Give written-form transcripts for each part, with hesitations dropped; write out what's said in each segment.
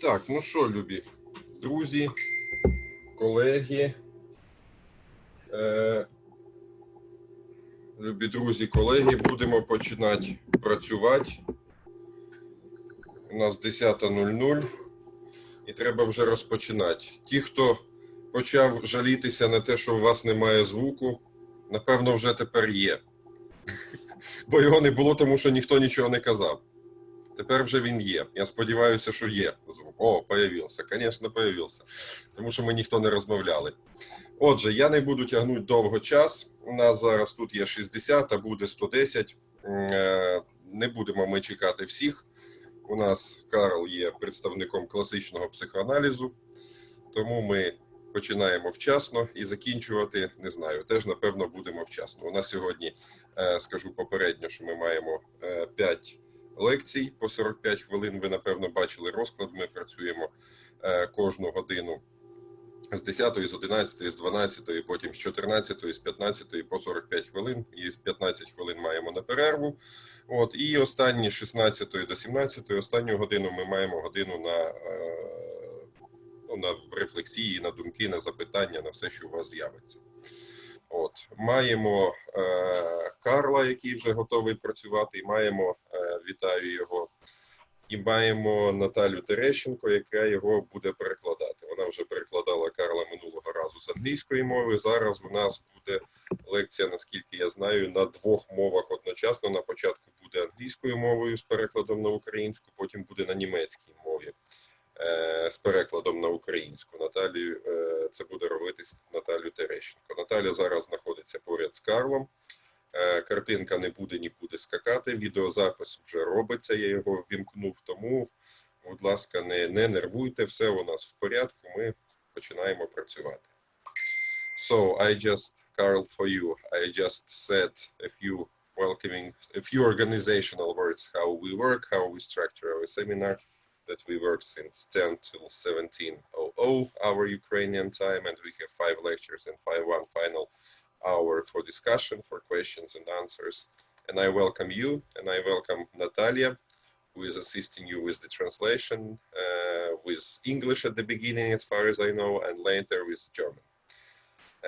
Так, ну що, любі друзі, колеги, будемо починати працювати. У нас 10:00 і треба вже розпочинати. Ті, хто почав жалітися на те, що у вас немає звуку, напевно, вже тепер є. Бо його не було, тому що ніхто нічого не казав. Тепер вже він є. Я сподіваюся, що є звук. О, появився. Звісно, появився. Тому що ми ніхто не розмовляли. Отже, я не буду тягнути довго час. У нас зараз тут є 60, а буде 110. Не будемо ми чекати всіх. У нас Карл є представником класичного психоаналізу. Тому ми починаємо вчасно і закінчувати, не знаю, теж, напевно, будемо вчасно. У нас сьогодні, скажу попередньо, що ми маємо 5 лекцій по 45 хвилин. Ви, напевно, бачили розклад. Ми працюємо кожну годину з 10, з 11, з 12, потім з 14, з 15 по 45 хвилин. І з 15 хвилин маємо на перерву. От, і останні з 16 до 17, останню годину ми маємо годину на рефлексії, на думки, на запитання, на все, що у вас з'явиться. От. Маємо Карла, який вже готовий працювати, і маємо, вітаю його, і маємо Наталю Терещенко, яка його буде перекладати. Вона вже перекладала Карла минулого разу з англійської мови. Зараз у нас буде лекція, наскільки я знаю, на 2 мовах одночасно. На початку буде англійською мовою з перекладом на українську, потім буде на німецькій мові з перекладом на українську. Наталію, це буде робитись Наталю Терещенко. Наталя зараз знаходиться поряд з Карлом. Картинка не буде нікуди скакати, відеозапис вже робиться, я його ввімкнув, тому, будь ласка, не нервуйте, все у нас в порядку, ми починаємо працювати. So, Carl, for you, I just said a few organizational words, how we work, how we structure our seminar, that we work since 10 till 17:00 our Ukrainian time, and we have 5 lectures and one final hour for discussion, for questions and answers. And I welcome you, and I welcome Natalia, who is assisting you with the translation, with English at the beginning, as far as I know, and later with German.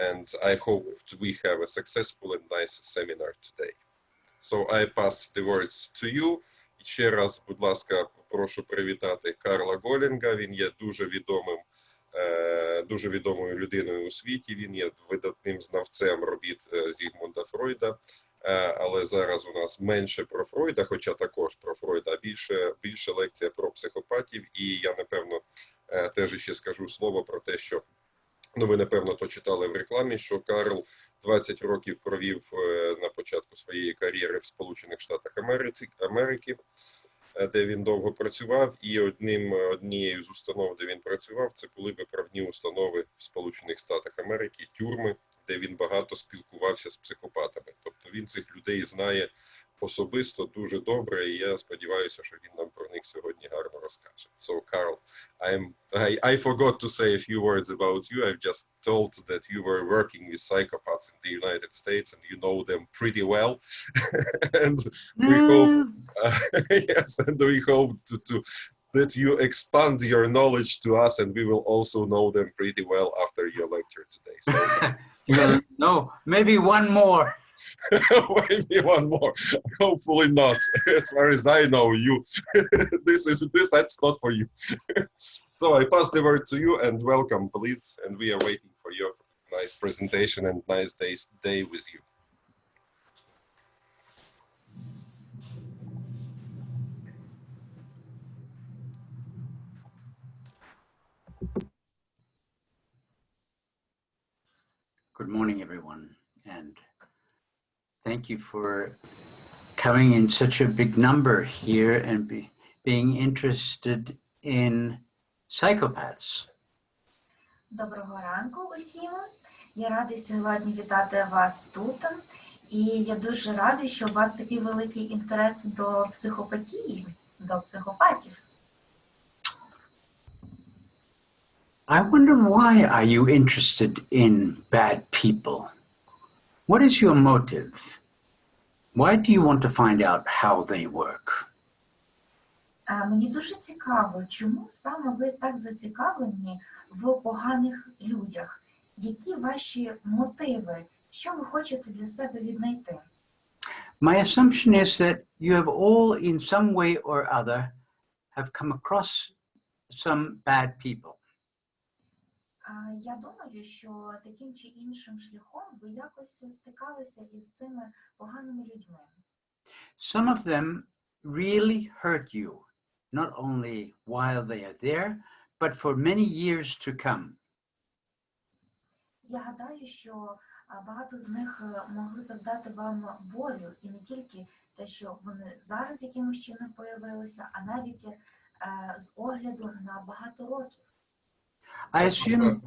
And I hope we have a successful and nice seminar today. So I pass the words to you. Ще раз, будь ласка, прошу привітати Карла Голінга. Він є дуже відомою людиною у світі. Він є видатним знавцем робіт Зігмунда Фройда. Але зараз у нас менше про Фройда, хоча також про Фройда, а більше лекція про психопатів. І я, напевно, теж ще скажу слово про те, що ви, напевно, то читали в рекламі, що Карл 20 років провів на початку своєї кар'єри в Сполучених Штатах Америки, де він довго працював, і однією з установ, де він працював, це були виправні установи в Сполучених Штатах Америки, тюрми, де він багато спілкувався з психопатами. Тобто він цих людей знає особисто дуже добре, і я сподіваюся, що він нам про них сьогодні гарно розкаже. So, Carl, I forgot to say a few words about you. I've just told that you were working with psychopaths in the United States and you know them pretty well. And we hope, yes, and we hope that you expand your knowledge to us, and we will also know them pretty well after your lecture today. So, no, maybe one more. Maybe one more. Hopefully not. As far as I know, that's not for you. So I pass the word to you and welcome, please. And we are waiting for your nice presentation and nice day with you. Good morning, everyone, and thank you for coming in such a big number here and being interested in psychopaths. Доброго ранку усім. Я радий сьогодні вітати вас тут. І я дуже радий, що у вас такий великий інтерес до психопатії, до психопатів. I wonder, why are you interested in bad people? What is your motive? Why do you want to find out how they work? Мені дуже цікаво, чому саме ви так зацікавлені в поганих людях? Які ваші мотиви? Що ви хочете для себе віднайти? My assumption is that you have all, in some way or other, have come across some bad people. Я думаю, що таким чи іншим шляхом ви якось стикалися із цими поганими людьми. Some of them really hurt you, not only while they are there, but for many years to come. Я гадаю, що багато з них могли завдати вам болю, і не тільки те, що вони зараз якимось чином появилися, а навіть з огляду на багато років. I assume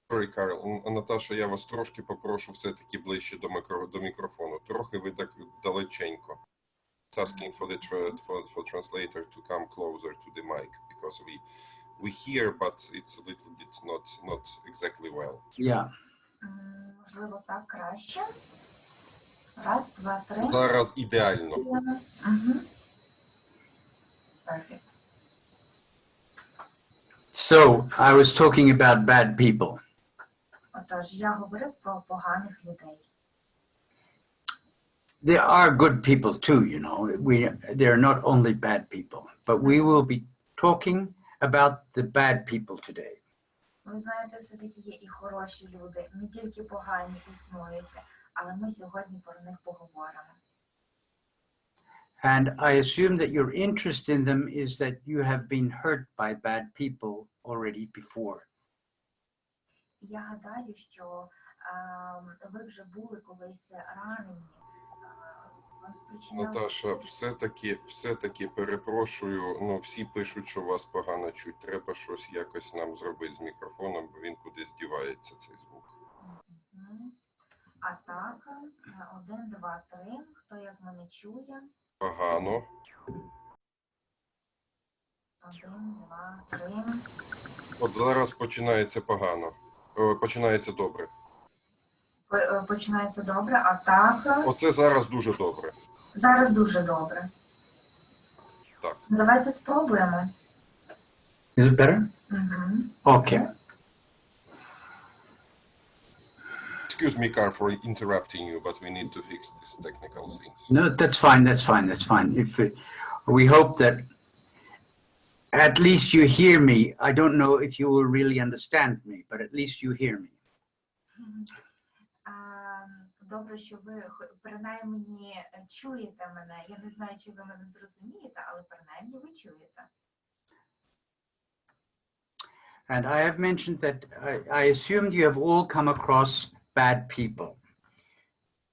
Sorry, Карл. Наташа, я вас трошки попрошу все-таки ближче до мікрофону. Трохи ви так далеченько. Asking for the translator to come closer to the mic, because we hear, but it's a little bit not exactly well. yeah. Можливо, так краще. Раз, два, три. Зараз ідеально. Perfect. So I was talking about bad people. Отож, я говорив про поганих людей. There are good people too, you know. They're not only bad people, but we will be talking about the bad people today. Ви знаєте, все-таки є і хороші люди, не тільки погані існують, але ми сьогодні про них поговоримо. And I assume that your interest in them is that you have been hurt by bad people already before. Я гадаю, що ви вже були колись ранені. Вам спричиняли... Наташа, все-таки перепрошую, ну всі пишуть, що вас погано чуть. Треба щось якось нам зробити з мікрофоном, бо він кудись дівається, цей звук. А так, 1, 2, 3. Хто як мене чує? Погано. 1, 2, 3. От зараз починається погано. Починається добре. Починається добре, а так... Оце зараз дуже добре. Зараз дуже добре. Так. Давайте спробуємо. Is it better? Okay. Excuse me, Carl, for interrupting you, but we need to fix these technical things. No, that's fine. That's fine. That's fine. If we hope that at least you hear me. I don't know if you will really understand me, but at least you hear me. Добре, що ви принаймні чуєте мене. Я не знаю, чи ви мене зрозумієте, але принаймні ви чуєте. And I have mentioned that I assumed you have all come across bad people.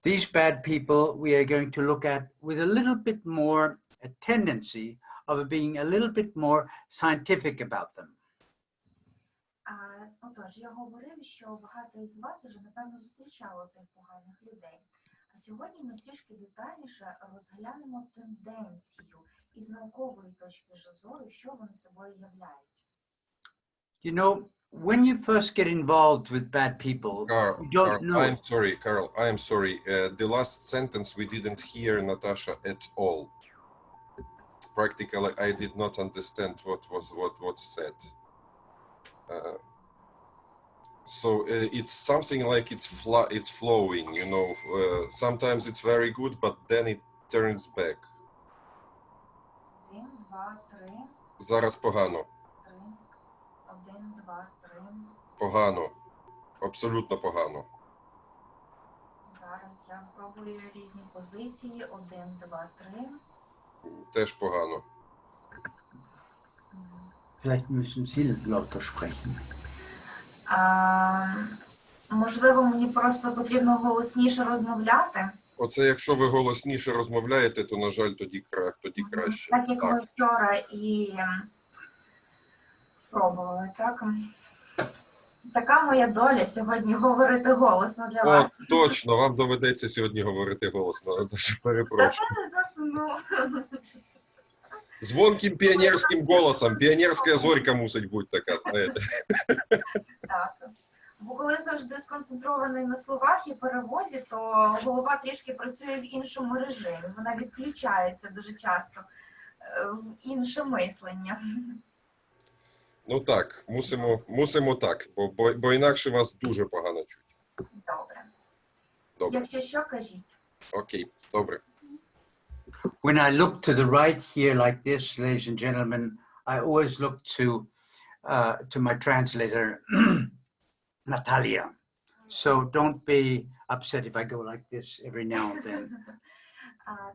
These bad people we are going to look at with a little bit more a tendency of being a little bit more scientific about them. Отож, я говорив, що багато із вас уже, напевно, зустрічало цих поганих людей. А сьогодні ми трішки детальніше розглянемо тенденцію із наукової точки зору, що вони собою являють. You know, when you first get involved with bad people, you don't know. I am sorry. The last sentence we didn't hear Natasha at all. Practically, I did not understand what was said. So it's something like it's flowing, you know. Sometimes it's very good, but then it turns back. 1, 2, 3. Зараз погано. 1, 2, 3. Погано. Абсолютно погано. Зараз я пробую різні позиції. 1, 2, 3. Теж погано. Vielleicht müssen Sie lauter sprechen. Можливо, мені просто потрібно голосніше розмовляти. Оце якщо ви голосніше розмовляєте, то, на жаль, тоді краще. Так, як ми вчора і пробували, так? Така моя доля сьогодні говорити голосно для вас. О, точно, вам доведеться сьогодні говорити голосно, Наташа, перепрошую. Та засну. Звонким піонерським голосом, піонерська зорька мусить бути така, знаєте. Так. Бо коли завжди сконцентрований на словах і переводі, то голова трішки працює в іншому режимі. Вона відключається дуже часто в інше мислення. Ну так, мусимо так, бо інакше вас дуже погано чуть. Добре. Добре, Якщо що, кажіть. окей, добре. When I look to the right here like this, ladies and gentlemen, I always look to my translator, Natalia. So don't be upset if I go like this every now and then.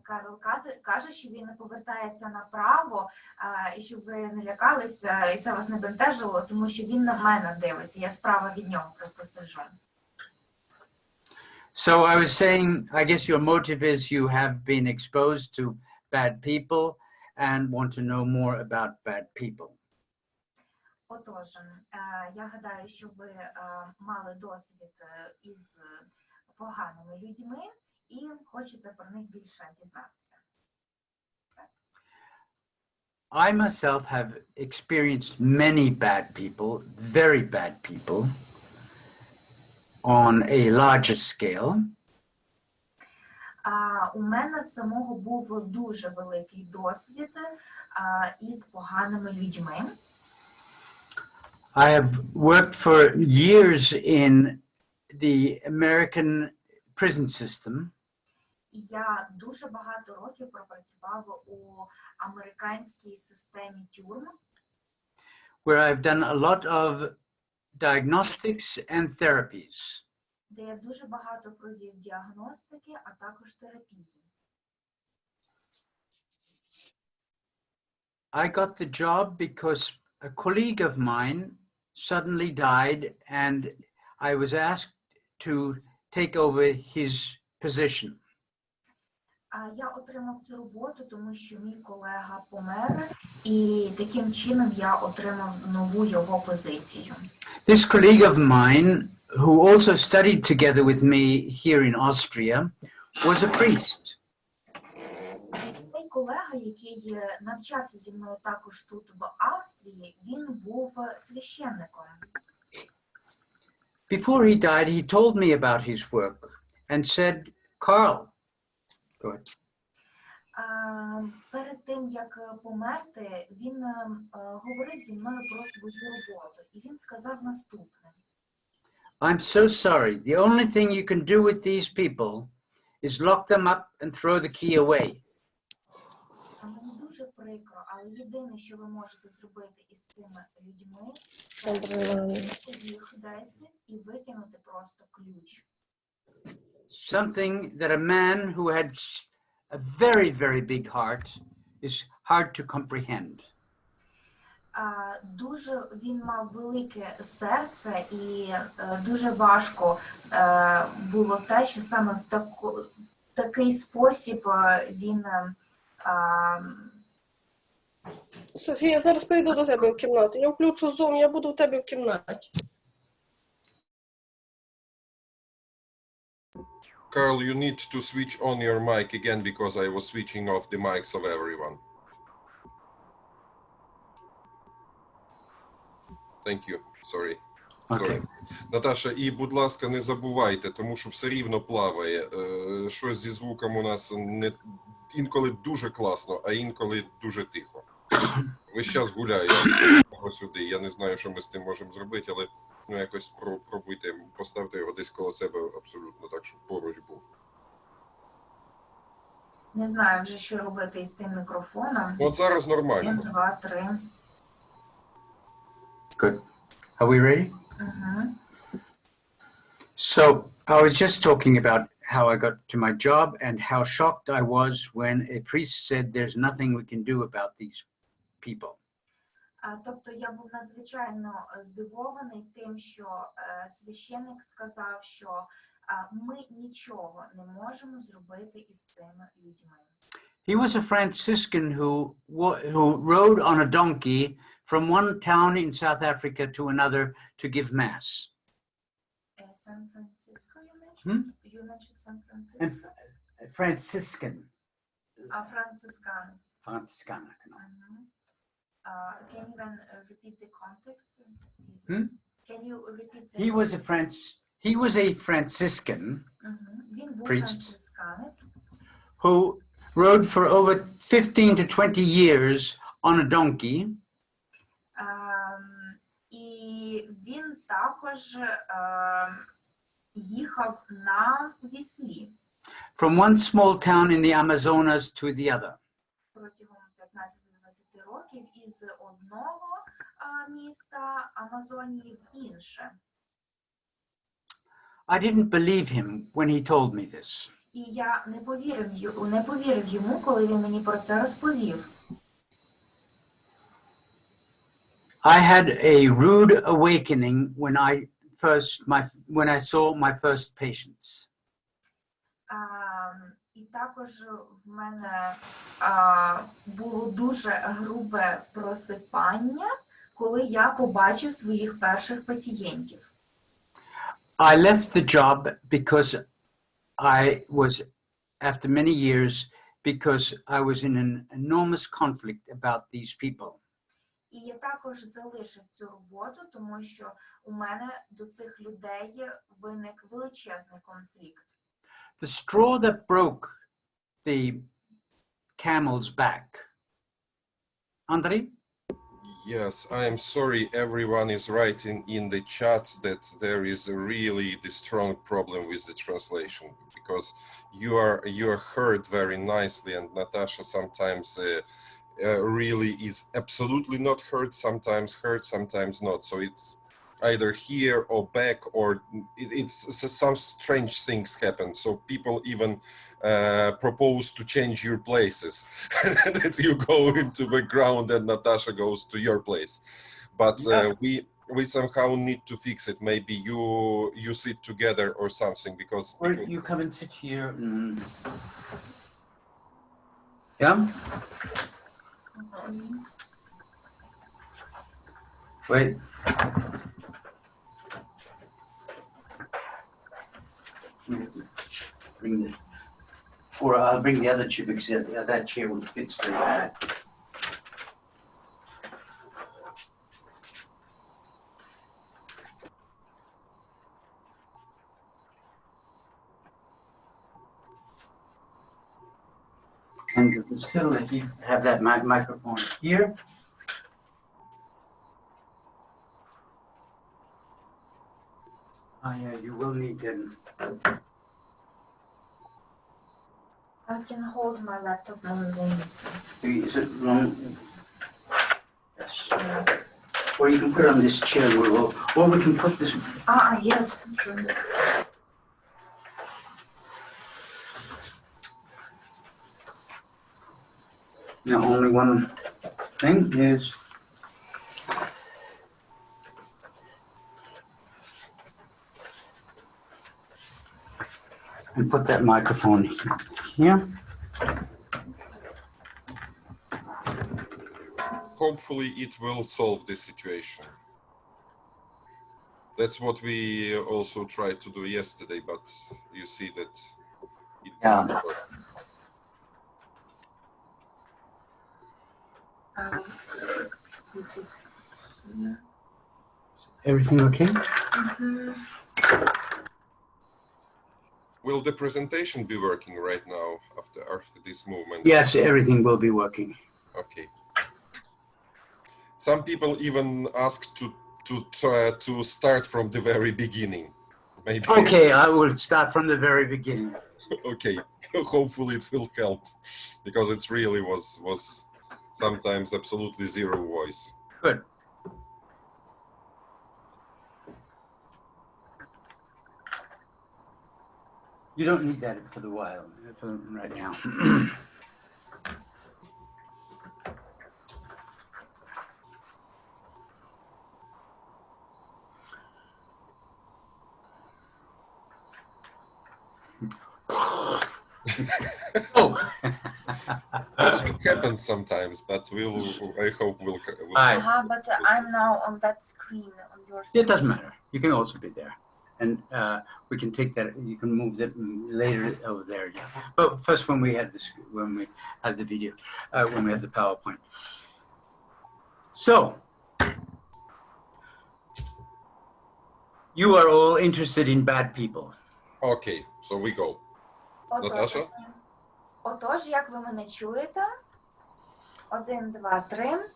Карл каже, що він повертається направо, і щоб ви не лякалися, і це вас не бентежило, тому що він на мене дивиться, я справа від нього просто сиджу. So I was saying, I guess your motive is you have been exposed to bad people and want to know more about bad people. Отож, я гадаю, що ви мали досвід із поганими людьми і хочете про них більше дізнатися. I myself have experienced many bad people, very bad people, on a larger scale. У мене в самого був дуже великий досвід із поганими людьми. I have worked for years in the American prison system. Я дуже багато років пропрацював у американській системі тюрм, where I've done a lot of diagnostics and therapies. де я дуже багато провів діагностики, а також терапії. I got the job because a colleague of mine suddenly died and I was asked to take over his position. Я отримав цю роботу, тому що мій колега помер, і таким чином я отримав нову його позицію. This colleague of mine, who also studied together with me here in Austria, was a priest. Мій колега, який навчався зі мною також тут в Австрії, він був священником. Before he died, he told me about his work and said, Carl, go ahead. Перед тим, як померти, він говорив зі мною про свою роботу, і він сказав наступне. I'm so sorry. The only thing you can do with these people is lock them up and throw the key away. Мені дуже прикро, але єдине, що ви можете зробити із цими людьми, це закрити їх десь і викинути просто ключ. Something that a man who had a very, very big heart is hard to comprehend. Дуже він мав велике серце, і дуже важко було те, що саме в такий спосіб він... Софія, я зараз прийду до тебе в кімнату. Я включу Zoom, я буду в тебе в кімнаті. Carl, you need to switch on your mic again because I was switching off the mics of everyone. Thank you. Sorry. Okay. Наташа, і, будь ласка, не забувайте, тому що все рівно плаває. Щось зі звуком у нас інколи дуже класно, а інколи дуже тихо. Весь час гуляє сюди. Я не знаю, що ми з тим можемо зробити, але якось пробуйте, поставте його десь коло себе абсолютно так, щоб поруч був. Не знаю вже, що робити із тим мікрофоном. От зараз нормально. 1, 2, 3. Good. Are we ready? So I was just talking about how I got to my job and how shocked I was when a priest said there's nothing we can do about these people. Тобто я був надзвичайно здивований тим, що священник сказав, що ми нічого не можемо зробити із цими людьми. He was a Franciscan who rode on a donkey from one town in South Africa to another to give mass. San Francisco, you mentioned? You mentioned San Francisco? Franciscan. Franciscanus. Franciscan. Can you then repeat the context? Can you repeat the He was a Franciscan Він був priest францисканець, who rode for over 15 to 20 years on a donkey. І він також їхав на віслі From one small town in the Amazonas to the other. протягом 15-20 років із одного міста Амазонії в інше. I didn't believe him when he told me this. І я не повірив йому, коли він мені про це розповів. I had a rude awakening when I saw my first patients. І також в мене було дуже грубе просипання, коли я побачив своїх перших пацієнтів. I left the job because I was, after many years, because I was in an enormous conflict about these people. І я також залишив цю роботу, тому що у мене до цих людей виник величезний конфлікт. The straw that broke the camel's back. Andrei? Yes, I am sorry everyone is writing in the chat that there is a really the strong problem with the translation, because you are heard very nicely, and Natasha sometimes really is absolutely not heard, sometimes not. So it's either here or back, or it's some strange things happen. So people even propose to change your places, that you go into the ground and Natasha goes to your place. But we somehow need to fix it. Maybe you sit together or something, because You come and sit here. Yeah? Wait. Bring this. Or I'll bring the other chair, because that chair would fit straight back. And still, if you have that microphone here. Oh yeah, you will need them. I can hold my laptop on this. Is it long? Yes. Or you can put it on this chair, or we can put this. Yes, true. Now, only one thing is. And put that microphone here. hopefully it will solve the situation. That's what we also tried to do yesterday, but you see that it didn't work. Everything okay? Mm-hmm. Will the presentation be working right now after this movement? Yes, everything will be working. Okay. Some people even ask to start from the very beginning. Maybe. Okay, I will start from the very beginning. Okay. Hopefully it will help, because it really was sometimes absolutely zero voice. Good. You don't need that for the while, for right now. Oh. It happens sometimes, but I hope we'll Hi. But I'm now on that screen on your It doesn't matter. You can also be there. And we can take that, you can move that later over there. Yeah. But first when we have the video, when we have the PowerPoint. So, you are all interested in bad people. Okay, so we go. Natasha? Отож, як ви мене чуєте? 1, 2, 3.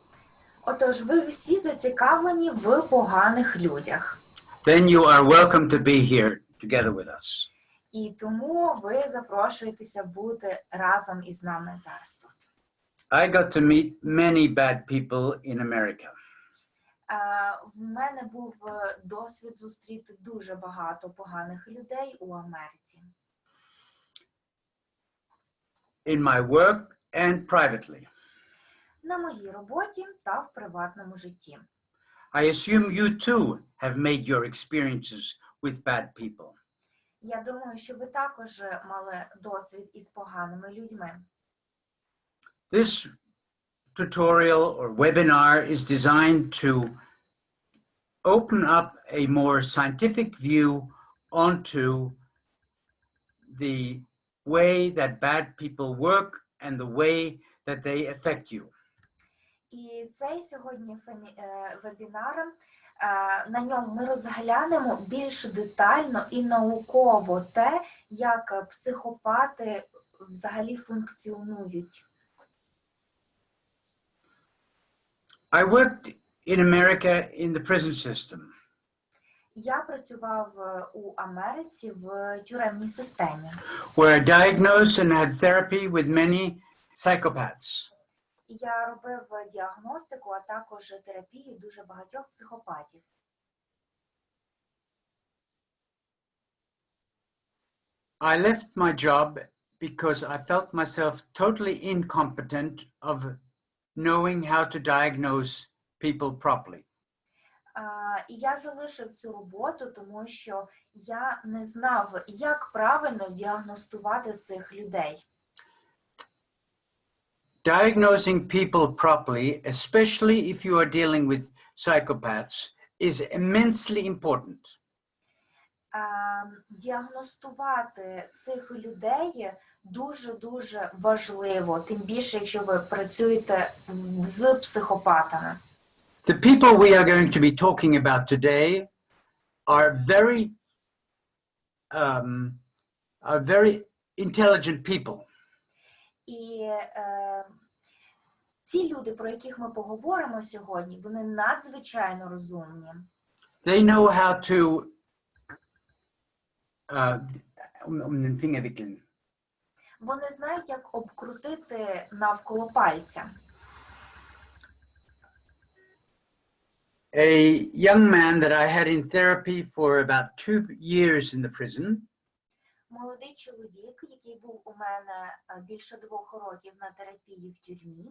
Отож, ви всі зацікавлені в поганих людях. Then you are welcome to be here together with us. І тому ви запрошуєтеся бути разом із нами зараз тут. I got to meet many bad people in America. В мене був досвід зустріти дуже багато поганих людей у Америці. In my work and privately. На моїй роботі та в приватному житті. I assume you too have made your experiences with bad people. Я думаю, що ви також мали досвід із поганими людьми. This tutorial or webinar is designed to open up a more scientific view onto the way that bad people work and the way that they affect you. І цей сьогодні вебінар, на ньому ми розглянемо більш детально і науково те, як психопати взагалі функціонують. I worked in America in the prison system. Я працював у Америці в тюремній системі, Where I diagnosed and had therapy with many psychopaths. я робив діагностику, а також терапію дуже багатьох психопатів. I left my job because I felt myself totally incompetent of knowing how to diagnose people properly. І я залишив цю роботу, тому що я не знав, як правильно діагностувати цих людей. Diagnosing people properly, especially if you are dealing with psychopaths, is immensely important. Діагностувати цих людей дуже-дуже важливо, тим більше, якщо ви працюєте з психопатами. The people we are going to be talking about today are very intelligent people. І ці люди, про яких ми поговоримо сьогодні, вони надзвичайно розумні. They know how to Вони знають, як обкрутити навколо пальця. A young man that I had in therapy for about 2 years in the prison. Молодий чоловік, який був у мене більше 2 років на терапії в тюрмі.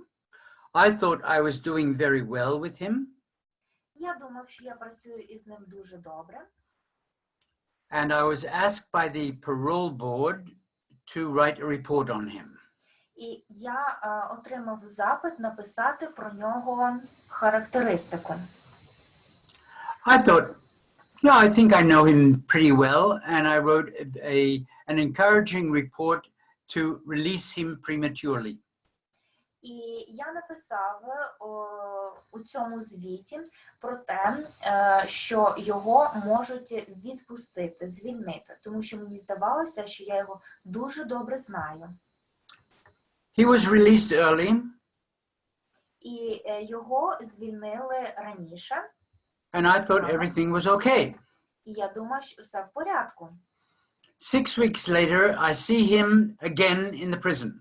I thought I was doing very well with him. Я думав, що я працюю із ним дуже добре. And I was asked by the parole board to write a report on him. І я отримав запит написати про нього характеристику. I thought, yeah, I think I know him pretty well, and I wrote an encouraging report to release him prematurely. І я написав у цьому звіті про те, що його можуть відпустити, звільнити, тому що мені здавалося, що я його дуже добре знаю. He was released early. І його звільнили раніше. And I thought everything was okay. І я думав, що все в порядку. 6 weeks later, I see him again in the prison.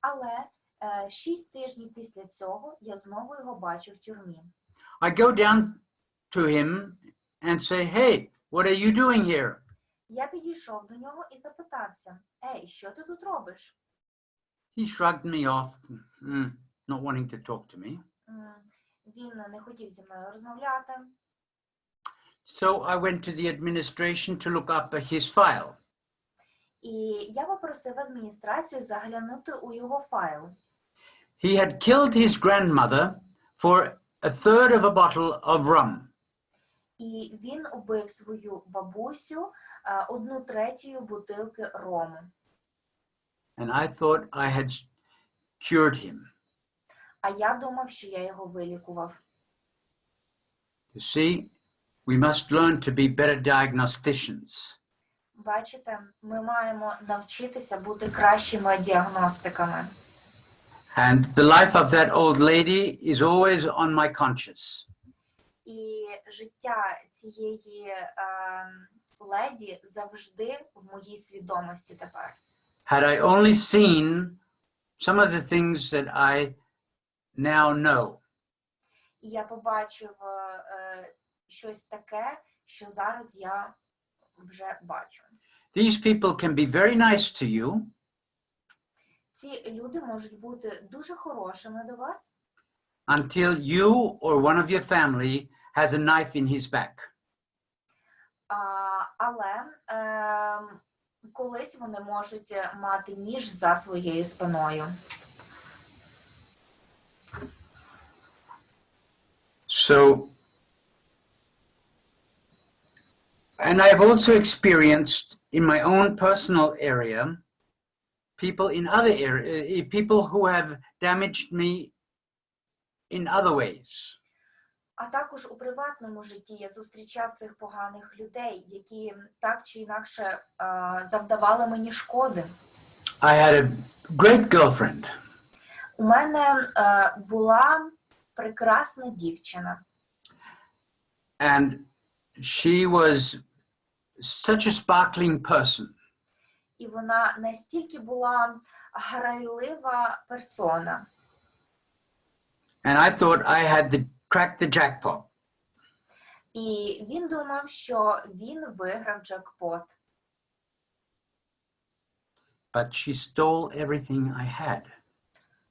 Але 6 тижнів після цього я знову його бачу в тюрмі. I go down to him and say, hey, what are you doing here? Я підійшов до нього і запитався, ей, що ти тут робиш? He shrugged me off, not wanting to talk to me. Він не хотів зі мною розмовляти. So I went to the administration to look up his file. І я попросив адміністрацію заглянути у його файл. He had killed his grandmother for 1/3 of a bottle of rum. І він убив свою бабусю 1/3 бутилки рому. And I thought I had cured him. А я думав, що я його вилікував. You see, we must learn to be better diagnosticians. Бачите, ми маємо навчитися бути кращими діагностиками. And the life of that old lady is always on my conscience. І життя цієї леді завжди в моїй свідомості тепер. Had I only seen some of the things that I now know, І я побачив щось таке, що зараз я вже бачу. these people can be very nice to you, Ці люди можуть бути дуже хорошими до вас, until you or one of your family has a knife in his back. але колись вони можуть мати ніж за своєю спиною. So, and I've also experienced in my own personal area, people in other areas, people who have damaged me in other ways. А також у приватному житті я зустрічав цих поганих людей, які так чи інакше завдавали мені шкоди. I had a great girlfriend, У мене була прекрасна дівчина. and she was such a sparkling person. І вона настільки була грайлива персона. And I thought I had cracked the jackpot. І він думав, що він виграв джекпот. But she stole everything I had.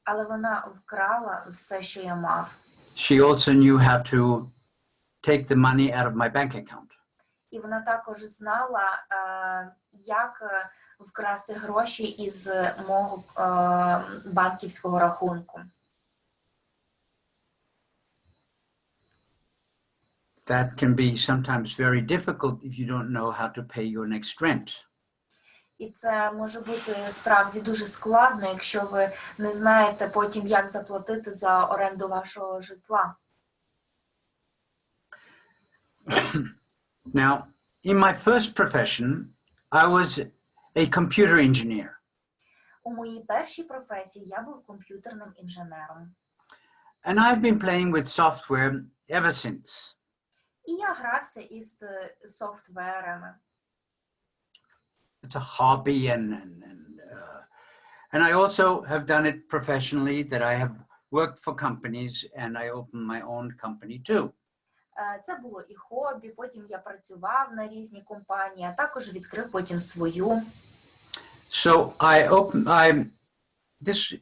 Але вона вкрала все, що я мав. She also knew how to take the money out of my bank account. І вона також знала, як вкрасти гроші із мого банківського рахунку. That can be sometimes very difficult if you don't know how to pay your next rent. І це може бути справді дуже складно, якщо ви не знаєте потім, як заплатити за оренду вашого житла. Now, in my first profession, I was a computer engineer. У моїй першій професії я був комп'ютерним інженером. And I've been playing with software ever since. І я грався із софтверами. It's a hobby, and I also have done it professionally, that I have worked for companies and I opened my own company too. Це було і хобі, потім я працював на різні компанії, а також відкрив потім свою. So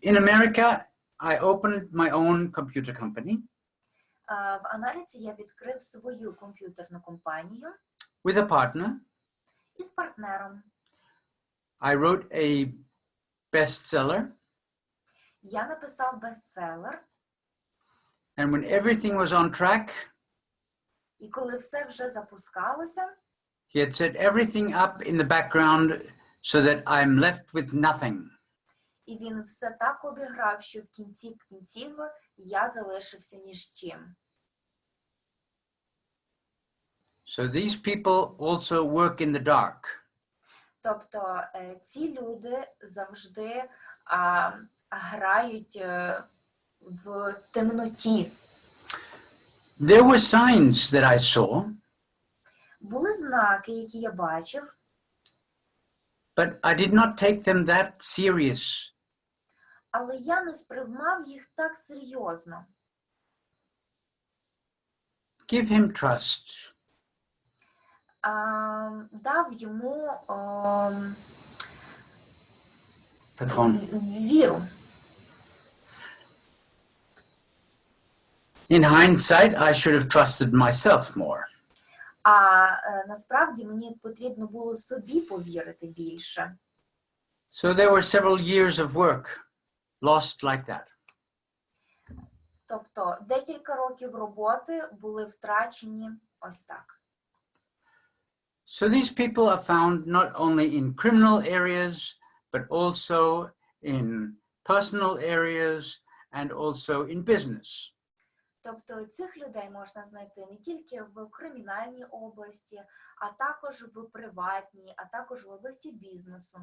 in America, I opened my own computer company В Америці я відкрив свою комп'ютерну компанію with a partner. із партнером. I wrote a bestseller, Я написав бестселер, and when everything was on track, і коли все вже запускалося, he had set everything up in the background so that I'm left with nothing. і він все так обіграв, що в кінці кінців я залишився ні з чим. So these people also work in the dark. Тобто ці люди завжди грають в темноті. There were signs that I saw, Були знаки, які я бачив, but I did not take them that serious. але я не сприймав їх так серйозно. Give him trust. Дав йому Vertrauen. віру. In hindsight, I should have trusted myself more. Насправді мені потрібно було собі повірити більше. So there were several years of work lost like that. Тобто декілька років роботи були втрачені ось так. So these people are found not only in criminal areas, but also in personal areas and also in business. Тобто цих людей можна знайти не тільки в кримінальній області, а також в приватній, а також в області бізнесу.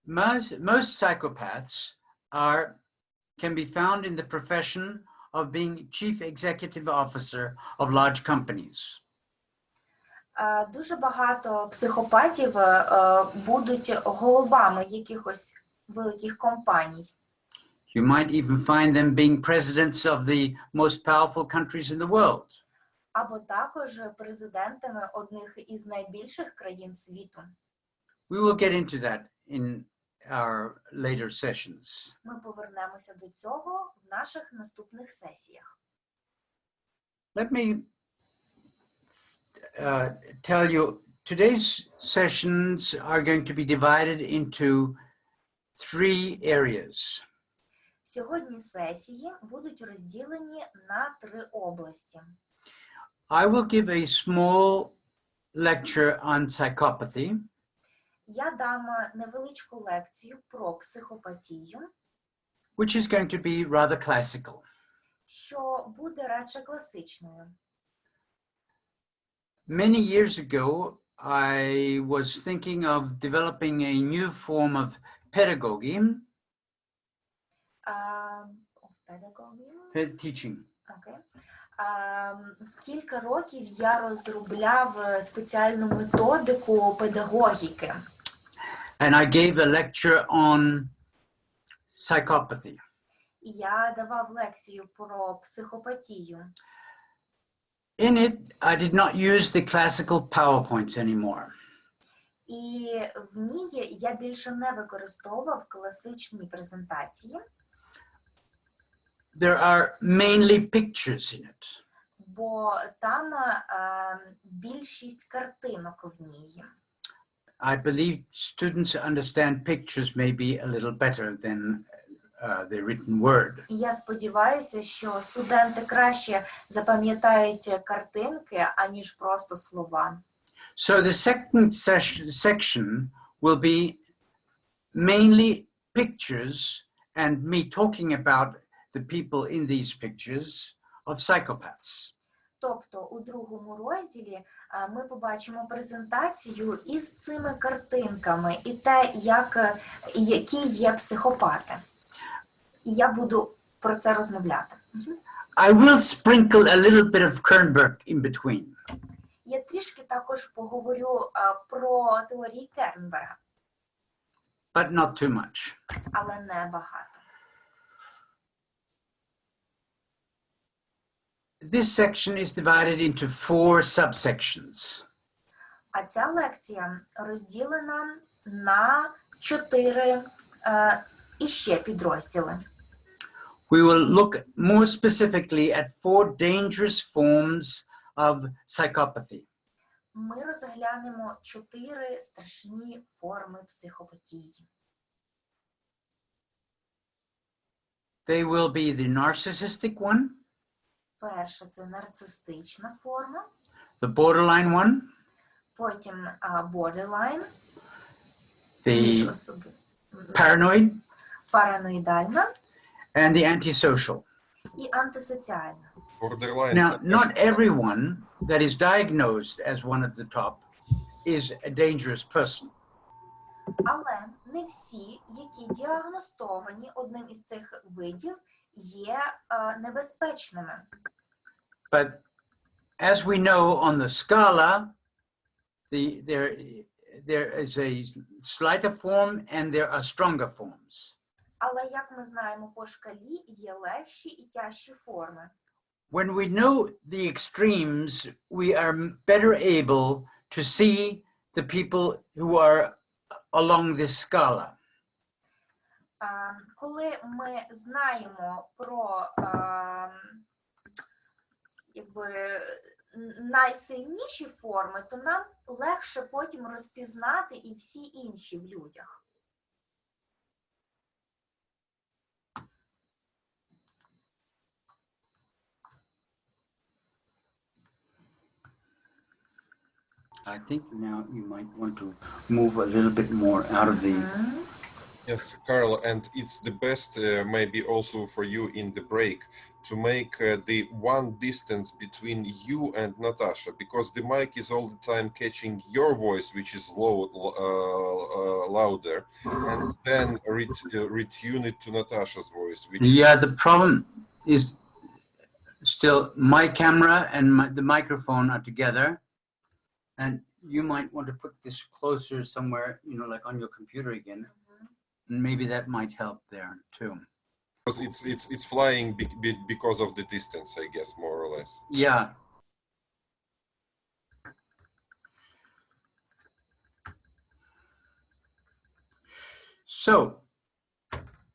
Most psychopaths can be found in the profession of being chief executive officer of large companies. Дуже багато психопатів будуть головами якихось великих компаній. You might even find them being presidents of the most powerful countries in the world. Або також президентами одних із найбільших країн світу. We will get into that in our later sessions. Ми повернемося до цього в наших наступних сесіях. Let me tell you, today's sessions are going to be divided into 3 areas. Сьогодні сесії будуть розділені на 3 області. I will give a small lecture on psychopathy. Я дам невеличку лекцію про психопатію, Which is going to be rather classical. що буде радше класичною. Many years ago, I was thinking of developing a new form of pedagogy, teaching. Okay. Кілька років я розробляв спеціальну методику педагогіки. And I gave a lecture on psychopathy. І я давав лекцію про психопатію. In it, I did not use the classical PowerPoints anymore. І в ній я більше не використовував класичні презентації. There are mainly pictures in it. Бо там більшість картинок в ній. I believe students understand pictures maybe a little better than the written word. І я сподіваюся, що студенти краще запам'ятають картинки, аніж просто слова. So the second section will be mainly pictures and me talking about the people in these pictures of psychopaths. Тобто у другому розділі ми побачимо презентацію із цими картинками і те, які є психопати. І я буду про це розмовляти. I will sprinkle a little bit of Kernberg in between. Я трішки також поговорю про теорії Кернберга, But not too much. але не багато. This section is divided into 4 subsections. А ця лекція розділена на 4 іще підрозділи. We will look more specifically at 4 dangerous forms of psychopathy. Ми розглянемо 4 страшні форми психопатії. They will be the narcissistic one, Перша – це нарцистична форма, the borderline one, потім borderline, the paranoid, параноїдальна and the antisocial. і антисоціальна. Borderline Now, це not everyone that is diagnosed as one of the top is a dangerous person. Але не всі, які діагностовані одним із цих видів, є небезпечними. But as we know on the scala, there is a slighter form and there are stronger forms. Але, як ми знаємо по шкалі, є легші і тяжчі форми. When we know the extremes, we are better able to see the people who are along this scala. Коли ми знаємо про найсильніші форми, то нам легше потім розпізнати і всі інші в людях. I think now you might want to move a little bit more out of the Yes, Carl, and it's the best maybe also for you in the break to make the one distance between you and Natasha, because the mic is all the time catching your voice, which is louder, and then retune it to Natasha's voice, which Yeah, is... the problem is still my camera and the microphone are together, and you might want to put this closer somewhere, you know, like on your computer again. And maybe that might help there too. Because it's flying because of the distance, I guess, more or less. Yeah. So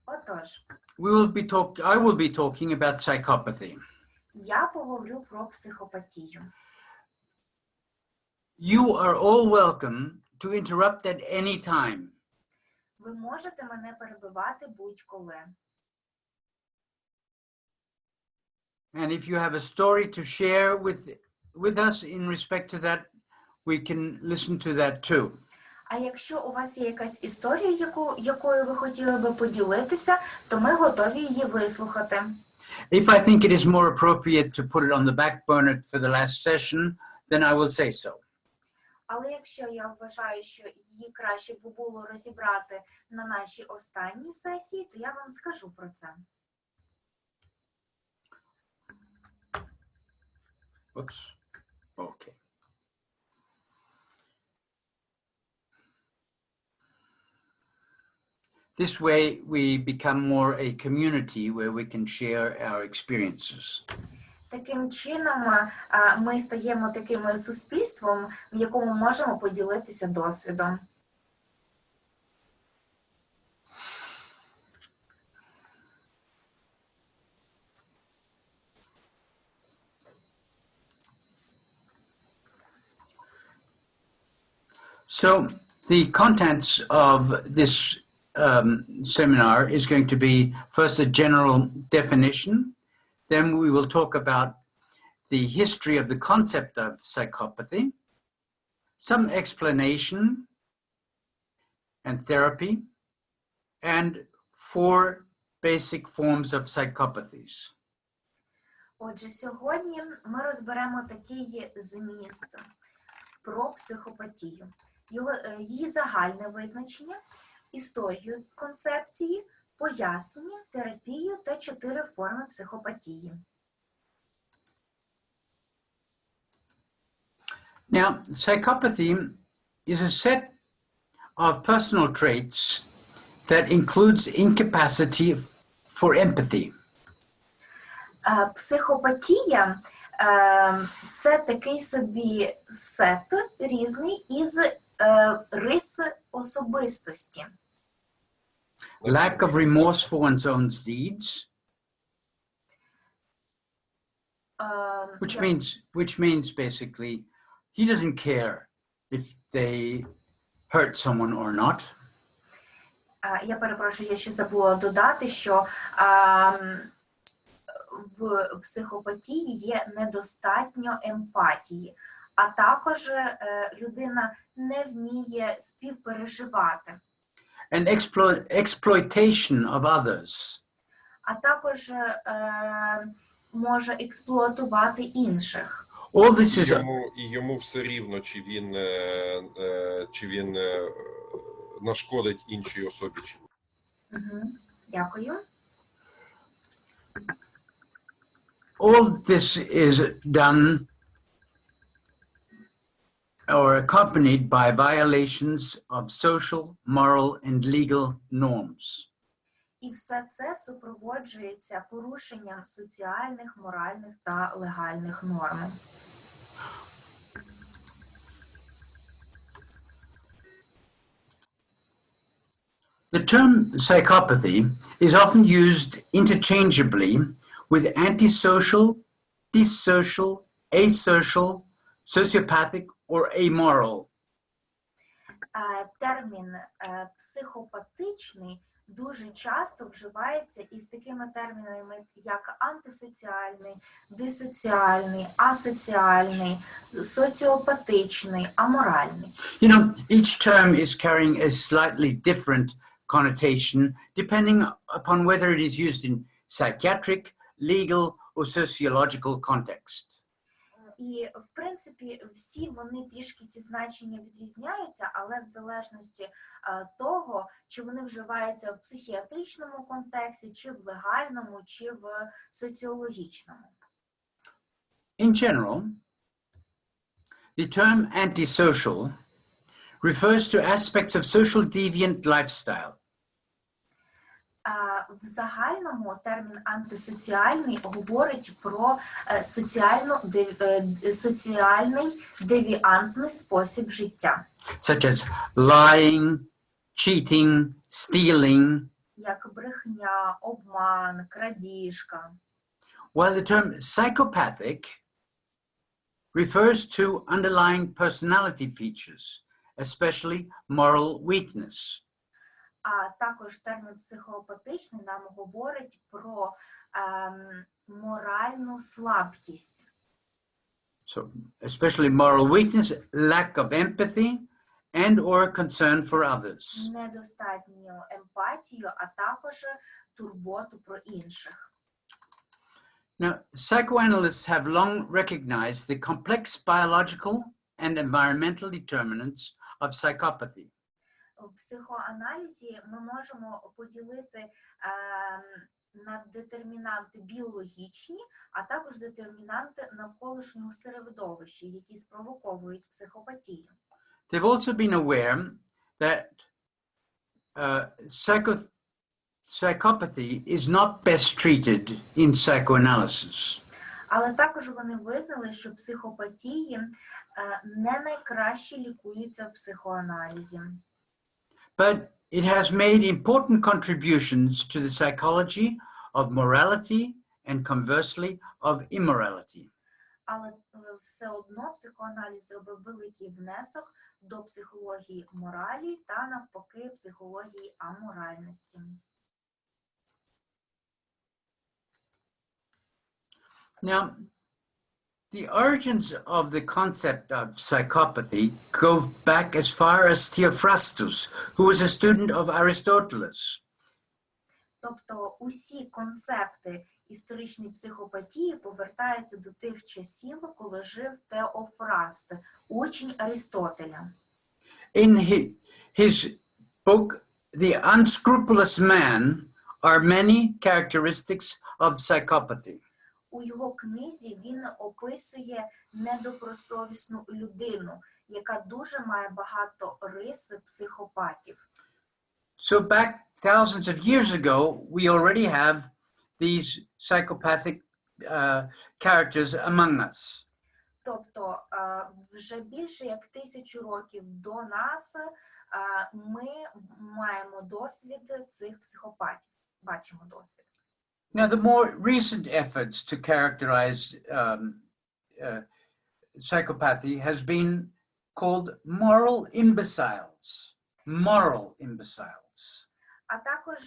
Отож, I will be talking about psychopathy. я поговорю про психопатію. You are all welcome to interrupt at any time. Ви можете мене перебивати будь-коли. And if you have a story to share with us in respect to that, we can listen to that too. А якщо у вас є якась історія, якою ви хотіли би поділитися, то ми готові її вислухати. If I think it is more appropriate to put it on the back burner for the last session, then I will say so. Але якщо я вважаю, що її краще б було розібрати на нашій останній сесії, то я вам скажу про це. Oops. Okay. This way we become more a community where we can share our experiences. Таким чином ми стаємо таким суспільством, в якому можемо поділитися досвідом. So the contents of this seminar is going to be first a general definition, then we will talk about the history of the concept of psychopathy, some explanation and therapy, and 4 basic forms of psychopathies. Отже, сьогодні ми розберемо такий зміст про психопатію. Її загальне визначення, історію концепції, пояснення, терапію та 4 форми психопатії. Now, psychopathy is a set of personal traits that includes incapacity for empathy. Психопатія – це такий собі сет різний із рис особистості. Lack of remorse for one's own deeds, which means basically he doesn't care if they hurt someone or not. Я перепрошую, я ще забула додати, що в психопатії є недостатньо емпатії, а також людина не вміє співпереживати. And exploitation of others. А також може експлуатувати інших. All this is Йому все рівно, чи він нашкодить іншій особі. Дякую. All this is done or accompanied by violations of social, moral, and legal norms. І все це супроводжується порушенням соціальних, моральних та легальних норм. The term psychopathy is often used interchangeably with antisocial, dissocial, asocial, sociopathic, or amoral. Термін психопатичний дуже часто вживається із такими термінами, як антисоціальний, дисоціальний, асоціальний, соціопатичний, аморальний. You know, each term is carrying a slightly different connotation depending upon whether it is used in psychiatric, legal, or sociological context. І, в принципі, всі вони трішки ці значення відрізняються, але в залежності того, чи вони вживаються в психіатричному контексті, чи в легальному, чи в соціологічному. In general, the term antisocial refers to aspects of social deviant lifestyle. В загальному термін антисоціальний говорить про соціальний девіантний спосіб життя. Such as lying, cheating, stealing, Як брехня, обман, крадіжка. while the term psychopathic refers to underlying personality features, especially moral weakness. А також термін психопатичний нам говорить про моральну слабкість. So, especially moral weakness, lack of empathy, and or concern for others. Недостатню емпатію, а також турботу про інших. Now, psychoanalysts have long recognized the complex biological and environmental determinants of psychopathy. В психоаналізі ми можемо поділити на детермінанти біологічні, а також детермінанти навколишнього середовища, які спровоковують психопатію. They've also been aware that psychopathy is not best treated in psychoanalysis. Але також вони визнали, що психопатії не найкраще лікуються в психоаналізі. But it has made important contributions to the psychology of morality and conversely of immorality. Але все одно психоаналіз зробив великий внесок до психології моралі та навпаки психології аморальності. Now, the origins of the concept of psychopathy go back as far as Theophrastus, who was a student of Aristoteles. Тобто усі концепти історичної психопатії повертаються до тих часів, коли жив Теофраст, учень Аристотеля. In his book, The Unscrupulous Man, are many characteristics of psychopathy. У його книзі він описує недобросовісну людину, яка дуже має багато рис психопатів. So back thousands of years ago, we already have these psychopathic characters among us. Тобто вже більше як 1000 років до нас ми маємо досвід цих психопатів, бачимо досвід. Now, the more recent efforts to characterize psychopathy has been called moral imbeciles. Moral imbeciles. А також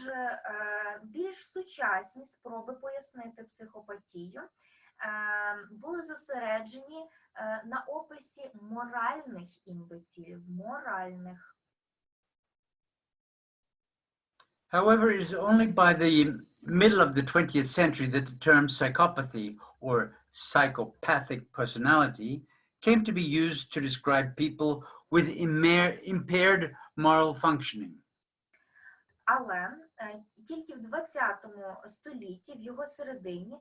більш сучасні спроби пояснити психопатію були зосереджені на описі моральних імбецилів, моральних. However, it is only by the middle of the 20th century that the term psychopathy or psychopathic personality came to be used to describe people with impaired moral functioning. Але тільки в 20 столітті, в його середині,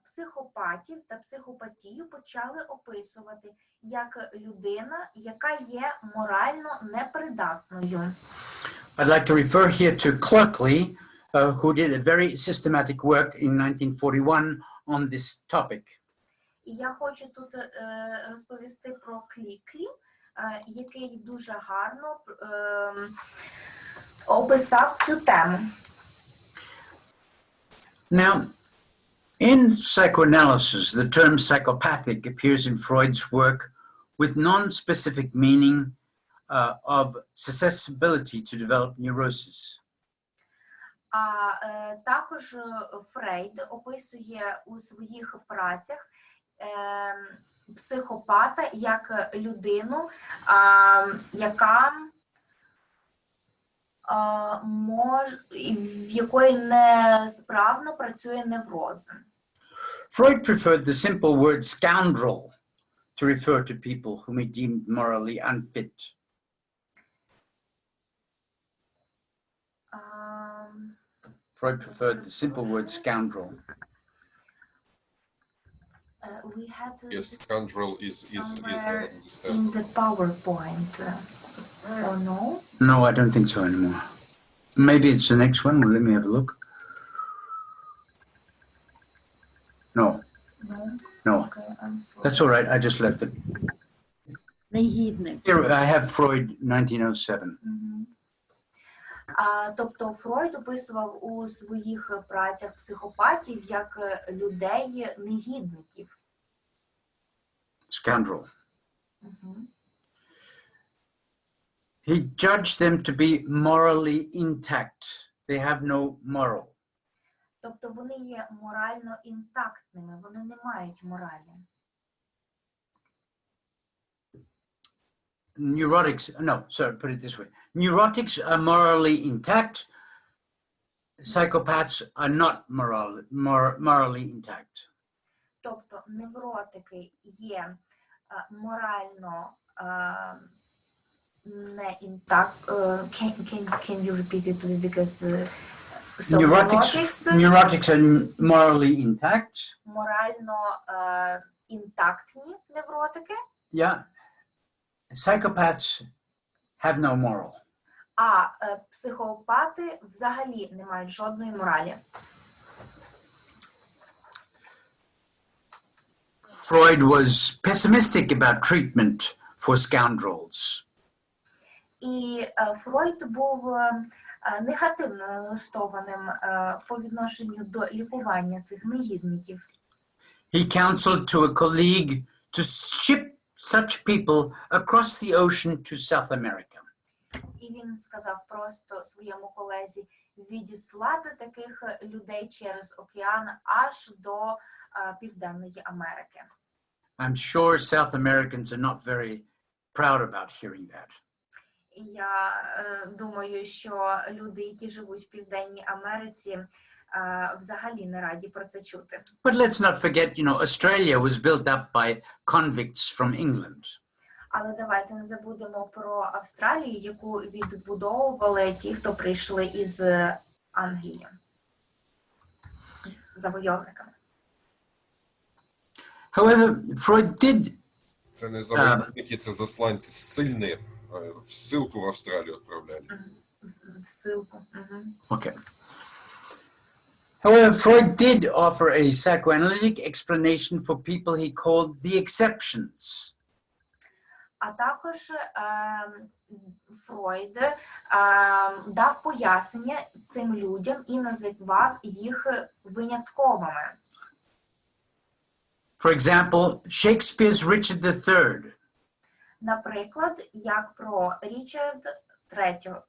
психопатів та психопатію почали описувати як людина, яка є морально непридатною. I'd like to refer here to Clerkley, who did a very systematic work in 1941 on this topic. І я хочу тут розповісти про Кліклі, який дуже гарно описав цю тему. Now, in psychoanalysis, the term psychopathic appears in Freud's work with non-specific meaning of susceptibility to develop neurosis. А також Фрейд описує у своїх працях психопата як людину, яка в якої несправно працює невроз. Freud preferred the simple word scoundrel to refer to people whom he deemed morally unfit. Freud preferred the simple word scoundrel. We had Yes, scoundrel is somewhere understand. in the PowerPoint, or no? No, I don't think so anymore. Maybe it's the next one. Well, let me have a look. No, No? no. Okay, I'm sorry. That's all right. I just left it. Негідник. Here, I have Freud, 1907. Мгм. Тобто Фройд описував у своїх працях психопатів як людей-негідників. Scoundrel. Мгм. He judged them to be morally intact. They have no moral. Тобто вони є морально інтактними, вони не мають моралі. Neurotics, no, sorry, put it this way. Neurotics are morally intact. Psychopaths are not morally intact. Тобто невротики є морально не інтакт. Can you repeat it please because so Neurotics are morally intact. морально інтактні невротики, Yeah. Psychopaths have no moral. а психопати взагалі не мають жодної моралі. Freud was pessimistic about treatment for scoundrels. І Фройд був негативно налаштованим по відношенню до лікування цих негідників. He counseled to a colleague to ship such people across the ocean to South America. І він сказав просто своєму колезі відіслати таких людей через океан аж до Південної Америки. I'm sure South Americans are not very proud about hearing that. І я думаю, що люди, які живуть в Південній Америці, взагалі не раді про це чути. But let's not forget, Australia was built up by convicts from England. Але давайте не забудемо про Австралію, яку відбудовували ті, хто прийшли із Англії, завойовниками. However, Freud did. Це не завойовники, це засланці сильні. В ссылку в Австралію відправляли. В ссылку. Okay. However, Freud did offer a psychoanalytic explanation for people he called the exceptions. А також Фройд дав пояснення цим людям і називав їх винятковими. For example, Shakespeare's Richard III. Наприклад, як про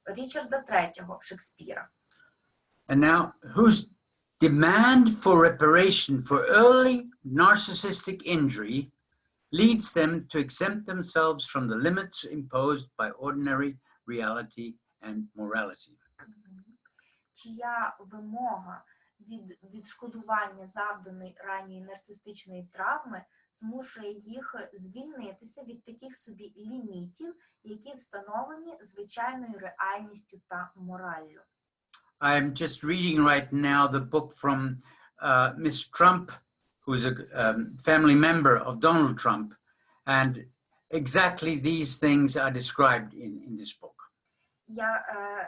Річарда III Шекспіра. And now, whose demand for reparation for early narcissistic injury leads them to exempt themselves from the limits imposed by ordinary reality and morality. Чия вимога від відшкодування завданої ранньої нарцистичної травми змушує їх звільнитися від таких собі лімітів, які встановлені звичайною реальністю та мораллю. I'm just reading right now the book from Miss Trump, who is a family member of Donald Trump, and exactly these things are described in this book. Я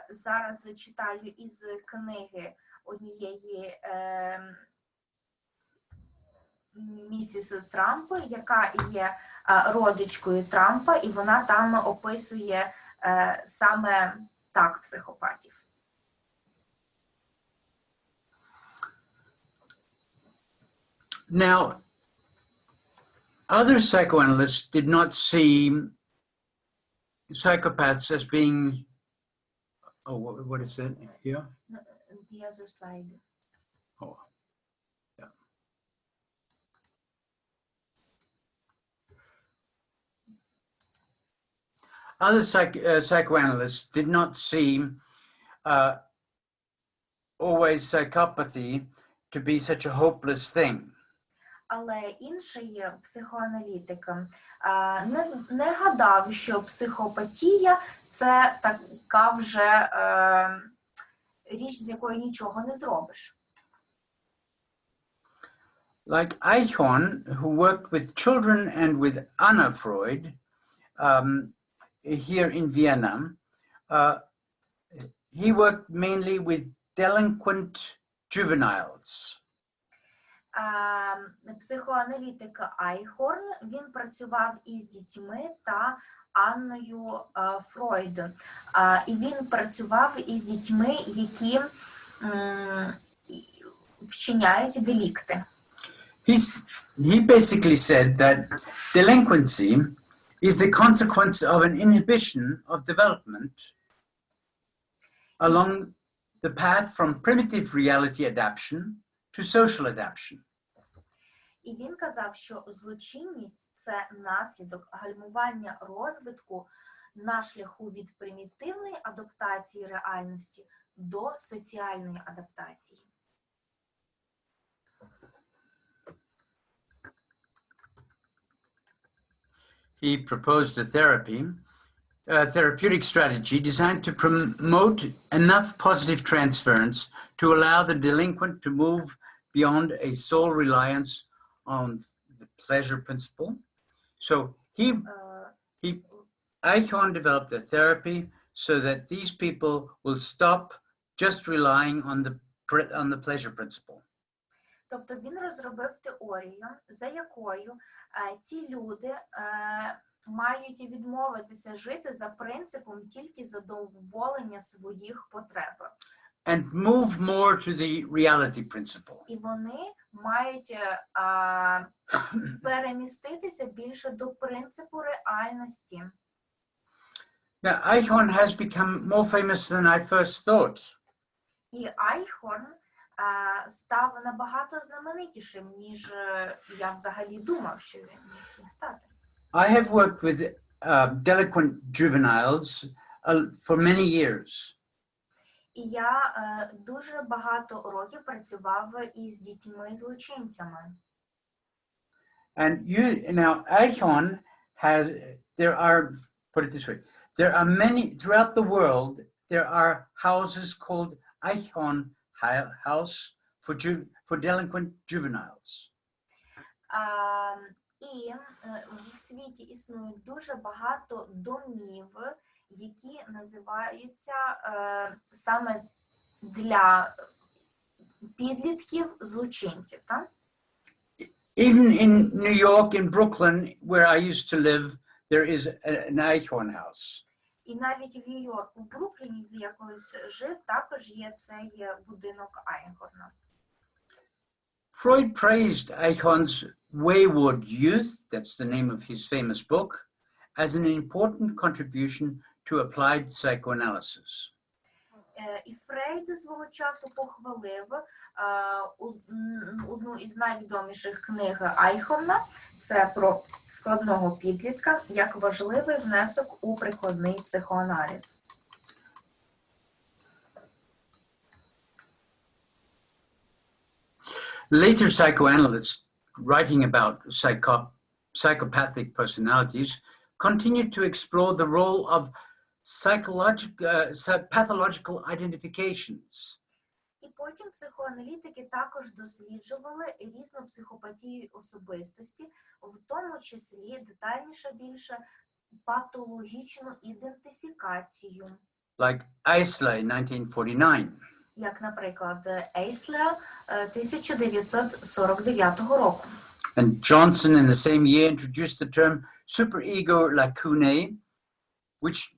зараз читаю із книги однієї місіс Трамп, яка є родичкою Трампа, і вона там описує саме так психопатів. Now, other psychoanalysts did not see psychopaths as being, what is it here? The other slide. Oh, yeah. Other psychoanalysts did not see always psychopathy to be such a hopeless thing. Але інший психоаналітик не гадав, що психопатія – це така вже річ, з якою нічого не зробиш. Like Eichhorn, who worked with children and with Anna Freud here in Vienna, he worked mainly with delinquent juveniles. Психоаналітик Айхорн, він працював із дітьми та Анною Фройд. І він працював із дітьми, які вчиняють делікти. He basically said that delinquency is the consequence of an inhibition of development along the path from primitive reality adaptation to social adaptation. І він казав, що злочинність – це наслідок гальмування розвитку на шляху від примітивної адаптації реальності до соціальної адаптації. He proposed a therapeutic strategy designed to promote enough positive transference to allow the delinquent to move beyond a sole reliance on the pleasure principle. So Eichhorn developed a therapy so that these people will stop just relying on the pleasure principle. Тобто він розробив теорію, за якою ці люди мають відмовитися жити за принципом тільки задоволення своїх потреб. And move more to the reality principle. І вони мають переміститися більше до принципу реальності. Now, Eichhorn has become more famous than I first thought. І Айхорн став набагато знаменитішим, ніж я взагалі думав, що він міг стати. I have worked with delinquent juveniles for many years. І я дуже багато років працював із дітьми-злочинцями. And now Eichhorn there are, put it this way, there are many, throughout the world, there are houses called Eichhorn House for delinquent juveniles. І в світі існують дуже багато домів, які називаються саме для підлітків-злочинців. Even in New York, in Brooklyn, where I used to live, there is an Eichhorn house. І навіть в Нью-Йорку, в Брукліні, де я колись жив, також є цей будинок Айхорна. Freud praised Eichhorn's wayward youth, that's the name of his famous book, as an important contribution to applied psychoanalysis. І Фрейд свого часу похвалив одну із найвідоміших книг Айхорна, це про складного підлітка, як важливий внесок у прикладний психоаналіз. Later psychoanalysts writing about psychopathic personalities continued to explore the role of pathological identifications. І потім психоаналітики також досліджували різну психопатію особистості, в тому числі детальніше більше патологічну ідентифікацію. Like Eisler in 1949. Як, наприклад, Ейслер 1949 року. And Johnson in the same year introduced the term superego lacunae, which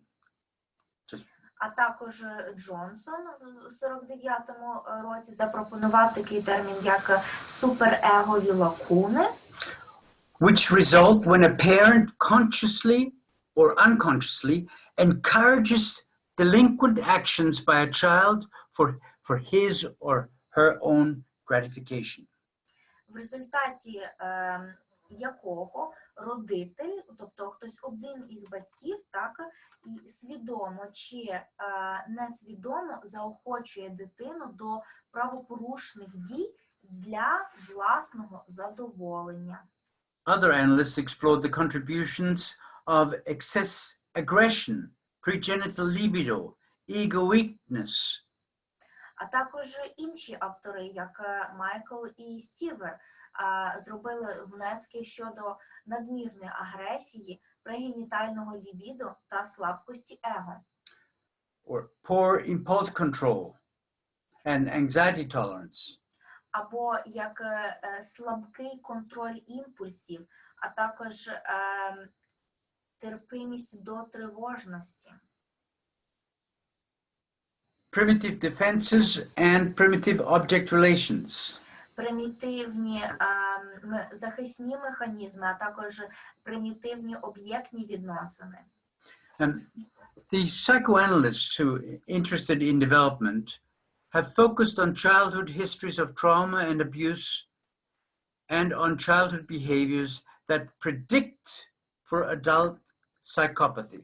А також Джонсон в 49-му році запропонував такий термін, як суперегові лакуни, which result when a parent consciously or unconsciously encourages delinquent actions by a child for his or her own gratification. в результаті якого родитель, тобто хтось один із батьків, так, і свідомо чи несвідомо заохочує дитину до правопорушних дій для власного задоволення. Other analysts explored the contributions of excess aggression, pregenital libido, ego weakness, А також інші автори, як Майкл і Стівер, зробили внески щодо надмірної агресії, прегенітального лібідо та слабкості его. or poor impulse control and anxiety tolerance. Або як слабкий контроль імпульсів, а також терпимість до тривожності. Primitive defenses and primitive object relations. Примітивні захисні механізми, а також примітивні об'єктні відносини. And the psychoanalysts who are interested in development have focused on childhood histories of trauma and abuse and on childhood behaviors that predict for adult psychopathy.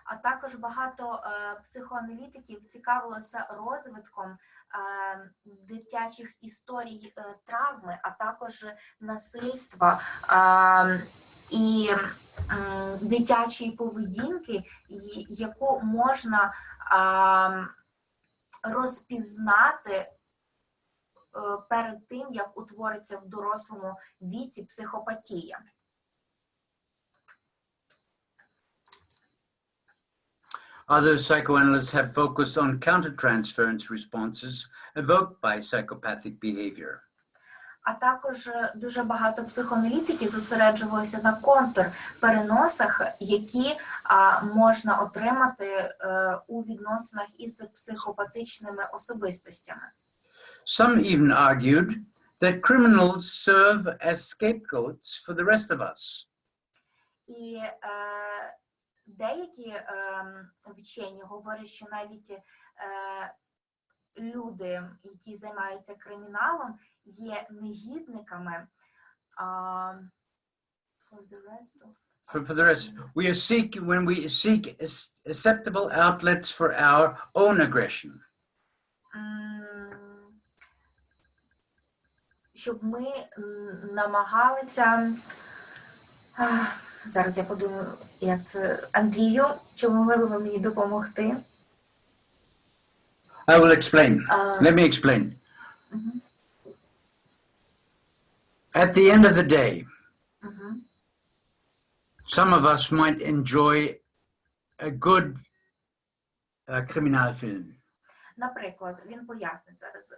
А також багато психоаналітиків цікавилося розвитком дитячих історій травми, а також насильства і дитячої поведінки, яку можна розпізнати перед тим, як утвориться в дорослому віці психопатія. Other psychoanalysts have focused on countertransference responses evoked by psychopathic behavior. А також дуже багато психоаналітиків зосереджувалися на контрпереносах, які можна отримати у відносинах із психопатичними особистостями. Some even argued that criminals serve as scapegoats for the rest of us. І деякі вчені говорять, що навіть люди, які займаються криміналом, є негідниками. For the rest, when we seek acceptable outlets for our own aggression. Щоб ми намагалися. Зараз я подумаю, як це. Андрію, чи могли б ви мені допомогти? I will explain. Let me explain. At the end of the day, some of us might enjoy a good criminal film. Наприклад, він пояснить зараз.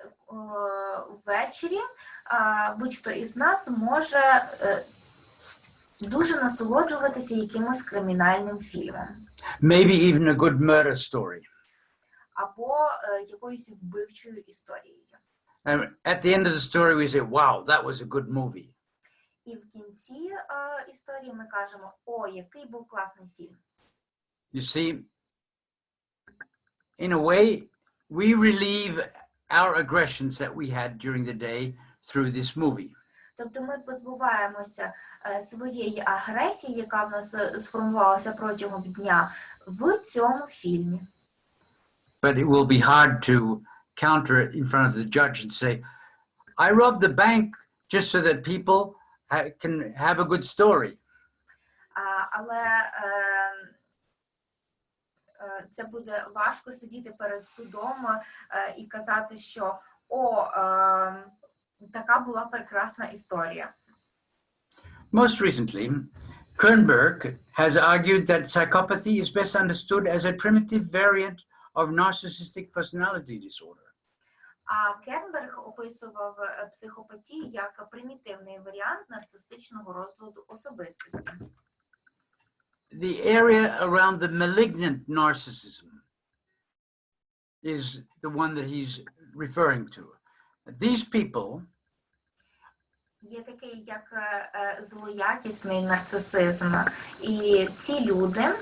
Ввечері будь-хто із нас може дуже насолоджуватися якимось кримінальним фільмом. Maybe even a good murder story. Або якоюсь вбивчою історією. And at the end of the story we say, wow, that was a good movie. І в кінці історії ми кажемо, о, який був класний фільм. You see, in a way, we relieve our aggressions that we had during the day through this movie. Тобто ми позбуваємося своєї агресії, яка в нас сформувалася протягом дня, в цьому фільмі. But it will be hard to counter it in front of the judge and say, I robbed the bank just so that people can have a good story. Але це буде важко сидіти перед судом і казати, що о, така була прекрасна історія. Most recently, Kernberg has argued that psychopathy is best understood as a primitive variant of narcissistic personality disorder. А Кернберг описував психопатію як примітивний варіант нарцистичного розладу особистості. The area around the malignant narcissism is the one that he's referring to. These people Є такий як злоякісний нарцисизм, і ці люди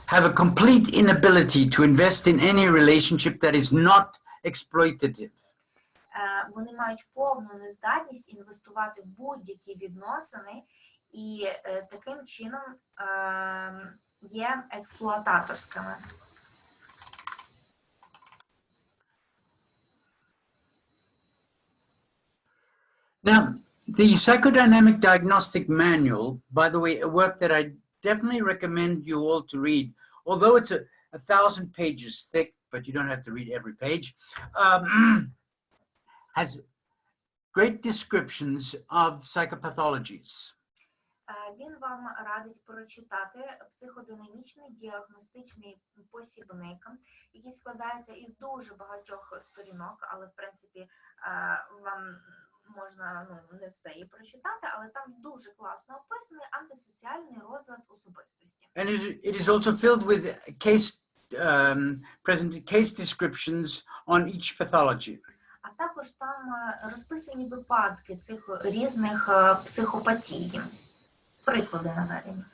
have a complete inability to invest in any relationship that is not exploitative. Вони мають повну нездатність інвестувати в будь-які відносини, і таким чином є експлуататорськими. Now, the Psychodynamic Diagnostic Manual, by the way, a work that I definitely recommend you all to read, although it's 1,000 pages thick, but you don't have to read every page, has great descriptions of psychopathologies. Він вам радить прочитати психодинамічний діагностичний посібник, який складається із дуже багатьох сторінок, але в принципі вам можна не все і прочитати, але там дуже класно описаний антисоціальний розлад особистості. And it is also filled with case descriptions on each pathology. А також там розписані випадки цих різних психопатій. Приклади наведені.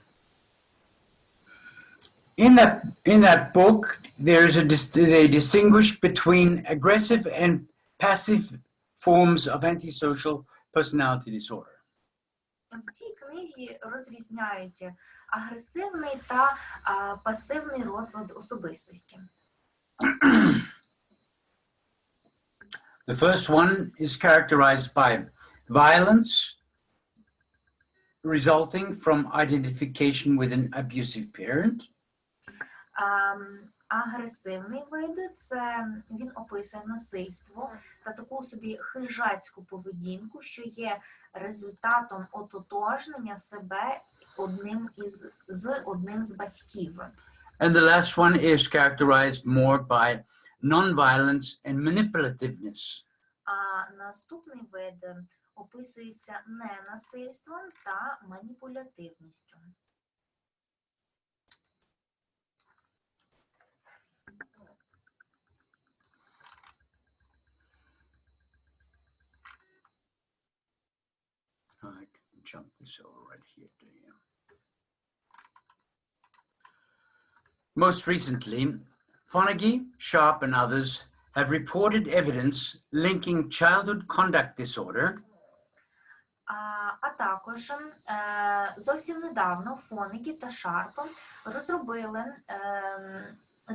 In that book, they distinguish between aggressive and passive forms of antisocial personality disorder. В цій книзі розрізняють агресивний та пасивний розлад особистості. The first one is characterized by violence resulting from identification with an abusive parent. Агресивний вид – це він описує насильство та таку собі хижацьку поведінку, що є результатом ототожнення себе з одним з батьків. And the last one is characterized more by non-violence and manipulativeness. А наступний вид описується ненасильством та маніпулятивністю. I can jump this over right here to you. Most recently, Fonagy, Sharp, and others have reported evidence linking childhood conduct disorder А також зовсім недавно Фонагі та Шарп розробили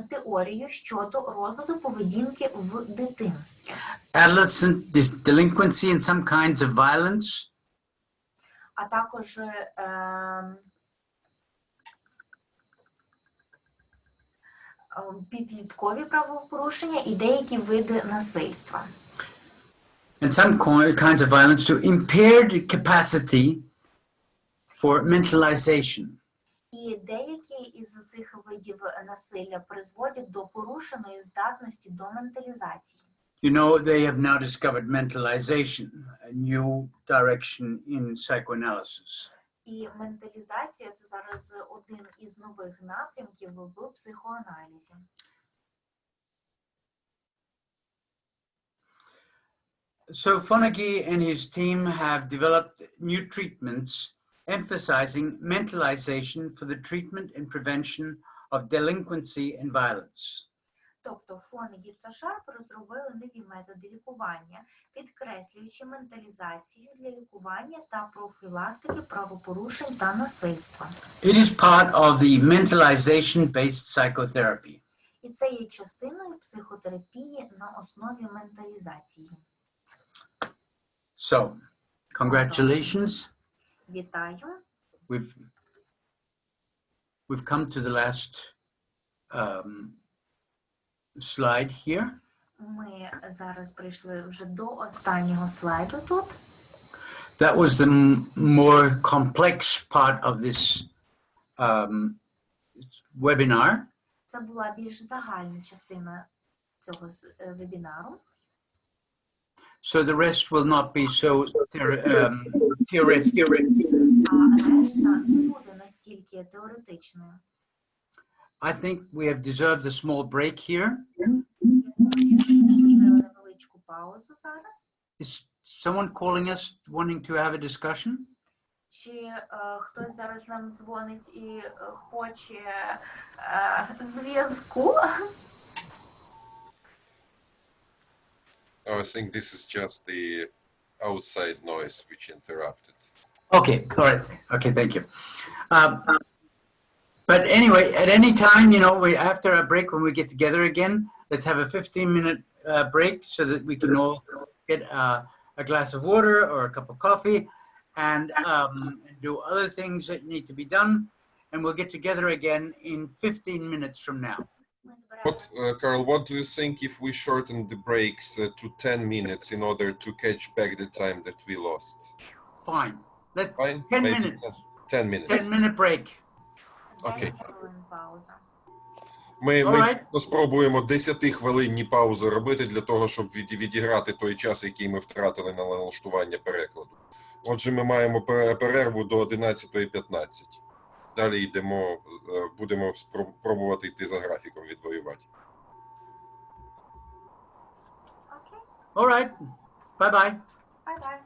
теорію щодо розладу поведінки в дитинстві. adolescent delinquency and some kinds of violence, А також підліткові правопорушення і деякі види насильства. and some kinds of violence to impaired capacity for mentalization. І деякі із цих видів насилля призводять до порушеної здатності до менталізації. You know, they have now discovered mentalization, a new direction in psychoanalysis. І менталізація – це зараз один із нових напрямків в психоаналізі. So Fonagy and his team have developed new treatments emphasizing mentalization for the treatment and prevention of delinquency and violence. Тобто Фонагі та Шарп розробили нові методи лікування, підкреслюючи менталізацію для лікування та профілактики правопорушень та насильства. It is part of the mentalization-based psychotherapy. І це є частиною психотерапії на основі менталізації. So, congratulations. Вітаю! We've come to the last slide here. Ми зараз прийшли вже до останнього слайду тут. That was the more complex part of this webinar. Це була більш загальна частина цього вебінару. So the rest will not be so theoretical. А решта не буде настільки теоретичною. I think we have deserved a small break here. Невеличку паузу зараз. Is someone calling us wanting to have a discussion? Чи хтось зараз нам дзвонить і хоче зв'язку? I think this is just the outside noise which interrupted. Okay, all right. Okay, thank you. But anyway, at any time, after a break, when we get together again, let's have a 15-minute break so that we can all get a glass of water or a cup of coffee and do other things that need to be done. And we'll get together again in 15 minutes from now. Carl, what do you think if we shorten the breaks to 10 minutes in order to catch back the time that we lost? Fine. Fine? 10 Maybe minutes. 10 minutes. 10-minute break. Окей. 10 хвилин пауза. Ми Alright. спробуємо 10-хвилинні паузи робити для того, щоб відіграти той час, який ми втратили на налаштування перекладу. Отже, ми маємо перерву до 11:15. Далі будемо пробувати йти за графіком відвоювати. Окей, All right. Bye-bye. бай-бай.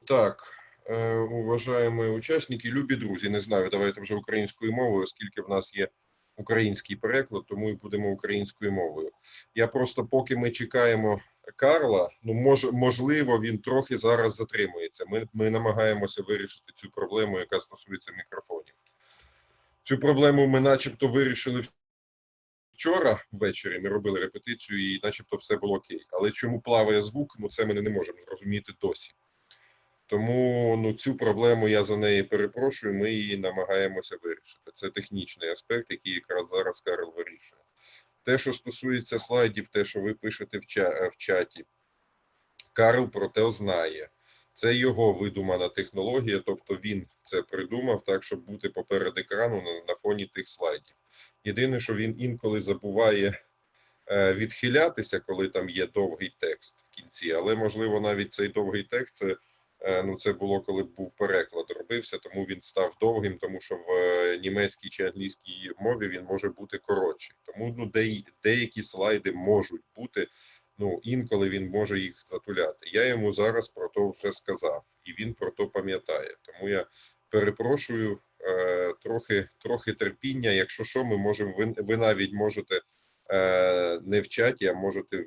Так, уважаємо учасники, любі друзі, не знаю, давайте вже українською мовою, оскільки в нас є український переклад, тому і будемо українською мовою. Я просто, поки ми чекаємо Карла, ну, можливо, він трохи зараз затримується. Ми намагаємося вирішити цю проблему, яка стосується мікрофонів. Цю проблему ми начебто вирішили вчора ввечері, ми робили репетицію і начебто все було окей. Але чому плаває звук, ну це ми не можемо зрозуміти досі. Тому ну, цю проблему я за неї перепрошую, ми її намагаємося вирішити. Це технічний аспект, який якраз зараз Карл вирішує. Те, що стосується слайдів, те, що ви пишете в чаті, Карл про те знає. Це його видумана технологія, тобто він це придумав так, щоб бути поперед екрану на фоні тих слайдів. Єдине, що він інколи забуває відхилятися, коли там є довгий текст в кінці, але, можливо, навіть цей довгий текст, це було, коли був переклад робився, тому він став довгим, тому що в німецькій чи англійській мові він може бути коротший. Тому ну, деякі слайди можуть бути, ну, інколи він може їх затуляти. Я йому зараз про то вже сказав, і він про то пам'ятає. Тому я перепрошую, трохи терпіння. Якщо що, ми можемо, ви навіть можете не в чаті, а можете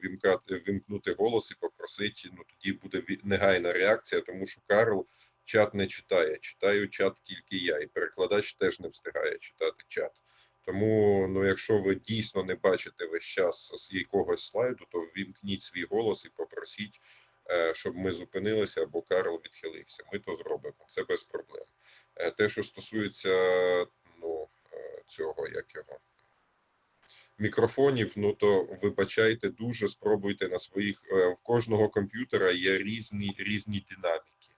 вимкнути голос і попросити, ну тоді буде негайна реакція, тому що Карл чат не читає. Читаю чат тільки я, і перекладач теж не встигає читати чат. Тому, ну, якщо ви дійсно не бачите весь час з якогось слайду, то вімкніть свій голос і попросіть, щоб ми зупинилися або Карл відхилився. Ми то зробимо, це без проблем. Те, що стосується, ну, цього, як його, мікрофонів, ну то вибачайте, дуже спробуйте на своїх, в кожного комп'ютера є різні динаміки.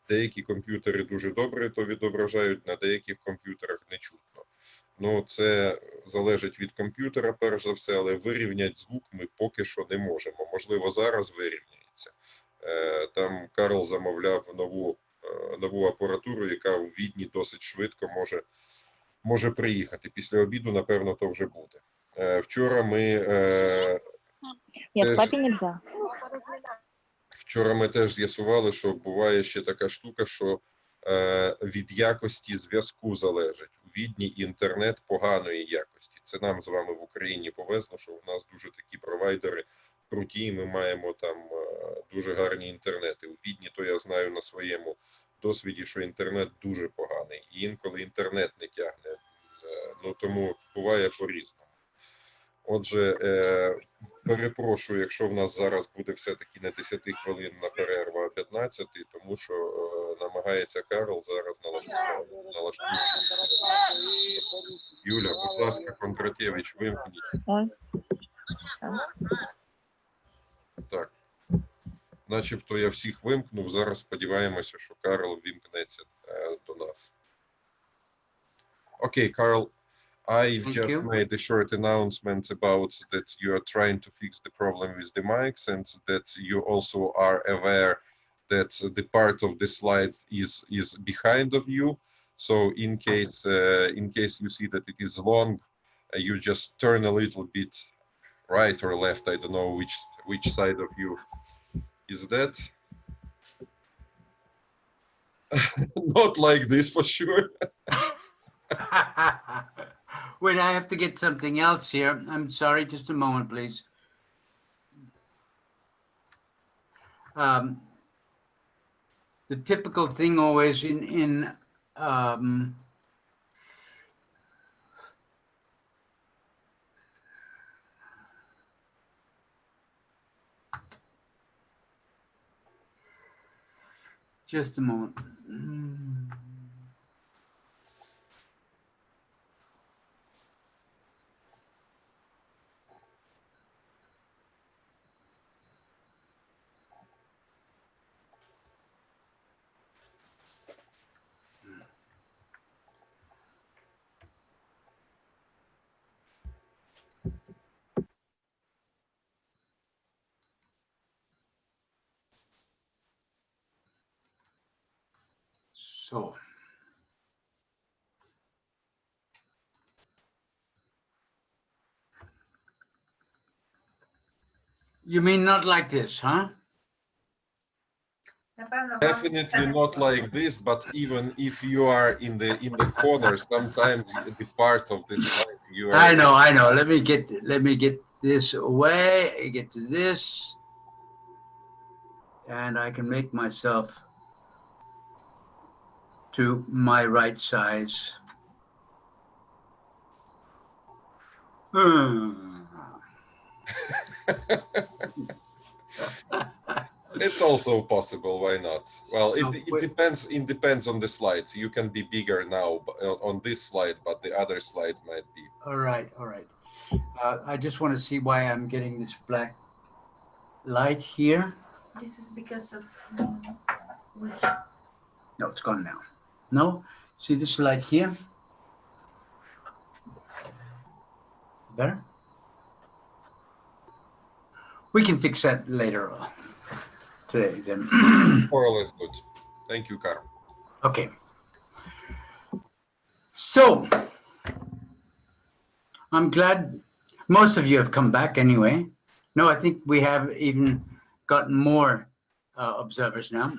Деякі комп'ютери дуже добре то відображають, на деяких комп'ютерах не чутно. Ну, це залежить від комп'ютера, перш за все, але вирівняти звук ми поки що не можемо. Можливо, зараз вирівняється. Там Карл замовляв нову апаратуру, яка в Відні досить швидко може приїхати. Після обіду, напевно, то вже буде. Вчора ми Нет, папе нельзя. Вчора ми теж з'ясували, що буває ще така штука, що від якості зв'язку залежить. У Відні інтернет поганої якості. Це нам з вами в Україні повезло, що у нас дуже такі провайдери круті, і ми маємо там дуже гарні інтернети. У Відні, то я знаю на своєму досвіді, що інтернет дуже поганий. І інколи інтернет не тягне. Ну тому буває по-різному. Отже, перепрошую, якщо в нас зараз буде все-таки не 10 хвилин на перерву, а 15, тому що намагається Карл зараз налаштувати. Юля, будь ласка, Кондратєвич, вимкніть. Ой. Так. Начебто я всіх вимкнув, зараз сподіваємося, що Карл вимкнеться до нас. Окей, Карл. I've just made a short announcement about that you are trying to fix the problem with the mics, and that you also are aware that the part of the slide is behind of you. So in case you see that it is long, you just turn a little bit right or left. I don't know which side of you is that. Not like this for sure. Wait, I have to get something else here. I'm sorry, just a moment, please. The typical thing always in just a moment. So, you mean not like this, huh? Напевно, вам Definitely not like this, but even if you are in the corner, sometimes the part of the slide you are. I know. Let me get this away. Get to this, and I can make myself to my right size. It's also possible. Why not? Well, So it depends. It depends on the slides. You can be bigger now on this slide, but the other slide might be. All right. I just want to see why I'm getting this black light here. This is because of which? No, it's gone now. No, see this light here? Better? We can fix that later on today then. More or less good. Thank you, Carl. Okay. So, I'm glad most of you have come back anyway. No, I think we have even gotten more observers now.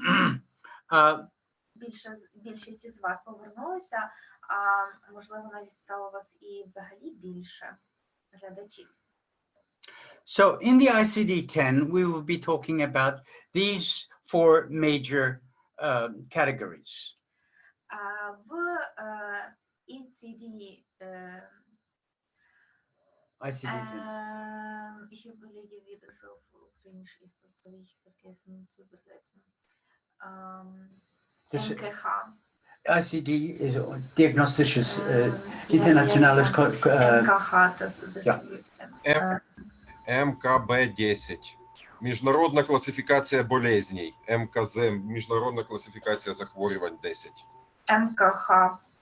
Більшість із вас повернулися, а можливо навіть стало вас і взагалі більше глядачів. So in the ICD-10, we will be talking about these four major categories. В ICD ICD-10. ich überlege, wie das auf Ukrainisch ist, das soll ich vergessen zu übersetzen. MKH. ICD is Diagnostisches Internationales МКХ, das ja. МКБ-10. Міжнародна класифікація болезней. МКЗ. Міжнародна класифікація захворювань 10. МКХ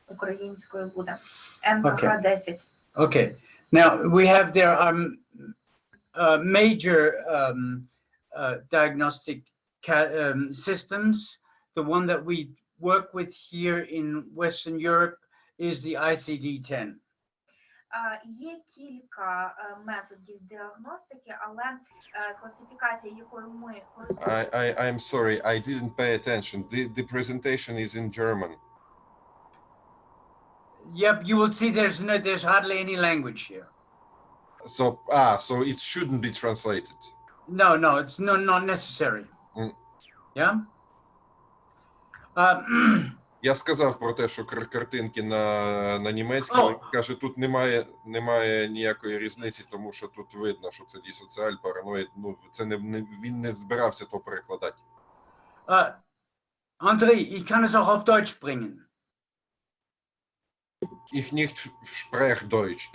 українською буде. МКХ 10. Okay. Now we have there are major diagnostic systems. The one that we work with here in Western Europe is the ICD-10. Є кілька методів діагностики, але класифікація, якою ми користуємося... I'm sorry, I didn't pay attention. The presentation is in German. Yep, you will see there's hardly any language here. So it shouldn't be translated. No, it's not necessary. Yeah? Я сказав про те, що картинки на німецькому, каже, тут немає ніякої різниці, тому що тут видно, що це дисоціаль, параноїд, ну, це він не збирався то перекладати. André, ich kann es auch auf Deutsch bringen. Ich nicht sprech Deutsch.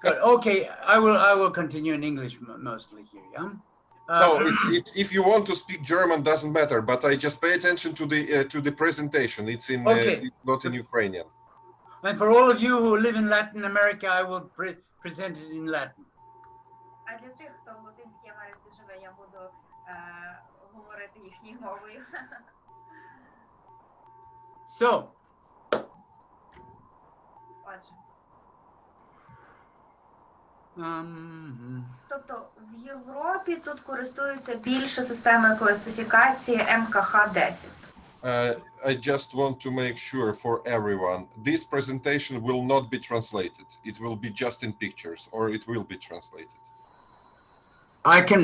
Good. Okay, I will continue in English mostly here, yeah? No, it's if you want to speak German, doesn't matter. But I just pay attention to the presentation. It's in not in Ukrainian. And for all of you who live in Latin America, I will present it in Latin. А для тих, хто в Латинській Америці живе, я буду говорити їхньою мовою. So. Отже. Тобто в Європі тут користуються більше системою класифікації МКХ-10. I just want to make sure for everyone, this presentation will not be translated. It will be just in pictures, or it will be translated. I can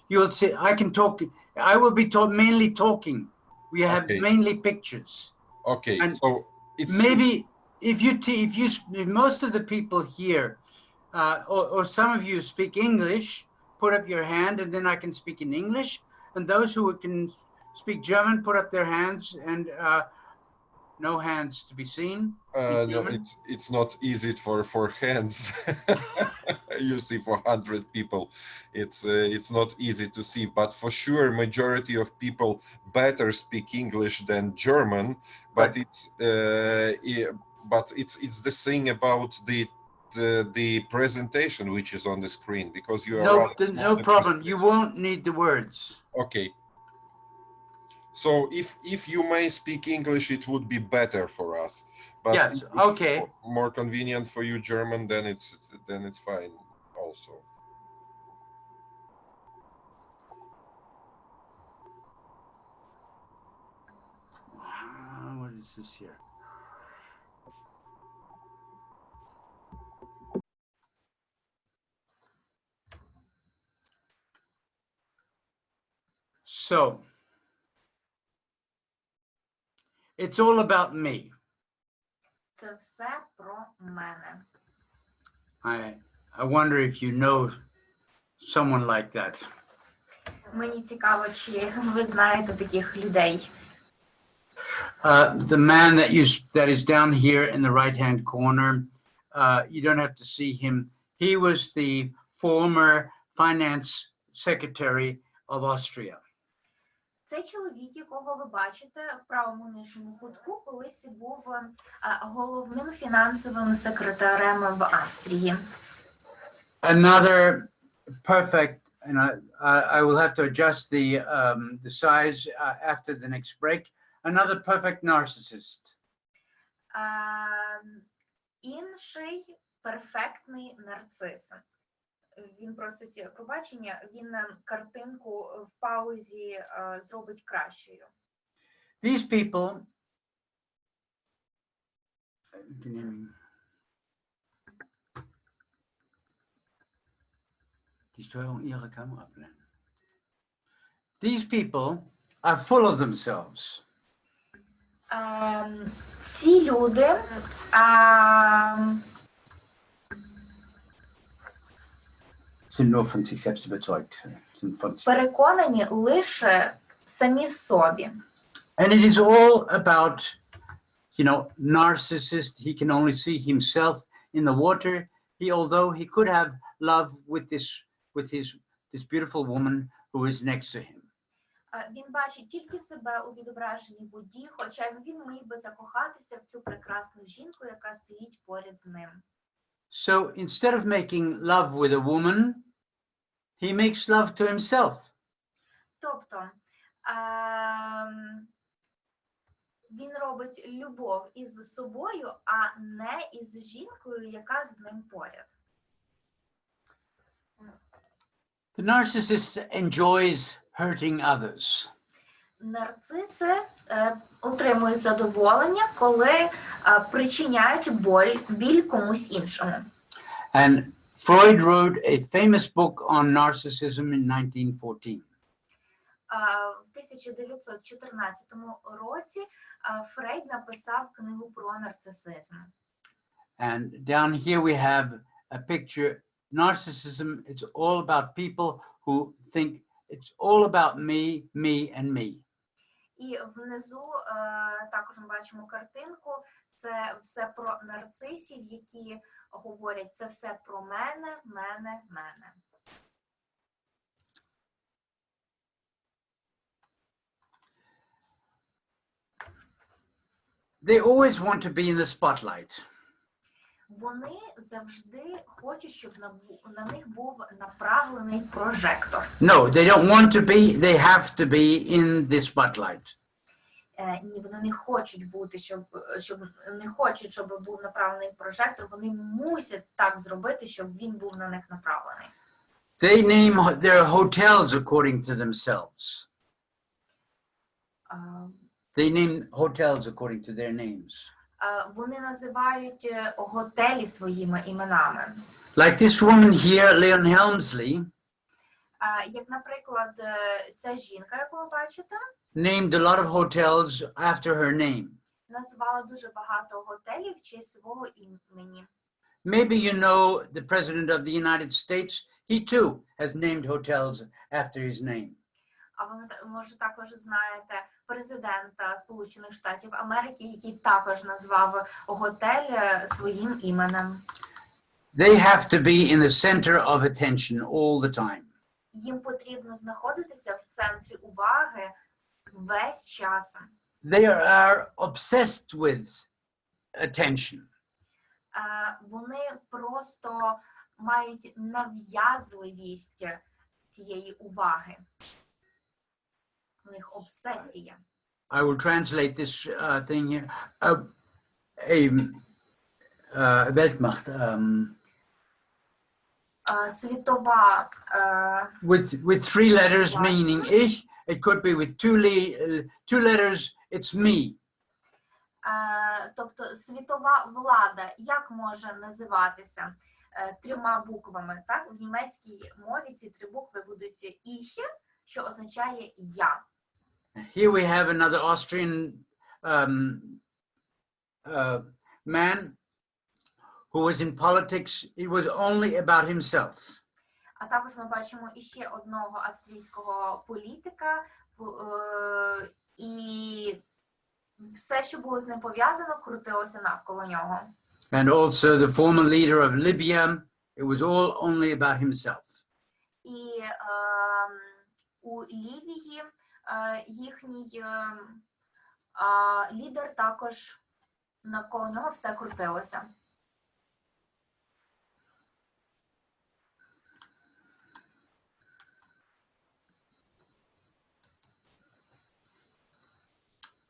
you'll see, I can talk, I will be mainly talking. We have mainly pictures. Okay, and so it's... Maybe if most of the people here, or some of you speak English, put up your hand and then I can speak in English. And those who can speak German, put up their hands, and no hands to be seen. No, it's not easy for hands. You see, for 100 people, it's not easy to see. But for sure, majority of people better speak English than German. But it's the thing about the presentation which is on the screen, because you are no problem. You won't need the words. Okay. So if you may speak English, it would be better for us. But yes, if it's okay. more convenient for you German, then it's fine also. narcissist here. So, it's all about me. Це все про мене. I wonder if you know someone like that. Мені цікаво, чи ви знаєте таких людей. The man that is down here in the right-hand corner, you don't have to see him. He was the former finance secretary of Austria. Цей чоловік, якого ви бачите в правому нижньому кутку, колись був головним фінансовим секретарем в Австрії. Another perfect, and I will have to adjust the size after the next break. Another perfect narcissist. Інший перфектний нарцис. Він просить пробачення, він картинку в паузі зробить кращою. These people, die Steuerung ihrer Kamera blenden. These people are full of themselves. Ці люди Sind nur von sich selbst überzeugt. Sind von sich. переконані лише самі в собі. And it is all about, narcissist. He can only see himself in the water. Although he could have love with this beautiful woman who is next to him. Він бачить тільки себе у відображеній воді, хоча він міг би закохатися в цю прекрасну жінку, яка стоїть поряд з ним. So instead of making love with a woman, he makes love to himself. Тобто він робить любов із собою, а не із жінкою, яка з ним поряд. The narcissist enjoys hurting others. Нарциси отримують задоволення, коли причиняють біль комусь іншому. And Freud wrote a famous book on narcissism in 1914. В 1914 році Фрейд написав книгу про нарцисизм. And down here we have a picture. Narcissism, it's all about people who think it's all about me, me, and me. І внизу також ми бачимо картинку. Це все про нарцисів, які говорять, це все про мене, мене, мене. They always want to be in the spotlight. Вони завжди хочуть, щоб на них був направлений прожектор. No, they don't want to be, they have to be in the spotlight. Ні, вони не хочуть бути, щоб був направлений прожектор. Вони мусять так зробити, щоб він був на них направлений. They name their hotels according to themselves. They name hotels according to their names. Вони називають готелі своїми іменами. Like this woman here, Leon Helmsley, Як, наприклад, ця жінка, яку ви бачите, named a lot of hotels after her name. назвала дуже багато готелів в честь свого імені. Maybe you know the President of the United States. He too has named hotels after his name. А ви, може, також знаєте президента Сполучених Штатів Америки, який також назвав готель своїм іменем. They have to be in the center of attention all the time. Їм потрібно знаходитися в центрі уваги весь час. They are obsessed with attention. Вони просто мають нав'язливість цієї уваги. У них обсесія. I will translate this thing here. Weltmacht. Світова. With three letters meaning ich. It could be with two letters. It's me. Тобто світова влада, як може називатися? 3 буквами, так? В німецькій мові ці 3 букви будуть «ich», що означає «я». Here we have another Austrian man who was in politics. It was only about himself. А також ми бачимо іще одного австрійського політика, і все, що було з ним пов'язано, крутилося навколо нього. And also the former leader of Libya, it was all only about himself. І у Лівії їхній лідер також навколо нього все крутилося.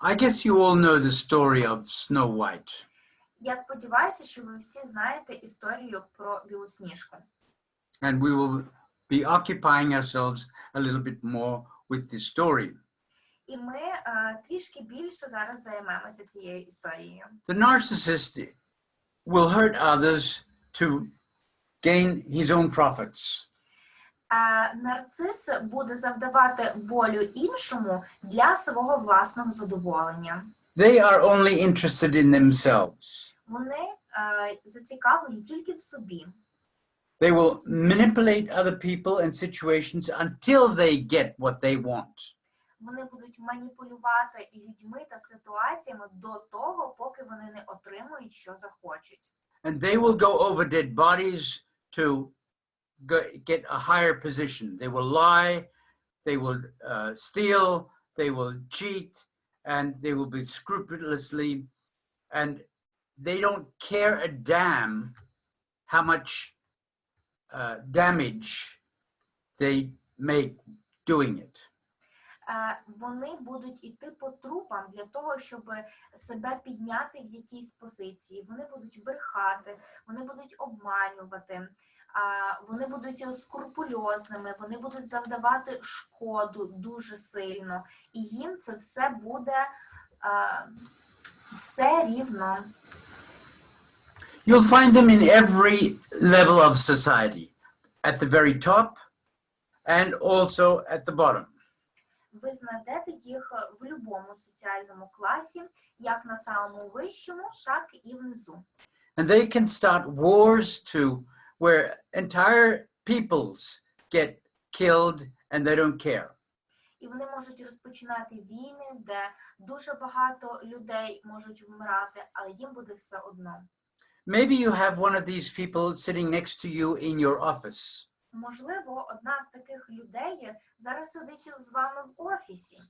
I guess you all know the story of Snow White. Я сподіваюся, що ви всі знаєте історію про Білосніжку. And we will be occupying ourselves a little bit more with this story. І ми трішки більше зараз займемося цією історією. The narcissist will hurt others to gain his own profits. Нарцис буде завдавати болю іншому для свого власного задоволення. They are only interested in themselves. Вони зацікавлені тільки в собі. They will manipulate other people and situations until they get what they want. Вони будуть маніпулювати і людьми та ситуаціями до того, поки вони не отримують, що захочуть. And they will go over dead bodies to get a higher position. They will lie, they will steal, they will cheat, and they will be scrupulously, and they don't care a damn how much damage they make doing it. Вони будуть іти по трупам для того, щоб себе підняти в якійсь позиції. Вони будуть брехати, вони будуть обманювати, вони будуть скрупульозними, вони будуть завдавати шкоду дуже сильно. І їм це все буде все рівно. You'll find them in every level of society, at the very top and also at the bottom. Ви знайдете їх в будь-якому соціальному класі, як на самому вищому, так і внизу. And they can start wars too, where entire peoples get killed and they don't care. І вони можуть розпочинати війни, де дуже багато людей можуть вмирати, але їм буде все одно. Maybe you have one of these people sitting next to you in your office. Можливо, одна з таких людей зараз сидить з вами в офісі,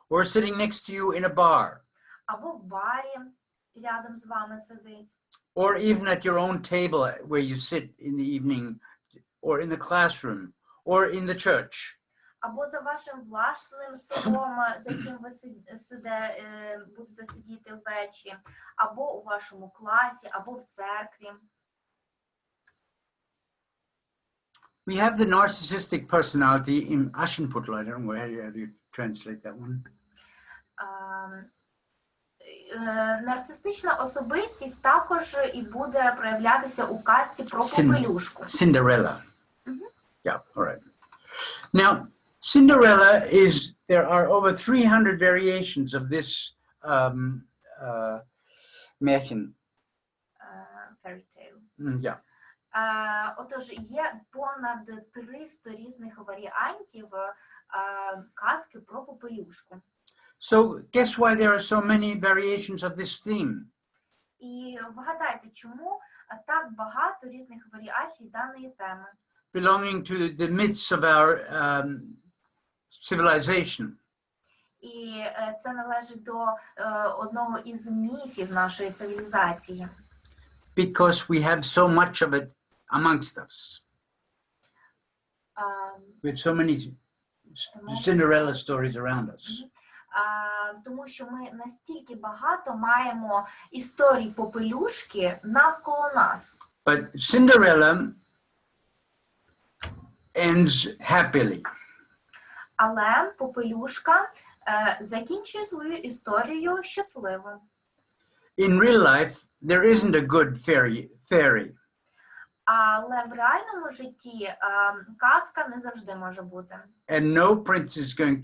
Or sitting next to you in a bar. або в барі рядом з вами сидить, Or even at your own table where you sit in the evening, or in the classroom, or in the church. або за вашим власним столом, за яким ви будете сидіти ввечері, або у вашому класі, або в церкві. We have the narcissistic personality in Aschenputtel. I don't know how do you translate that one. Нарцистична особистість також і буде проявлятися у казці про попелюшку. Cinderella. Yeah, all right. Now, Cinderella is, there are over 300 variations of this Märchen. Fairy tale. Yeah. Отож, є понад 300 різних варіантів казки про попелюшку. So guess why there are so many variations of this theme? І вгадайте, чому так багато різних варіацій даної теми? Belonging to the myths of our civilization. І це належить до одного із міфів нашої цивілізації. Because we have so much of it amongst us. We have so many Cinderella stories around us. Тому що ми настільки багато маємо історій попелюшки навколо нас. But Cinderella ends happily. Але попелюшка закінчує свою історію щасливо. in real life, there isn't a good fairy. Але в реальному житті казка не завжди може бути. And no prince is going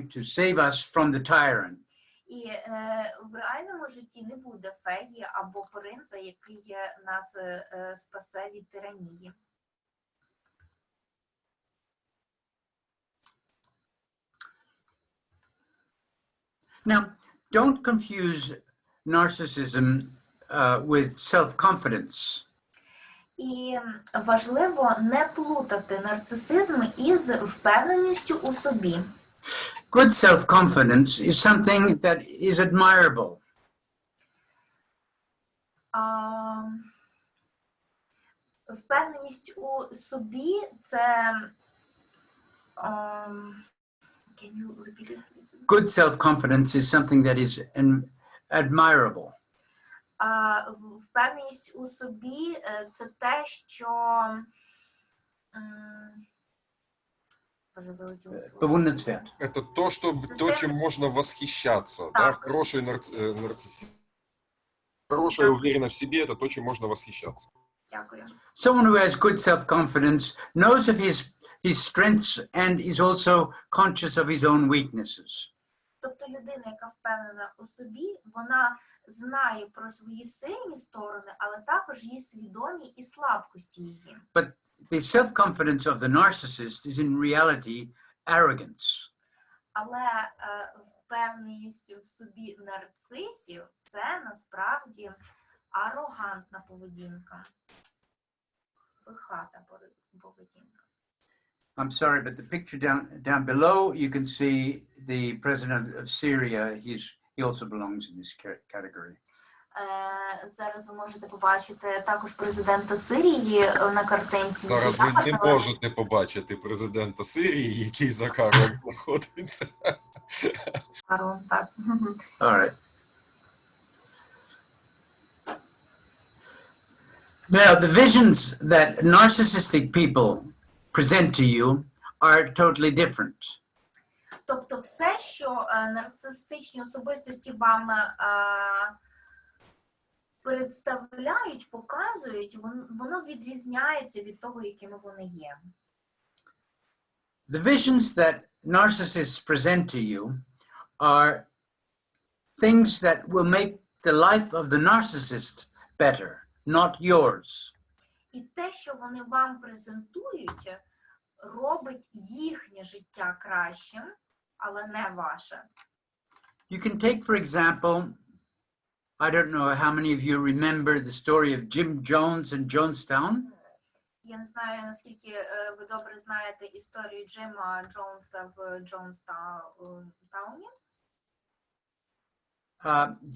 to save us from the tyrant. І в реальному житті не буде феї або принца, який нас спасе від тиранії. Now, don't confuse narcissism with self-confidence. І важливо не плутати нарцисизм із впевненістю у собі. Good self-confidence is something that is admirable. Впевненість у собі – це... Can you repeat it, please? Good self-confidence is something that is admirable. Впевненість у собі – це те, що... Bewundernswert. Это то, чем можно восхищаться. Да? Хороший нарциссизм. Хорошая уверенность в себе – это то, чем можно восхищаться. Дякую. Someone who has good self-confidence knows of his strengths and is also conscious of his own weaknesses. Тобто людина, яка впевнена у собі, вона знає про свої сильні сторони, але також є свідомі і слабкості її. But the self-confidence of the narcissist is in reality arrogance. Але впевненість в собі нарцисів – це насправді арогантна поведінка, пихата поведінка. I'm sorry, but the picture down below, you can see the president of Syria. He also belongs in this category. Зараз ви можете побачити також президента Сирії на картинці. Зараз ви не можете побачити президента Сирії, який за Карлом знаходиться. Так. All right. Now, the visions that narcissistic people present to you are totally different. Тобто все, що нарцисистичні особистості вам представляють, показують, воно відрізняється від того, якими вони є. The visions that narcissists present to you are things that will make the life of the narcissist better, not yours. І те, що вони вам презентують, робить їхнє життя кращим, але не ваше. You can take, for example, I don't know how many of you remember the story of Jim Jones and Jonestown. Я не знаю, наскільки ви добре знаєте історію Джима Джонса в Джонстауні.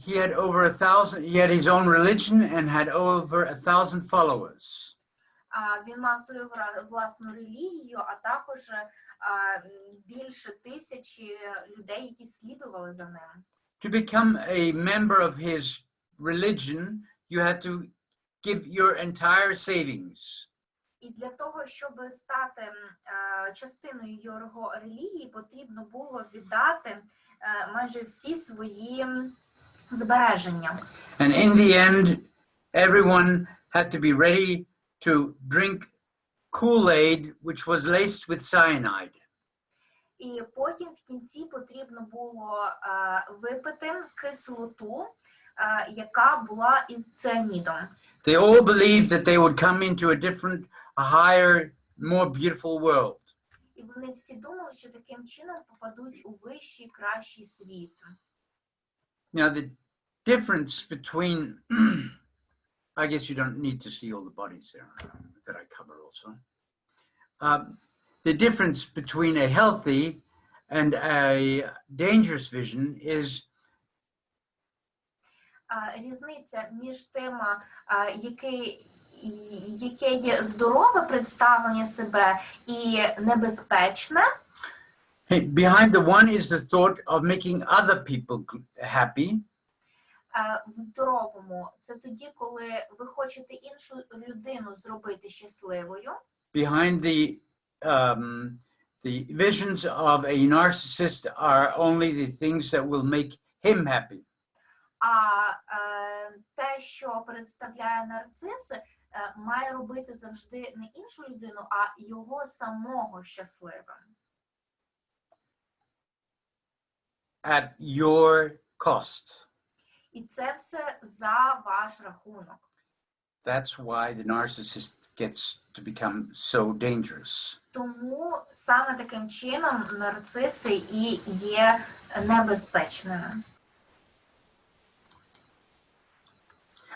He had over 1,000, he had his own religion and had over 1,000 followers. Він мав свою власну релігію, а також більше 1000 людей, які слідували за ним. To become a member of his religion, you had to give your entire savings. І для того, щоб стати частиною його релігії, потрібно було віддати майже всі свої збереження. And in the end, everyone had to be ready to drink Kool-Aid, which was laced with cyanide. І потім в кінці потрібно було випити кислоту, яка була із цианідом. They all believed that they would come into a different, a higher, more beautiful world. І вони всі думали, що таким чином попадуть у вищий, кращий світ. Now, the difference between, I guess you don't need to see all the bodies there that I cover also. The difference between a healthy and a dangerous vision is різниця між тим, яке є здорове представлення себе і небезпечне. Behind the one is the thought of making other people happy. В здоровому це тоді, коли ви хочете іншу людину зробити щасливою. Behind the visions of a narcissist are only the things that will make him happy. А те, що представляє нарцис, має робити завжди не іншу людину, а його самого щасливим. At your cost. І це все за ваш рахунок. That's why the narcissist gets to become so dangerous. Тому саме таким чином нарциси і є небезпечними.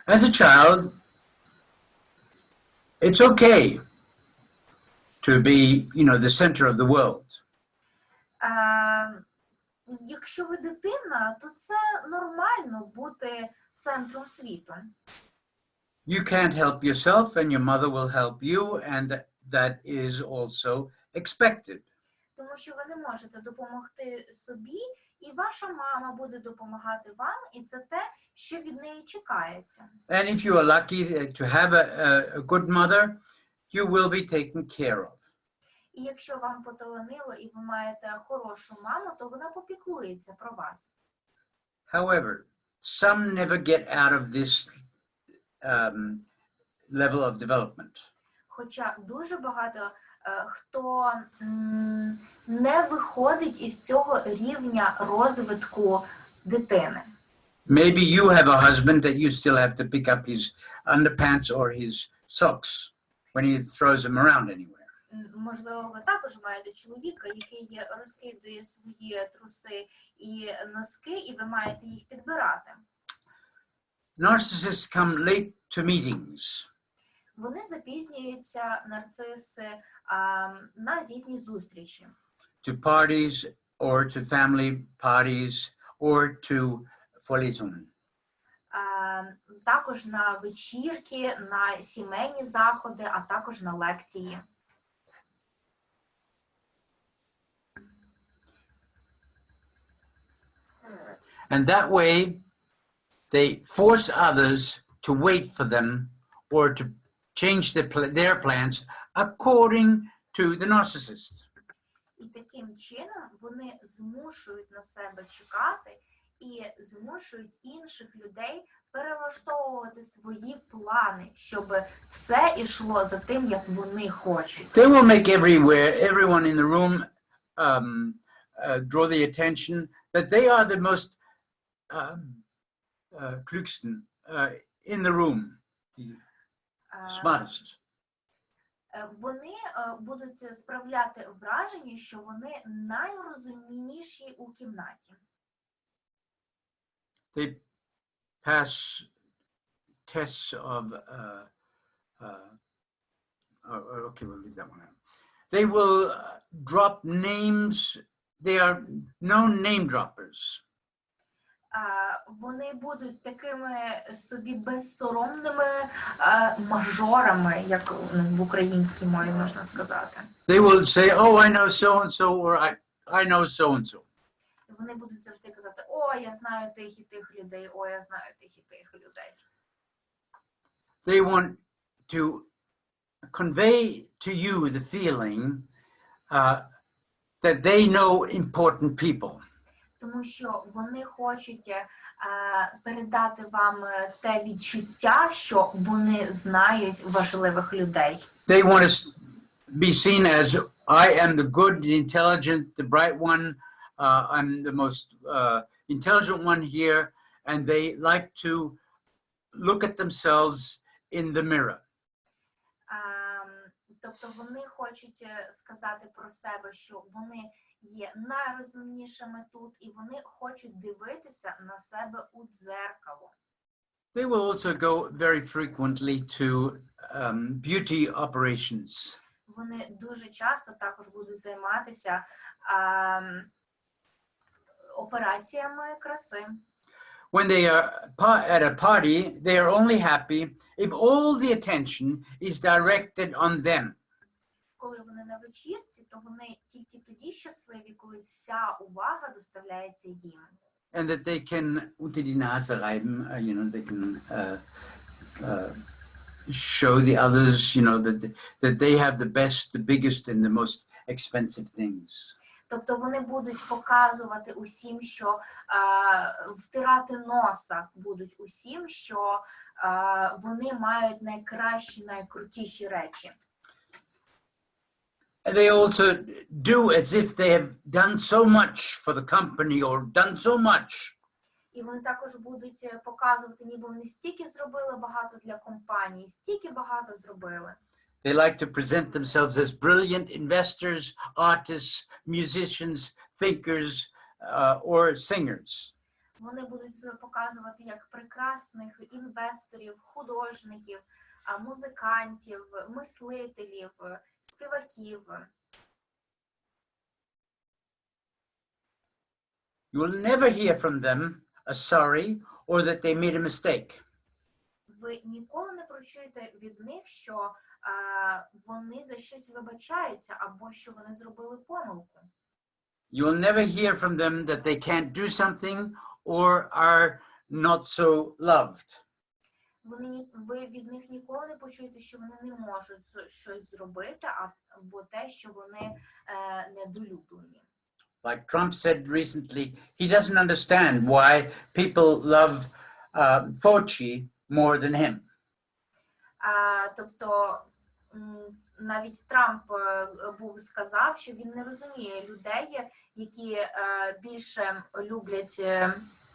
As a child, it's okay to be, the center of the world. Якщо ви дитина, то це нормально бути центром світу. You can't help yourself and your mother will help you, and that is also expected. Тому що ви не можете допомогти собі, і ваша мама буде допомагати вам, і це те, що від неї чекається. And if you are lucky to have a good mother, you will be taken care of. І якщо вам поталанило і ви маєте хорошу маму, то вона попіклується про вас. However, some never get out of this level of development. Хоча дуже багато хто не виходить із цього рівня розвитку дитини. Maybe you have a husband that you still have to pick up his underpants or his socks when he throws them around anywhere. Можливо, ви також маєте чоловіка, який розкидує свої труси і носки, і ви маєте їх підбирати. Narcissists come late to meetings. Вони запізнюються, нарциси, на різні зустрічі. To parties or to family parties or to Vorlesungen. Також на вечірки, на сімейні заходи, а також на лекції. And that way, they force others to wait for them or to change their plans according to the narcissist. І таким чином вони змушують на себе чекати і змушують інших людей перелаштовувати свої плани, щоб все йшло за тим, як вони хочуть. They will make everyone in the room draw the attention that they are the most klügsten in the room, the smartest. Вони будуть справляти враження, що вони найрозумніші у кімнаті. They pass tests of, okay, we'll leave that one out. They will drop names. They are known name droppers. Вони будуть такими собі безсоромними мажорами, як в українській мові можна сказати. They will say, oh, I know so-and-so, or I know so-and-so. Вони будуть завжди казати, о, я знаю тих і тих людей, о, я знаю тих і тих людей. They want to convey to you the feeling that they know important people. Тому що вони хочуть передати вам те відчуття, що вони знають важливих людей. They want to be seen as I am the good, the intelligent, the bright one. I'm the most intelligent one here, and they like to look at themselves in the mirror. Тобто вони хочуть сказати про себе, що вони є найрозумнішими тут, і вони хочуть дивитися на себе у дзеркало. They will also go very frequently to beauty operations. Вони дуже часто також будуть займатися операціями краси. When they are at a party, they are only happy if all the attention is directed on them. Коли вони на вечірці, то вони тільки тоді щасливі, коли вся увага доставляється їм. And that they can unter die Nase reiben, they can show the others, that they have the best, the biggest, and the most expensive things. Тобто вони будуть показувати усім, що втирати носа будуть усім, що вони мають найкращі, найкрутіші речі. They also do as if they have done so much for the company or done so much. І вони також будуть показувати, ніби вони стільки зробили багато для компанії, стільки багато зробили. They like to present themselves as brilliant investors, artists, musicians, thinkers, or singers. Вони будуть себе показувати як прекрасних інвесторів, художників, музикантів, мислителів, співаків. You will never hear from them a sorry or that they made a mistake. Ви ніколи не почуєте від них, що вони за щось вибачаються або що вони зробили помилку. You will never hear from them that they can't do something or are not so loved. Ви від них ніколи не почуєте, що вони не можуть щось зробити, або те, що вони недолюблені. Like Trump said recently, he doesn't understand why people love Fauci more than him. Тобто навіть Трамп сказав, що він не розуміє людей, які більше люблять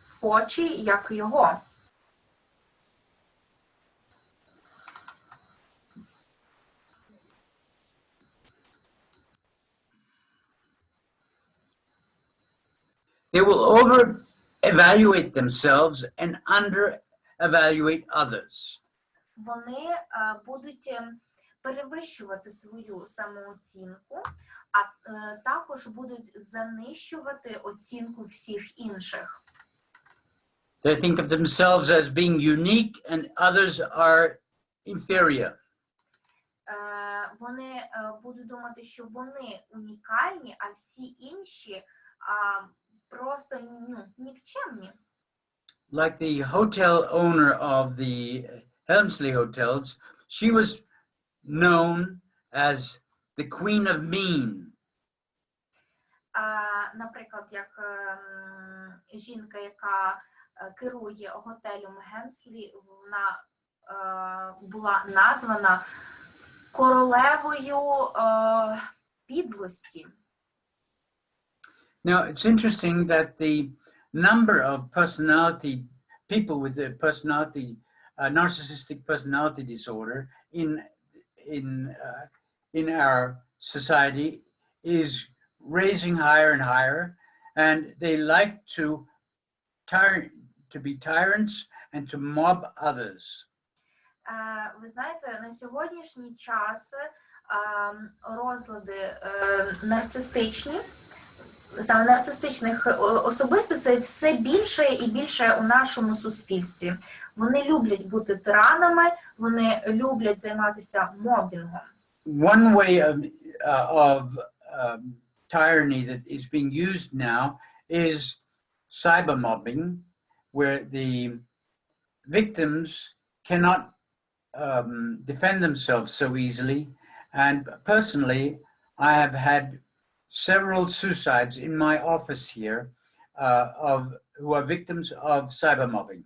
Фочі, як його. They will over-evaluate themselves and under-evaluate others. Вони будуть перевищувати свою самооцінку, а також будуть занищувати оцінку всіх інших. They think of themselves as being unique and others are inferior. Вони будуть думати, що вони унікальні, а всі інші просто нікчемні. Like the hotel owner of the Helmsley hotels, she was known as the Queen of Mean. Наприклад, як жінка, яка керує готелем Гемслі, вона була названа королевою підлості. Now, it's interesting that the number of people with a narcissistic personality disorder in our society is raising higher and higher, and they like to be tyrants and to mob others. Ви знаєте, на сьогоднішній час розлади нарцистичні, саме нарцистичних особистостей все більше і більше у нашому суспільстві. Вони люблять бути тиранами, вони люблять займатися мобінгом. One way of tyranny that is being used now is cyber mobbing, where the victims cannot defend themselves so easily. And personally, I have had several suicides in my office here who are victims of cyber mobbing.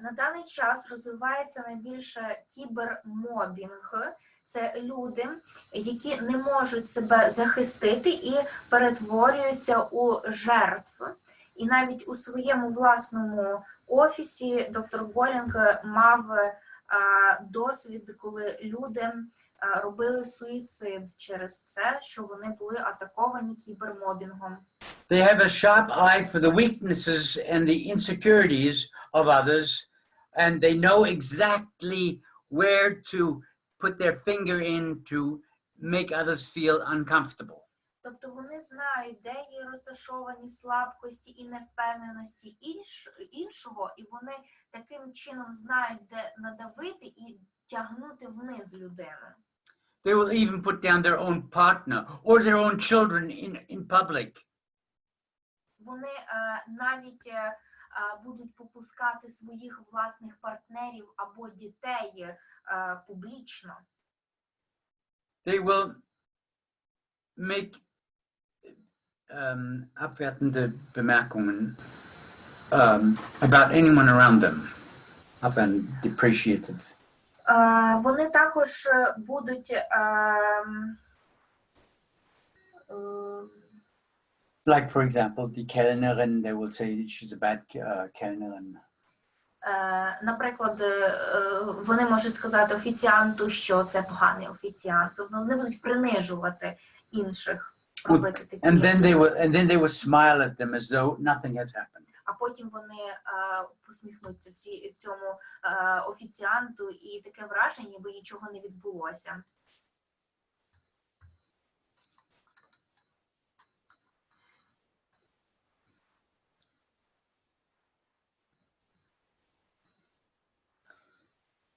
На даний час розвивається найбільше кібермобінг. Це люди, які не можуть себе захистити і перетворюються у жертв. І навіть у своєму власному офісі доктор Голінг мав досвід, коли люди робили суїцид через це, що вони були атаковані кібермобінгом. They have a sharp eye for the weaknesses and the insecurities of others, and they know exactly where to put their finger in to make others feel uncomfortable. Тобто вони знають, де є розташовані слабкості і невпевненості іншого, і вони таким чином знають, де надавити і тягнути вниз людину. They will even put down their own partner or their own children in public. Вони навіть будуть попускати своїх власних партнерів або дітей публічно. They will make abwertende Bemerkungen about anyone around them. Abwertend, depreciative. Вони також будуть Like, for example, die Kellnerin, they will say that she's a bad Kellnerin. наприклад, вони можуть сказати офіціанту, що це поганий офіціант. Тобто вони будуть принижувати інших, робити такі. And then they will smile at them as though nothing has happened. А потім вони посміхнуться цьому офіціанту, і таке враження, ніби нічого не відбулося.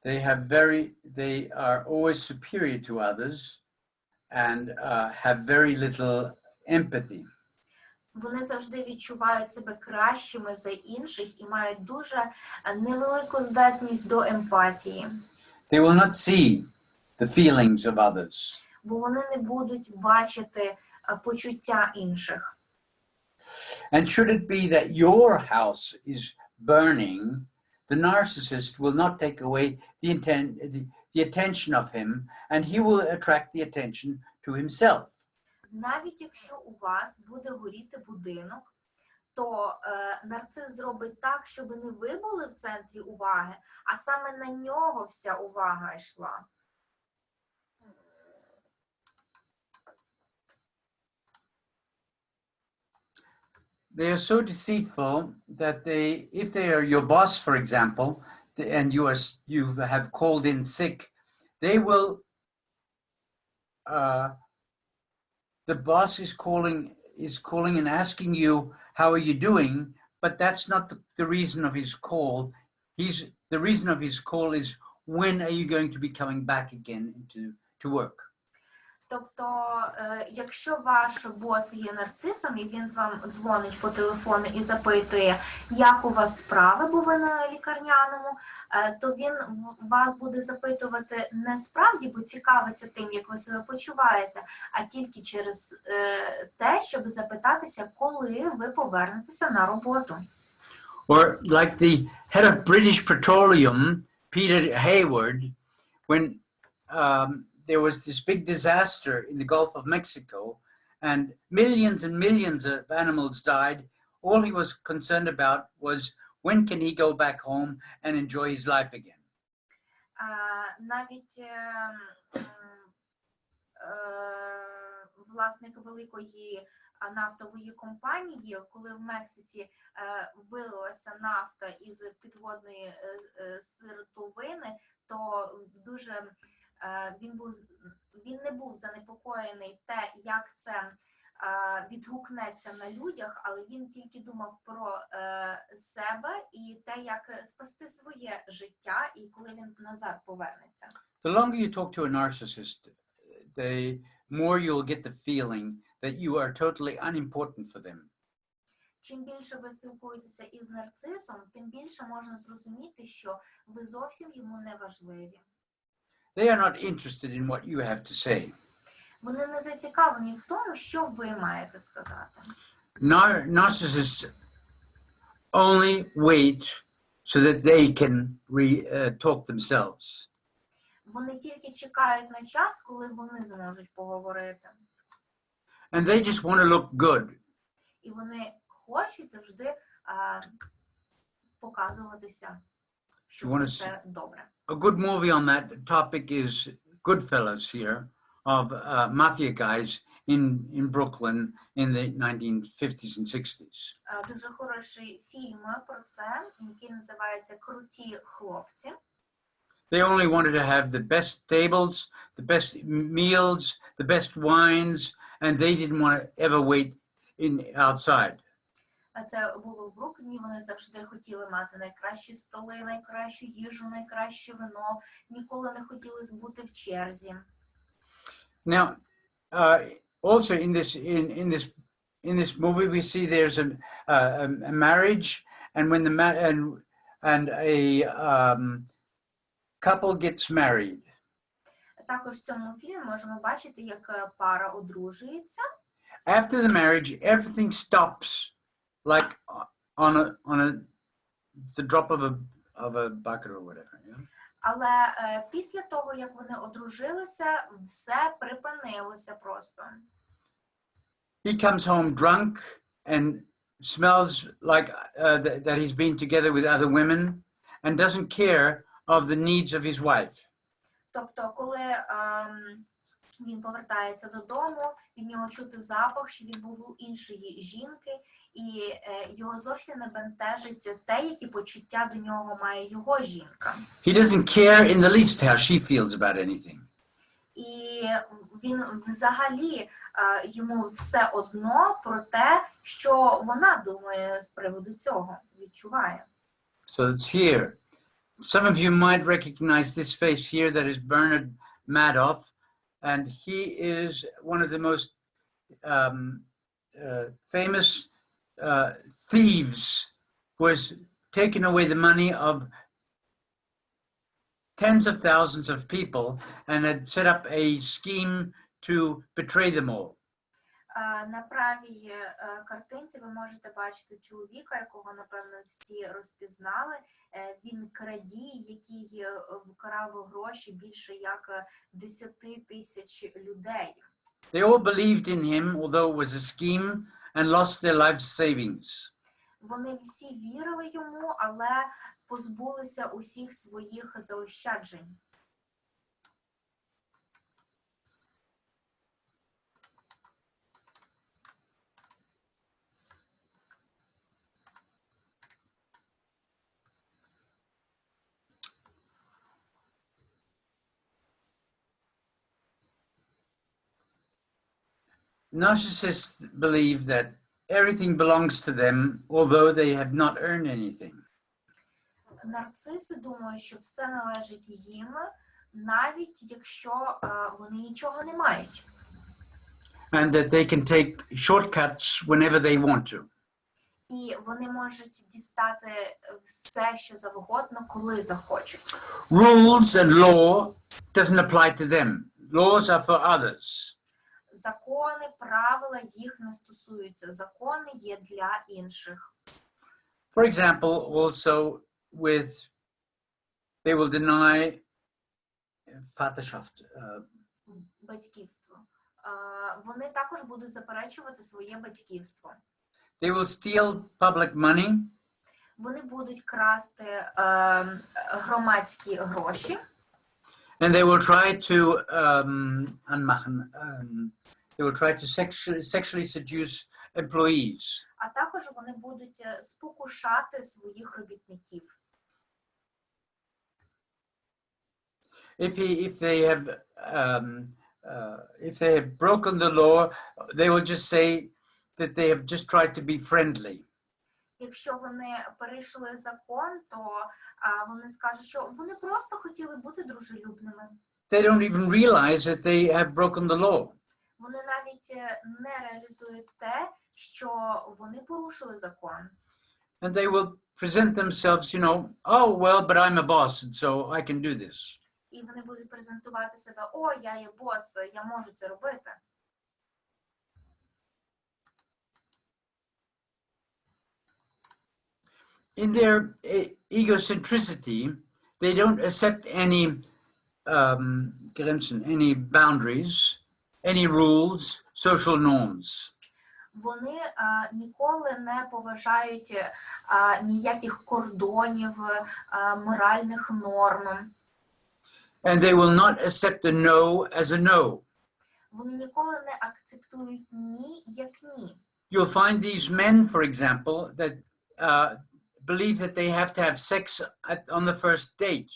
They are always superior to others and have very little empathy. Вони завжди відчувають себе кращими за інших і мають дуже невелику здатність до емпатії. They will not see the feelings of others. Бо вони не будуть бачити почуття інших. And should it be that your house is burning, the narcissist will not take away the attention of him, and he will attract the attention to himself. Навіть якщо у вас буде горіти будинок, то нарцис зробить так, щоб не ви були в центрі уваги, а саме на нього вся увага йшла. They are so deceitful that if they are your boss, for example, and you have called in sick, they will. The boss is calling and asking you, "How are you doing?" But that's not the reason of his call. The reason of his call is, when are you going to be coming back again to work? Тобто, якщо ваш бос є нарцисом, і він вам дзвонить по телефону і запитує, як у вас справи, бо ви на лікарняному, то він вас буде запитувати не справді, бо цікавиться тим, як ви себе почуваєте, а тільки через те, щоб запитатися, коли ви повернетеся на роботу. Or like the head of British Petroleum, Peter Hayward, when there was this big disaster in the Gulf of Mexico, and millions of animals died. All he was concerned about was, when can he go back home and enjoy his life again? Навіть власник великої нафтової компанії, коли в Мексиці вилилася нафта із підводної сировини, то дуже він не був занепокоєний те, як це відгукнеться на людях, але він тільки думав про себе і те, як спасти своє життя, і коли він назад повернеться. The longer you talk to a narcissist, the more you'll get the feeling that you are totally unimportant for them. Чим більше ви спілкуєтеся із нарцисом, тим більше можна зрозуміти, що ви зовсім йому не важливі. They are not interested in what you have to say. Вони не зацікавлені в тому, що ви маєте сказати. Narcissists only wait so that they can talk themselves. Вони тільки чекають на час, коли вони зможуть поговорити. And they just want to look good. І вони хочуть завжди показуватися, що це добре. A good movie on that topic is Goodfellas here, of mafia guys in Brooklyn in the 1950s and 60s. Дуже хороший фільм про це, який називається «Круті хлопці». They only wanted to have the best tables, the best meals, the best wines, and they didn't want to ever wait outside. Це було в Брукліні, вони завжди хотіли мати найкращі столи, найкращу їжу, найкраще вино, ніколи не хотіли бути в черзі. Now, also in this movie we see there's a marriage, and when a couple gets married. Також в цьому фільмі можемо бачити, як пара одружується. after the marriage, everything stops like on the drop of a bucket or whatever. Yeah? Але після того, як вони одружилися, все припинилося просто. He comes home drunk and smells like that he's been together with other women and doesn't care of the needs of his wife. Тобто, коли він повертається додому, від нього чути запах, що він був у іншої жінки, і його зовсім не бентежить те, які почуття до нього має його жінка. He doesn't care in the least how she feels about anything. І він взагалі, йому все одно про те, що вона думає з приводу цього, відчуває. So it's here. Some of you might recognize this face here, that is Bernard Madoff, and he is one of the most famous thieves who has taken away the money of tens of thousands of people and had set up a scheme to betray them all. На правій картинці ви можете бачити чоловіка, якого, напевно, всі розпізнали. Він крадій, який вкрав гроші більше як 10 тисяч людей. They all believed in him, although it was a scheme, and lost their life savings. Вони всі вірили йому, але позбулися усіх своїх заощаджень. Narcissists believe that everything belongs to them, although they have not earned anything. Нарциси думають, що все належить їм, навіть якщо вони нічого не мають. And that they can take shortcuts whenever they want to. І вони можуть дістати все, що завгодно, коли захочуть. Rules and law doesn't apply to them. Laws are for others. Закони, правила їх не стосуються. Закони є для інших. For example, also they will deny Vaterschaft. Батьківство. Вони також будуть заперечувати своє батьківство. They will steal public money. Вони будуть красти громадські гроші. And they will try to sexually seduce employees. А також вони будуть спокушати своїх робітників. If they have broken the law, they will just say that they have just tried to be friendly. Якщо вони перейшли закон, то вони скажуть, що вони просто хотіли бути дружелюбними. They don't even realize that they have broken the law. Вони навіть не реалізують те, що вони порушили закон. And they will present themselves, oh, well, but I'm a boss, and so I can do this. І вони будуть презентувати себе, о, я є бос, я можу це робити. In their egocentricity, they don't accept any any boundaries, any rules, social norms. Вони ніколи не поважають ніяких кордонів, моральних норм. And they will not accept a no as a no. Вони ніколи не акцептують ні як ні. You'll find these men, for example, that believe that they have to have sex on the first date.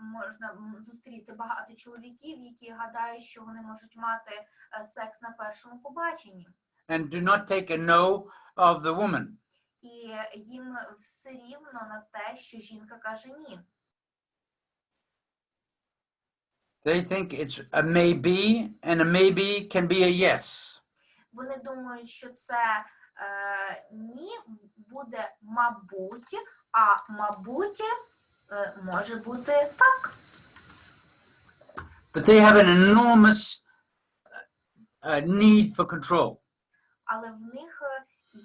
Можна зустріти багато чоловіків, які гадають, що вони можуть мати секс на першому побаченні. And do not take a no of the woman. І їм все рівно на те, що жінка каже ні. They think it's a maybe, and a maybe can be a yes. Вони думають, що це ні буде мабуть, а мабуть може бути так. But they have an enormous need for control. Але в них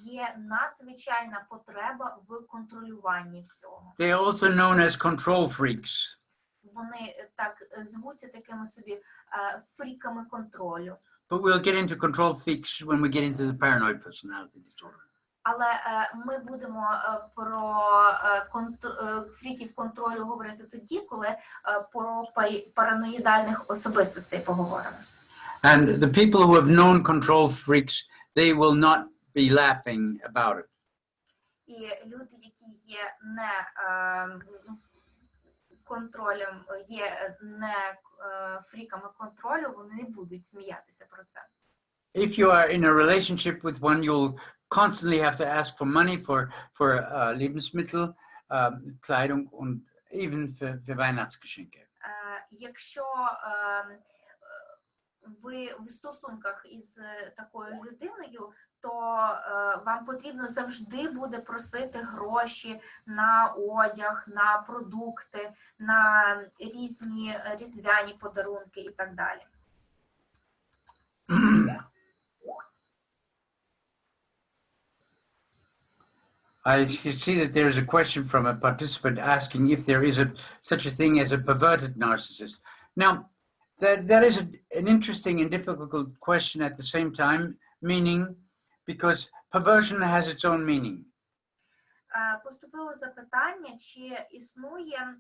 є надзвичайна потреба в контролюванні всього. They are also known as control freaks. Вони так звуться такими собі фріками контролю. But we'll get into control freaks when we get into the paranoid personality disorder. Але ми будемо про фріків контролю говорити тоді, коли про параноїдальних особистостей поговоримо. And the people who have known control freaks, they will not be laughing about it. І люди, які є не контролем, є не фріками контролю, вони не будуть сміятися про це. If you are in a relationship with one, you'll constantly have to ask for money for Lebensmittel, Kleidung und even für Weihnachtsgeschenke. Якщо ви в стосунках із такою людиною, то вам потрібно завжди буде просити гроші на одяг, на продукти, на різні різдвяні подарунки і так далі. I see that there is a question from a participant asking if there is such a thing as a perverted narcissist. Now, that is an interesting and difficult question at the same time, meaning because perversion has its own meaning. Поступило запитання, чи існує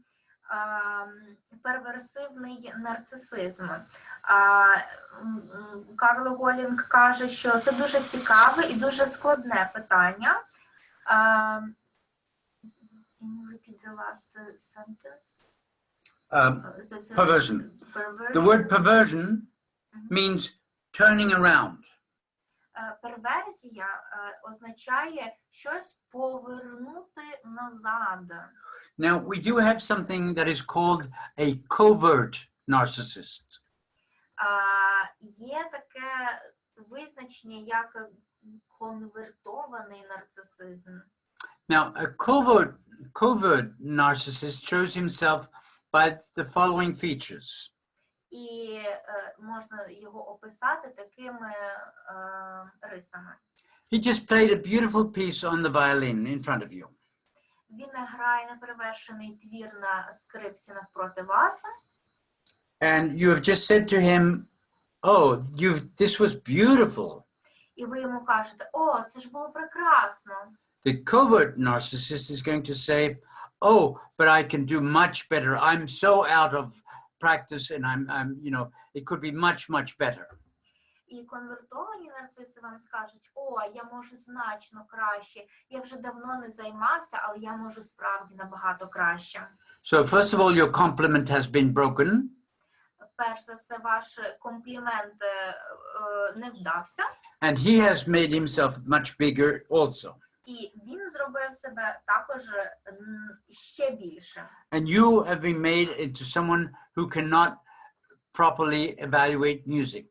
перверсивний нарцисизм. Карло Голінг каже, що це дуже цікаве і дуже складне питання. Can you repeat the last sentence? Perversion. The word perversion means turning around. Перверсія означає щось повернути назад. Now, we do have something that is called a covert narcissist. Є таке визначення, як конвертований нарцисизм. Now, a covert narcissist shows himself by the following features. І можна його описати такими рисами. He just played a beautiful piece on the violin in front of you. Він грає неперевершений твір на скрипці навпроти вас. And you have just said to him, "Oh, this was beautiful." І ви йому кажете: "О, це ж було прекрасно." The covert narcissist is going to say, "Oh, but I can do much better. I'm so out of practice and I'm it could be much, much better." І конвертовані нарциси вам скажуть: "О, я можу значно краще. Я вже давно не займався, але я можу справді набагато краще." So first of all, your compliment has been broken. Перш за все, ваш комплімент не вдався. And he has made himself much bigger also. І він зробив себе також ще більше. And you have been made into someone who cannot properly evaluate music.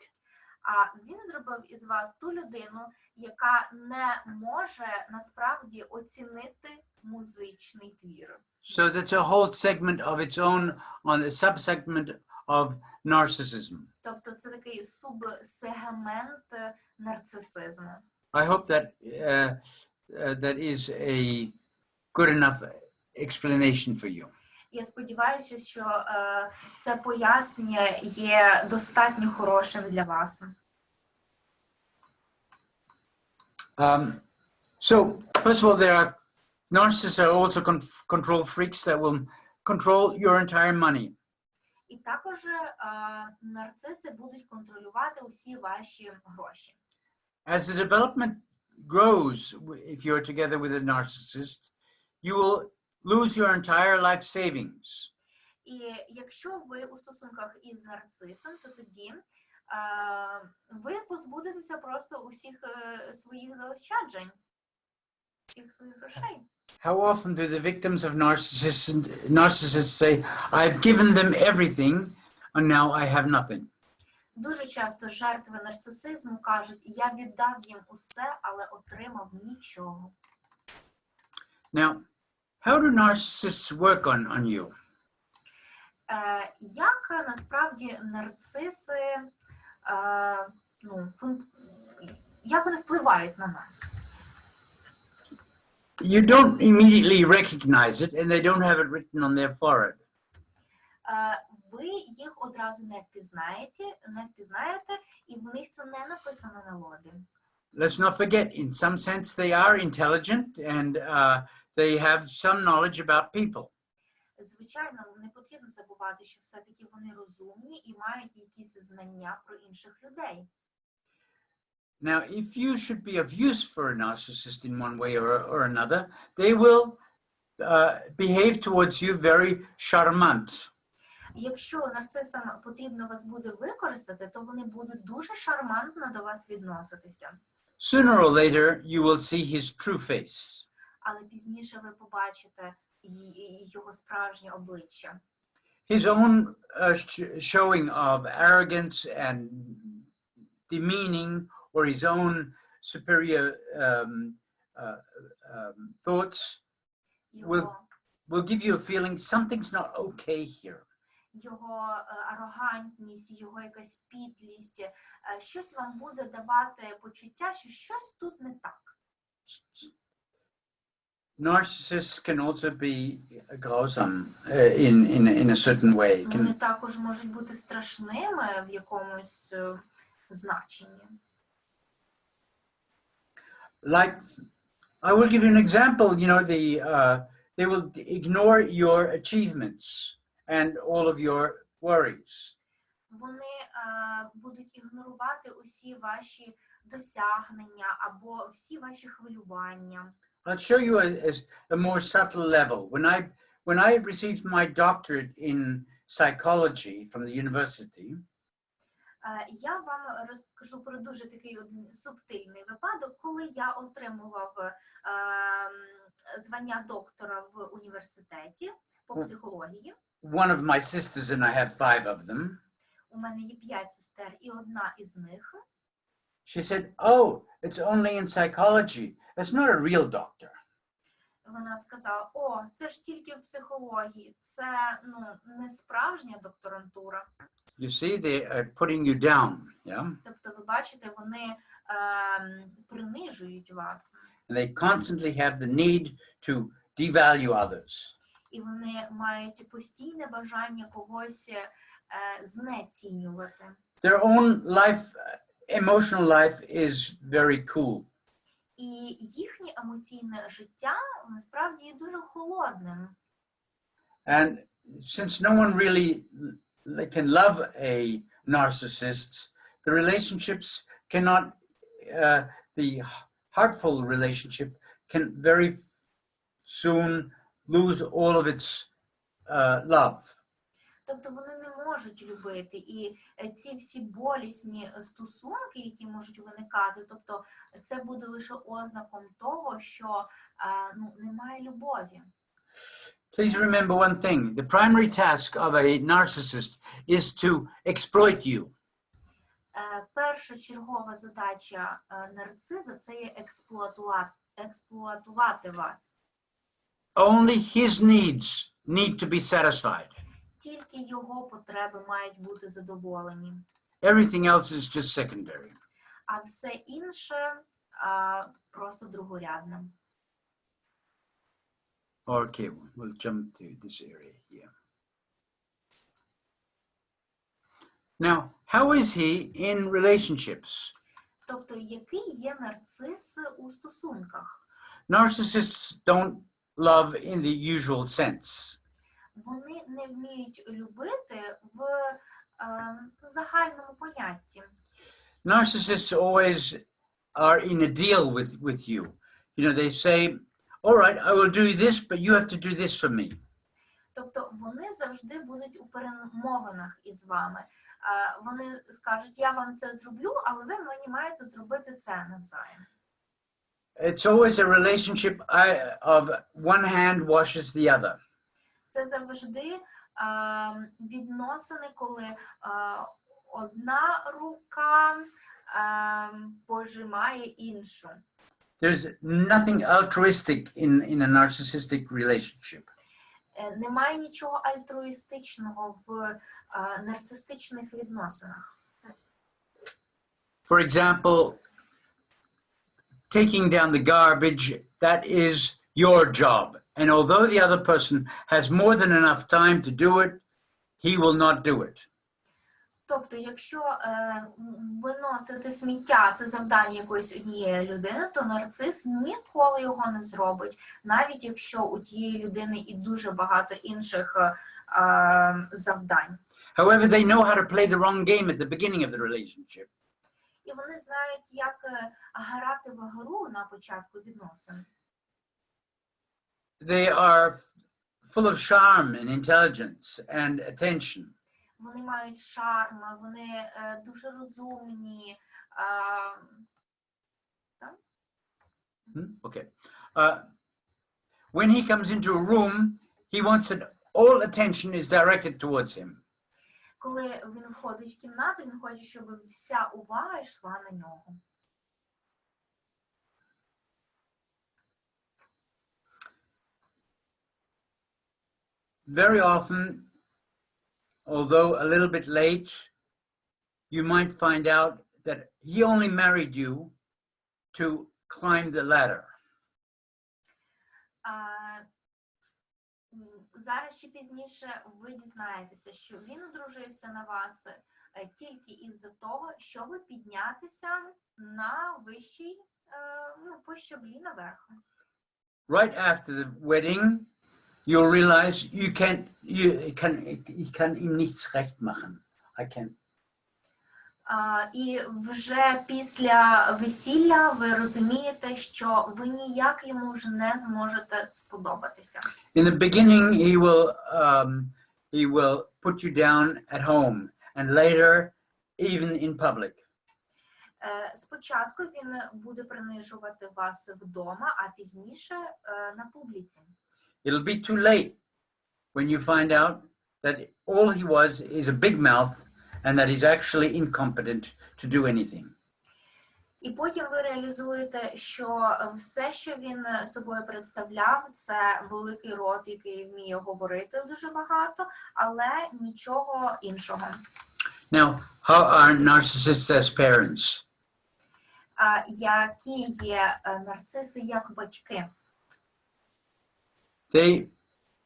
А він зробив із вас ту людину, яка не може насправді оцінити музичний твір. So that's a whole segment of its own on a subsegment of narcissism. Тобто це такий субсегмент нарцисизму. I hope that that is a good enough explanation for you. Я сподіваюся, що це пояснення є достатньо хорошим для вас. So, first of all, there are narcissists are also control freaks that will control your entire money. І також нарциси будуть контролювати усі ваші гроші. As the development grows, if you're together with a narcissist, you will lose your entire life savings. І якщо ви у стосунках із нарцисом, то тоді ви позбудетеся просто усіх своїх заощаджень, всіх своїх грошей. How often do the victims of narcissists say, "I've given them everything, and now I have nothing"? Дуже часто жертви нарцисизму кажуть: "Я віддав їм усе, але отримав нічого." Now, how do narcissists work on you? Як насправді нарциси як вони впливають на нас. You don't immediately recognize it, and they don't have it written on their forehead. Ви їх одразу не впізнаєте, і в них це не написано на лобі. Let's not forget, in some sense, they are intelligent and they have some knowledge about people. Звичайно, не потрібно забувати, що все-таки вони розумні і мають якісь знання про інших людей. Now, if you should be of use for a narcissist in one way or another, they will behave towards you very charmant. Якщо нарцисам потрібно вас буде використати, то вони будуть дуже шармантно до вас відноситися. Sooner or later, you will see his true face. Але пізніше ви побачите його справжнє обличчя. His own showing of arrogance and demeaning or his own superior thoughts will give you a feeling something's not okay here. Його арогантність, його якась підлість, щось вам буде давати почуття, що щось тут не так. Narcissists can also be grausam in a certain way. Вони також можуть бути страшними в якомусь значенні. Like, I will give you an example. You know, they will ignore your achievements and all of your worries. Вони будуть ігнорувати усі ваші досягнення або всі ваші хвилювання. I'll show you a more subtle level. When I received my doctorate in psychology from the university, Я вам розкажу про дуже такий один субтильний випадок, коли я отримував звання доктора в університеті по психології. one of my sisters and I have 5 of them. У мене є 5 сестер, і одна із них. She said, "Oh, it's only in psychology. It's not a real doctor." Вона сказала: "О, це ж тільки в психології. Це, не справжня докторантура." You see, they are putting you down, yeah? Тобто, ви бачите, вони принижують вас. And they constantly have the need to devalue others. І вони мають постійне бажання когось знецінювати. Their own life, emotional life is very cool. І їхнє емоційне життя насправді є дуже холодним. And since no one really can love a narcissist, the relationships cannot, the heartful relationship can very soon lose all of its love. Тобто вони не можуть любити, і ці всі болісні стосунки, які можуть виникати, тобто це буде лише ознаком того, що немає любові. Please remember one thing. The primary task of a narcissist is to exploit you. Першочергова задача нарциза – це є експлуатувати вас. Only his needs need to be satisfied. Тільки його потреби мають бути задоволені. Everything else is just secondary. А все інше просто другорядне. Okay, we'll jump to this area here. Now, how is he in relationships? Тобто, який є нарцис у стосунках? Narcissists don't love in the usual sense. Вони не вміють любити в загальному понятті. Narcissists always are in a deal with you. You know, they say, all right, I will do this, but you have to do this for me. Тобто вони завжди будуть у перемовинах із вами. Вони скажуть: я вам це зроблю, але ви мені маєте зробити це навзаєм. It's always a relationship of one hand washes the other. Це завжди відносини, коли одна рука пожимає іншу. There's nothing altruistic in a narcissistic relationship. Немає нічого альтруїстичного в нарцистичних відносинах. For example, taking down the garbage, that is your job. And although the other person has more than enough time to do it, he will not do it. Тобто, якщо виносити сміття – це завдання якоїсь однієї людини, то нарцис ніколи його не зробить, навіть якщо у тієї людини і дуже багато інших завдань. However, they know how to play the wrong game at the beginning of the relationship. І вони знають, як грати в гру на початку відносин. They are full of charm and intelligence and attention. Вони мають шарм, вони дуже розумні. Okay. When he comes into a room, he wants that all attention is directed towards him. Коли він входить в кімнату, він хоче, щоб вся увага йшла на нього. Very often, although a little bit late, you might find out that he only married you to climb the ladder. Зараз чи пізніше ви дізнаєтеся, що він одружився на вас тільки із-за того, щоб піднятися на вищий, по щаблі наверх. Right after the wedding, you'll realize ich kann ihm nichts recht machen. I can't. І вже після весілля ви розумієте, що ви ніяк йому вже не зможете сподобатися. In the beginning, he will put you down at home, and later, even in public. Спочатку він буде принижувати вас вдома, а пізніше на публіці. It'll be too late when you find out that all he was is a big mouth and that he's actually incompetent to do anything. І потім ви реалізуєте, що все, що він собою представляв, це великий рот, який вміє говорити дуже багато, але нічого іншого. Now, how are narcissists as parents? Які є нарциси як батьки? They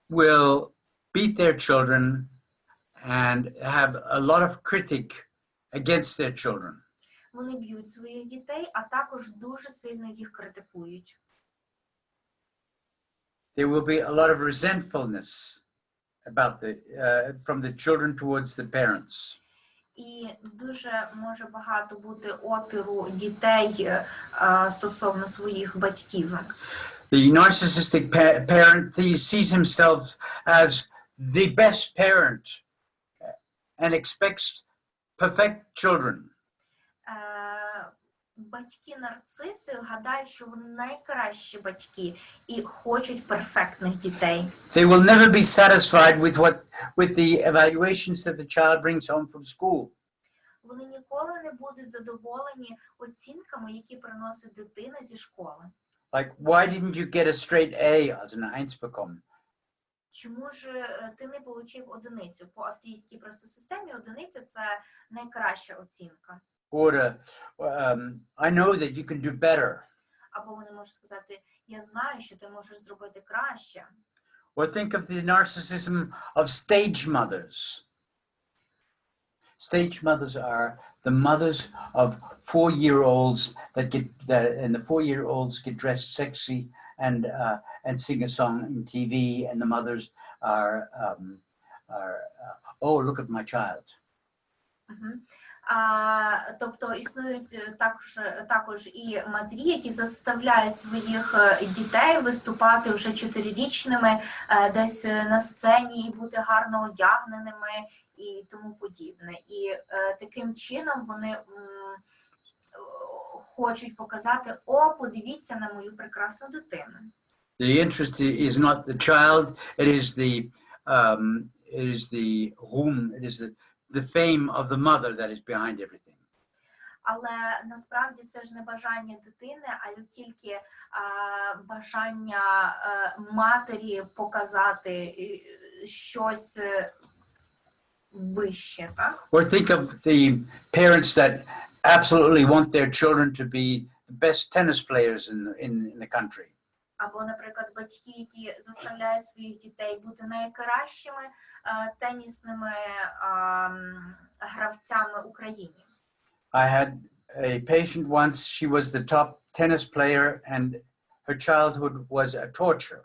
will beat their children and have a lot of critic against their children. Вони б'ють своїх дітей, а також дуже сильно їх критикують. There will be a lot of resentfulness about from the children towards the parents. І дуже може багато бути опіру дітей стосовно своїх батьків. The narcissistic parent sees himself as the best parent and expects perfect children. Батьки-нарциси гадають, що вони найкращі батьки і хочуть перфектних дітей. They will never be satisfied with the evaluations that the child brings home from school. Вони ніколи не будуть задоволені оцінками, які приносить дитина зі школи. Like, why didn't you get a straight A, also eine Eins bekommen? Чому ж ти не отримав одиницю? По австрійській просто системі одиниця – це найкраща оцінка. Or I know that you can do better. Або вони можуть сказати, я знаю, що ти можеш зробити краще. Or think of the narcissism of stage mothers. Stage mothers are the mothers of 4-year-olds and the 4-year-olds get dressed sexy and sing a song in TV, and the mothers are oh, look at my child. Тобто існують також і матері, які заставляють своїх дітей виступати вже 4-річними десь на сцені і бути гарно одягненими і тому подібне. І таким чином вони хочуть показати, о, подивіться на мою прекрасну дитину. The interest is not the child, it is the room, it is the fame of the mother that is behind everything. Але насправді це ж не бажання дитини, а тільки бажання матері показати щось вище, так? Or think of the parents that absolutely want their children to be the best tennis players in the country. Або, наприклад, батьки, які заставляють своїх дітей бути найкращими тенісними гравцями в Україні. I had a patient once, she was the top tennis player and her childhood was a torture.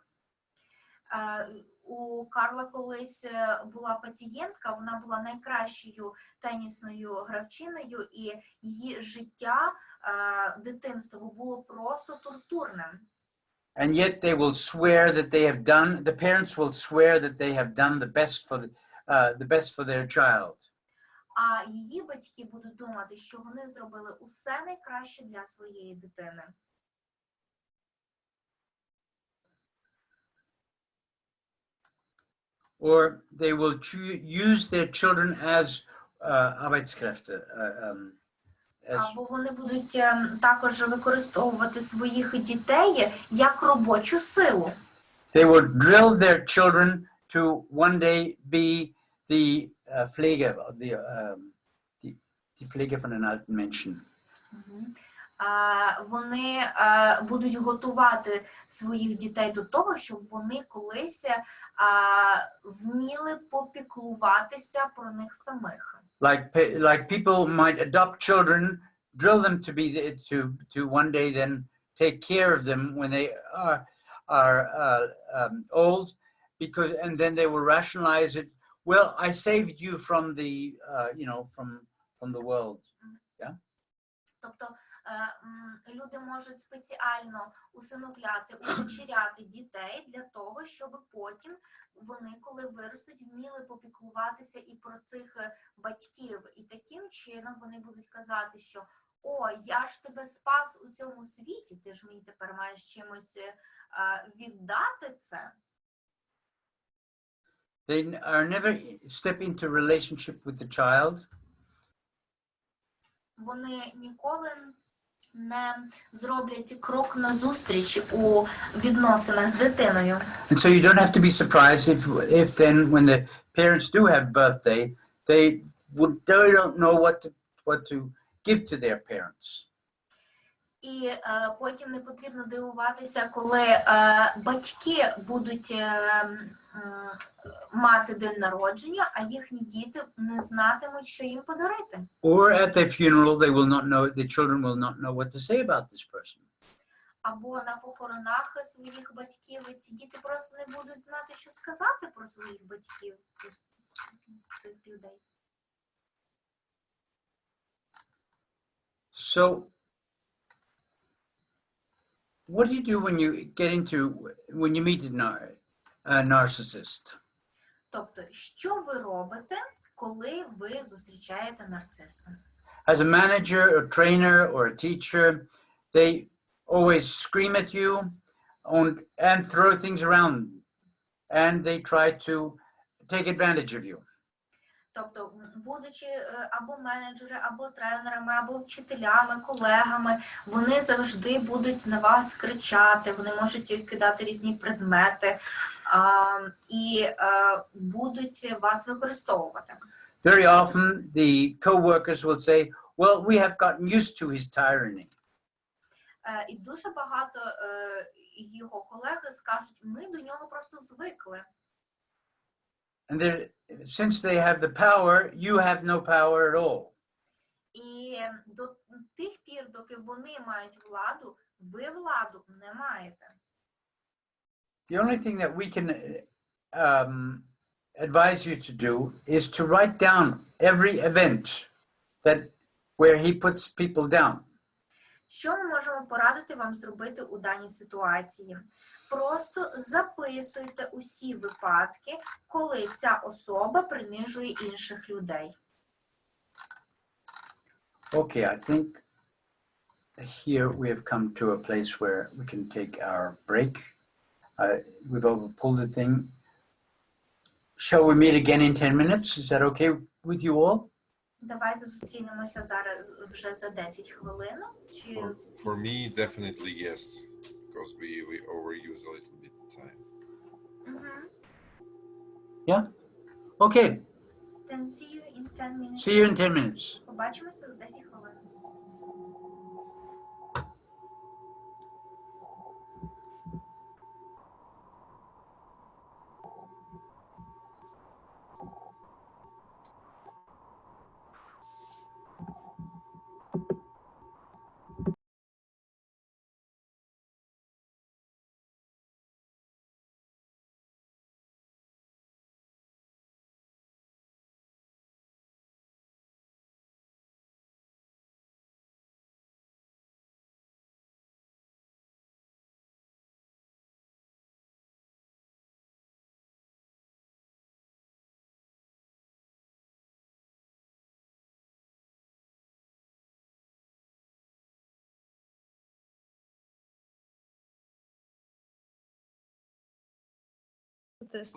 У Карла колись була пацієнтка, вона була найкращою тенісною гравчиною, і її життя, дитинство було просто тортурним. And yet they will swear that they have done, the parents will swear that they have done the best for their child. А її батьки будуть думати, що вони зробили усе найкраще для своєї дитини. Or they will use their children as Arbeitskräfte. Або вони будуть також використовувати своїх дітей як робочу силу. They will drill their children to one day be the Pflege, die Pflege von den alten Menschen. Вони будуть готувати своїх дітей до того, щоб вони колись вміли попіклуватися про них самих. Like people might adopt children, drill them to be to one day then take care of them when they are old, because and then they will rationalize it. Well, I saved you from the from the world. Yeah. Тобто люди можуть спеціально усиновляти, удочеряти дітей для того, щоб потім вони, коли виростуть, вміли попіклуватися і про цих батьків. І таким чином вони будуть казати, що «О, я ж тебе спас у цьому світі, ти ж мені тепер маєш чимось віддати це». They are never step into a relationship with the child. Вони ніколи не зроблять крок назустріч у відносинах з дитиною. And so you don't have to be surprised if then when the parents do have birthday, they don't know what to give to their parents. І потім не потрібно дивуватися, коли батьки будуть мати день народження, а їхні діти не знатимуть, що їм подарити. Or at their funeral, they will not know, the children will not know what to say about this person. Або на похоронах своїх батьків ці діти просто не будуть знати, що сказати про своїх батьків, про цих людей. So, what do you do when you meet a narcissist? Тобто, що ви робите, коли ви зустрічаєте нарциса? As a manager, a trainer, or a teacher, they always scream at you and throw things around, and they try to take advantage of you. Тобто, будучи або менеджери, або тренерами, або вчителями, колегами, вони завжди будуть на вас кричати, вони можуть кидати різні предмети і будуть вас використовувати. Very often the co-workers will say, well, we have gotten used to his tyranny. І дуже багато його колеги скажуть, ми до нього просто звикли. And since they have the power, you have no power at all. І до тих пір, доки вони мають владу, ви владу не маєте. The only thing that we can advise you to do is to write down every event where he puts people down. Що ми можемо порадити вам зробити у даній ситуації? Просто записуйте усі випадки, коли ця особа принижує інших людей. Okay, I think here we have come to a place where we can take our break. We've overpulled the thing. Shall we meet again in 10 minutes? Is that okay with you all? Давайте зустрінемося зараз вже за 10 хвилин. For me, definitely yes, because we overuse a little bit of time. Yeah? Okay. Then see you in 10 minutes. See you in 10 minutes. Побачимося за 10 хвилин. this.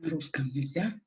На русском нельзя?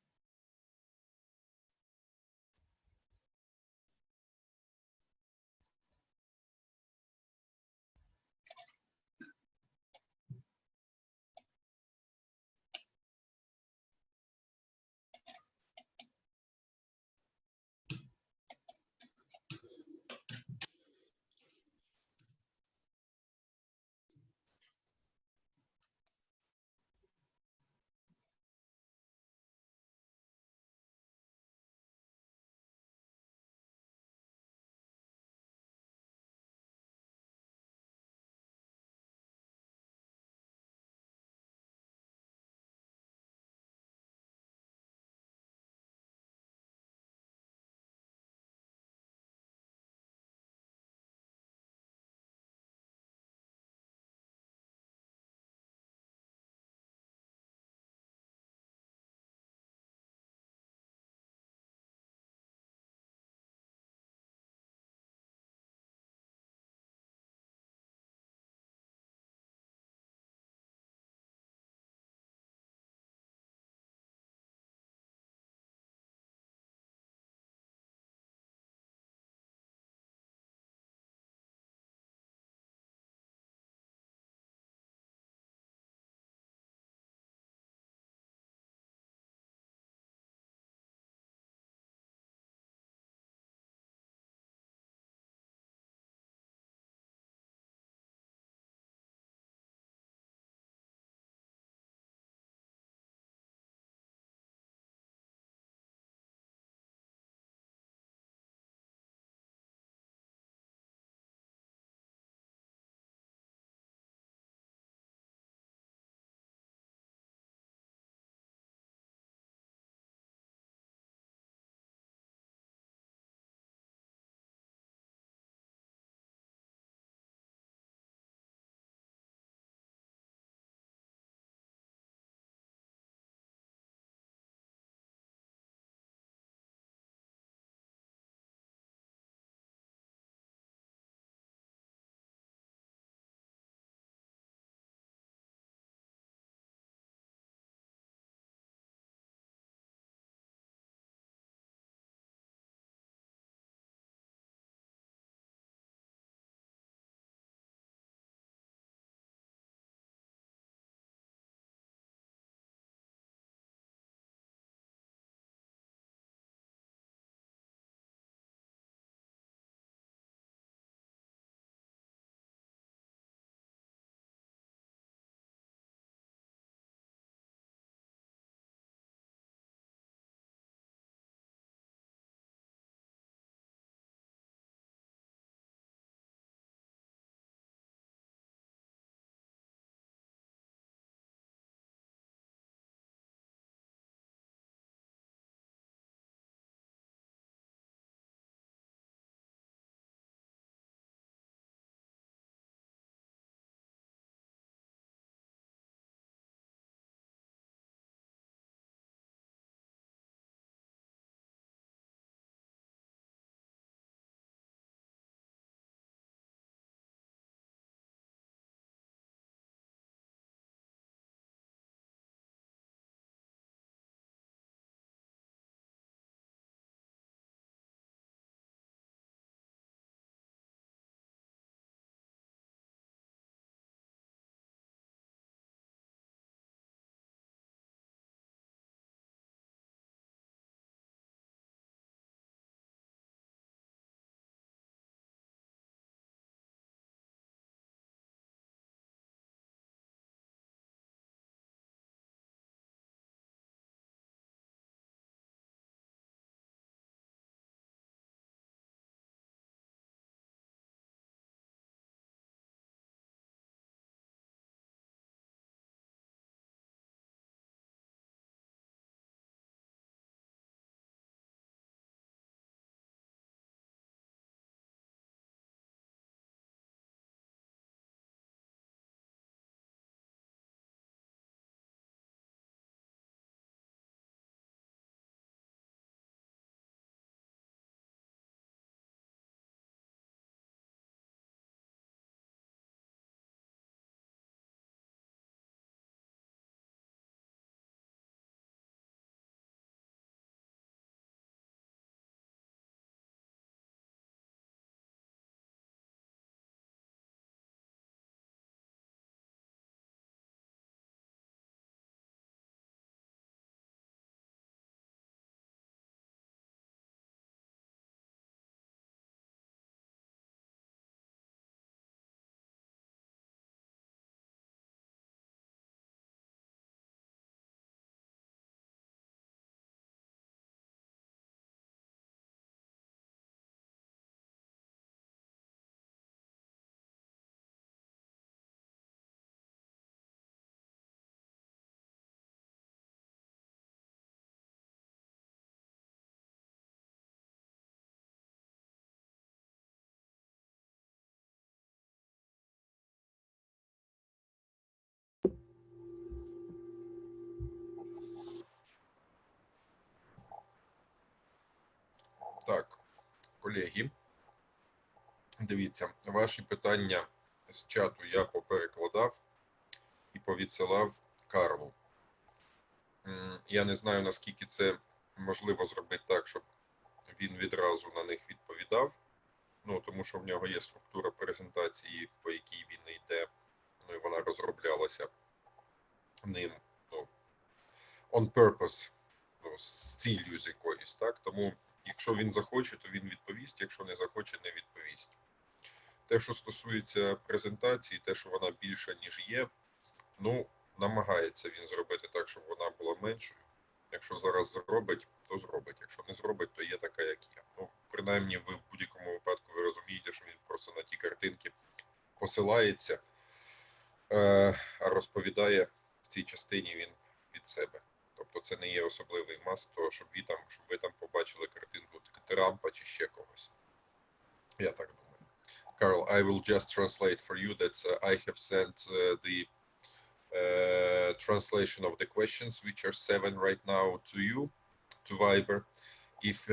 Так, колеги, дивіться, ваші питання з чату я поперекладав і повідсилав Карлу. Я не знаю, наскільки це можливо зробити так, щоб він відразу на них відповідав. Ну, тому що в нього є структура презентації, по якій він йде, ну і вона розроблялася ним, ну, on purpose, ну, з ціллю з якоюсь, так? Тому, якщо він захоче, то він відповість, якщо не захоче, не відповість. Те, що стосується презентації, те, що вона більша, ніж є, ну, намагається він зробити так, щоб вона була меншою. Якщо зараз зробить, то зробить. Якщо не зробить, то є така, як є. Ну, принаймні, ви в будь-якому випадку ви розумієте, що він просто на ті картинки посилається, а розповідає в цій частині він від себе. Тобто це не є особливий мас того, щоб ви там побачили картинку Трампа чи ще когось. Я так думаю. Carl, I will just translate for you that I have sent the translation of the questions, which are 7 right now, to you, to Viber. If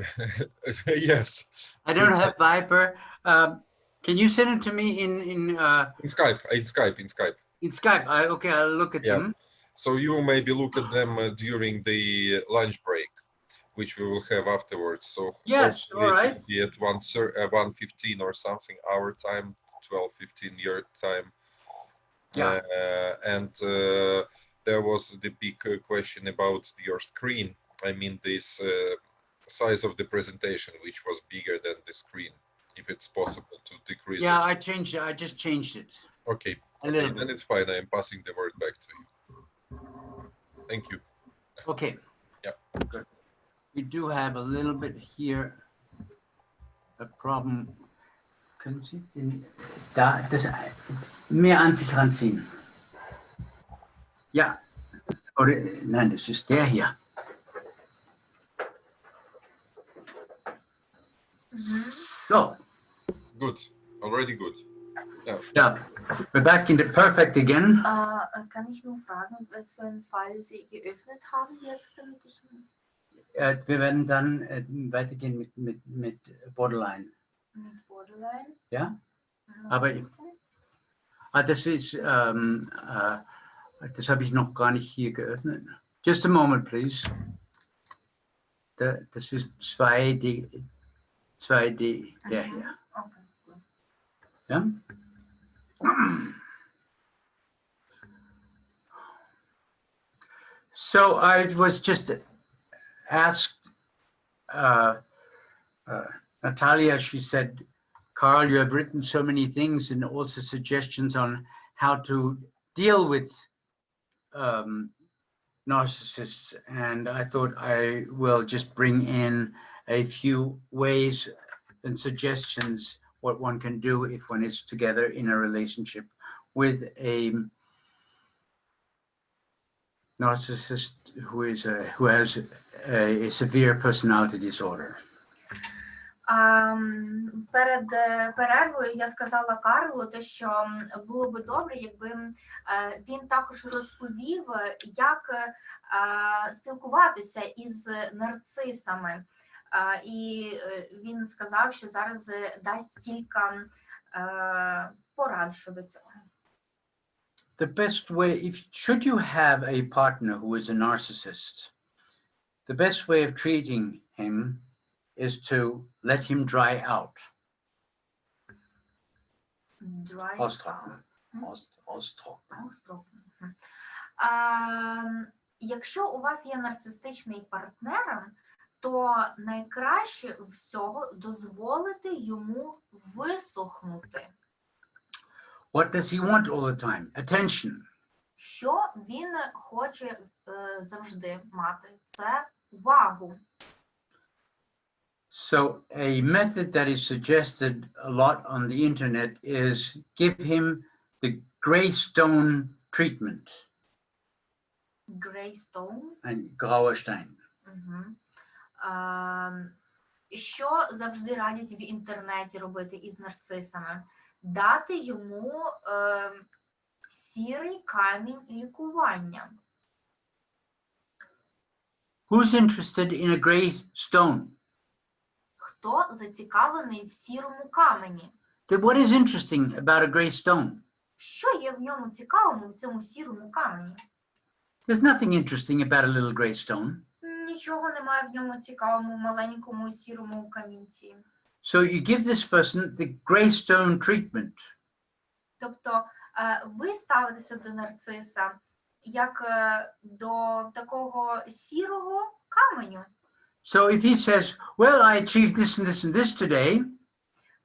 yes, I don't have Viber. Can you send it to me in in Skype. in Skype? Okay, I'll look at Yeah. them. So you maybe look at them during the lunch break, which we will have afterwards. So Yes, hopefully all it right. will be at 1:15 or something our time, 12:15 your time. Yeah. And there was the big question about your screen. I mean, this size of the presentation, which was bigger than the screen. If it's possible to decrease Yeah, it. I changed it. I just changed it. Okay. A little Then bit. it's fine. I am passing the word back to you. Thank you. Okay. Yeah. Good. We do have a little bit here a problem. Können Sie den da das mehr an sich ranziehen? Ja. Oder nein, das ist der hier. So, Good. Already good. ja, we're back in the perfect again. Kann ich nur fragen, was für einen Fall Sie geöffnet haben jetzt, damit ich Wir werden dann weitergehen mit Borderline. mit Borderline? Ja? Aber das ist, das habe ich noch gar nicht hier geöffnet. Just a moment, please. Das ist 2D, der hier. Okay, gut. Ja? So I was just asked, Natalia, she said, Carl, you have written so many things and also suggestions on how to deal with narcissists. And I thought I will just bring in a few ways and suggestions what one can do if one is together in a relationship with a narcissist who has a severe personality disorder. Перед перервою я сказала Карлу, те, що було би добре, якби він також розповів, як спілкуватися із нарцисами. І він сказав, що зараз дасть кілька порад щодо цього. The best way, should you have a partner who is a narcissist, the best way of treating him is to let him dry out. Dry Austrocknen. Austrocknen. Якщо у вас є нарцистичний партнер, то найкраще всього дозволити йому висохнути. What does he want all the time? Attention. Що він хоче завжди мати? Це увагу. So a method that is suggested a lot on the internet is give him the Greystone treatment. Greystone. And grauer Stein. Що завжди радять в інтернеті робити із нарцисами? Дати йому сірий камінь лікування. Who's interested in a gray stone? хто зацікавлений в сірому камені. What is interesting about a gray stone? Що є в ньому цікавому, в цьому сірому камені? There's nothing interesting about a little gray stone. Нічого немає в ньому цікавому, маленькому сірому камінці. So you give this person the gray stone treatment. Тобто ви ставитеся до нарциса як до такого сірого каменю. So if he says, well, I achieved this and this and this today,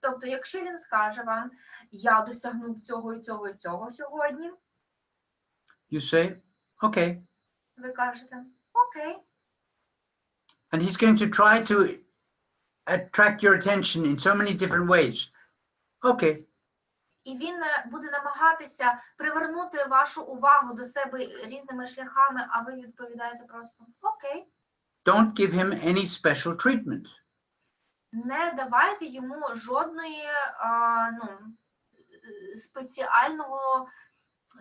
Тобто, якщо він скаже вам, я досягнув цього і цього і цього сьогодні, you say, okay. ви кажете, окей. And he's going to try to attract your attention in so many different ways. Okay. І він буде намагатися привернути вашу увагу до себе різними шляхами, а ви відповідаєте просто окей. Don't give him any special treatment. Не давайте йому жодної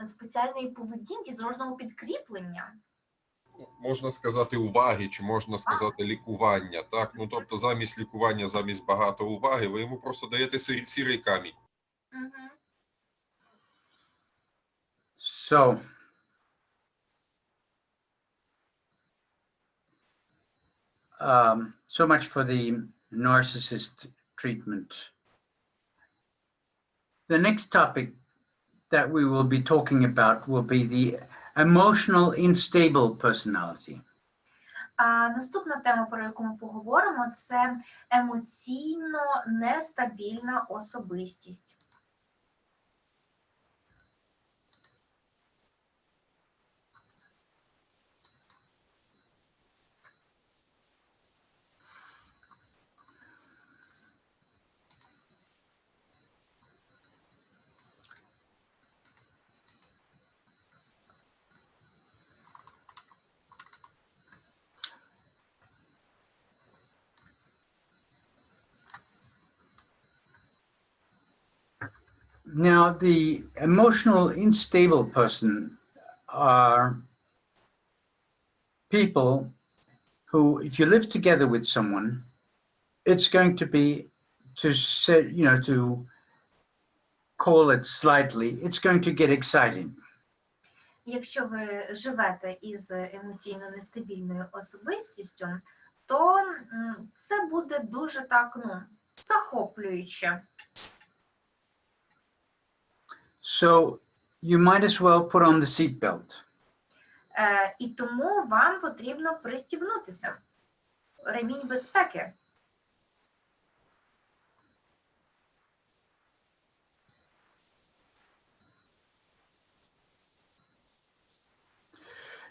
спеціальної поведінки, жодного підкріплення. Можна сказати уваги, чи можна сказати лікування, так? Ну, тобто замість лікування, замість багато уваги, ви йому просто даєте сірий камінь. So much for the narcissist treatment. The next topic that we will be talking about will be the emotional unstable personality. Наступна тема, про яку ми поговоримо, це емоційно нестабільна особистість. Now, the emotional unstable person are people who, if you live together with someone, it's going to be, to say, to call it slightly, it's going to get exciting. Якщо ви живете із емоційно нестабільною особистістю, то це буде дуже так, захоплююче. So you might as well put on the seatbelt. І тому вам потрібно пристібнутися. Ремінь безпеки.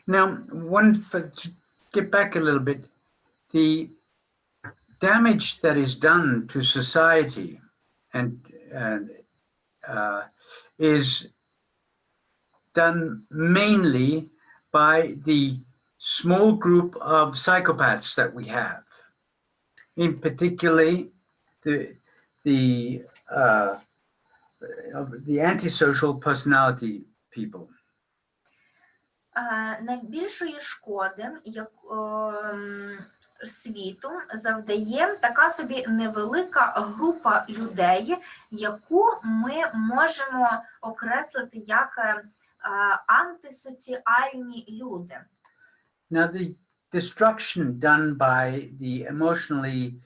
Now, to get back a little bit, the damage that is done to society is done mainly by the small group of psychopaths that we have, in particularly the antisocial personality people. Найбільшої шкоди світу завдає така собі невелика група людей, яку ми можемо окреслити як антисоціальні люди. Now, the destruction done by the emotionally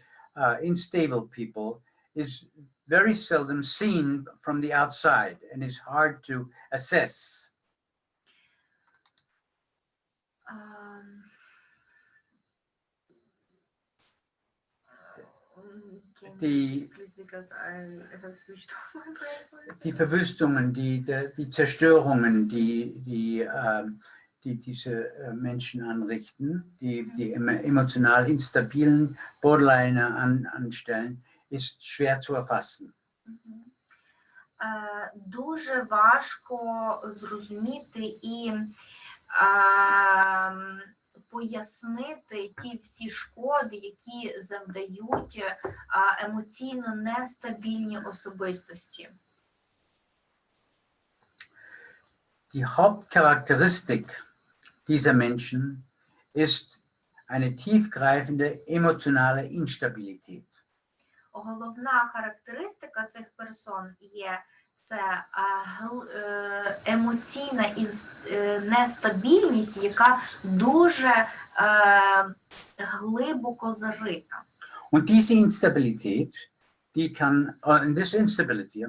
unstable people is very seldom seen from the outside and is hard to assess. Die Verwüstungen, die Zerstörungen, die diese Menschen anrichten, die emotional instabilen Borderliner anstellen, ist schwer zu erfassen. Дуже важко зрозуміти і пояснити ті всі шкоди, які завдають емоційно нестабільні особистості. Die Hauptcharakteristik dieser Menschen ist eine tiefgreifende emotionale Instabilität. головна характеристика цих персон є це емоційна нестабільність, яка дуже глибоко зарита. Und diese Instabilität, die kann, this instability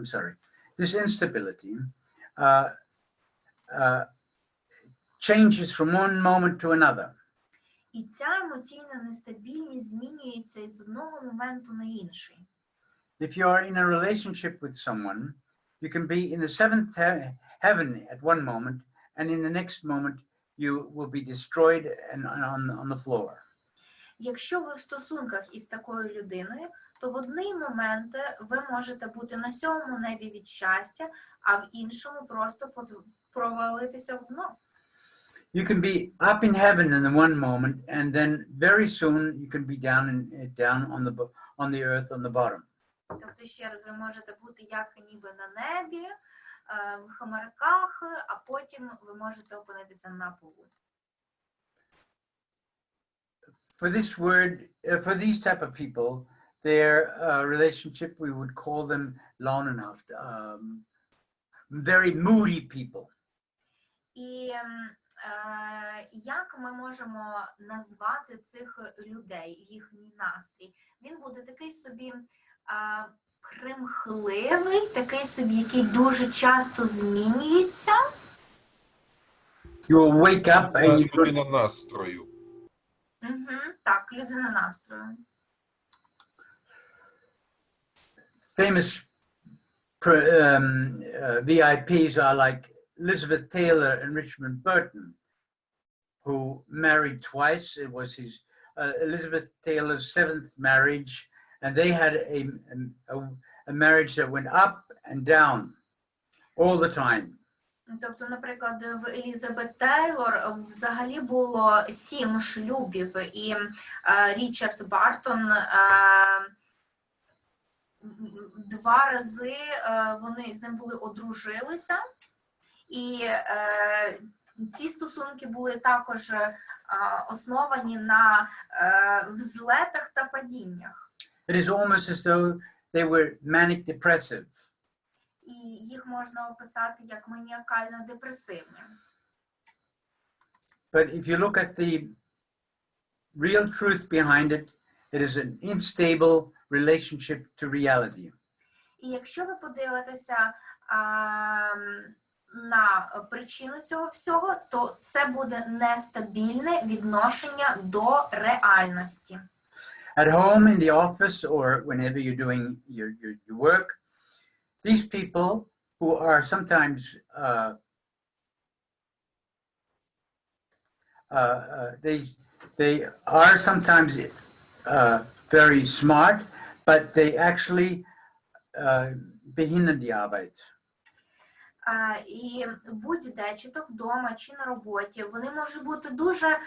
changes from one moment to another. І ця емоційна нестабільність змінюється із одного моменту на інший. If you are in a relationship with someone, you can be in the seventh heaven at one moment, and in the next moment you will be destroyed and on the floor. Якщо ви в стосунках із такою людиною, то в одний момент ви можете бути на 7-му небі від щастя, а в іншому просто провалитися в дно. You can be up in heaven in the one moment, and then very soon you can be down on the earth on the bottom. Тобто, ще раз, ви можете бути як ніби на небі, в хмарках, а потім ви можете опинитися на полу. For these type of people, their relationship, we would call them launenhaft, very moody people. І як ми можемо назвати цих людей, їхній настрій? Він буде такий собі примхливий, такий собі, який дуже часто змінюється. You will wake up and you Людина настрою. Так, людина настрою. famous VIPs are like Elizabeth Taylor and Richmond Burton, who married twice. It was his Elizabeth Taylor's 7th marriage, and they had a marriage that went up and down all the time. Тобто, наприклад, в Елізабет Тейлор взагалі було 7 шлюбів, і Річард Бартон 2 рази вони з ним були одружилися, і ці стосунки були також основані на взлетах та падіннях. It is almost as though they were manic depressive. І їх можна описати як маніакально-депресивні. But if you look at the real truth behind it, it is an unstable relationship to reality. І якщо ви подивитеся на причину цього всього, то це буде нестабільне відношення до реальності. At home, in the office, or whenever you're doing your work, these people who are sometimes they are sometimes very smart, but they actually behindern die Arbeit. І будь-де, чи то вдома, чи на роботі, вони можуть бути дуже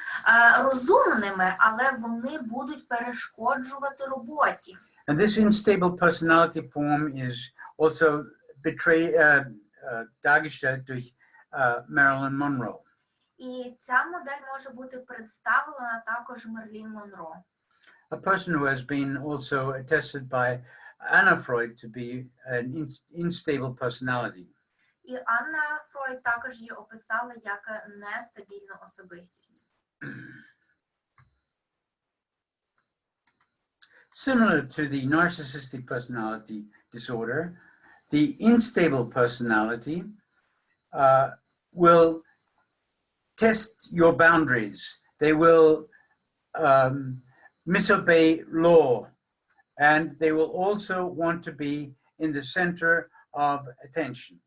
розумними, але вони будуть перешкоджувати роботі. And this unstable personality form is also dargestellt durch Marilyn Monroe. І ця модель може бути представлена також Мерлін Монро. A person who has been also attested by Anna Freud to be an unstable personality. І Анна Фройд також її описала як нестабільну особистість. Similar to the narcissistic personality disorder, the unstable personality will test your boundaries. They will misobey law, and they will also want to be in the center of attention.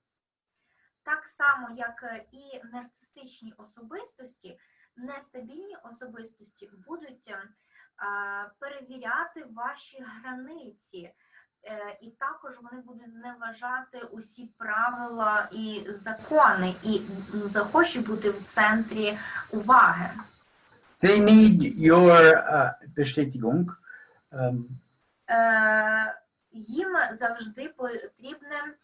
Так само, як і нарцистичні особистості, нестабільні особистості будуть перевіряти ваші границі, і також вони будуть зневажати усі правила і закони, і захочуть бути в центрі уваги. They need your Bestätigung. Їм завжди потрібне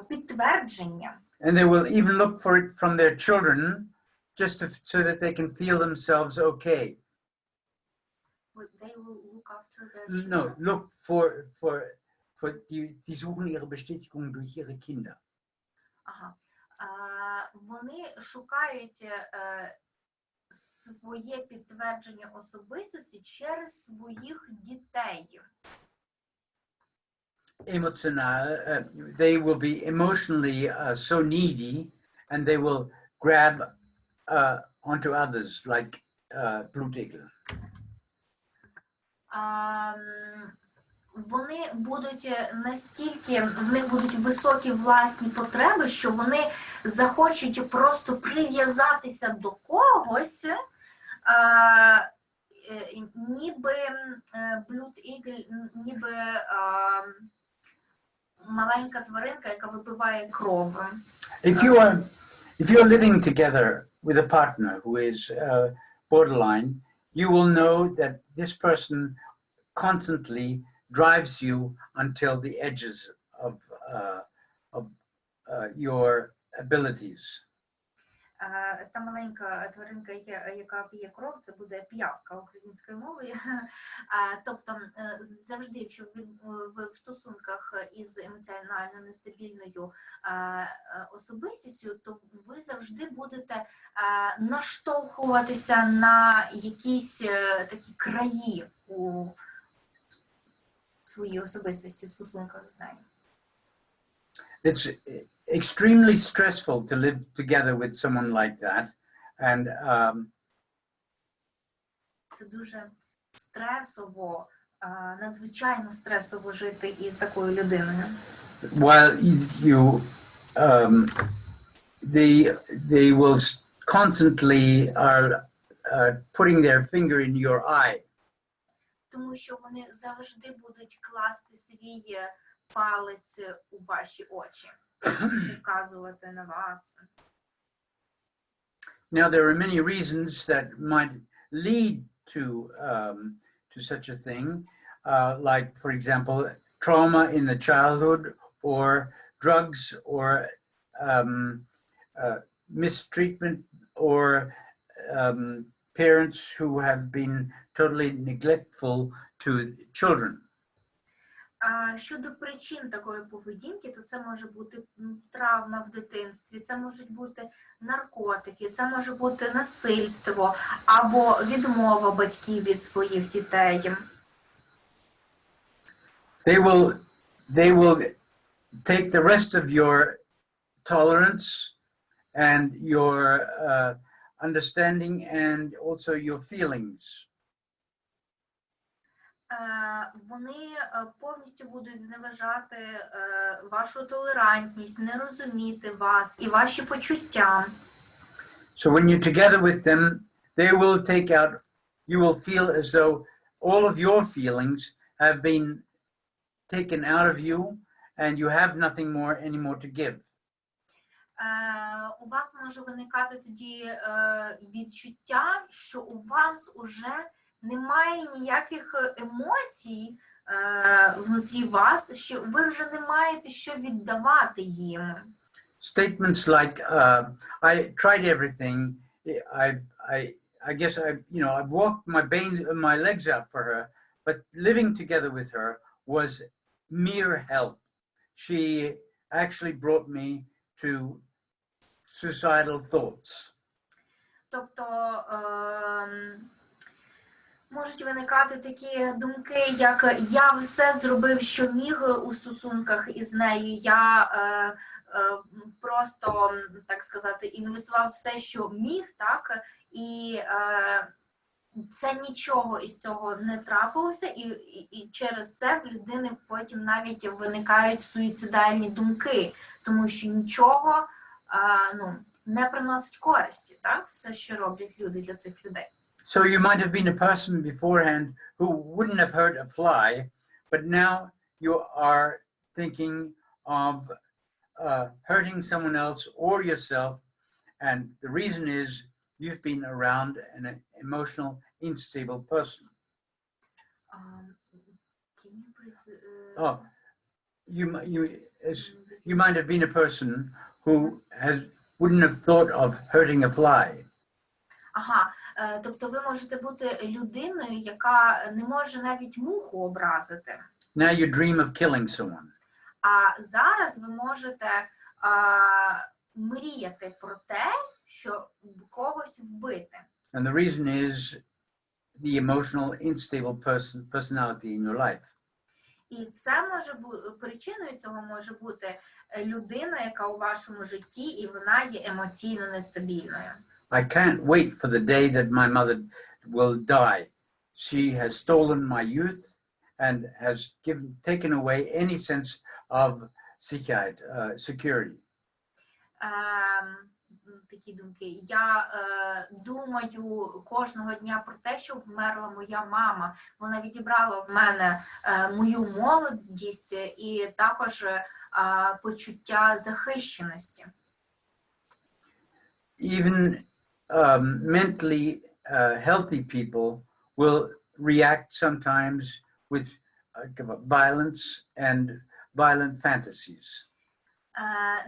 підтвердження. And they will even look for it from their children, just so that they can feel themselves okay. they will look after their No, children. look die suchen ihre Bestätigung durch ihre Kinder. Ага. Вони шукають своє підтвердження особистості через своїх дітей. Emotional, they will be emotionally so needy, and they will grab onto others like Blutegel. Вони будуть настільки, в них будуть високі власні потреби, що вони захочуть просто прив'язатися до когось, ніби Blutegel, ніби маленька тваринка, яка випиває кров. If you're living together with a partner who is borderline, you will know that this person constantly drives you until the edges of your abilities. Та маленька тваринка, яка п'є кров, це буде п'явка українською мовою. Тобто завжди, якщо ви в стосунках із емоціонально нестабільною особистістю, то ви завжди будете наштовхуватися на якісь такі краї у своїй особистості, в стосунках з нею. It's extremely stressful to live together with someone like that, and це дуже стресово, надзвичайно стресово жити із такою людиною. while they will constantly are putting their finger in your eye. Тому що вони завжди будуть класти свій палець у ваші очі, вказувати на вас. Now, there are many reasons that might lead to such a thing, like, for example, trauma in the childhood, or drugs, or mistreatment, or parents who have been totally neglectful to children. Щодо причин такої поведінки, то це може бути травма в дитинстві, це можуть бути наркотики, це може бути насильство або відмова батьків від своїх дітей. They will take the rest of your tolerance and your understanding and also your feelings. Вони повністю будуть зневажати вашу толерантність, не розуміти вас і ваші почуття. So when you're together with them, they will take out, you will feel as though all of your feelings have been taken out of you and you have nothing more anymore to give. У вас може виникати тоді відчуття, що у вас уже немає ніяких емоцій внутрі вас, що ви вже не маєте що віддавати їм. Statements like, I tried everything, I guess I've walked my legs out for her, but living together with her was mere help. She actually brought me to suicidal thoughts. Тобто можуть виникати такі думки, як я все зробив, що міг у стосунках із нею, я просто, так сказати, інвестував все, що міг, так, і це нічого із цього не трапилося, і через це в людини потім навіть виникають суїцидальні думки, тому що нічого не приносить користі, так, все, що роблять люди для цих людей. So you might have been a person beforehand who wouldn't have hurt a fly, but now you are thinking of hurting someone else or yourself, and the reason is you've been around an emotional, unstable person. Can you please, You might have been a person who wouldn't have thought of hurting a fly. Ага, тобто ви можете бути людиною, яка не може навіть муху образити. Now you dream of killing someone. А зараз ви можете мріяти про те, що когось вбити. And the reason is the emotional unstable personality in your life. І це може бути причиною цього може бути людина, яка у вашому житті, і вона є емоційно нестабільною. I can't wait for the day that my mother will die. She has stolen my youth and has taken away any sense of security. Такі думки. Я думаю кожного дня про те, що вмерла моя мама. Вона відібрала в мене мою молодість і також почуття захищеності. Even mentally healthy people will react sometimes with violence and violent fantasies.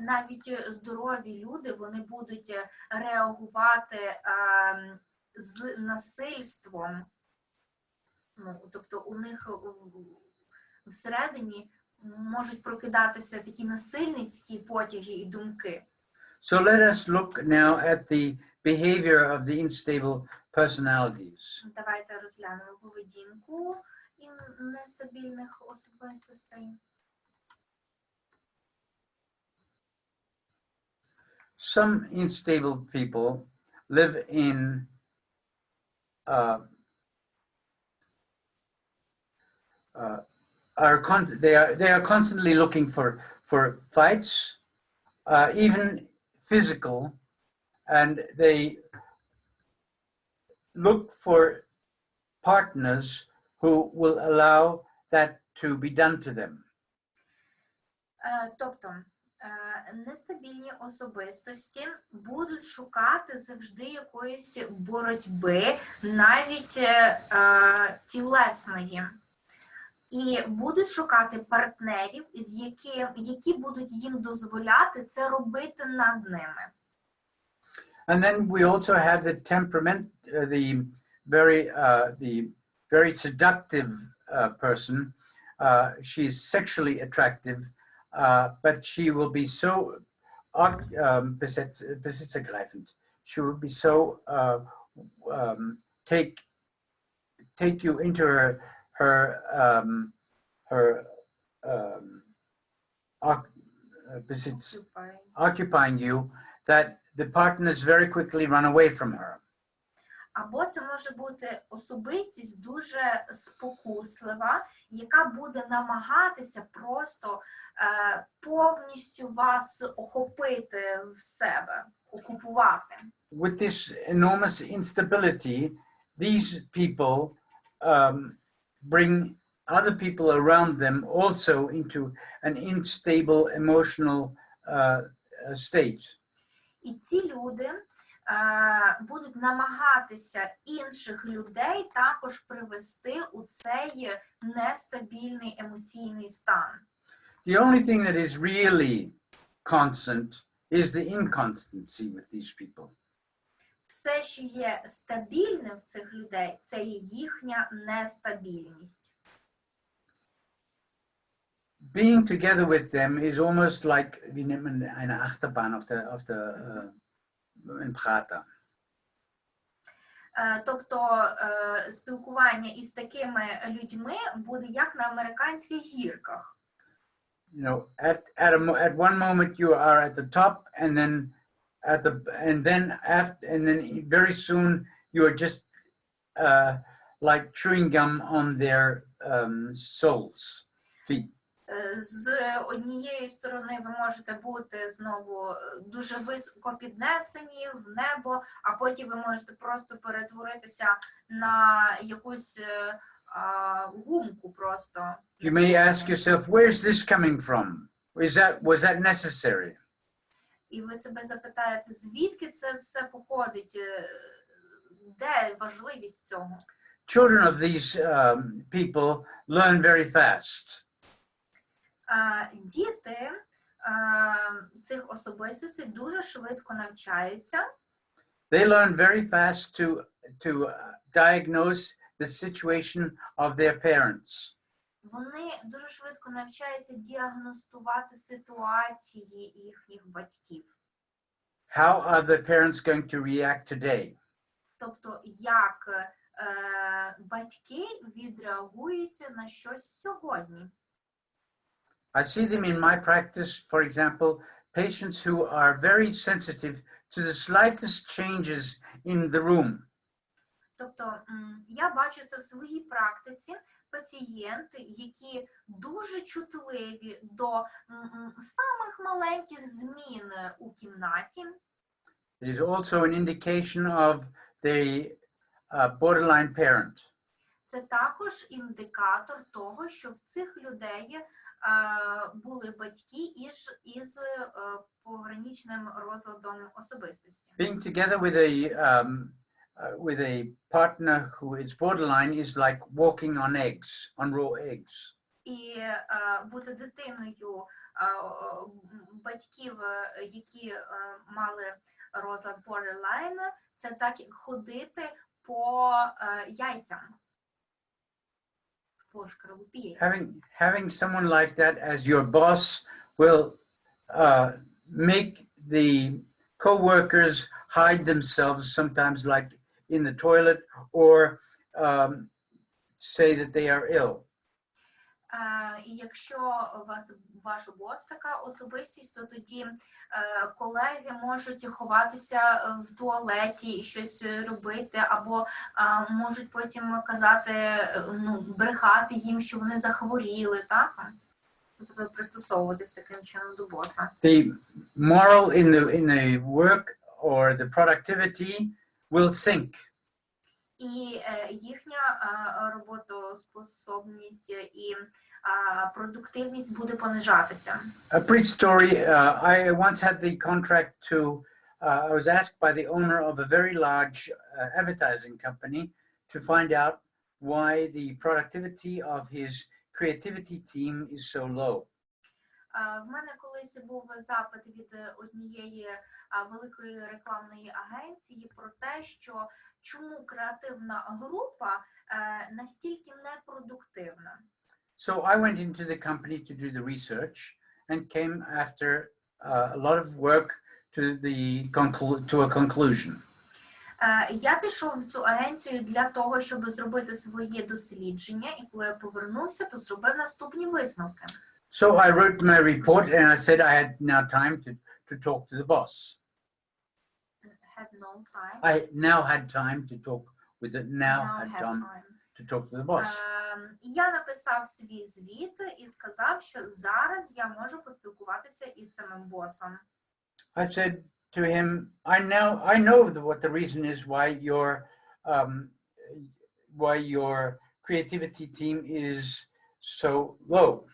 Навіть здорові люди, вони будуть реагувати з насильством. Ну, тобто у них всередині можуть прокидатися такі насильницькі потяги і думки. So let us look now at the behavior of the unstable personalities. Давайте розглянемо поведінку нестабільних особистостей. Some unstable people live in they are constantly looking for fights, even physical, and they look for partners who will allow that to be done to them. Тобто нестабільні особистості будуть шукати завжди якоїсь боротьби, навіть тілесної. І будуть шукати партнерів, які будуть їм дозволяти це робити над ними. And then we also have the temperament, the very seductive person. She's sexually attractive, but she will be so besitzergreifend. She will be so take you into her occupying you, that the partners very quickly run away from her. Або це може бути особистість дуже спокуслива, яка буде намагатися просто повністю вас охопити в себе, окупувати. With this enormous instability, these people bring other people around them also into an unstable emotional state. І ці люди будуть намагатися інших людей також привести у цей нестабільний емоційний стан. The only thing that is really constant is the inconstancy with these people. Все, що є стабільним в цих людей, це є їхня нестабільність. Being together with them is almost like wir nehmen eine Achterbahn auf der in Prater. Тобто спілкування із такими людьми буде як на американських гірках. You know, at one moment you are at the top, and then very soon you are just like chewing gum on their soles, feet. З однієї сторони ви можете бути знову дуже високо піднесені в небо, а потім ви можете просто перетворитися на якусь гумку просто. You may ask yourself, where's this coming from? Was that necessary? І ви себе запитаєте, звідки це все походить? Де важливість цього? Children of these people learn very fast. Діти цих особистостей дуже швидко навчаються. They learn very fast to diagnose the situation of their parents. Вони дуже швидко навчаються діагностувати ситуації їхніх батьків. How are the parents going to react today? Тобто, як батьки відреагують на щось сьогодні. I see them in my practice, for example, patients who are very sensitive to the slightest changes in the room. Тобто, я бачу це в своїй практиці, пацієнти, які дуже чутливі до самих маленьких змін у кімнаті. It is also an indication of the borderline parent. Це також індикатор того, що в цих людей були батьки із пограничним розладом особистості. Being together with a partner who is borderline is like walking on eggs, on raw eggs. І бути дитиною батьків, які мали розлад borderline, це так, як ходити по яйцям. По шкарлупі яйця. Having someone like that as your boss will make the co-workers hide themselves sometimes, like in the toilet, or say that they are ill. І якщо у вас ваш бос така особистість, то тоді колеги можуть ховатися в туалеті і щось робити, або можуть потім казати, брехати їм, що вони захворіли, так? Тобто пристосовуватись таким чином до боса. The moral in the work or the productivity will sink. І їхня роботоспособність і продуктивність буде понижатися. A brief story. I once had the contract to, I was asked by the owner of a very large advertising company to find out why the productivity of his creativity team is so low. В мене колись був запит від однієї великої рекламної агенції про те, що чому креативна група настільки непродуктивна. So I went into the company to do the research and came after a lot of work to a conclusion. Я пішов в цю агенцію для того, щоб зробити своє дослідження, і коли я повернувся, то зробив наступні висновки. So I wrote my report and I said I had now time to talk to the boss. Had no time. I now had time to talk with the to talk to the boss. Я написав свій звіт і сказав, що зараз я можу поспілкуватися із самим босом. I said to him, I know what the reason is why your creativity team is so low.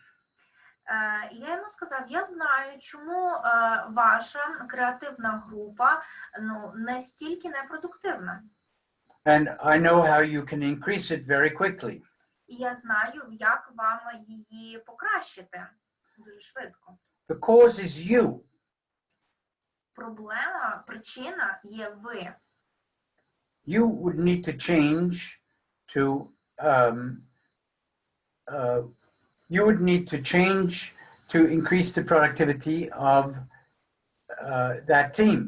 Я йому сказав, я знаю, чому ваша креативна група настільки непродуктивна. And I know how you can increase it very quickly. І я знаю, як вам її покращити дуже швидко. The cause is you. Проблема, причина є ви. You would need to change to increase the productivity of that team.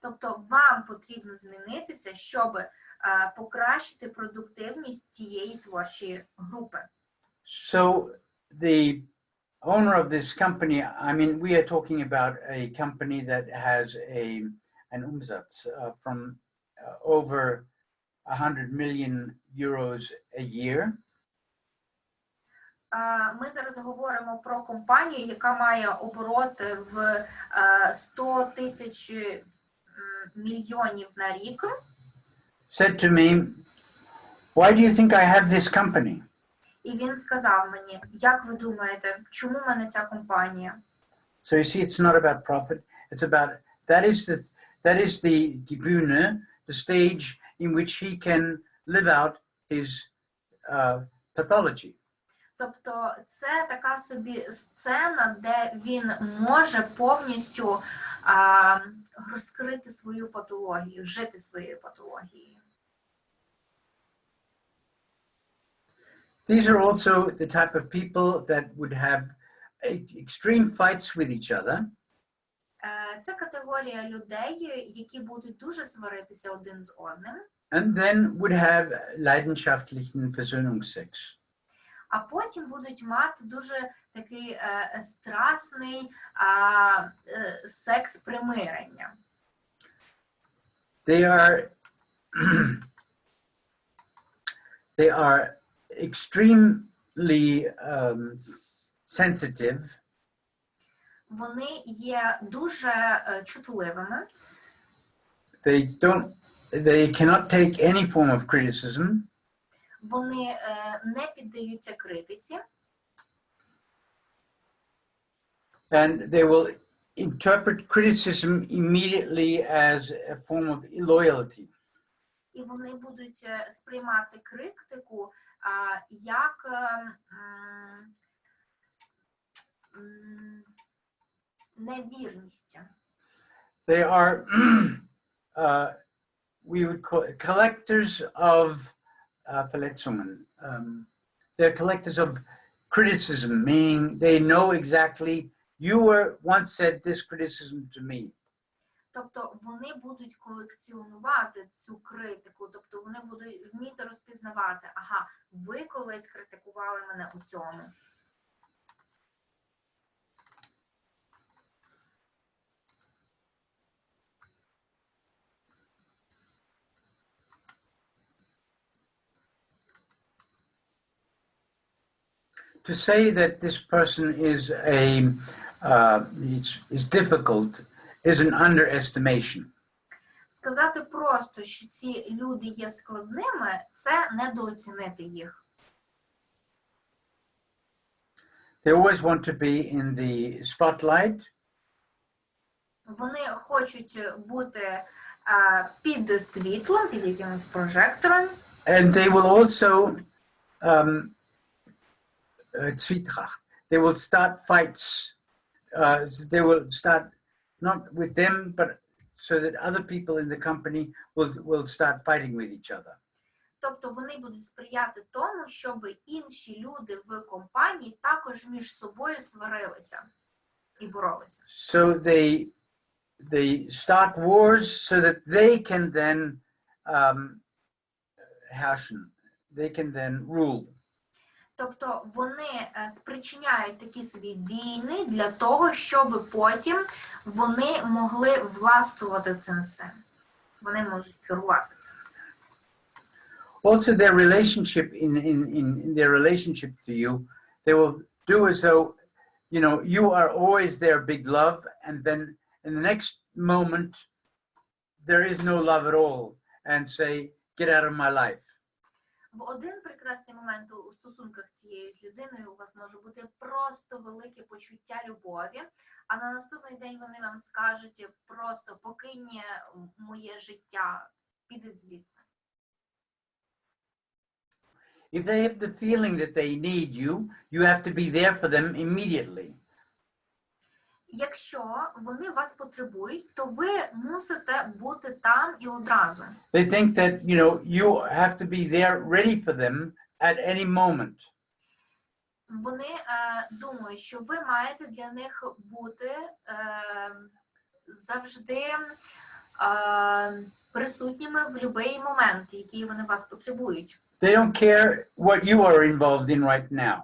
Тобто вам потрібно змінитися, щоб покращити продуктивність тієї творчої групи. So the owner of this company, I mean, we are talking about a company that has an Umsatz from over 100 million euros a year. Ми зараз говоримо про компанію, яка має обороти в 100 тисяч мільйонів на рік. Said to me, why do you think I have this company? І він сказав мені, як ви думаєте, чому в мене ця компанія? So you see, it's not about profit. It's about, that is the Bühne, the stage in which he can live out his pathology. Тобто це така собі сцена, де він може повністю розкрити свою патологію, жити своєю патологією. These are also the type of people that would have extreme fights with each other. Це категорія людей, які будуть дуже сваритися один з одним, And then would have leidenschaftlichen Versöhnungsex. а потім будуть мати дуже такий страсний секс примирення. They are extremely sensitive. Вони є дуже чутливими. They cannot take any form of criticism. Вони не піддаються критиці. And they will interpret criticism immediately as a form of illoyalty. І вони будуть сприймати критику як невірність. They are, we would call it collectors of Verletzungen. They're collectors of criticism, meaning they know exactly, you were once said this criticism to me. Тобто вони будуть колекціонувати цю критику, тобто вони будуть вміти розпізнавати, ага, ви колись критикували мене у цьому. To say that this person is is difficult is an underestimation. Сказати просто, що ці люди є складними, це недооцінити їх. They always want to be in the spotlight. Вони хочуть бути під світлом, під якимось прожектором. And they will also they will start fights. They will start not with them, but so that other people in the company will start fighting with each other. Тобто вони будуть сприяти тому, щоб інші люди в компанії також між собою сварилися і боролися. So they start wars so that they can then herrschen. They can then rule. Тобто вони спричиняють такі собі війни для того, щоб потім вони могли властвувати цим всім. Вони можуть керувати цим всім. Also, their relationship in their relationship to you, they will do as though, you know, you are always their big love, and then in the next moment, there is no love at all, and say, get out of my life. В один прекрасний момент у стосунках цією з людиною у вас може бути просто велике почуття любові, а на наступний день вони вам скажуть просто покинь моє життя, піди звідси. If they have the feeling that they need you, you have to be there for them immediately. Якщо вони вас потребують, то ви мусите бути там і одразу. They think that, you know, you have to be there ready for them at any moment. Вони думають, що ви маєте для них бути завжди присутніми в будь-який момент, який вони вас потребують. They don't care what you are involved in right now.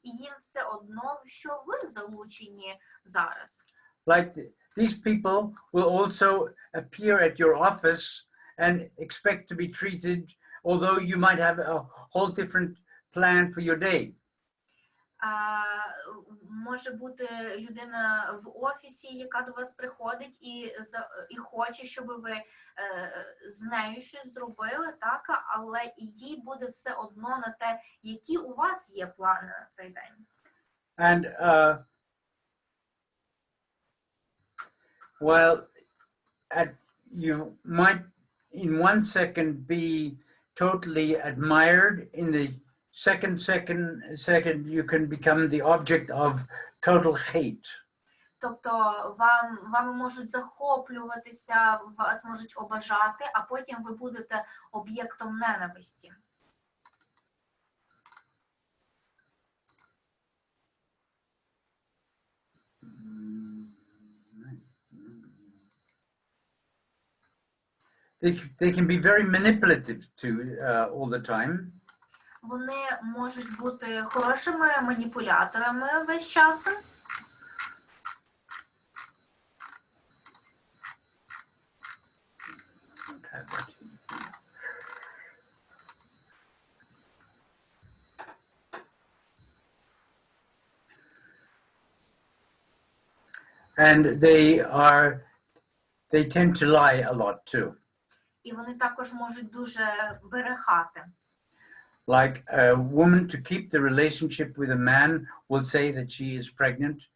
І їм все одно, що ви залучені зараз. Like these people will also appear at your office and expect to be treated, although you might have a whole different plan for your day. Може бути людина в офісі, яка до вас приходить і хоче, щоб ви з нею щось зробили, так? Але їй буде все одно на те, які у вас є плани на цей день. And while you might in 1 second be totally admired, in the second you can become the object of total hate. Тобто вами можуть захоплюватися, вас можуть обажати, а потім ви будете об'єктом ненависті. They can be very manipulative all the time. Вони можуть бути хорошими маніпуляторами весь час. And they tend to lie a lot too. І вони також можуть дуже брехати. Like a woman to keep the relationship with a man will say that she is pregnant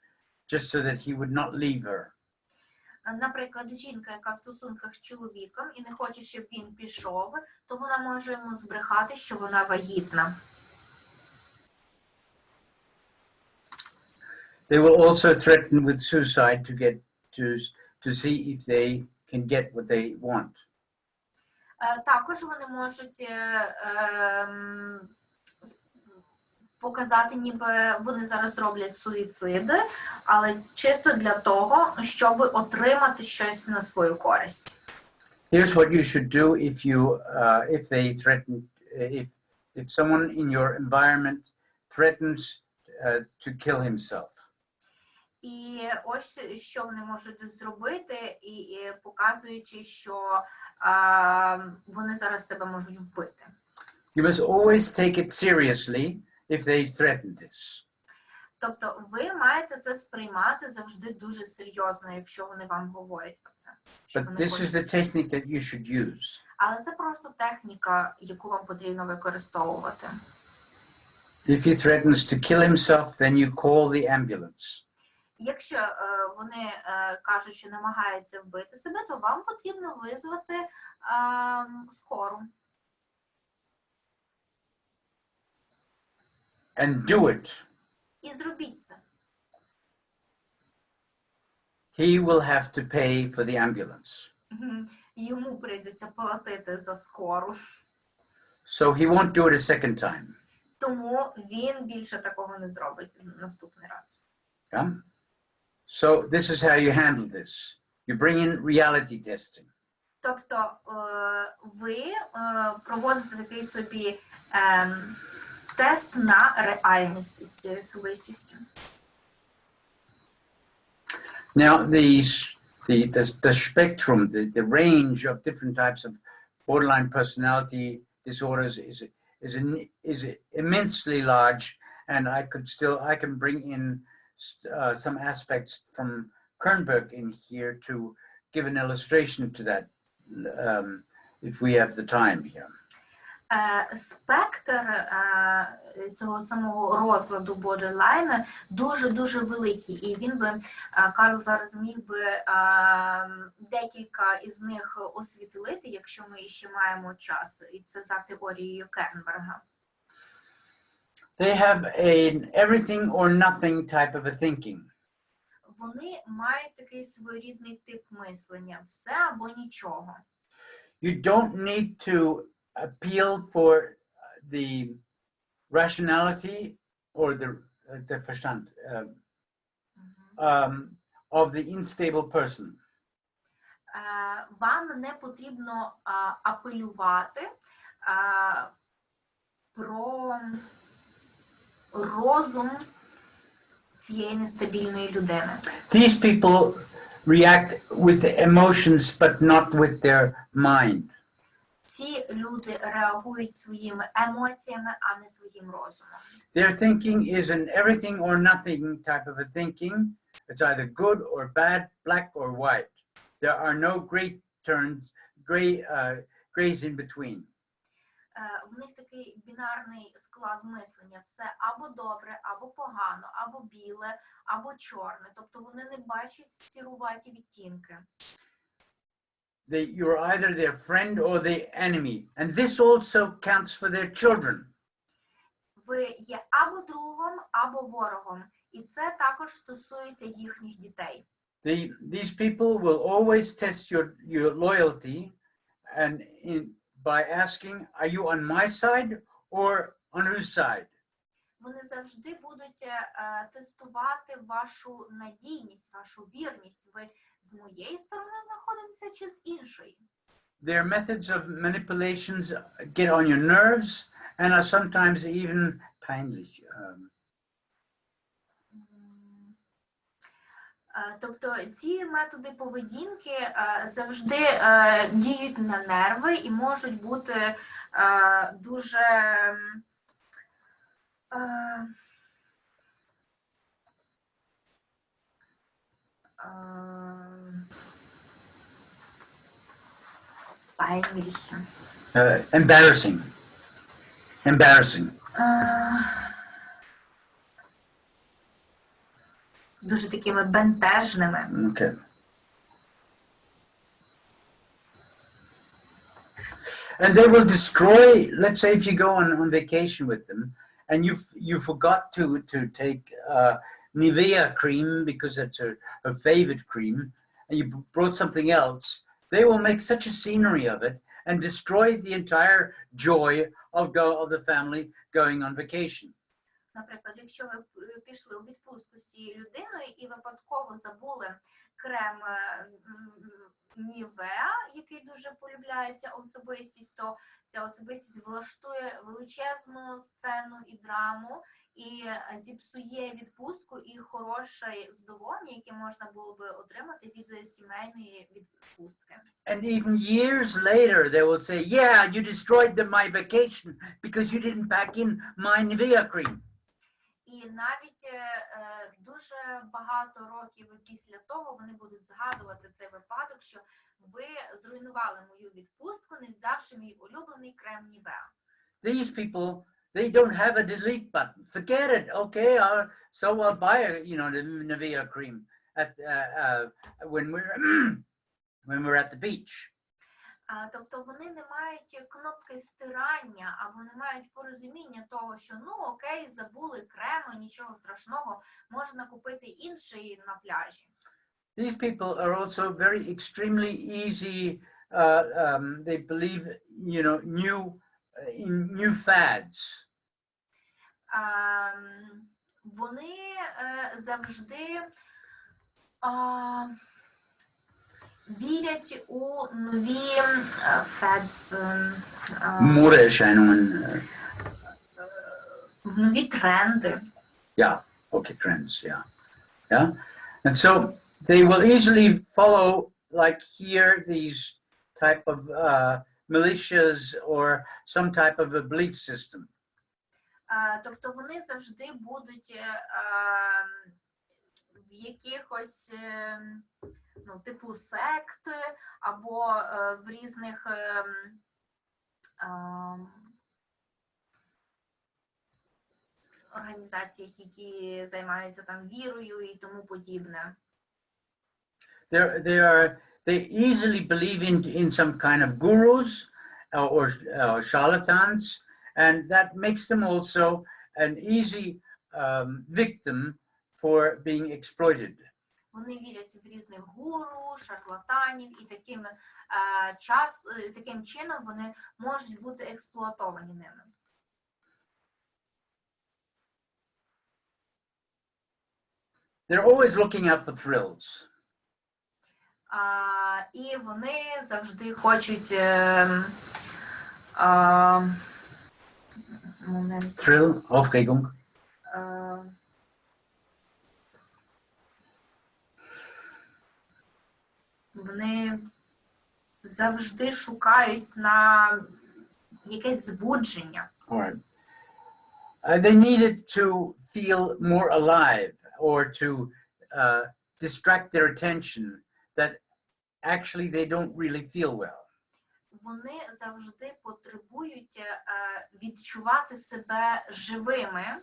just so that he would not leave her. Наприклад, жінка, яка в стосунках з чоловіком і не хоче, щоб він пішов, то вона може йому збрехати, що вона вагітна. They will also threaten with suicide to see if they can get what they want. Також вони можуть показати, ніби вони зараз роблять суїциди, але чисто для того, щоб отримати щось на свою користь. Here's what you should do if they threaten, if someone in your environment threatens to kill himself. І ось що вони можуть зробити, і показуючи, що вони зараз себе можуть вбити. You must always take it seriously if they threaten this. Тобто ви маєте це сприймати завжди дуже серйозно, якщо вони вам говорять про це. But this is the technique that you should use. Але це просто техніка, яку вам потрібно використовувати. If he threatens to kill himself, then you call the ambulance. Якщо вони кажуть, що намагаються вбити себе, то вам потрібно визвати скору. And do it. І зробіть це. He will have to pay for the ambulance. Йому прийдеться платити за скору. So he won't do it a second time. Тому він більше такого не зробить наступний раз. Yeah? So this is how you handle this. You bring in reality testing. Тобто ви проводите такий собі тест на реальність з цією особистістю. Now, the spectrum, the range of different types of borderline personality disorders is immensely large, and I can bring in some aspects from Kernberg in here to give an illustration to that, if we have the time here. Спектр цього самого розладу бордерлайна дуже-дуже великий, і він би, Карл зараз міг би декілька із них освітлити, якщо ми ще маємо час, і це за теорією Кернберга. They have an everything or nothing type of a thinking. Вони мають такий своєрідний тип мислення, все або нічого. You don't need to appeal for the rationality or the Verstand of the unstable person. Вам не потрібно апелювати про розум цієї нестабільної людини. These people react with the emotions but not with their mind. Ці люди реагують своїми емоціями, а не своїм розумом. Their thinking is an everything or nothing type of a thinking. It's either good or bad, black or white. There are no grays in between. В них такий бінарний склад мислення. Все або добре, або погано, або біле, або чорне. Тобто вони не бачать сіруваті відтінки. You're either their friend or the enemy. And this also counts for their children. ви є або другом, або ворогом. І це також стосується їхніх дітей. These people will always test your loyalty and by asking, are you on my side or on whose side? Вони завжди будуть тестувати вашу надійність, вашу вірність. Ви з моєї сторони знаходитеся чи з іншої? Their methods of manipulations get on your nerves and are sometimes even peinlich. Тобто ці методи поведінки завжди діють на нерви і можуть бути дуже peinlich. Embarrassing. Дуже такими бентежними. Okay. And they will destroy, let's say if you go on vacation with them and you forgot to take Nivea cream because it's her favorite cream and you brought something else, they will make such a scenery of it and destroy the entire joy of the family going on vacation. Наприклад, якщо ви пішли у відпустку з цією людиною і випадково забули крем Нівеа, який дуже полюбляється особистість, то ця особистість влаштує величезну сцену і драму, і зіпсує відпустку і хороше задоволення, яке можна було би отримати від сімейної відпустки. And even years later, they will say, yeah, you destroyed my vacation because you didn't pack in my Nivea cream. І навіть дуже багато років після того вони будуть згадувати цей випадок, що ви зруйнували мою відпустку, не взявши мій улюблений крем Нівеа. These people, they don't have a delete button. Forget it. Okay, I'll buy the Nivea cream at when we're at the beach. Тобто вони не мають кнопки стирання, або не мають порозуміння того, що ну окей, забули крем, нічого страшного, можна купити інший на пляжі. These people are also very extremely easy. They believe, in new fads. Вони завжди вірять у нові fads, Modeerscheinungen. в нові тренди. Yeah, okay, trends, yeah. And so they will easily follow, like here, these type of militias or some type of a belief system. Тобто вони завжди будуть в якихось, типу сект, або в різних організаціях, які займаються там вірою і тому подібне. They easily believe in some kind of gurus or charlatans, and that makes them also an easy victim for being exploited. Вони вірять в різних гуру, шарлатанів, і таким чином вони можуть бути експлуатовані ними. They're always looking out for thrills. І вони завжди хочуть Thrill, Aufregung. Вони завжди шукають на якесь збудження. Right. They needed to feel more alive or to distract their attention that actually they don't really feel well. Вони завжди потребують відчувати себе живими.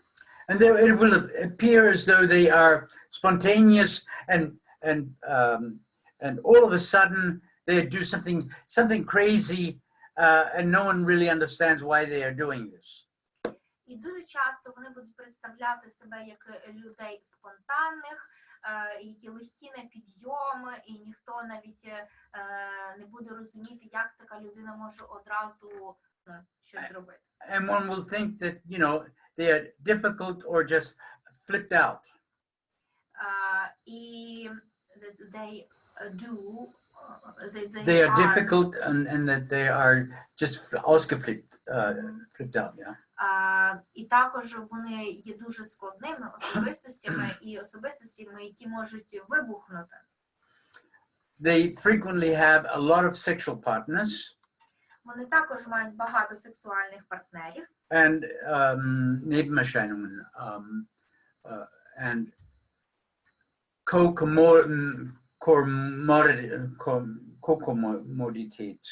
And it will appear as though they are spontaneous and all of a sudden they do something crazy and no one really understands why they are doing this. І дуже часто вони будуть представляти себе як людей спонтанних, які легкі на підйом, і ніхто навіть не буде розуміти, як така людина може одразу щось зробити. And one will think that, you know, they are difficult or just flipped out. І they do, They are difficult and that they are just ausgeflippt, flipped out, yeah. І також вони є дуже складними особистостями і особистостями, які можуть вибухнути. They frequently have a lot of sexual partners Вони також мають багато сексуальних партнерів. and Nebenerscheinungen and comorbidität.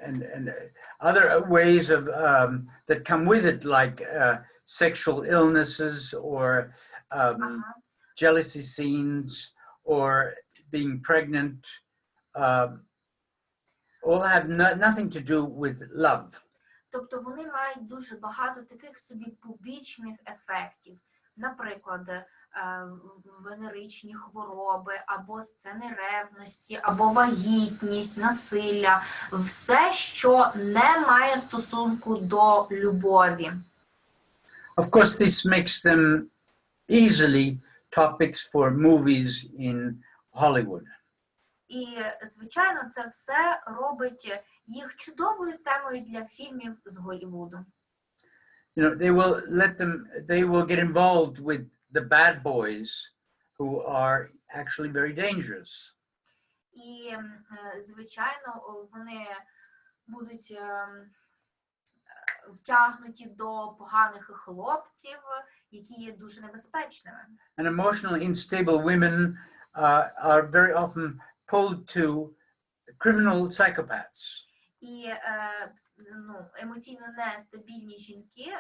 And other ways of that come with it, like sexual illnesses or jealousy scenes or being pregnant, all have nothing to do with love. Тобто вони мають дуже багато таких собі побічних ефектів. Наприклад, венеричні хвороби, або сцени ревності, або вагітність, насилля. Все, що не має стосунку до любові. Of course, this makes them easily topics for movies in Hollywood. І, звичайно, це все робить їх чудовою темою для фільмів з Голлівуду. You know, they will get involved with the bad boys who are actually very dangerous. І, звичайно, вони будуть втягнуті до поганих хлопців, які є дуже небезпечними. And emotionally unstable women are very often pulled to criminal psychopaths. І емоційно нестабільні жінки,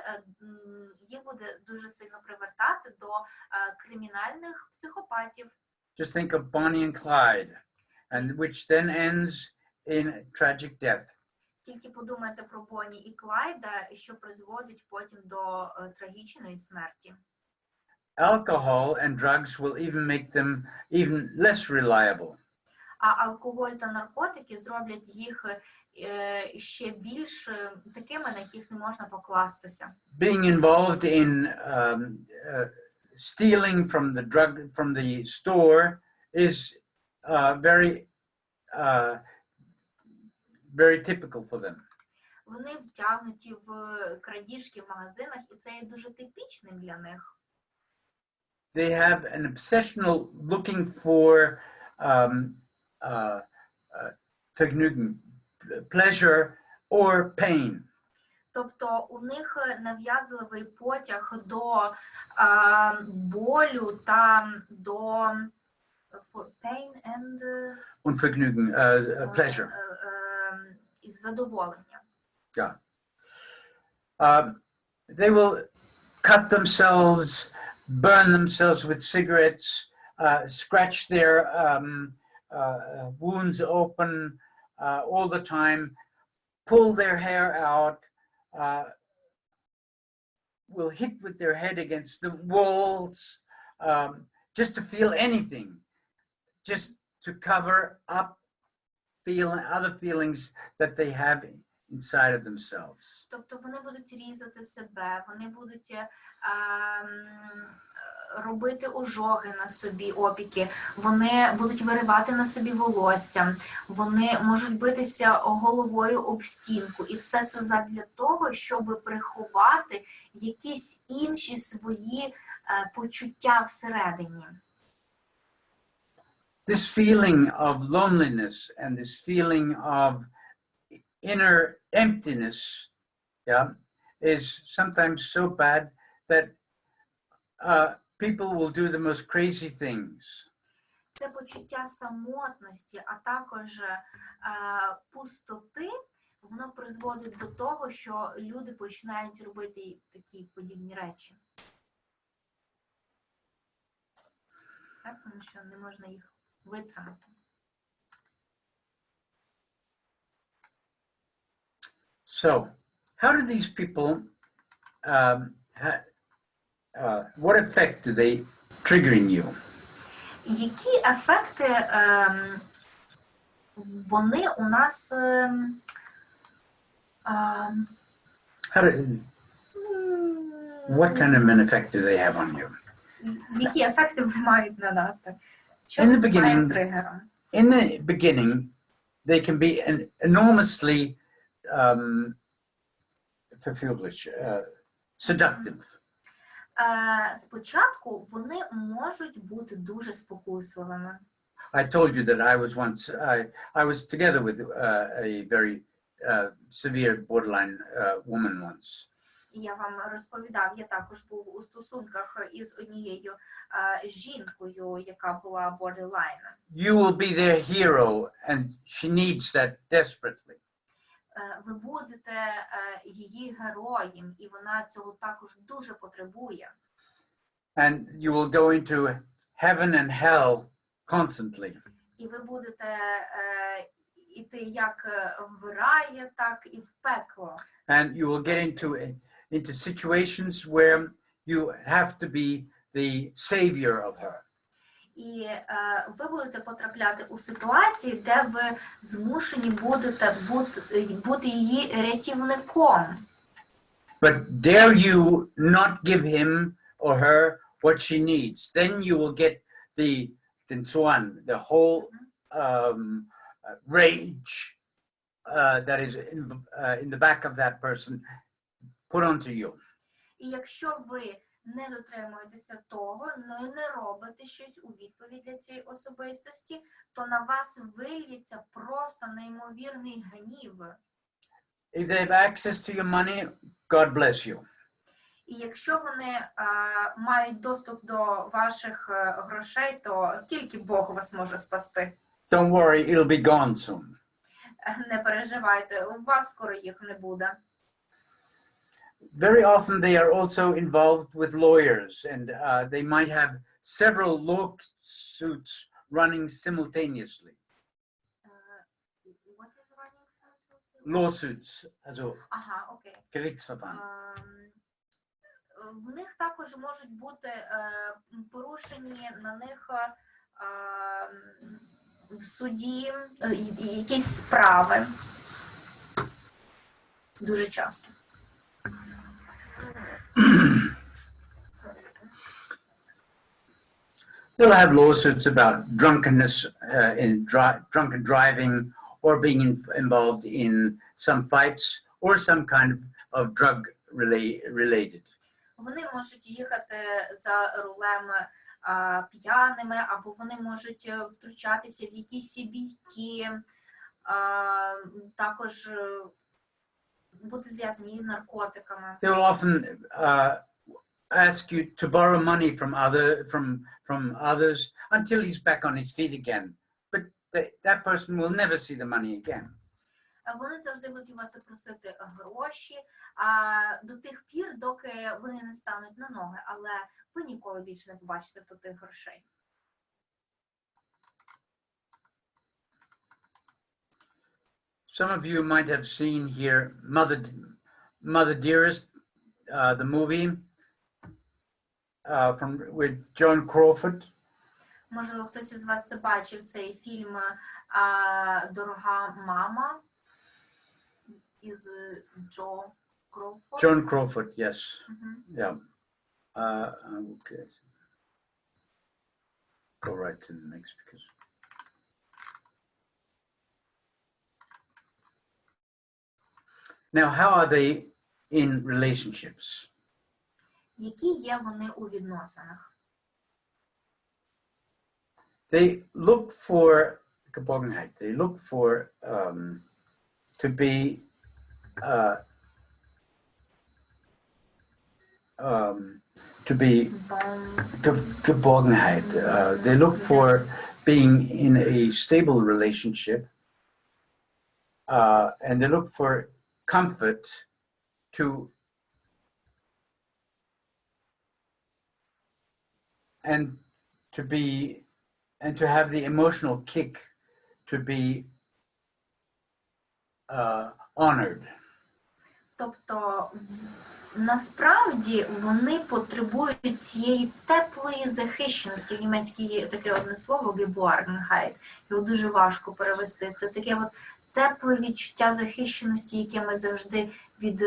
їх буде дуже сильно привертати до кримінальних психопатів. Just think of Bonnie and Clyde, and which then ends in tragic death. Тільки подумайте про Бонні і Клайда, що призводить потім до трагічної смерті. Alcohol and drugs will even make them even less reliable. А алкоголь та наркотики зроблять їх ще більш такими, на яких не можна покластися. Being involved in stealing from the store is very typical for them. Вони втягнуті в крадіжки в магазинах, і це є дуже типічним для них. They have an obsessional looking for Vergnügen, pleasure or pain. Тобто у них нав'язливий потяг до болю та до pain and Und Vergnügen, pleasure. із задоволення. Yeah. They will cut themselves, burn themselves with cigarettes, scratch their wounds open all the time, pull their hair out, will hit with their head against the walls, just to feel anything, just to cover up other feelings that they have inside of themselves. Тобто вони будуть різати себе, вони будуть робити ожоги на собі, опіки, вони будуть виривати на собі волосся, вони можуть битися головою об стінку. І все це задля того, щоб приховати якісь інші свої почуття всередині. This feeling of loneliness and this feeling of inner emptiness, yeah, is sometimes so bad that people will do the most crazy things. Це почуття самотності, а також пустоти, воно призводить до того, що люди починають робити такі подібні речі. Так, тому що не можна їх витримати. So, how do these people, what effect do they trigger in you? Які ефекти вони у нас What kind of an effect do they have on you? які ефекти вони мають на нас? Що In the виступає beginning- тригером? In the beginning, they can be enormously seductive. Спочатку вони можуть бути дуже спокусливими. I told you that I was once, I was together with a very severe borderline woman once. І я вам розповідав, я також був у стосунках із однією жінкою, яка була borderline. You will be their hero, and she needs that desperately. Ви будете її героєм, і вона цього також дуже потребує. And you will go into heaven and hell constantly. І ви будете іти як в рай, так і в пекло. And you will get into situations where you have to be the savior of her. І ви будете потрапляти у ситуації, де ви змушені будете бути її рятівником. But dare you not give him or her what she needs, then you will get the whole rage that is in the back of that person put onto you. І якщо ви не дотримуєтеся того, ну і не робите щось у відповідь для цієї особистості, то на вас вильється просто неймовірний гнів. If they have access to your money, God bless you. І якщо вони мають доступ до ваших грошей, то тільки Бог вас може спасти. Don't worry, it'll be gone soon. Не переживайте, у вас скоро їх не буде. Very often they are also involved with lawyers, and they might have several lawsuits running simultaneously. What is running something? Lawsuits, also Ага, окей. Gerichtsverfahren. В них також можуть бути порушені на них в суді якісь справи. Дуже часто. They'll have lawsuits about drunkenness, drunken driving, or being involved in some fights, or some kind of drug related. Вони можуть їхати за рулем п'яними, або вони можуть втручатися в якісь бійки, також бути зв'язані з наркотиками. They will often ask you to borrow money from others until he's back on his feet again. But that person will never see the money again. Вони завжди будуть у вас просити гроші, до тих пір, доки вони не стануть на ноги, але ви ніколи більше не побачите до тих грошей. Some of you might have seen here Mother Dearest, the movie with Joan Crawford. Можливо, хтось із вас це бачив, цей фільм «Дорога мама» із Джо Кроуфорд. Joan Crawford, yes. Мгм. Yeah. Okay. Go right to the next because. Now, how are they in relationships? Які є вони у відносинах? They look for geborgenheit. They look for to be geborgenheit. They look for being in a stable relationship, and they look for comfort to to have the emotional kick to be honored. Тобто, насправді вони потребують цієї теплої захищеності. В німецькій є таке одне слово «Geborgenheit». Його дуже важко перевести. Це таке от тепле відчуття захищеності, яке ми завжди від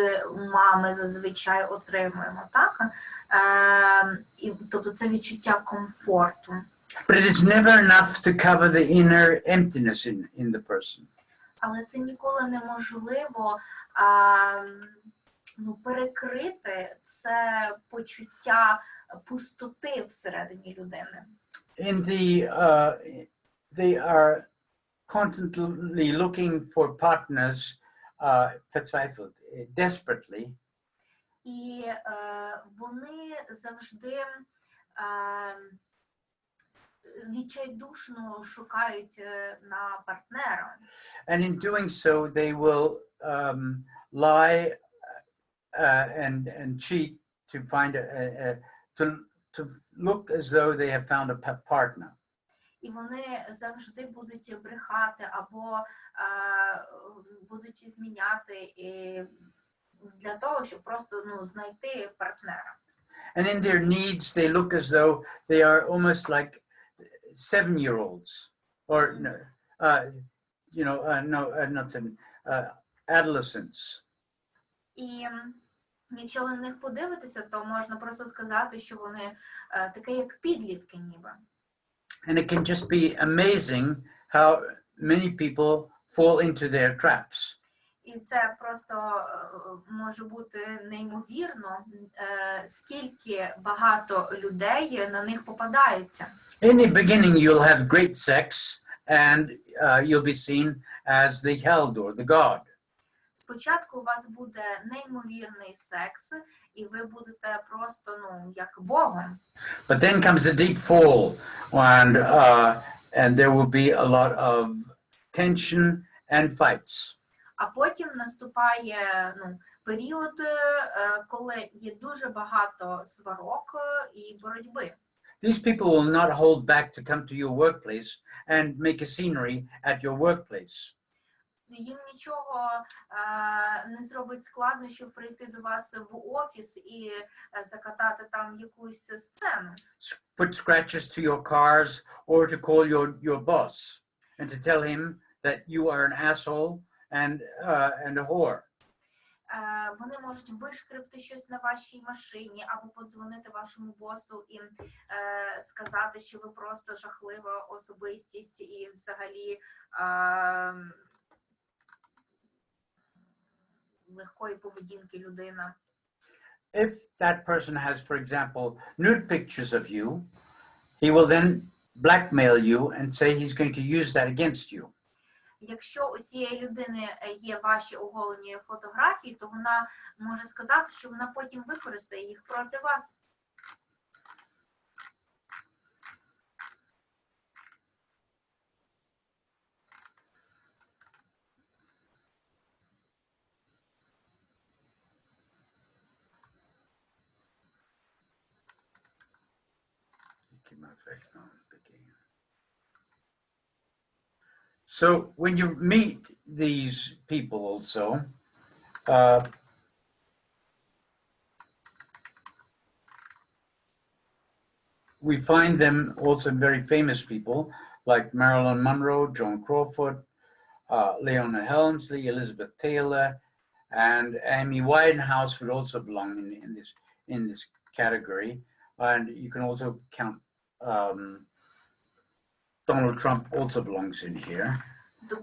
мами зазвичай отримуємо. Так? Тобто це відчуття комфорту. But it is never enough to cover the inner emptiness in the person. Але це ніколи неможливо перекрити це почуття пустоти всередині людини. They are constantly looking for partners, verzweifelt, desperately. І вони завжди відчайдушно шукають на партнера. And in doing so, they will lie and cheat to find to look as though they have found a partner. І вони завжди будуть брехати або будуть зміняти для того, щоб просто знайти партнера. And in their needs, they look as though they are almost like 7-year-olds, or not 7, adolescents. І якщо ви на них подивитеся, то можна просто сказати, що вони таке як підлітки ніби. And it can just be amazing how many people fall into their traps. І це просто може бути неймовірно, скільки багато людей на них попадається. In the beginning, you'll have great sex, and you'll be seen as the Haldor, the god. Спочатку у вас буде неймовірний секс, і ви будете просто, як Богом. But then comes a deep fall, and there will be a lot of tension and fights. А потім наступає період, коли є дуже багато сварок і боротьби. These people will not hold back to come to your workplace and make a scenery at your workplace. Їм нічого не зробить складно, щоб прийти до вас в офіс і закатати там якусь сцену. Put scratches to your cars or to call your boss and to tell him that you are an asshole and a whore. Вони можуть вишкребти щось на вашій машині або подзвонити вашому босу і сказати, що ви просто жахлива особистість і взагалі легкої поведінки людина. If that person has, for example, nude pictures of you, he will then blackmail you and say he's going to use that against you. Якщо у цієї людини є ваші оголені фотографії, то вона може сказати, що вона потім використає їх проти вас. So when you meet these people also, we find them also very famous people like Marilyn Monroe, Joan Crawford, Leona Helmsley, Elizabeth Taylor, and Amy Winehouse would also belong in this category. And you can also count Donald Trump also belongs in here.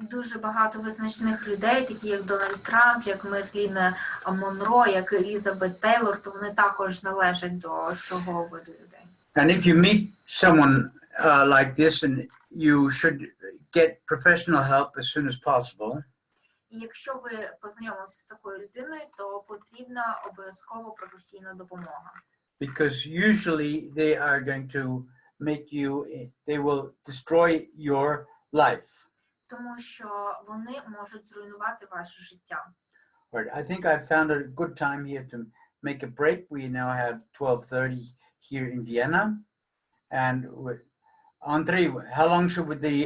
Дуже багато визначних людей, такі як Дональд Трамп, як Мерлін Монро, як Елізабет Тейлор, то вони також належать до цього виду людей. And if you meet someone like this, and you should get professional help as soon as possible. І якщо ви познайомилися з такою людиною, то потрібна обов'язково професійна допомога. Because usually they are going to they will destroy your life. Тому що вони можуть зруйнувати ваше життя. Right. I think I found a good time here to make a break. We now have 12:30 here in Vienna. And Andrei, how long should the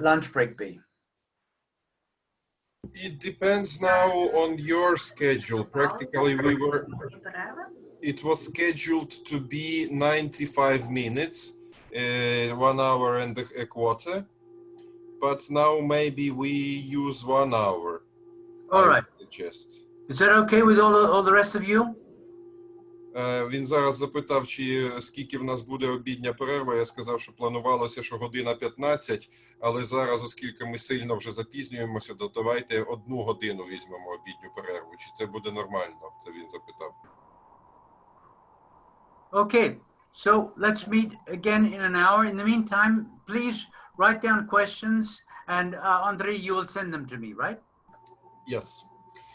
lunch break be? It depends now on your schedule. Practically, it was scheduled to be 95 minutes, 1 hour and a quarter. But now maybe we use 1 hour. All I right. would suggest. Is that okay with all the rest of you? Він зараз запитав, чи скільки в нас буде обідня перерва. Я сказав, що планувалося, що година 15, але зараз, оскільки ми сильно вже запізнюємося, то давайте 1 годину візьмемо обідню перерву. Чи це буде нормально? Це він запитав. Okay, so let's meet again in an hour. In the meantime, please write down questions, and Andrei, you will send them to me, right? Yes.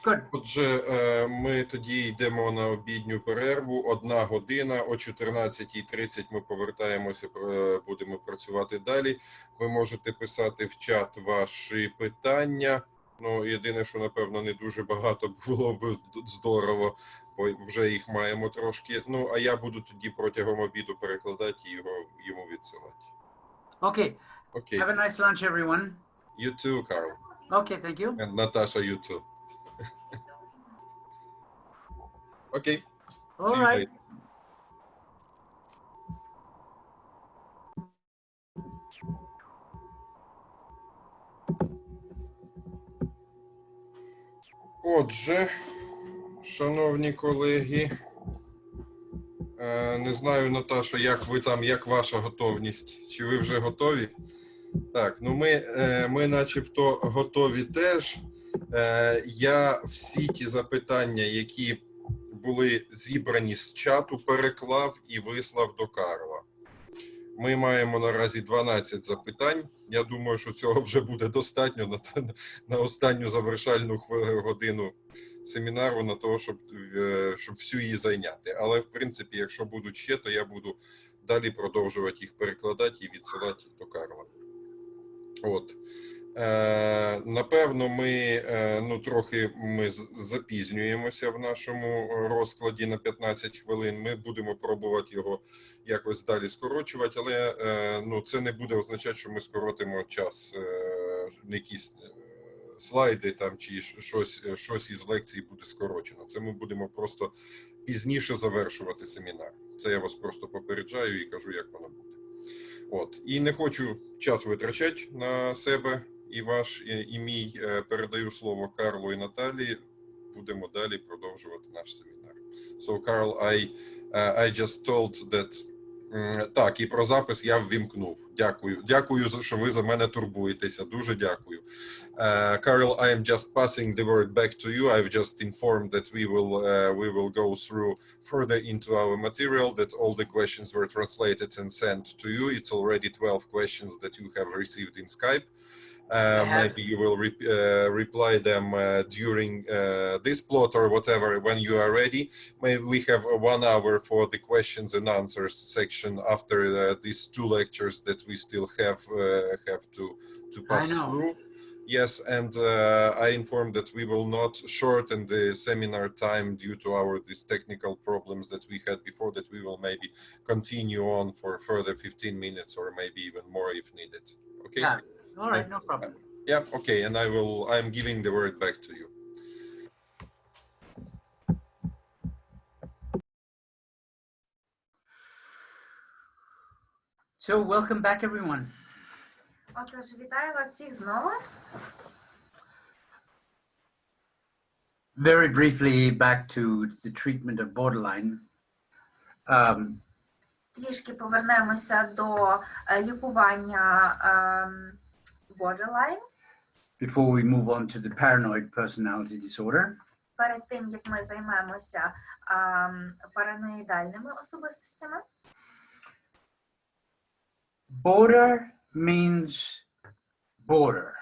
Good. Отже, ми тоді йдемо на обідню перерву, 1 година, о 14:30 ми повертаємося, будемо працювати далі. Ви можете писати в чат ваші питання. Ну, єдине, що, напевно, не дуже багато, було б здорово, бо вже їх маємо трошки. Ну, а я буду тоді протягом обіду перекладати і йому відсилати. Okay. Okay. Have a nice lunch, everyone. You too, Carl. Okay, thank you. And Natasha, you too. Okay. All See you right. later. Отже, шановні колеги, не знаю, Наташа, як ви там, як ваша готовність? Чи ви вже готові? Так, ну ми начебто готові теж. Я всі ті запитання, які були зібрані з чату, переклав і вислав до Карла. Ми маємо наразі 12 запитань. Я думаю, що цього вже буде достатньо на останню завершальну годину семінару, на того, щоб всю її зайняти. Але, в принципі, якщо будуть ще, то я буду далі продовжувати їх перекладати і відсилати до Карла. От. Напевно, трохи ми запізнюємося в нашому розкладі на 15 хвилин. Ми будемо пробувати його якось далі скорочувати, але це не буде означати, що ми скоротимо час, якісь слайди там чи щось із лекції буде скорочено. Це ми будемо просто пізніше завершувати семінар. Це я вас просто попереджаю і кажу, як воно буде. От. І не хочу час витрачати на себе і ваш, і мій. Передаю слово Карлу і Наталії. Будемо далі продовжувати наш семінар. So, Carl, I just told that... Так, і про запис я ввімкнув. Дякую. Дякую, що ви за мене турбуєтеся. Дуже дякую. Carl, I am just passing the word back to you. I've just informed that we will go through further into our material, that all the questions were translated and sent to you. It's already 12 questions that you have received in Skype. Maybe you will reply them during this plot or whatever when you are ready. Maybe we have 1 hour for the questions and answers section after these 2 lectures that we still have to pass through. Yes, and I informed that we will not shorten the seminar time due to these technical problems that we had before, that we will maybe continue on for further 15 minutes or maybe even more if needed. Okay? Yeah. All right, no problem. Yeah, okay, and I'm giving the word back to you. So, welcome back, everyone. Отож, вітаю вас всіх знову. Very briefly, back to the treatment of borderline. Трішки повернемося до лікування borderline. Before we move on to the paranoid personality disorder. Перед тим, як ми займемося параноїдальними особистостями. Border means border.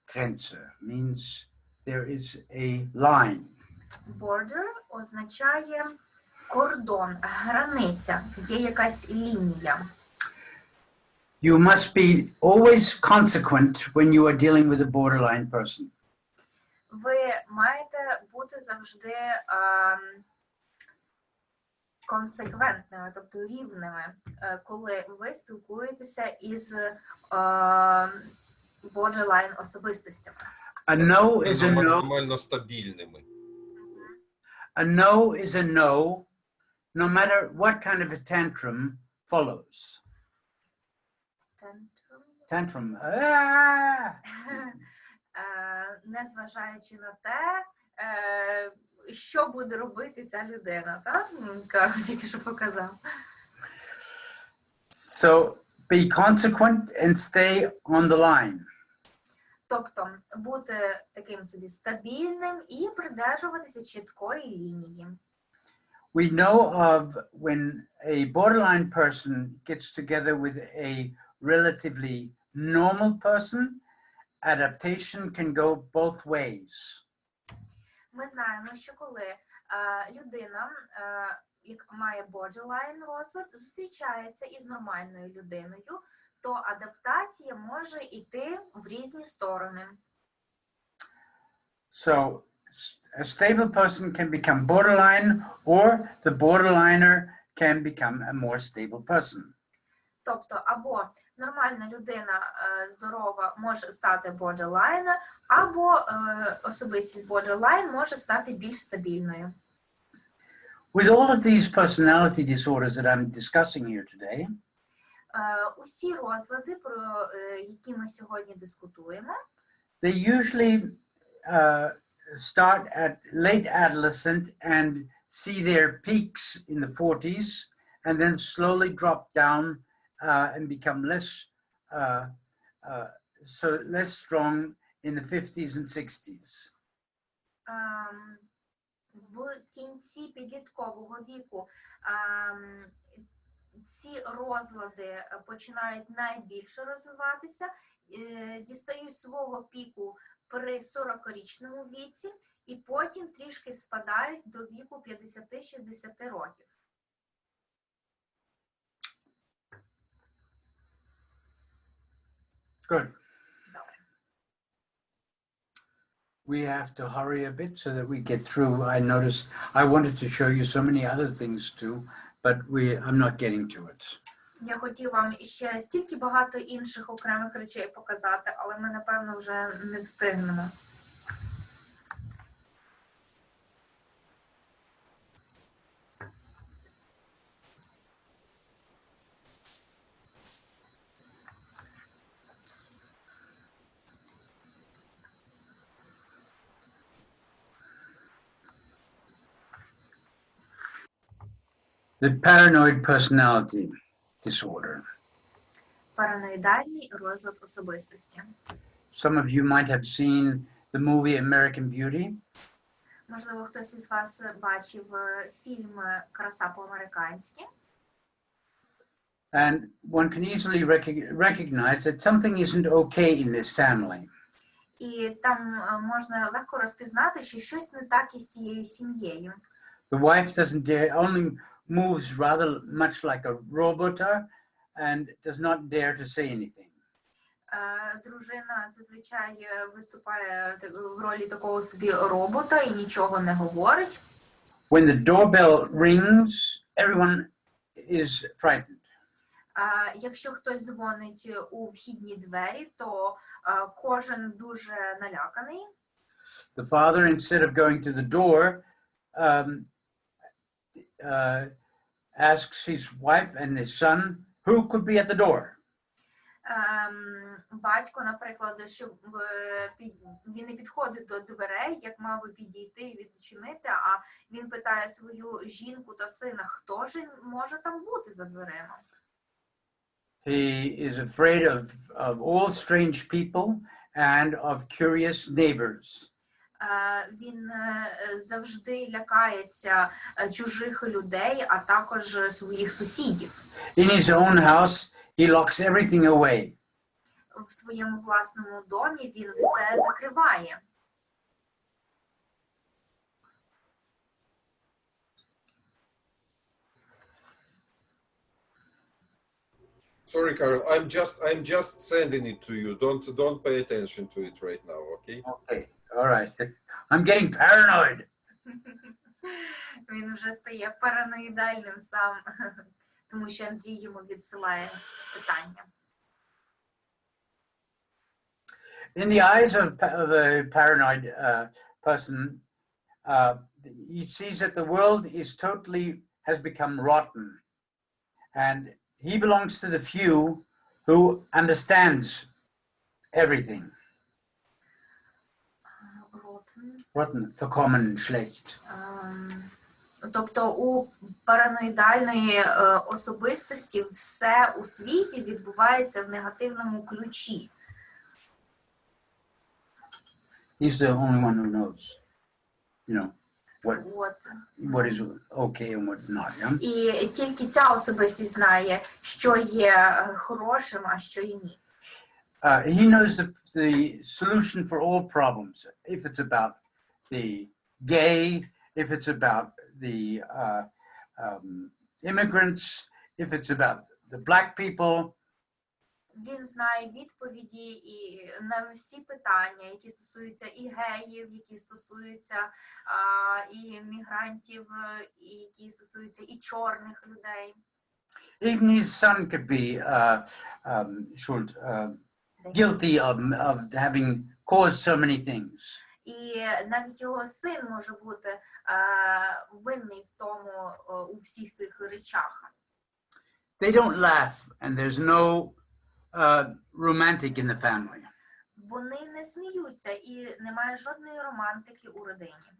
Grenze means there is a line. Border означає кордон, границя, є якась лінія. You must be always consequent when you are dealing with a borderline person. Ви маєте бути завжди консеквентними, тобто рівними, коли ви спілкуєтеся із borderline особистостями. A no is a no. Нормально стабільними. A no is a no, no matter what kind of a tantrum follows. Tantrum. Ah! Незважаючи на те, що буде робити ця людина, так? Карл тільки що показав. So be consequent and stay on the line. Тобто бути таким собі стабільним і придержуватися чіткої лінії. We know of when a borderline person gets together with a relatively normal person, adaptation can go both ways. Ми знаємо, що коли людина, яка має borderline розлад, зустрічається із нормальною людиною, то адаптація може йти в різні сторони. So a stable person can become borderline, or the borderliner can become a more stable person. Тобто, або нормальна людина, здорова, може стати borderline, або особистість borderline може стати більш стабільною. With all of these personality disorders that I'm discussing here today, Усі розлади, про які ми сьогодні дискутуємо, they usually start at late adolescent and see their peaks in the 40s and then slowly drop down and become less strong in the 50s and 60s. В кінці підліткового віку ці розлади починають найбільше розвиватися, дістають свого піку при 40-річному віці і потім трішки спадають до віку 50-60 років. Good. Добре. We have to hurry a bit so that we get through. I noticed I wanted to show you so many other things too, but I'm not getting to it. Я хотів вам ще стільки багато інших окремих речей показати, але ми, напевно, вже не встигнемо. The paranoid personality disorder. Параноїдальний розлад особистості. Some of you might have seen the movie American Beauty. Можливо, хтось із вас бачив фільм «Краса по-американськи». And one can easily recognize that something isn't okay in this family. І там можна легко розпізнати, що щось не так із цією сім'єю. The wife doesn't dare, only moves rather much like a robot and does not dare to say anything. Дружина зазвичай виступає в ролі такого собі робота і нічого не говорить. When the doorbell rings, everyone is frightened. Якщо хтось дзвонить у вхідні двері, то кожен дуже наляканий. The father, instead of going to the door, asks his wife and his son, who could be at the door? Батько, наприклад, щоб він не підходить до дверей, як мав би підійти і відчинити, а він питає свою жінку та сина, хто ж може там бути за дверима. He is afraid of all strange people and of curious neighbors. Він завжди лякається чужих людей, а також своїх сусідів. In his own house, he locks everything away. В своєму власному домі він все закриває. Sorry, Carol, I'm just sending it to you. Don't pay attention to it right now, okay? Okay, all right. I'm getting paranoid. Він вже стає параноїдальним сам, тому що Андрій йому відсилає питання. In the eyes of a paranoid person, he sees that the world has become rotten, and he belongs to the few who understands everything. Rotten, verkommen, schlecht. Тобто у параноїдальної особистості все у світі відбувається в негативному ключі. He's the only one who knows, what is okay and what not. Yeah? І тільки ця особистість знає, що є хорошим, а що є ні. He knows the solution for all problems. If it's about the gay, if it's about the immigrants, if it's about the black people. Він знає відповіді і на всі питання, які стосуються і геїв, які стосуються і мігрантів, і які стосуються і чорних людей. Even his son could be guilty of having caused so many things. І навіть його син може бути винний в тому, у всіх цих речах. They don't laugh, and there's no romantic in the family. Вони не сміються і немає жодної романтики у родині.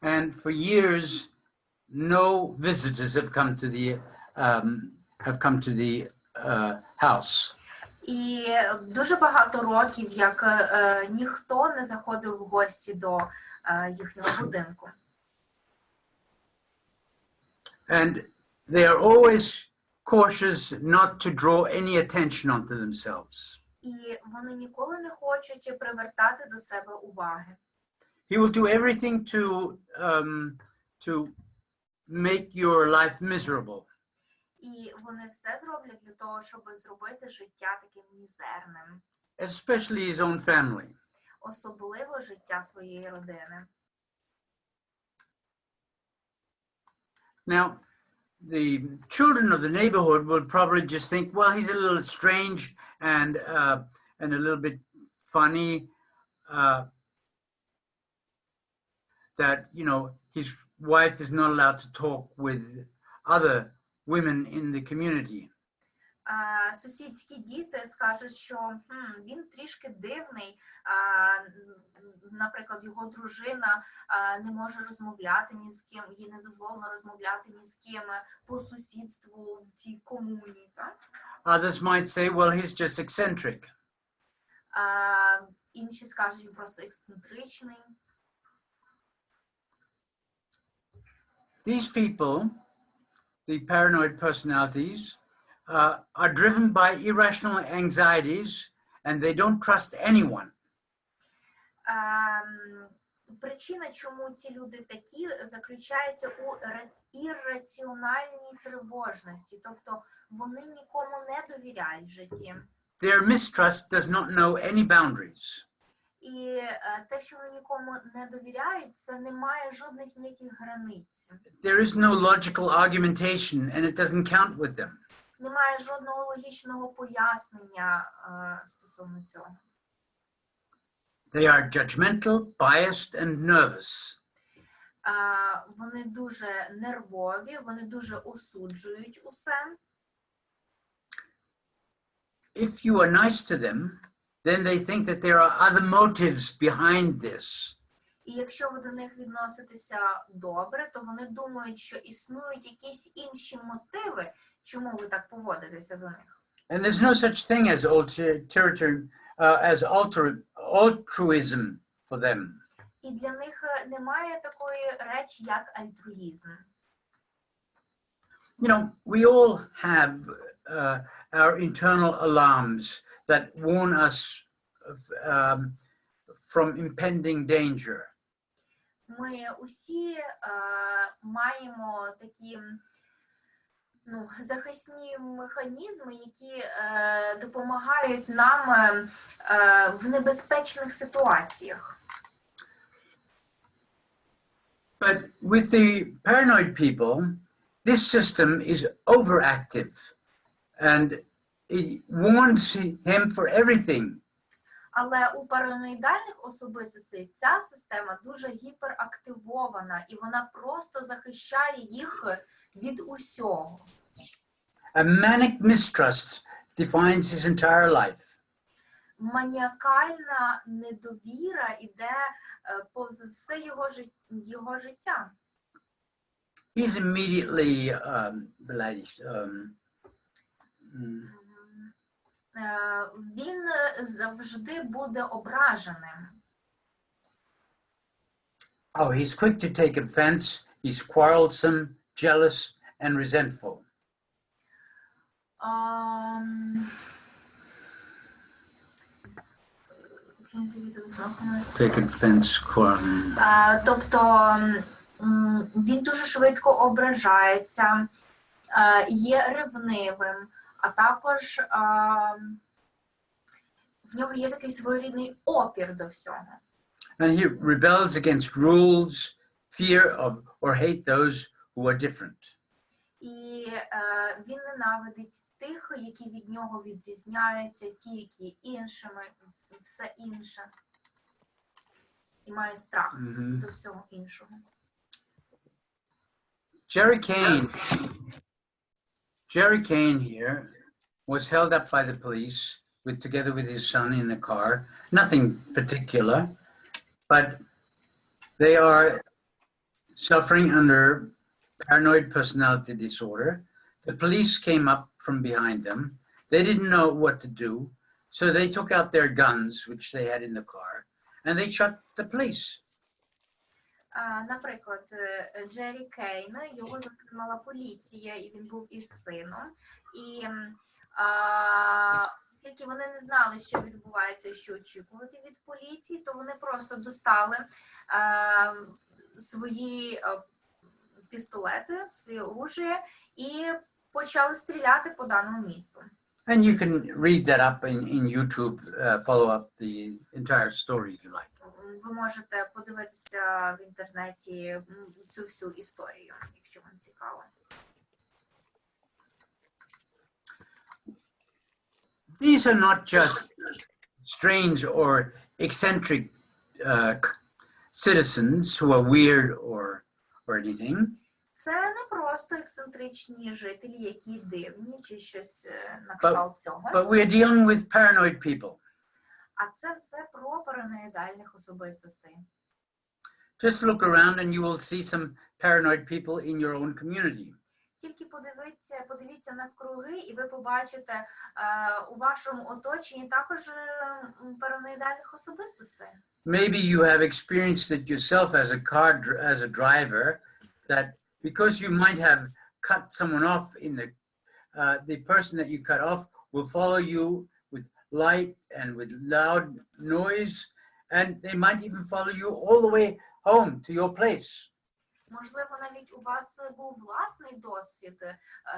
And for years, no visitors have come to the house. І дуже багато років, як ніхто не заходив в гості до їхнього будинку. And they are always cautious not to draw any attention onto themselves. І вони ніколи не хочуть привертати до себе уваги. He will do everything to make your life miserable. І вони все зроблять для того, щоб зробити життя таким мізерним. Especially his own family. Особливо життя своєї родини. Now, the children of the neighborhood will probably just think, well, he's a little strange and a little bit funny, that, his wife is not allowed to talk with other women in the community. Сусідські діти скажуть, що він трішки дивний, наприклад, його дружина не може розмовляти ні з ким, їй не дозволено розмовляти ні з ким по сусідству в цій комуні. Так? Others might say, well, he's just eccentric. Інші скажуть, він просто ексцентричний. These people, the paranoid personalities, are driven by irrational anxieties and they don't trust anyone. Причина, чому ці люди такі, заключається у ірраціональній тривожності, тобто вони нікому не довіряють в житті. Their mistrust does not know any boundaries. І те, що вони нікому не довіряють, це не має жодних ніяких границь. There is no logical argumentation and it doesn't count with them. Немає жодного логічного пояснення стосовно цього. They are judgmental, biased and nervous. Вони дуже нервові, вони дуже осуджують усе. If you are nice to them, then they think that there are other motives behind this. І якщо ви до них відноситеся добре, то вони думають, що існують якісь інші мотиви, чому ви так поводитеся до них. And there's no such thing as altruism for them. І для них немає такої речі, як альтруїзм. We all have our internal alarms that warn us from impending danger. Ми усі маємо такі захисні механізми, які допомагають нам в небезпечних ситуаціях. But with the paranoid people, this system is overactive and it warns him for everything. Але у параноїдальних особистостей ця система дуже гіперактивована, і вона просто захищає їх від усього. A manic mistrust defines his entire life. Маніакальна недовіра іде повз все його життя. He's immediately Він завжди буде ображеним. oh, he's quick to take offense. He's quarrelsome, jealous, and resentful. Take offense, quarreling. Тобто він дуже швидко ображається, є ревнивим, а також в нього є такий своєрідний опір до всього. And he rebels against rules, fear of or hate those who are different. І він ненавидить тих, які від нього відрізняються, ті, які є іншими, все інше. І має страх до всього іншого. Jerry Kane here was held up by the police together with his son in the car. Nothing particular, but they are suffering under paranoid personality disorder. The police came up from behind them. They didn't know what to do, so they took out their guns, which they had in the car, and they shot the police. Наприклад, Джері Кейн, його затримала поліція, і він був із сином. І оскільки вони не знали, що відбувається, що очікувати від поліції, то вони просто достали свої пістолети, своє оружие і почали стріляти по даному місту. And you can read that up in YouTube, follow up the entire story if you like. Ви можете подивитися в інтернеті цю всю історію, якщо вам цікаво. These are not just strange or eccentric citizens who are weird or anything. Це не просто ексцентричні жителі, які дивні чи щось на кшталт цього. But we are dealing with paranoid people. А це все про параноїдальних особистостей. Just look around and you will see some paranoid people in your own community. Тільки подивіться навкруги, і ви побачите у вашому оточенні також параноїдальних особистостей. Maybe you have experienced it yourself as a driver, that because you might have cut someone off in the person that you cut off will follow you with light and with loud noise, and they might even follow you all the way home to your place. Можливо, навіть у вас був власний досвід.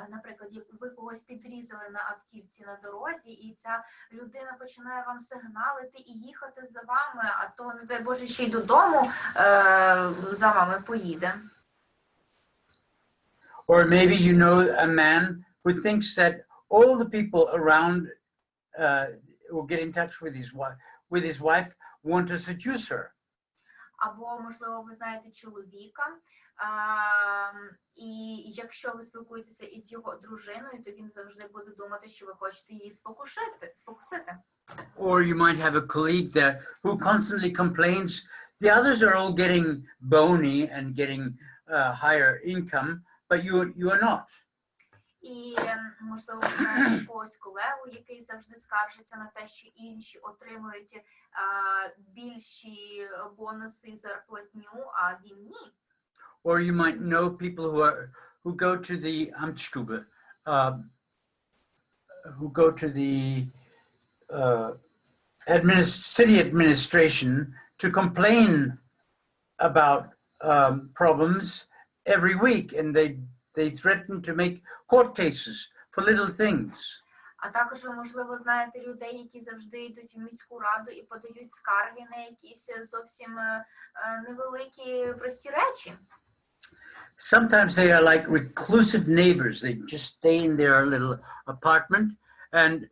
Наприклад, як ви когось підрізали на автівці на дорозі, і ця людина починає вам сигналити і їхати за вами, а то, не дай Боже, ще й додому за вами поїде. Or maybe you know a man who thinks that all the people around who get in touch with his wife want to seduce her. Або, можливо, ви знаєте чоловіка, і якщо ви спілкуєтеся із його дружиною, то він завжди буде думати, що ви хочете її спокусити. Or you might have a colleague there who constantly complains, the others are all getting bony and getting higher income, but you are not. І, можливо, ви знаєте якогось колегу, який завжди скаржиться на те, що інші отримують більші бонуси і зарплатню, а він ні. Or you might know people who go to the Amtsstube, who go to the city administration to complain about problems every week, and they threaten to make court cases for little things. А також ви, можливо, знаєте людей, які завжди йдуть в міську раду і подають скарги на якісь зовсім невеликі прості речі. sometimes they are like reclusive neighbors. They just stay in their little apartment, and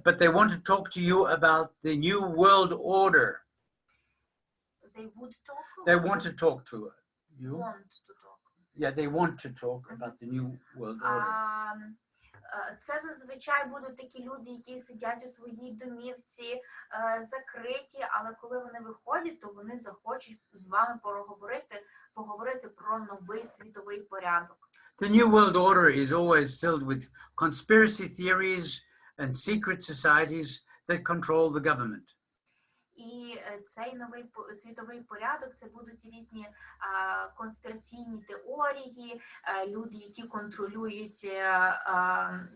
but they want to talk to you about the new world order. They would talk. They want to talk to you. Want to talk. Yeah, they want to talk about the new world order. Це зазвичай будуть такі люди, які сидять у своїй домівці, закриті, але коли вони виходять, то вони захочуть з вами поговорити про новий світовий порядок. The new world order is always filled with conspiracy theories and secret societies that control the government. І цей новий світовий порядок – це будуть різні конспіраційні теорії, люди, які контролюють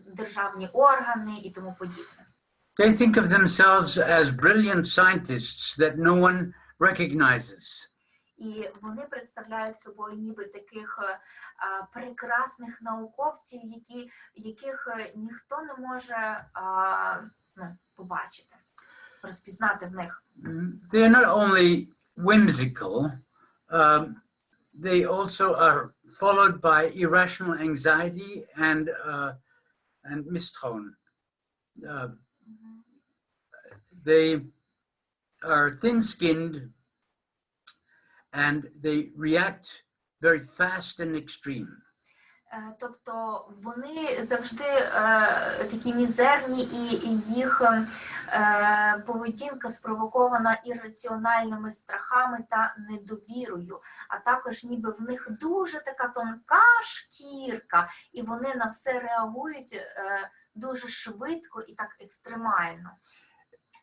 державні органи і тому подібне. They think of themselves as brilliant scientists that no one recognizes. І вони представляють собою ніби таких прекрасних науковців, яких ніхто не може побачити, розпізнати в них. They are not only whimsical, they also are followed by irrational anxiety and misstrauen. They are thin-skinned and they react very fast and extreme. Тобто вони завжди такі мізерні, і їх поведінка спровокована ірраціональними страхами та недовірою, а також ніби в них дуже така тонка шкірка, і вони на все реагують дуже швидко і так екстремально.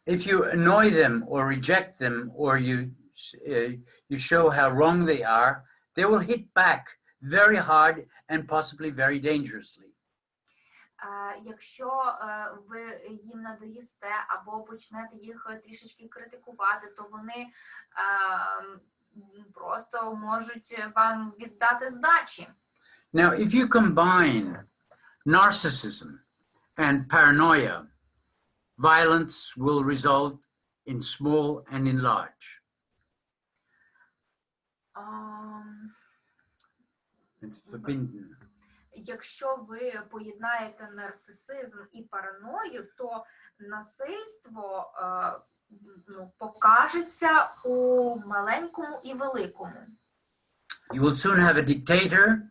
If you annoy them or reject them or you show how wrong they are, they will hit back very hard and possibly very dangerously. Якщо ви їм надоїсте або почнете їх трішечки критикувати, то вони просто можуть вам віддати здачі. Now, if you combine narcissism and paranoia, violence will result in small and in large. Якщо ви поєднаєте нарцисизм і параною, то насильство покажеться у маленькому і великому. You will soon have a dictator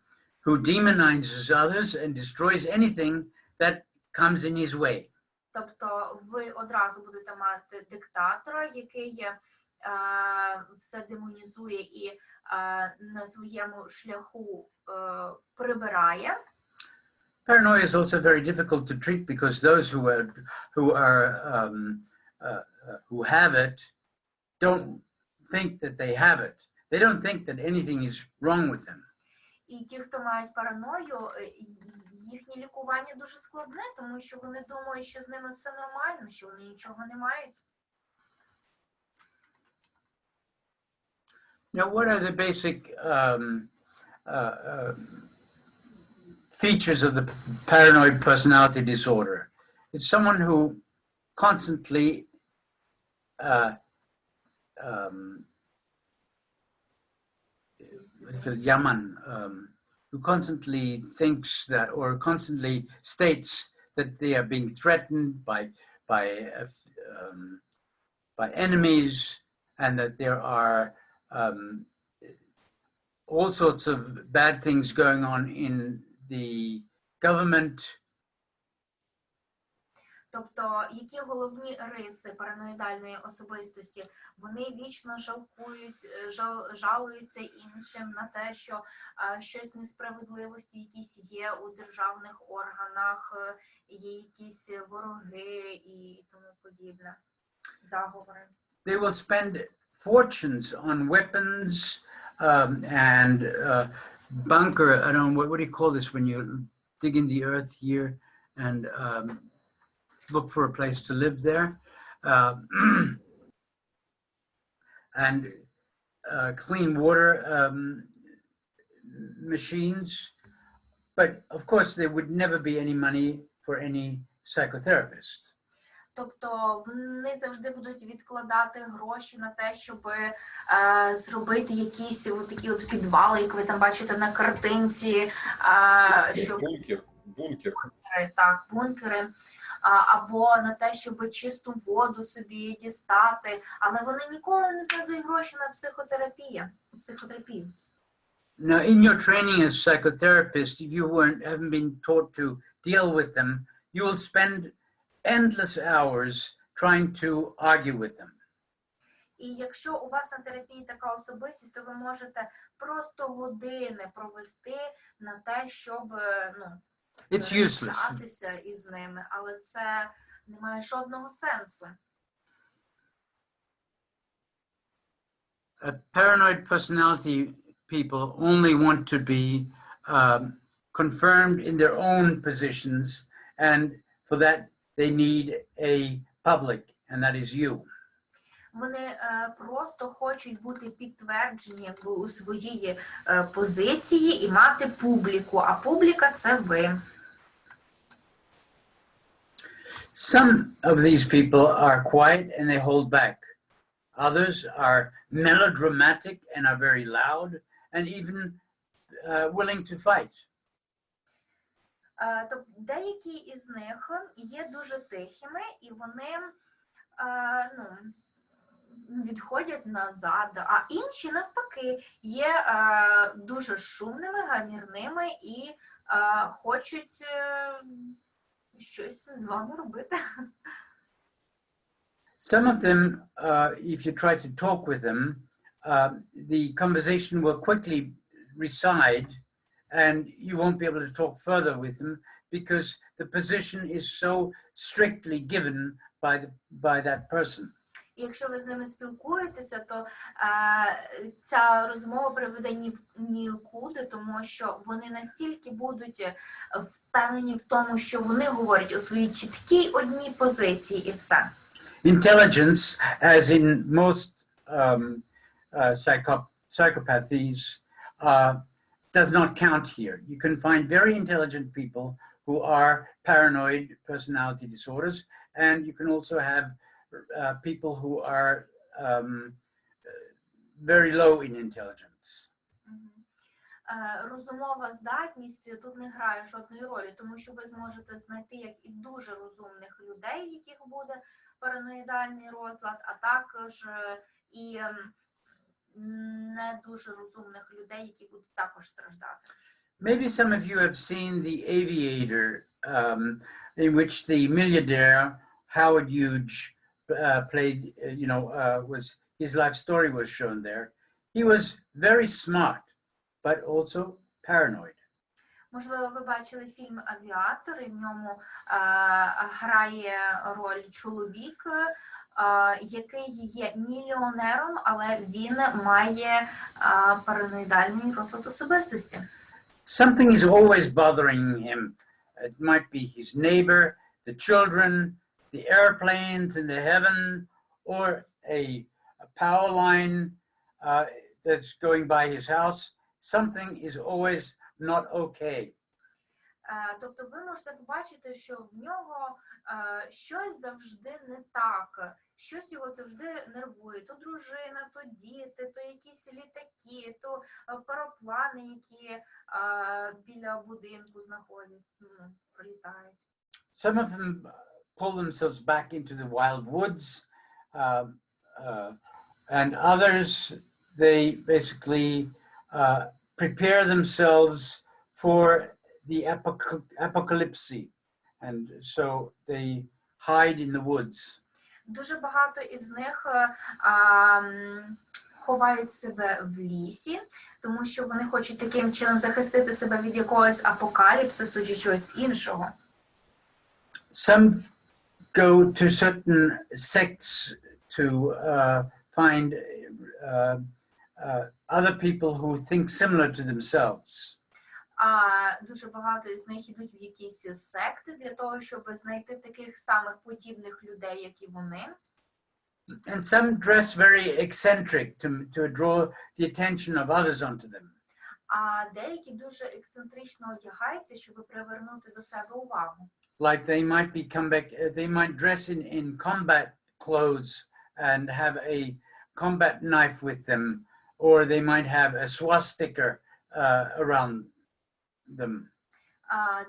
who demonizes others and destroys anything that comes in his way. Тобто ви одразу будете мати диктатора, який все демонізує і на своєму шляху прибирає. Paranoia is also very difficult to treat because those who have it don't think that they have it. They don't think that anything is wrong with them. І ті, хто мають параною, їхнє лікування дуже складне, тому що вони думають, що з ними все нормально, що вони нічого не мають. Now, what are the basic features of the paranoid personality disorder? It's someone who constantly who constantly thinks that, or constantly states that they are being threatened by enemies, and that there are all sorts of bad things going on in the government. Тобто, які головні риси параноїдальної особистості? Вони вічно жалуються іншим на те, що щось несправедливості якісь є у державних органах, є якісь вороги і тому подібне, заговори. They will spend fortunes on weapons and bunker. I don't know, what do you call this when you dig in the earth here and look for a place to live there, and clean water machines. But of course, there would never be any money for any psychotherapist. Тобто вони завжди будуть відкладати гроші на те, щоб зробити якісь такі от підвали, як ви там бачите на картинці, щоб Бункер. бункери, або на те, щоб чисту воду собі дістати, але вони ніколи не знайдуть гроші на психотерапію. Now, in your training as psychotherapist, if you haven't been taught to deal with them, you will spend endless hours trying to argue with them. І якщо у вас на терапії така особистість, то ви можете просто години провести на те, щоб сперечатися із ними, але це не має жодного сенсу. Paranoid personality people only want to be confirmed in their own positions, and for that they need a public, and that is you. Вони просто хочуть бути підтверджені у своїй позиції і мати публіку, а публіка – це ви. Some of these people are quiet and they hold back. Others are melodramatic and are very loud and even willing to fight. Деякі із них є дуже тихими, і вони відходять назад, а інші, навпаки, є дуже шумними, гамірними і хочуть щось з вами робити. Some of them, if you try to talk with them, the conversation will quickly recede and you won't be able to talk further with them because the position is so strictly given by that person. І якщо ви з ними спілкуєтеся, то ця розмова приведе нікуди, тому що вони настільки будуть впевнені в тому, що вони говорять у своїй чіткій одній позиції і все. Intelligence, as in most psychopathies, does not count here. You can find very intelligent people who are paranoid personality disorders, and you can also have people who are very low in intelligence. Розумова здатність тут не грає жодної ролі, тому що ви зможете знайти як і дуже розумних людей, в яких буде параноїдальний розлад, а також і не дуже розумних людей, які будуть також страждати. Maybe some of you have seen The Aviator, in which the millionaire Howard Hughes played, was his life story was shown there. He was very smart, but also paranoid. Можливо, ви бачили фільм «Авіатор», і в ньому грає роль чоловік, який є мільйонером, але він має параноїдальний розлад особистості. Something is always bothering him. It might be his neighbor, the children, the airplanes in the heaven, or a power line that's going by his house. Something is always not okay. Тобто ви можете побачити, що в нього щось завжди не так, щось його завжди нервує. То дружина, то діти, то якісь літаки, то пароплани, які біля будинку пролітають. Some of them pull themselves back into the wild woods, and others, they basically prepare themselves for the apocalypse, and so they hide in the woods. Дуже багато із них ховають себе в лісі, тому що вони хочуть таким чином захистити себе від якогось апокаліпсису чи чогось іншого. Some go to certain sects to find other people who think similar to themselves. Дуже багато із них йдуть в якісь секти для того, щоб знайти таких самих подібних людей, як і вони. And some dress very eccentric to draw the attention of others onto them. А деякі дуже ексцентрично одягаються, щоб привернути до себе увагу. like they might be they might dress in combat clothes and have a combat knife with them, or they might have a swastika around them.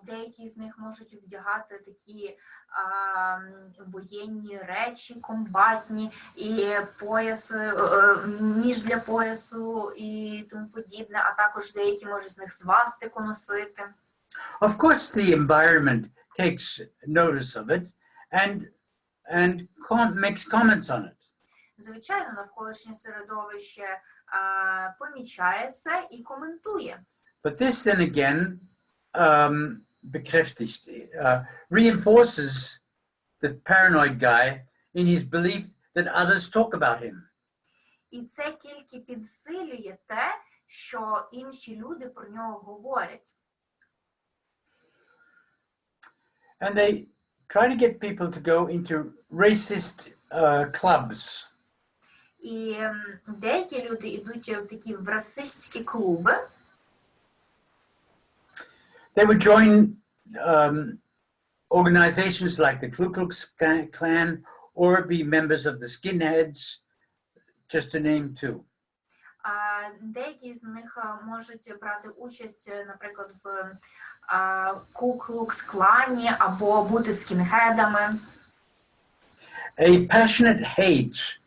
Деякі з них можуть вдягати такі воєнні речі, комбатні, і пояси, ніж для поясу і тому подібне, а також деякі можуть з них свастику носити. Of course, the environment takes notice of it and makes comments on it. Звичайно, навколишнє середовище помічає це і коментує. But this then again bekräftigt, reinforces the paranoid guy in his belief that others talk about him. І це тільки підсилює те, що інші люди про нього говорять. And they try to get people to go into racist clubs. І деякі люди йдуть в такі расистські клуби. They would join organizations like the Ku Klux Klan or be members of the skinheads, just to name two. Деякі з них можуть брати участь, наприклад, в Ку-Клукс-клані або бути скінхедами. A passionate hate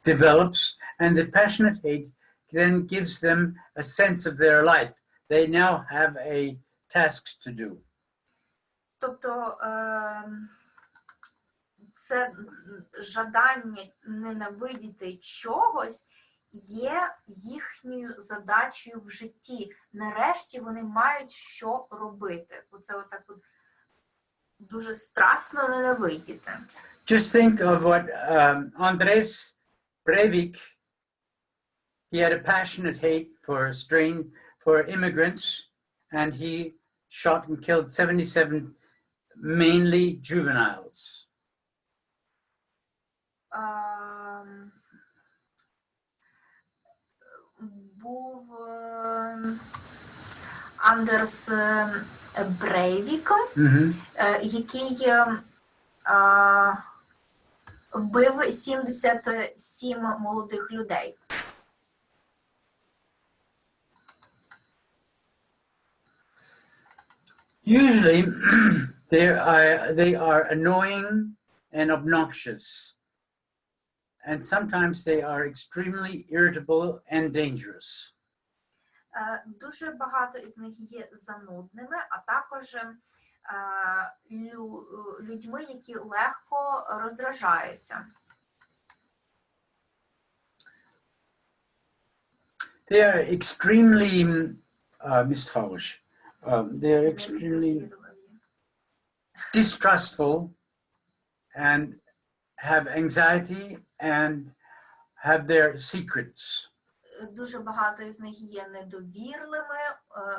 develops, and the passionate hate then gives them a sense of their life. They now have a tasks to do. Тобто це жадання ненавидіти чогось є їхньою задачею в житті. Нарешті вони мають що робити. Оце отак от дуже страстно ненавидіти. Just think of what Andres Breivik, he had a passionate hate for immigrants, and he shot and killed 77 mainly juveniles. Був Андерс Брейвіком, який вбив 77 молодих людей. Usually, they are annoying and obnoxious, and sometimes they are extremely irritable and dangerous. Дуже багато із них є занудними, а також людьми, які легко роздражаються. They are extremely misstrauisch. They are extremely distrustful and have anxiety and have their secrets. Дуже багато із них є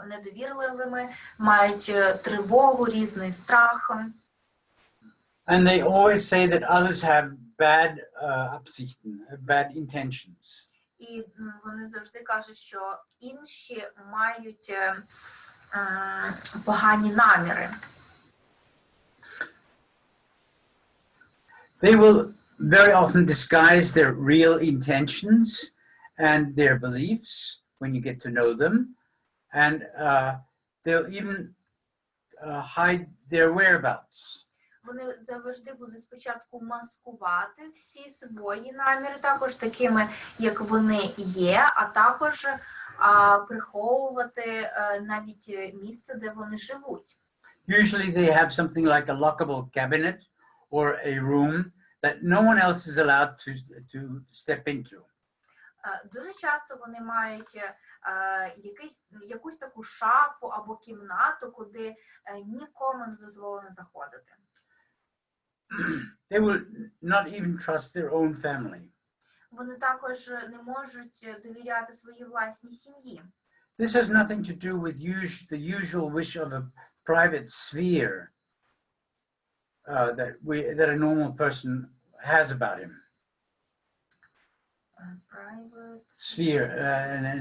недовірливими, мають тривогу, різний страх. And they always say that others have bad Absichten, bad intentions. І вони завжди кажуть, що інші мають погані наміри. They will very often disguise their real intentions and their beliefs when you get to know them, and they'll even hide their whereabouts. Вони завжди будуть спочатку маскувати всі свої наміри, також такими, як вони є, а також приховувати навіть місце, де вони живуть. Usually they have something like a lockable cabinet or a room that no one else is allowed to step into. Дуже часто вони мають якусь таку шафу або кімнату, куди нікому не дозволено заходити. They will not even trust their own family. Вони також не можуть довіряти своїй власній сім'ї. This has nothing to do with the usual wish of a private sphere that a normal person has about him. Private Sphere,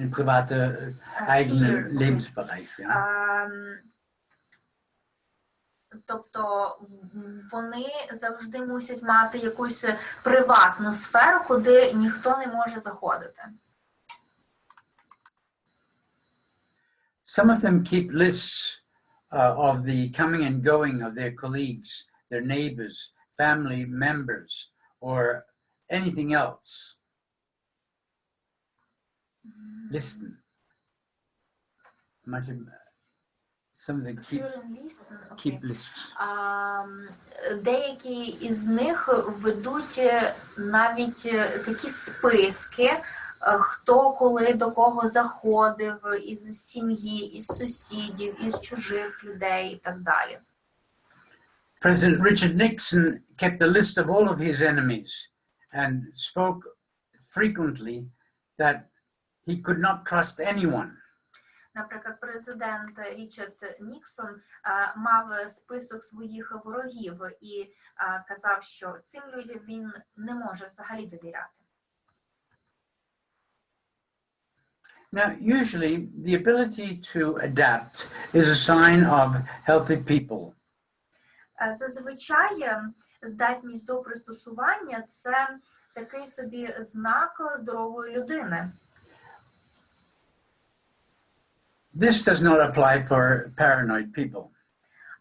een private eigen Sphere, okay. levensbereich. Ja. Тобто вони завжди мусять мати якусь приватну сферу, куди ніхто не може заходити. Some of them keep lists of the coming and going of their colleagues, their neighbors, family members, or anything else. Listen. Some of them keep lists. Деякі із них ведуть навіть такі списки, хто коли до кого заходив, із сім'ї, із сусідів, із чужих людей і так далі. President Richard Nixon kept a list of all of his enemies and spoke frequently that he could not trust anyone. Наприклад, президент Річард Ніксон мав список своїх ворогів і казав, що цим людям він не може взагалі довіряти. Now, usually the ability to adapt is a sign of healthy people. Зазвичай здатність до пристосування – це такий собі знак здорової людини. This does not apply for paranoid people.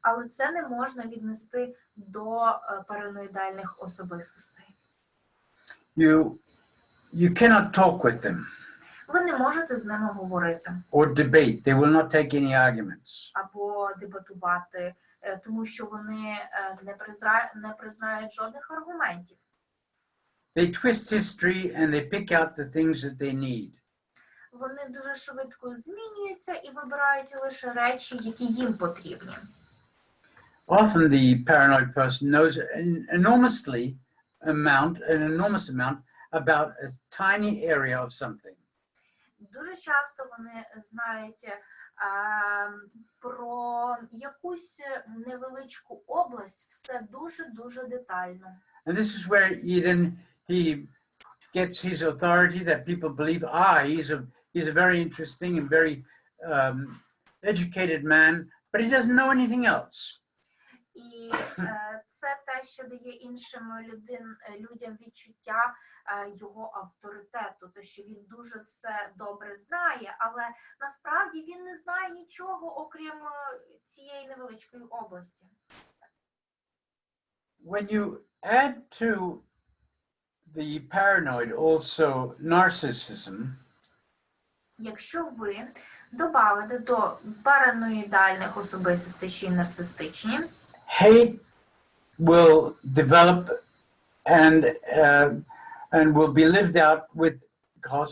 Але це не можна віднести до параноїдальних особистостей. You cannot talk with them Ви не можете з ними говорити or debate. They will not take any arguments. або дебатувати, тому що вони не признають жодних аргументів. They twist history and they pick out the things that they need. Вони дуже швидко змінюються і вибирають лише речі, які їм потрібні. Often the paranoid person knows an enormous amount about a tiny area of something. Дуже часто вони знають про якусь невеличку область, все дуже-дуже детально. And this is where he gets his authority that people believe, he's a very interesting and very educated man, but he doesn't know anything else. І це те, що дає іншим людям відчуття його авторитету, те, що він дуже все добре знає, але насправді він не знає нічого, окрім цієї невеличкої області. When you add to the paranoid also narcissism, якщо ви добавите до параноїдальних особистостей ще й нарцистичні, hate will develop and will be lived out with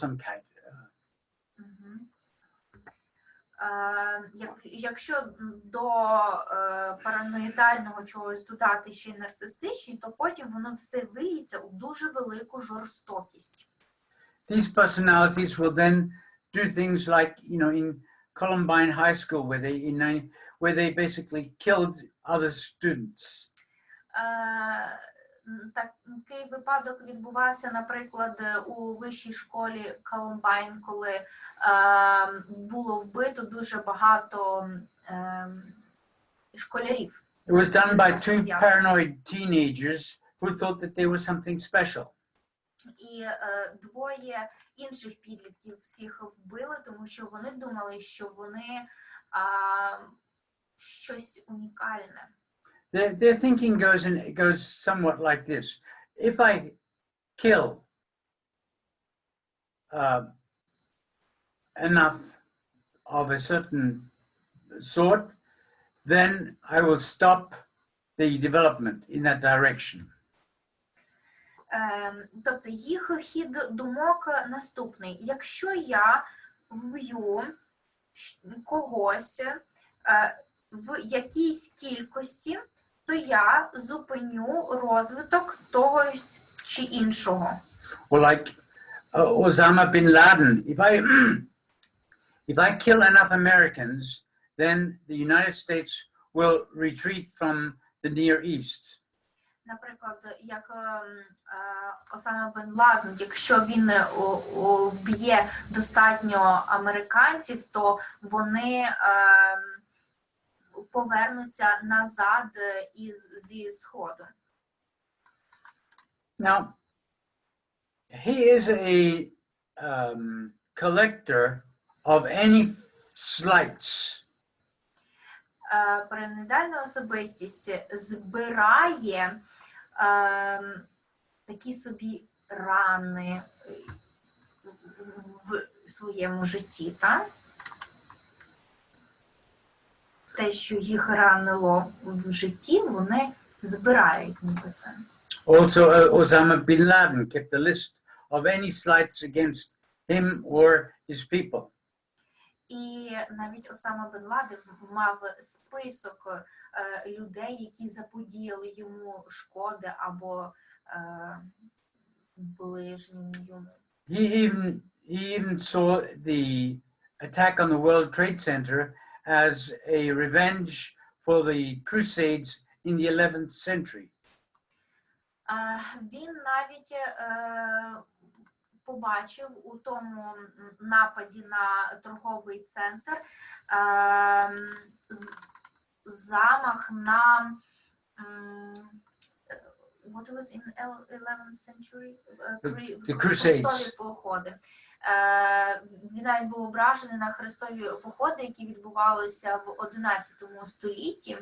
some kind. Якщо до параноїдального чогось додати ще й нарцистичні, то потім воно все виється у дуже велику жорстокість. These personalities will then do things like, in Columbine High School, where they basically killed other students. Такий випадок відбувався, наприклад, у вищій школі Колумбайн, коли було вбито дуже багато школярів. It was done by two paranoid teenagers who thought that they were something special. І двоє інших підлітків всіх вбили, тому що вони думали, що вони щось унікальне. Their thinking goes somewhat like this. If I kill enough of a certain sort, then I will stop the development in that direction. Тобто їх хід думок наступний. Якщо я вб'ю когось в якійсь кількості, то я зупиню розвиток того чи іншого. Or like Osama bin Laden, if I kill enough Americans, then the United States will retreat from the Near East. Наприклад, як Осама бен Ладен, якщо він вб'є достатньо американців, то вони повернуться назад зі сходу. Now, he is a collector of any slights. Параноїдальна особистість збирає такі собі рани в своєму житті, так? Те, що їх ранило в житті, вони збирають ніби це. Also, Osama bin Laden kept a list of any slights against him or his people. І навіть Осама бен Ладен мав список людей, які заподіяли йому шкоди або ближнім йому. He even saw the attack on the World Trade Center as a revenge for the Crusades in the 11th century. Він навіть побачив у тому нападі на торговий центр замах на what was in 11th century? The Crusades. Хрестові походи. Він навіть був ображений на хрестові походи, які відбувалися в 11 столітті.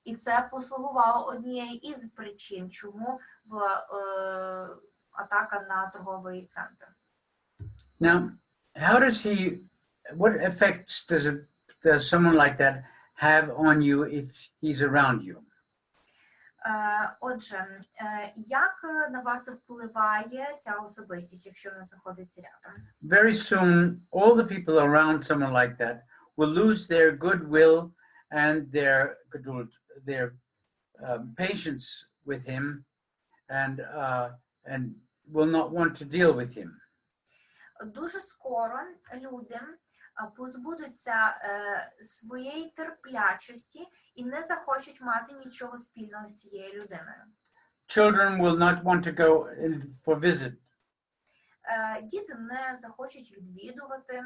І це послугувало однією із причин, чому була атака на торговий центр. Now, what effects does someone like that have on you if he's around you? Отже, як на вас впливає ця особистість, якщо вона знаходиться рядом? Very soon, all the people around someone like that will lose their goodwill and their patience with him, and will not want to deal with him. Дуже скоро люди позбудуться своєї терплячості і не захочуть мати нічого спільного з цією людиною. Children will not want to go for visit. Діти не захочуть відвідувати.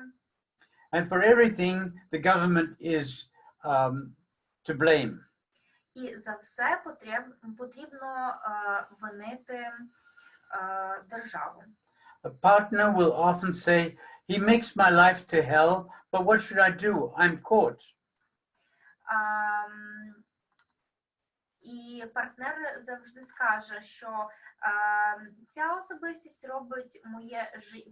And for everything, the government is to blame. І за все потрібно винити державу. A partner will often say, he makes my life to hell, but what should I do? I'm caught. І партнер завжди скаже, що ця особистість робить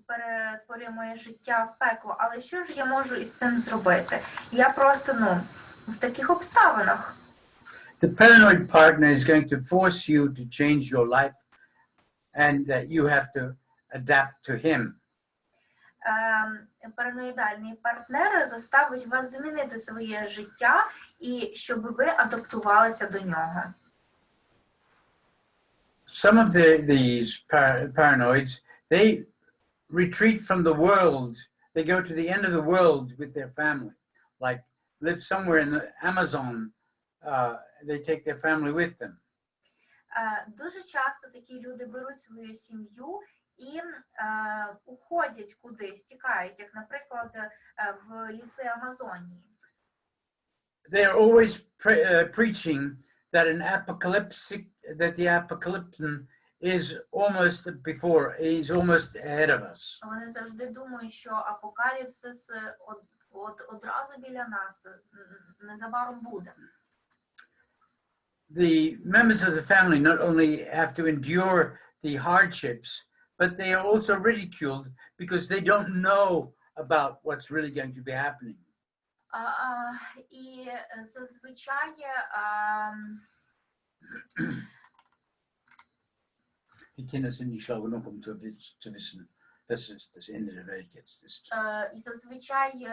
перетворює моє життя в пекло, але що ж я можу із цим зробити? Я просто, в таких обставинах. The paranoid partner is going to force you to change your life, and you have to adapt to him. Параноїдальний партнер заставить вас змінити своє життя і щоб ви адаптувалися до нього. Some of these paranoids, they retreat from the world. They go to the end of the world with their family, like live somewhere in the Amazon. They take their family with them. Дуже часто такі люди беруть свою сім'ю і уходять кудись, тікають, як, наприклад, в ліси Амазонії. They are always preaching that the apocalypse is almost almost ahead of us. Вони завжди думають, що апокаліпсис одразу біля нас, незабаром буде. The members of the family not only have to endure the hardships, but they are also ridiculed because they don't know about what's really going to be happening. І зазвичай Die Kinder sind nicht schlau genug, um zu wissen, dass das Ende der Welt jetzt ist. І зазвичай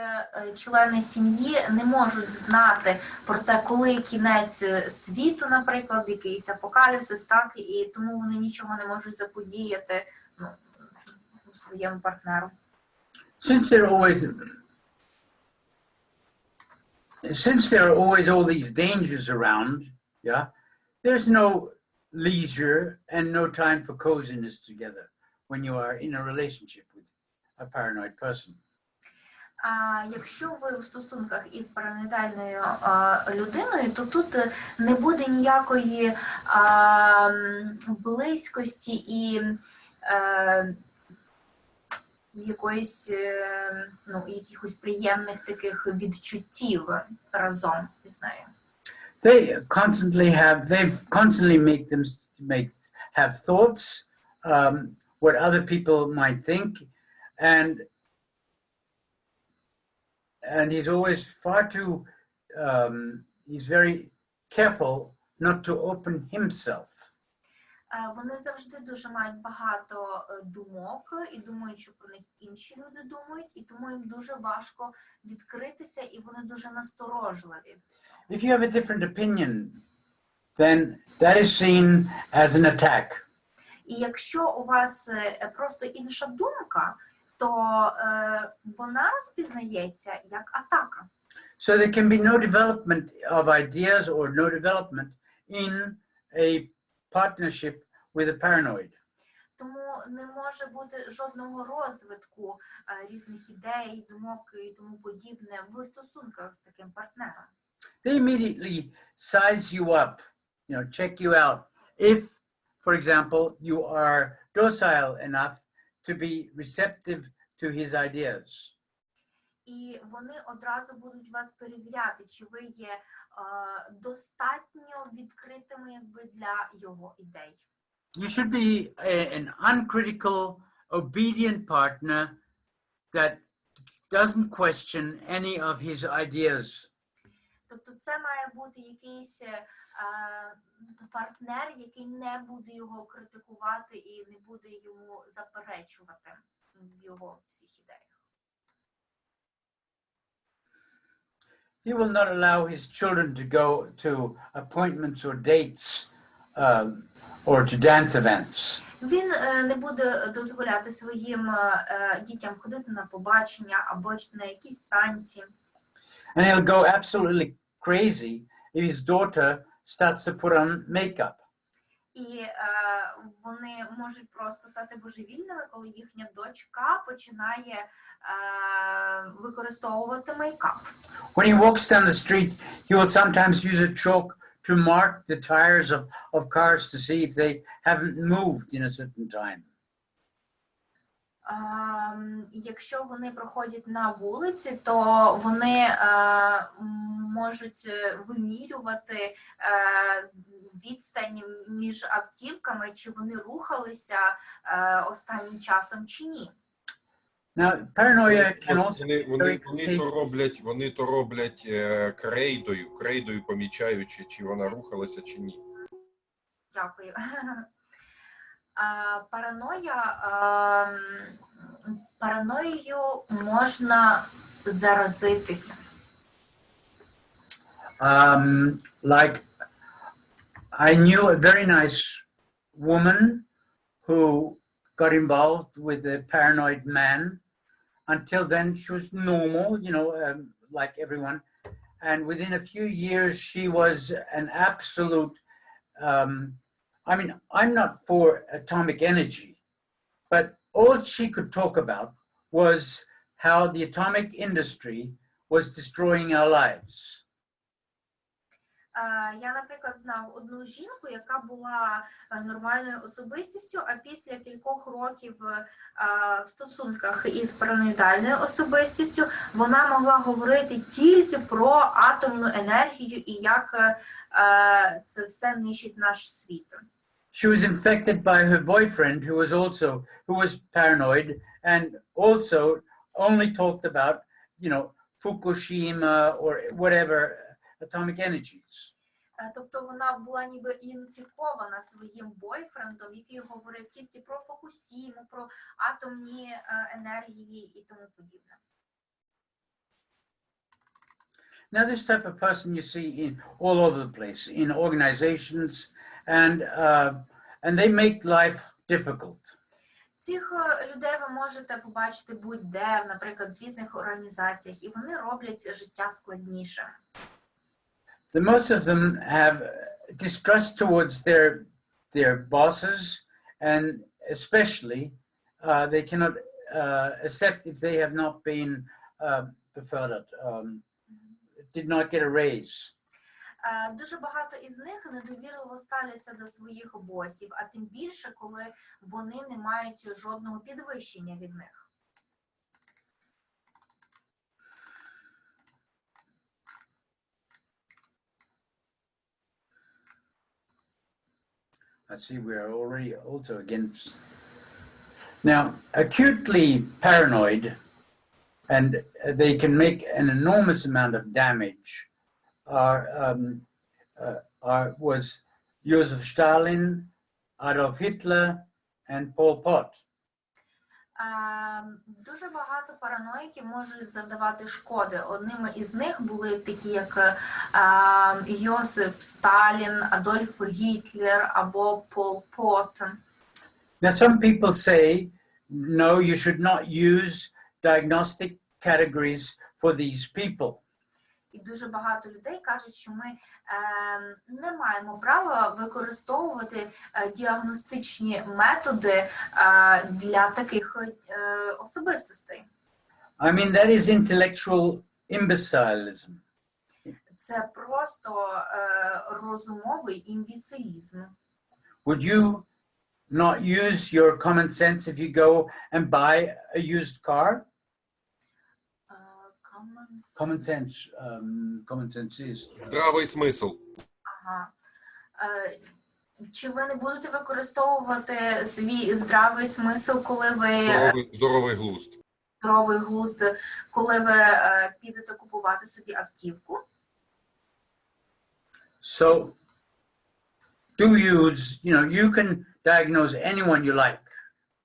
члени сім'ї не можуть знати про те, коли кінець світу, наприклад, якийсь апокаліпсис, так, і тому вони нічого не можуть заподіяти своєму партнеру. Since there are always all these dangers around, yeah, there's no leisure and no time for coziness together when you are in a relationship with a paranoid person. А якщо ви в стосунках із параноїдальною людиною, то тут не буде ніякої близькості і якоїсь, якихось приємних таких відчуттів разом із нею. They constantly have thoughts, what other people might think, and he's always he's very careful not to open himself. Вони завжди дуже мають багато думок і думають, що про них інші люди думають, і тому їм дуже важко відкритися, і вони дуже насторожливі. If you have a different opinion, then that is seen as an attack. І якщо у вас просто інша думка, то вона розпізнається як атака. So there can be no development of ideas or no development in a partnership with a paranoid. Тому не може бути жодного розвитку різних ідей, думок і тому подібне в стосунках з таким партнером. They immediately size you up, check you out. If, for example, you are docile enough to be receptive to his ideas. І вони одразу будуть вас перевіряти, чи ви є достатньо відкритими для його ідей. You should be an uncritical, obedient partner that doesn't question any of his ideas. Тобто це має бути якийсь партнер, який не буде його критикувати і не буде йому заперечувати в його всіх ідеях. He will not allow his children to go to appointments or dates or to dance events. Він не буде дозволяти своїм дітям ходити на побачення або на якісь танці. And he'll go absolutely crazy if his daughter starts to put on makeup. І вони можуть просто стати божевільними, коли їхня дочка починає використовувати мейкап. When he walks down the street, he will sometimes use a chalk to mark the tires of cars to see if they haven't moved in a certain time. Якщо вони проходять на вулиці, то вони можуть вимірювати відстань між автівками, чи вони рухалися останнім часом чи ні. Now, paranoia can also Вони то роблять крейдою помічаючи, чи вона рухалася, чи ні. Дякую. Параноєю можна заразитися. Like, I knew a very nice woman who got involved with a paranoid man. Until then, she was normal, like everyone. And within a few years, she was an absolute, I'm not for atomic energy, but all she could talk about was how the atomic industry was destroying our lives. Я, наприклад, знав одну жінку, яка була нормальною особистістю, а після кількох років в стосунках із параноїдальною особистістю вона могла говорити тільки про атомну енергію і як це все нищить наш світ. She was infected by her boyfriend who was paranoid and also only talked about, Fukushima or whatever atomic energies. Тобто вона була ніби інфікована своїм бойфрендом, який говорив тільки про Фукусіму, про атомні енергії і тому подібне. Now, this type of person you see all over the place, in organizations, and they make life difficult. Цих людей ви можете побачити будь-де, наприклад, в різних організаціях, і вони роблять життя складніше. The most of them have distrust towards their bosses, and especially they cannot accept if they have not been befördert, did not get a raise. Дуже багато із них недовірливо ставляться до своїх босів, а тим більше, коли вони не мають жодного підвищення від них. I see we are already also against. Now, acutely paranoid, and they can make an enormous amount of damage, was Joseph Stalin, Adolf Hitler, and Pol Pot. Дуже багато параноїків можуть завдавати шкоди. Одними із них були такі, як Йосип Сталін, Адольф Гітлер або Пол Пот. Now, some people say, no, you should not use diagnostic categories for these people. І дуже багато людей кажуть, що ми не маємо права використовувати діагностичні методи для таких особистостей. I mean, that is intellectual imbecilism. Це просто розумовий імбіцилізм. Would you not use your common sense if you go and buy a used car? Common sense is. Здравий смисл. Ага. Чи ви не будете використовувати свій здравий смисл, коли ви Здоровий глузд. здоровий глузд, коли ви підете купувати собі автівку? So, do use, you can diagnose anyone you like.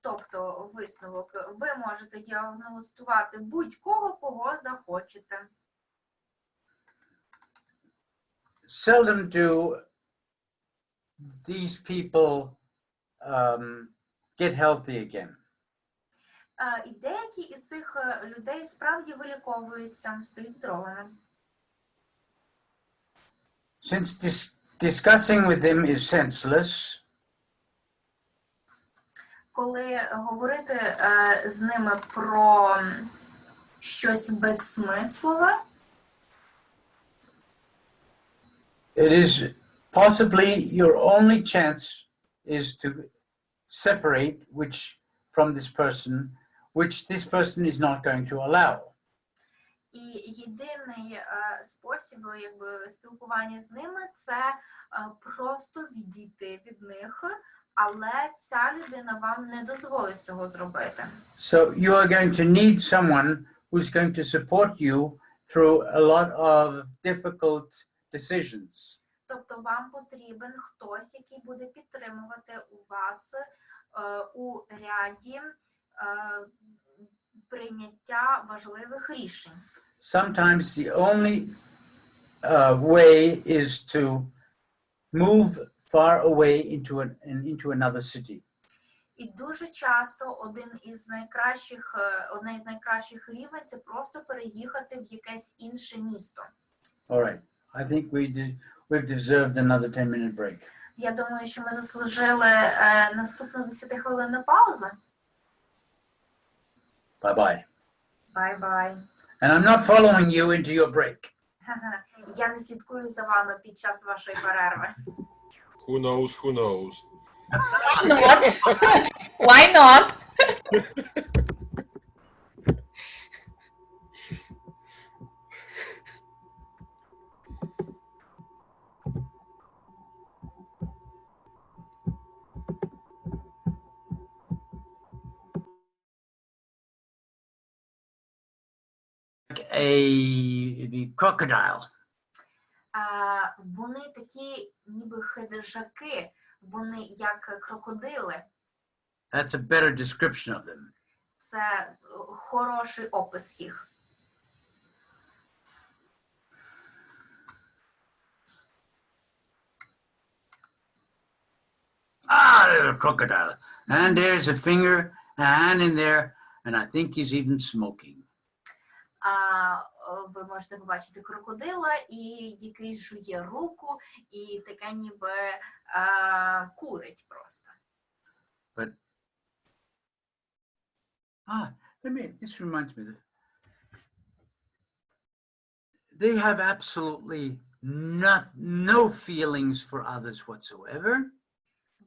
Тобто, висновок, ви можете діагностувати будь-кого, кого захочете. Seldom do these people get healthy again. І деякі із цих людей справді виліковуються, стають здоровими. Since discussing with them is senseless, Коли говорити з ними про щось безсмислове, it is possibly your only chance is to separate from this person, which this person is not going to allow. і єдиний спосіб спілкування з ними – це просто відійти від них, але ця людина вам не дозволить цього зробити. So you are going to need someone who's going to support you through a lot of difficult decisions. Тобто вам потрібен хтось, який буде підтримувати у вас у ряді прийняття важливих рішень. Sometimes the only way is to move far away into another city. І дуже часто одне із найкращих рівень – це просто переїхати в якесь інше місто. All right. I think we've deserved another 10-minute break. Я думаю, що ми заслужили наступну 10-хвилинну паузу. Bye-bye. Бай-бай. And I'm not following you into your break. Я не слідкую за вами під час вашої перерви. Who knows, who knows. Why not? Why not? A crocodile. Вони такі ніби хижаки, вони як крокодили. That's a better description of them. Це хороший опис їх. There's a crocodile. And there's a finger, a hand in there, and I think he's even smoking. Ви можете побачити крокодила, і який жує руку, і таке ніби курить просто. But this reminds me. they have absolutely no feelings for others whatsoever.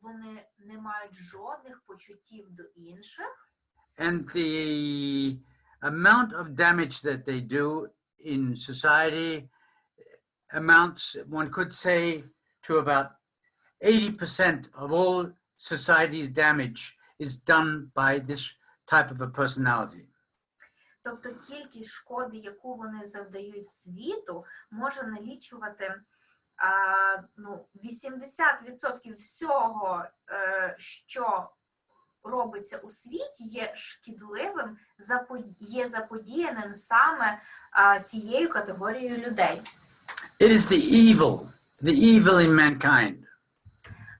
Вони не мають жодних почуттів до інших. And the amount of damage that they do in society amounts, one could say, to about 80% of all society's damage is done by this type of a personality. Тобто кількість шкоди, яку вони завдають світу, може налічувати 80% всього, що робиться у світі, є шкідливим, є заподіяним саме цією категорією людей. It is the evil in mankind.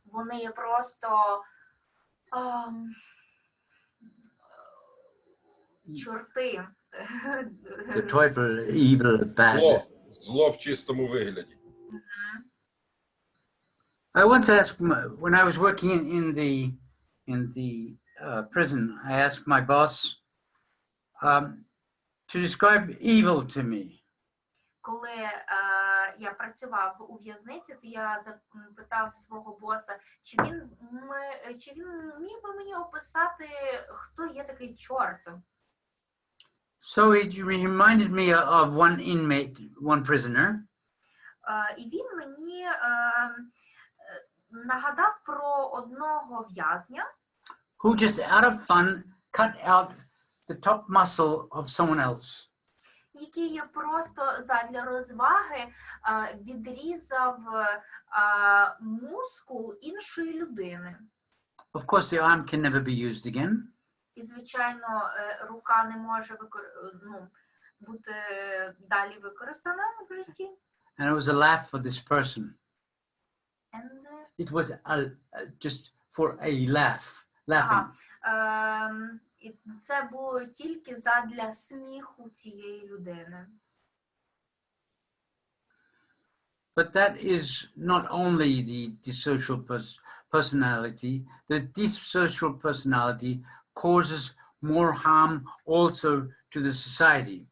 Вони є просто чорти. The Teufel, evil, bad. Зло в чистому вигляді. I once asked, when I was working in the prison, I asked my boss to describe evil to me. Коли я працював у в'язниці, то я запитав свого боса, чи він міг би мені описати, хто є такий чорт. So it reminded me of one inmate, one prisoner. І він мені нагадав про одного в'язня, who just out of fun cut out the top muscle of someone else. який просто задля розваги відрізав мускул іншої людини. Of course, the arm can never be used again. І, звичайно, рука не може бути далі використана в житті. And it was a laugh for this person. And, It was just for a laugh, laughing. І це було тільки задля сміху цієї людини. But that is not only the dissocial personality. The dissocial personality causes more harm also to the society.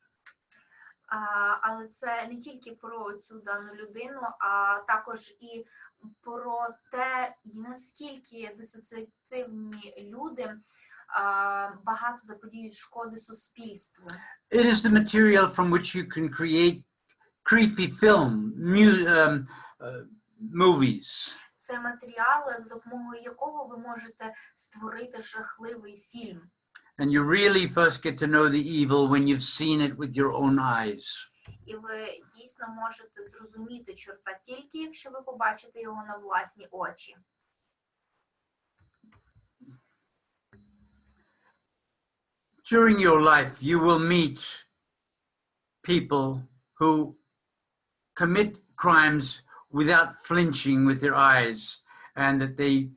Але це не тільки про цю дану людину, а також і про те, наскільки дисоціативні люди багато заподіють шкоди суспільству. It is the material from which you can create creepy movies. Це матеріал, за допомогою якого ви можете створити жахливий фільм. And you really first get to know the evil when you've seen it with your own eyes. І ви дійсно можете зрозуміти чорта тільки, якщо ви побачите його на власні очі. During your life, you will meet people who commit crimes without flinching with their eyes, and that they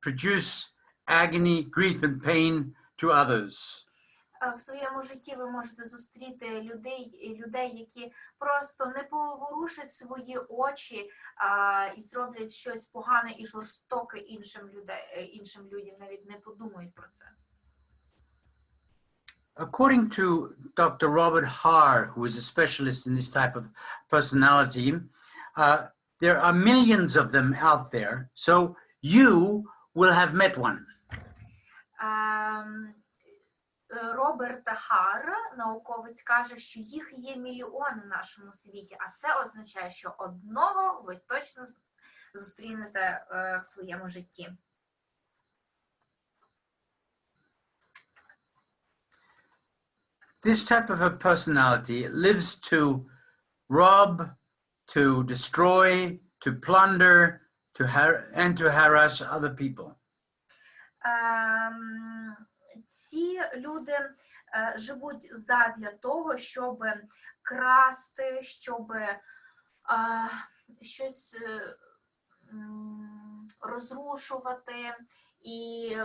produce agony, grief, and pain to others. В своєму житті ви можете зустріти людей, які просто не поворушать свої очі і зроблять щось погане і жорстоке іншим людям, навіть не подумають про це. According to Dr. Robert Haar, who is a specialist in this type of personality, there are millions of them out there, so you will have met one. Роберт Хар, науковець, каже, що їх є мільйони в нашому світі, а це означає, що одного ви точно зустрінете в своєму житті. This type of a personality lives to rob, to destroy, to plunder, and to harass other people. Ці люди живуть задля того, щоб красти, щоб щось розрушувати і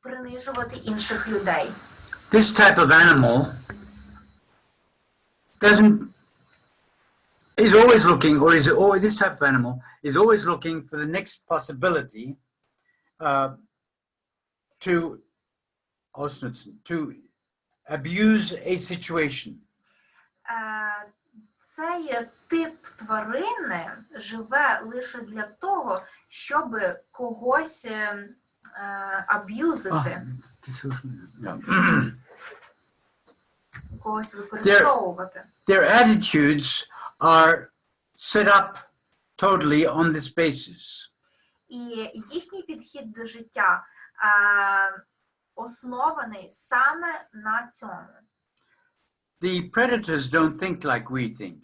принижувати інших людей. This type of animal is always looking, or this type of animal is always looking for the next possibility to abuse a situation. цей тип тварини живе лише для того, щоб когось аб'юзити, когось використовувати. Their attitudes are set up totally on this basis. І їхній підхід до життя оснований саме на цьому. The predators don't think like we think.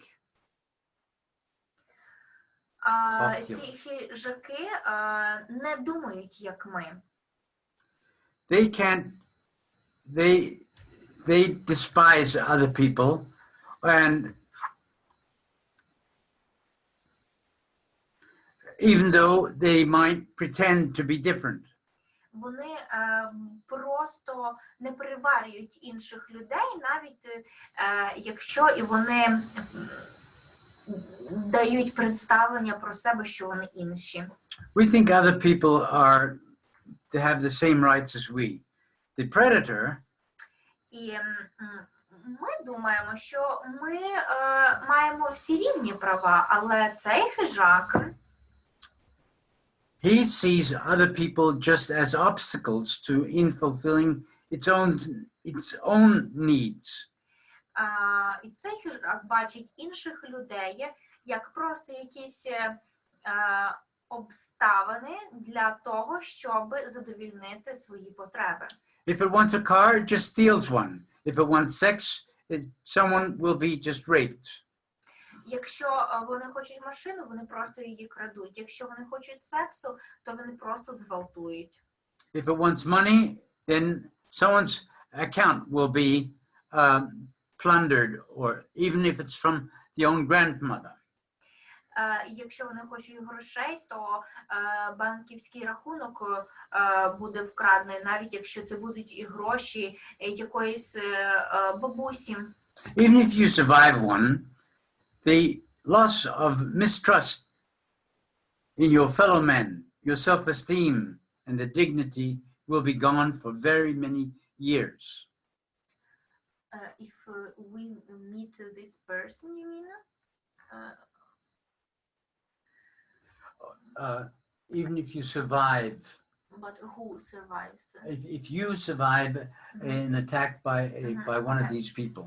Ці хижаки не думають, як ми. They can't, they despise other people, and even though they might pretend to be different. Вони просто не переварюють інших людей, навіть якщо і вони дають представлення про себе, що вони інші. We think other people are, they have the same rights as we. The predator І ми думаємо, що ми маємо всі рівні права, але цей хижак, he sees other people just as obstacles to in fulfilling its own needs. і цей хижак бачить інших людей як просто якісь обставини для того, щоб задовільнити свої потреби. If it wants a car, it just steals one. If it wants sex, someone will be just raped. Якщо вони хочуть машину, вони просто її крадуть. Якщо вони хочуть сексу, то вони просто зґвалтують. If it wants money, then someone's account will be plundered, or even if it's from the own grandmother. Якщо вони хочуть грошей, то банківський рахунок буде вкрадений, навіть якщо це будуть і гроші якоїсь бабусі. Even if you survive one, the loss of mistrust in your fellow men, your self-esteem, and the dignity will be gone for very many years. If we meet this person, you mean? Even if you survive, But who survives? if you survive an attack by one of these people,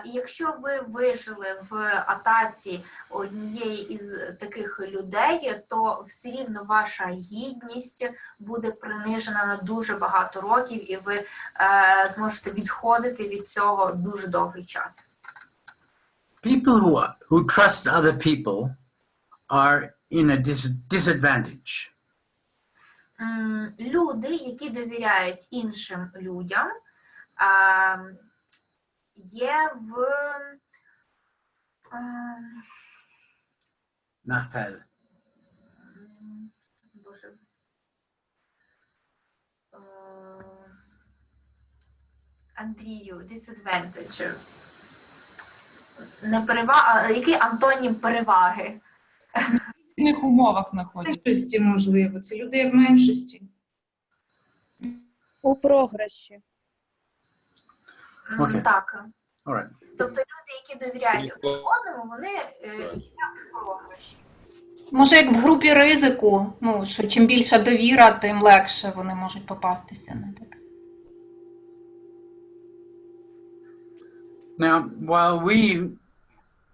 Якщо ви вижили в атаці однієї із таких людей, то все рівно ваша гідність буде принижена на дуже багато років, і ви зможете відходити від цього дуже довгий час. people who trust other people are in a disadvantage. Люди, які довіряють іншим людям, є в Nachteil. Боже. Андрію, disadvantage. Не перевага, який антонім переваги? В різних умовах знаходяться. Меншості, можливо. Це люди в меншості. У програші. Окей. Так. All right. Тобто люди, які довіряють один одному, вони є в програші. Може, як в групі ризику, ну, що чим більша довіра, тим легше вони можуть попастися на таке. Now, while we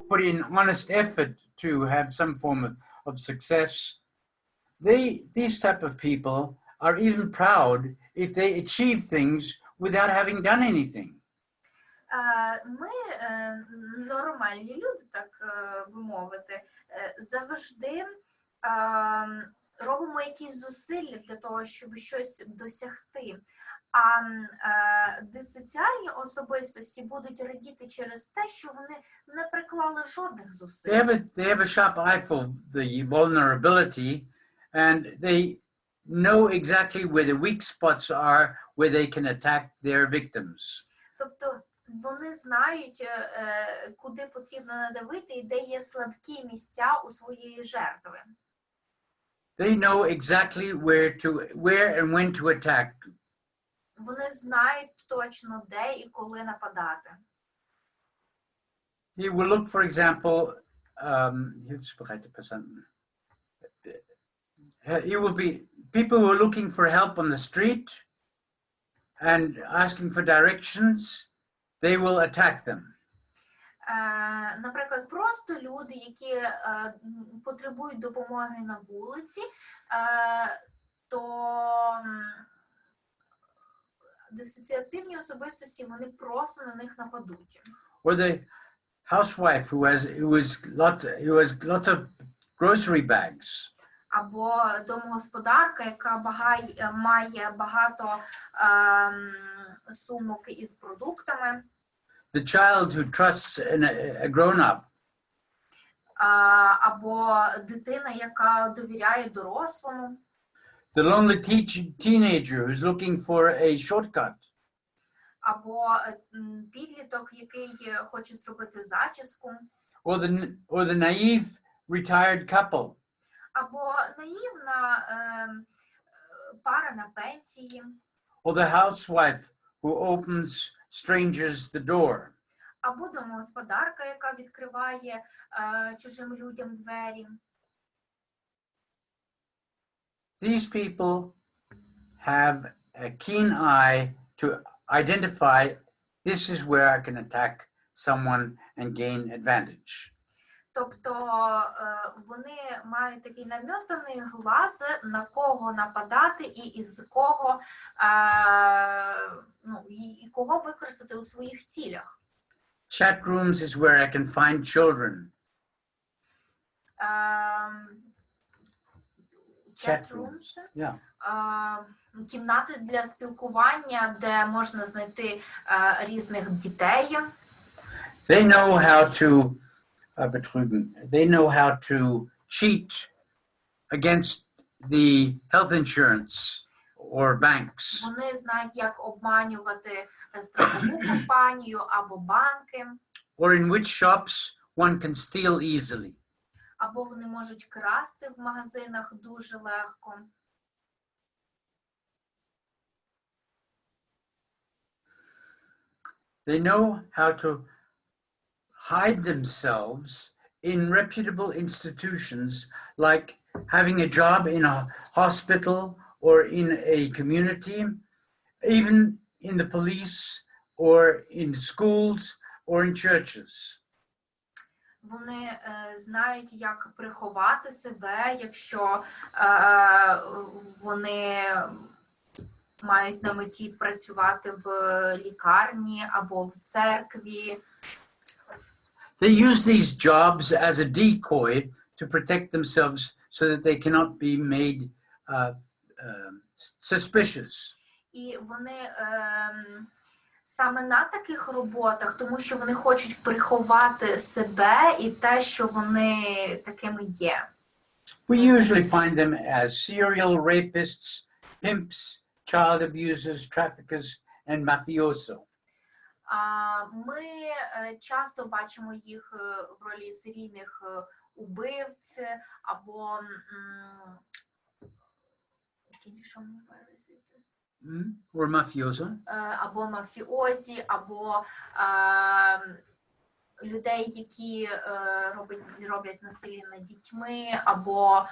put in honest effort to have some form of success, these type of people are even proud if they achieve things without having done anything. Ми, нормальні люди, так би мовити, завжди робимо якісь зусилля для того, щоб щось досягти. А дисоціальні особистості будуть радіти через те, що вони не приклали жодних зусиль. They have a sharp eye for the vulnerability, and they know exactly where the weak spots are, where they can attack their victims. Тобто вони знають, куди потрібно надавити і де є слабкі місця у своєї жертви. They know exactly where and when to attack. Вони знають точно, де і коли нападати. He will look, for example, he will be people who are looking for help on the street and asking for directions. They will attack them. Наприклад, просто люди, які потребують допомоги на вулиці, то дисоціативні особистості, вони просто на них нападуть. Or the housewife who has lots of grocery bags. Або домогосподарка, яка має багато сумок із продуктами. The child who trusts a grown-up. Або дитина, яка довіряє дорослому. The lonely teenager who's looking for a shortcut. Або підліток, який хоче зробити зачіску. Or the naive retired couple. Або наївна пара на пенсії. Or the housewife who opens strangers the door. Або домогосподарка, яка відкриває чужим людям двері. These people have a keen eye to identify this is where I can attack someone and gain advantage. Тобто вони мають такий намітаний глаз, на кого нападати і із кого, і кого використати у своїх цілях. Chat rooms is where I can find children. Chat rooms. Yeah. Кімнати для спілкування, де можна знайти різних дітей. They know how to betrügen. They know how to cheat against the health insurance or banks. Вони знають, як обманювати страхову компанію або банки. Or in which shops one can steal easily. Або вони можуть красти в магазинах дуже легко. They know how to hide themselves in reputable institutions, like having a job in a hospital or in a community, even in the police or in schools or in churches. Вони знають, як приховати себе, якщо вони мають на меті працювати в лікарні або в церкві. They use these jobs as a decoy to protect themselves so that they cannot be made suspicious. І вони саме на таких роботах, тому що вони хочуть приховати себе і те, що вони такими є. We usually find them as serial rapists, pimps, child abusers, traffickers, and mafioso. Ми часто бачимо їх в ролі серійних убивць або Or mafioso. або мафіозі, або людей, які роблять насилля над дітьми, або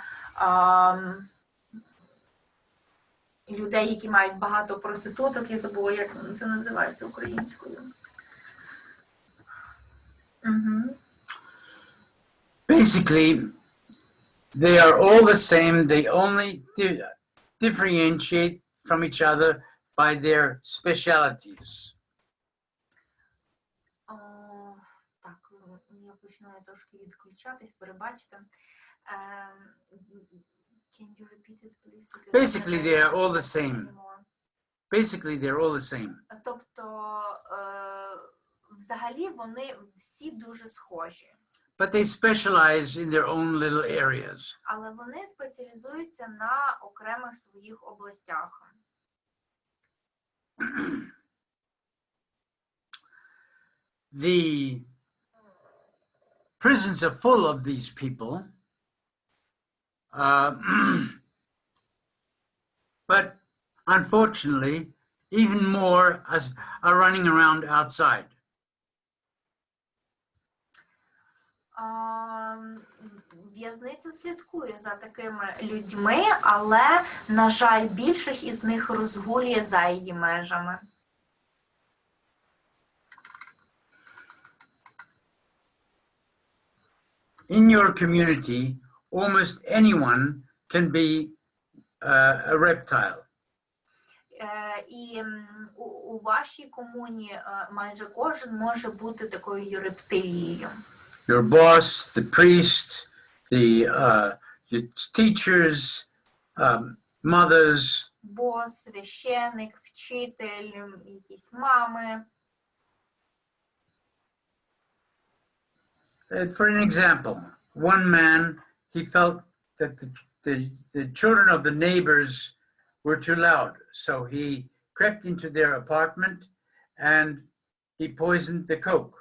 людей, які мають багато проституток, я забула, як це називається українською. Basically, they are all the same. They only differentiate from each other by their specialities. Так, я починаю трошки відключатись, перебачте. Can you repeat it, please? Basically, they are all the same. Basically, they're all the same. Тобто, взагалі, вони всі дуже схожі. But they specialize in their own little areas. Але вони спеціалізуються на окремих своїх областях. The prisons are full of these people. But unfortunately, even more are running around outside. В'язниця слідкує за такими людьми, але, на жаль, більшість із них розгулює за її межами. In your community, almost anyone can be a reptile. І у вашій комуні майже кожен може бути такою рептилією. Your boss, the priest, your teachers, mothers. Бос, священик, вчитель, якісь мами. For an example, one man, he felt that the children of the neighbors were too loud. So he crept into their apartment and he poisoned the Coke.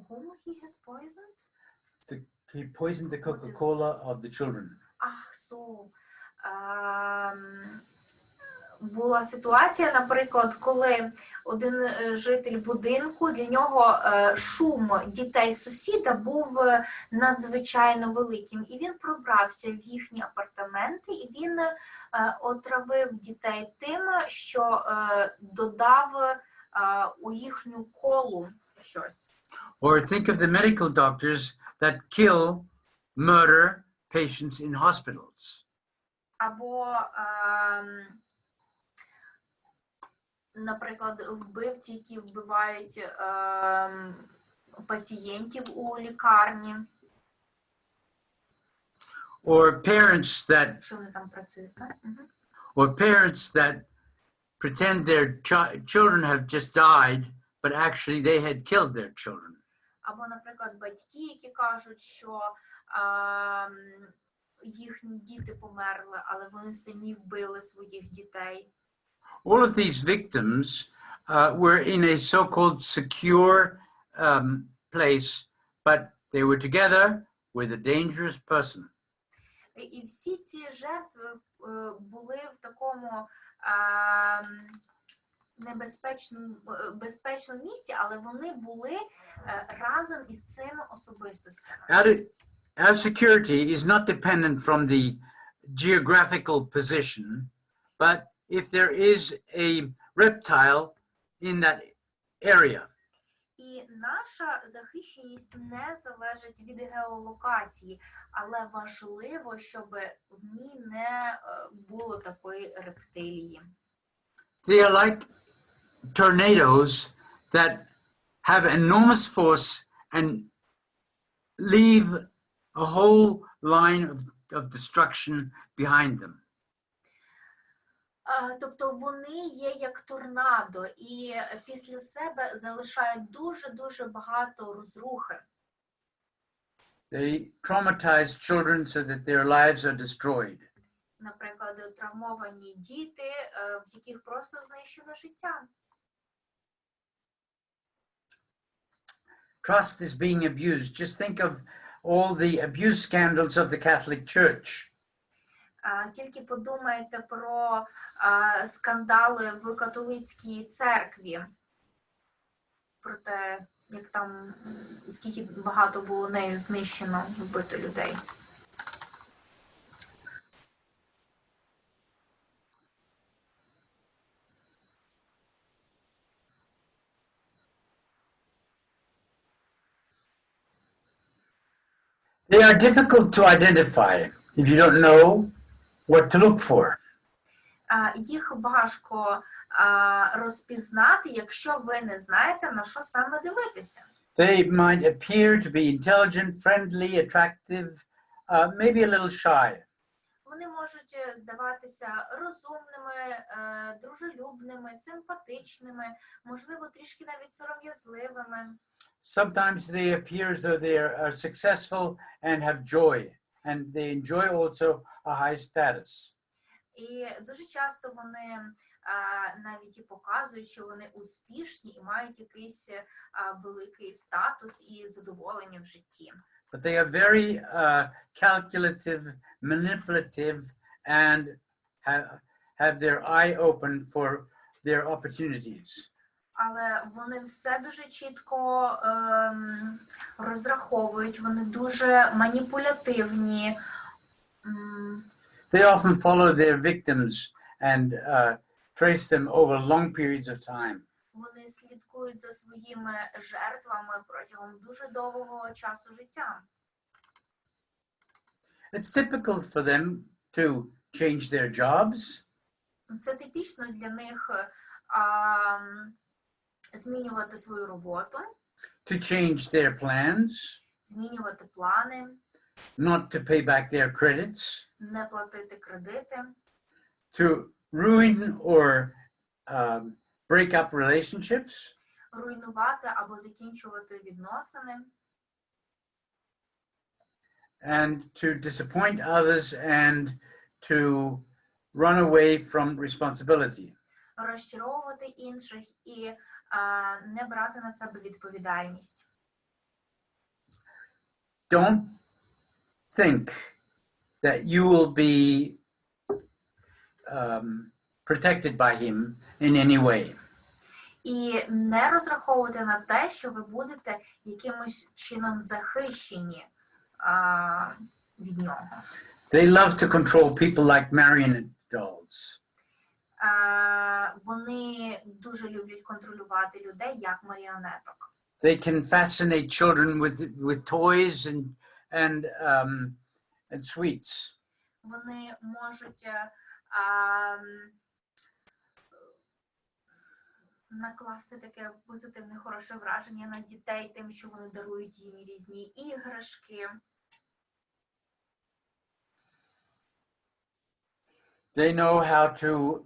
Whom he has poisoned? He poisoned the Coca-Cola of the children. Була ситуація, наприклад, коли один житель будинку, для нього шум дітей сусіда був надзвичайно великим. І він пробрався в їхні апартаменти, і він отравив дітей тим, що додав у їхню колу щось. Or think of the medical doctors that kill, murder patients in hospitals. Або, наприклад, вбивці, які вбивають пацієнтів у лікарні. Or parents that, Що вони там працюють, так? or parents that pretend their children have just died, but actually they had killed their children. Або, наприклад, батьки, які кажуть, що їхні діти померли, але вони самі вбили своїх дітей. All of these victims were in a so-called secure place, but they were together with a dangerous person. І всі ці жертви були в такому безпечному місці, але вони були разом із цими особистостями. Our security is not dependent from the geographical position, but if there is a reptile in that area. І наша захищеність не залежить від геолокації, але важливо, щоб в ній не було такої рептилії. They are like tornadoes that have enormous force and leave a whole line of destruction behind them. Тобто вони є як торнадо і після себе залишають дуже-дуже багато розрухи. They traumatize children so that their lives are destroyed. Наприклад, травмовані діти, в яких просто знищено життя. Trust is being abused. Just think of all the abuse scandals of the Catholic Church. Тільки подумайте про скандали в католицькій церкві. Про те, як там, скільки багато було нею знищено, вбито людей. They are difficult to identify if you don't know what to look for. Їх важко розпізнати, якщо ви не знаєте, на що саме дивитися. They might appear to be intelligent, friendly, attractive, maybe a little shy. Вони можуть здаватися розумними, дружелюбними, симпатичними, можливо, трішки навіть сором'язливими. Sometimes they appear as though they are successful and have joy, and they enjoy also a high status. І дуже часто вони навіть і показують, що вони успішні і мають якийсь великий статус і задоволення в житті. But they are very calculative, manipulative, and have their eye open for their opportunities. Але вони все дуже чітко розраховують, вони дуже маніпулятивні. They often follow their victims and trace them over long periods of time. Вони слідкують за своїми жертвами протягом дуже довгого часу життя. It's typical for them to change their jobs, Це типічно для них змінювати свою роботу, to change their plans, змінювати плани, not to pay back their credits, не платити кредити, to ruin or break up relationships, руйнувати або закінчувати відносини, and to disappoint others and to run away from responsibility. розчаровувати інших і не брати на себе відповідальність. Don't think that you will be protected by him in any way. І не розраховувати на те, що ви будете якимось чином захищені від нього. They love to control people like marionette dolls. Вони дуже люблять контролювати людей як маріонеток. They can fascinate children with toys and sweets. Вони можуть накласти таке позитивне, хороше враження на дітей тим, що вони дарують їм різні іграшки. They know how to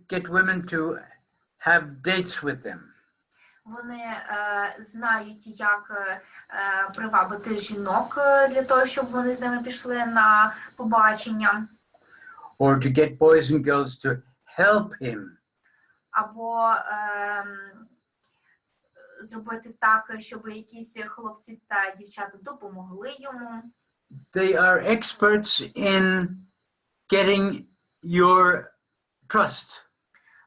get women to have dates with them. Вони знають, як привабити жінок для того, щоб вони з ними пішли на побачення. Or to get boys and girls to help him. Або зробити так, щоб якісь хлопці та дівчата допомогли йому. They are experts in getting your trust.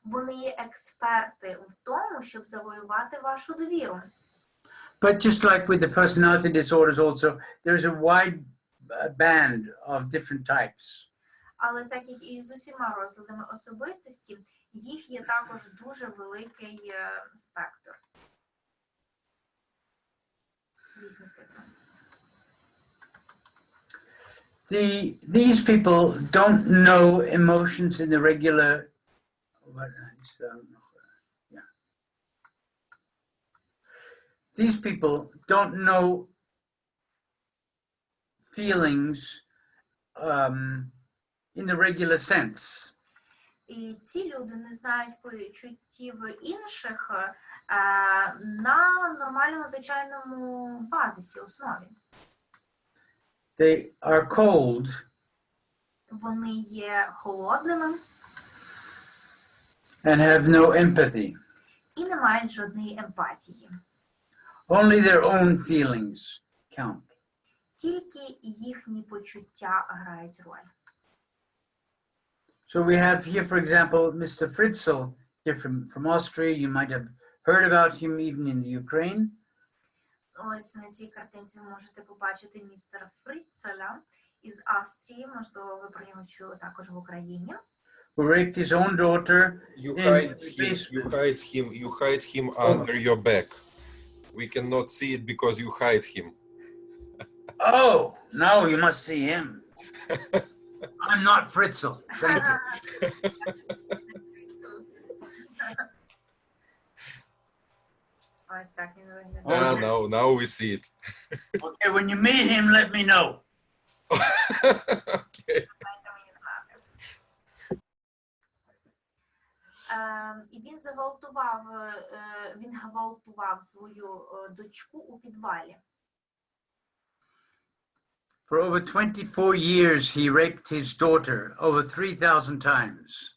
Вони є експерти в тому, щоб завоювати вашу довіру. But just like with the personality disorders also, there's a wide band of different types. Але так як і з усіма розладами особистості, їх є також дуже великий спектр. Різні типи. These people don't know emotions in the regular. These people don't know feelings in the regular sense. І ці люди не знають почуттів інших на нормальному, звичайному базисі, основі. They are cold. Вони є холодними And have no empathy. і не мають жодної емпатії. Only their own feelings count. Тільки їхні почуття грають роль. So we have here, for example, Mr. Fritzl here from Austria. You might have heard about him even in the Ukraine. Ось на цій картинці ви можете побачити містера Фріцеля із Австрії. Можливо, ви про нього чули також в Україні. Who raped his own daughter. You hide him under your back. We cannot see it because you hide him. Oh, now you must see him. I'm not Fritzl. Thank you. Ось так він виглядає. Now we see it. Okay, when you meet him, let me know. Okay. Дайте мені знати. І він гвалтував свою дочку у підвалі. For over 24 years, he raped his daughter over 3,000 times.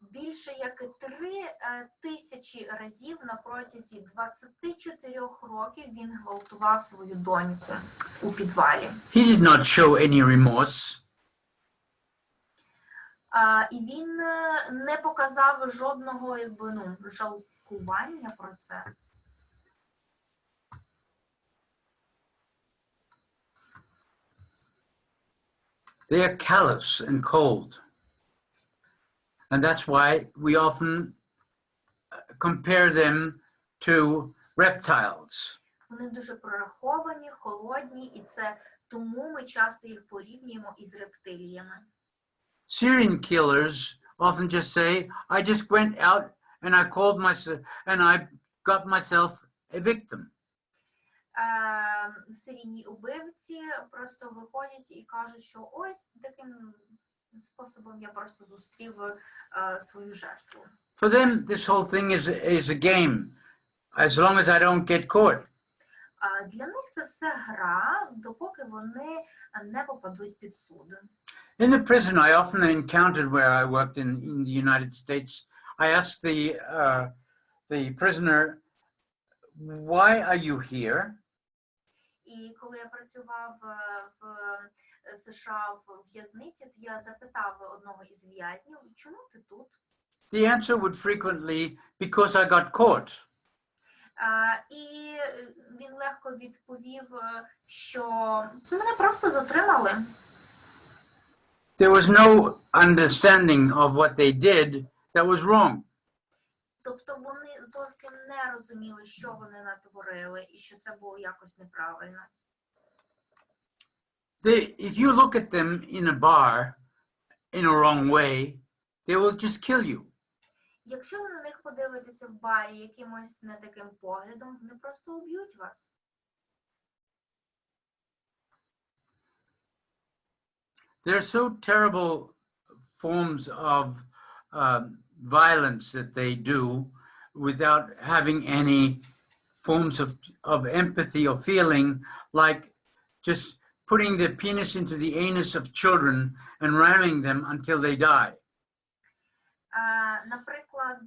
Більше як 3000 разів на протязі 24 років він гвалтував свою доньку у підвалі. He did not show any remorse. І він не показав жодного жалкування про це. They are callous and cold. And that's why we often compare them to reptiles. Вони дуже прораховані, холодні, і це тому ми часто їх порівнюємо із рептиліями. Serial killers often just say, I just went out and I called myself and I got myself a victim. Серійні убивці просто виходять і кажуть, що ось таким способом я просто зустрів свою жертву. For them, this whole thing is a game, as long as I don't get caught. Для них це все гра, допоки вони не попадуть під суд. In the prison I often encountered where I worked in the United States, I asked the prisoner, why are you here? І коли я працював в США в в'язниці, то я запитав одного із в'язнів, чому ти тут? The answer would frequently, because I got caught. І він легко відповів, що мене просто затримали. There was no understanding of what they did that was wrong. Тобто вони зовсім не розуміли, що вони натворили, і що це було якось неправильно. If you look at them in a bar in a wrong way, they will just kill you. Якщо ви на них подивитеся в барі якимось не таким поглядом, вони просто уб'ють вас. There are so terrible forms of violence that they do without having any forms of empathy or feeling, like just putting their penis into the anus of children and ramming them until they die. Наприклад,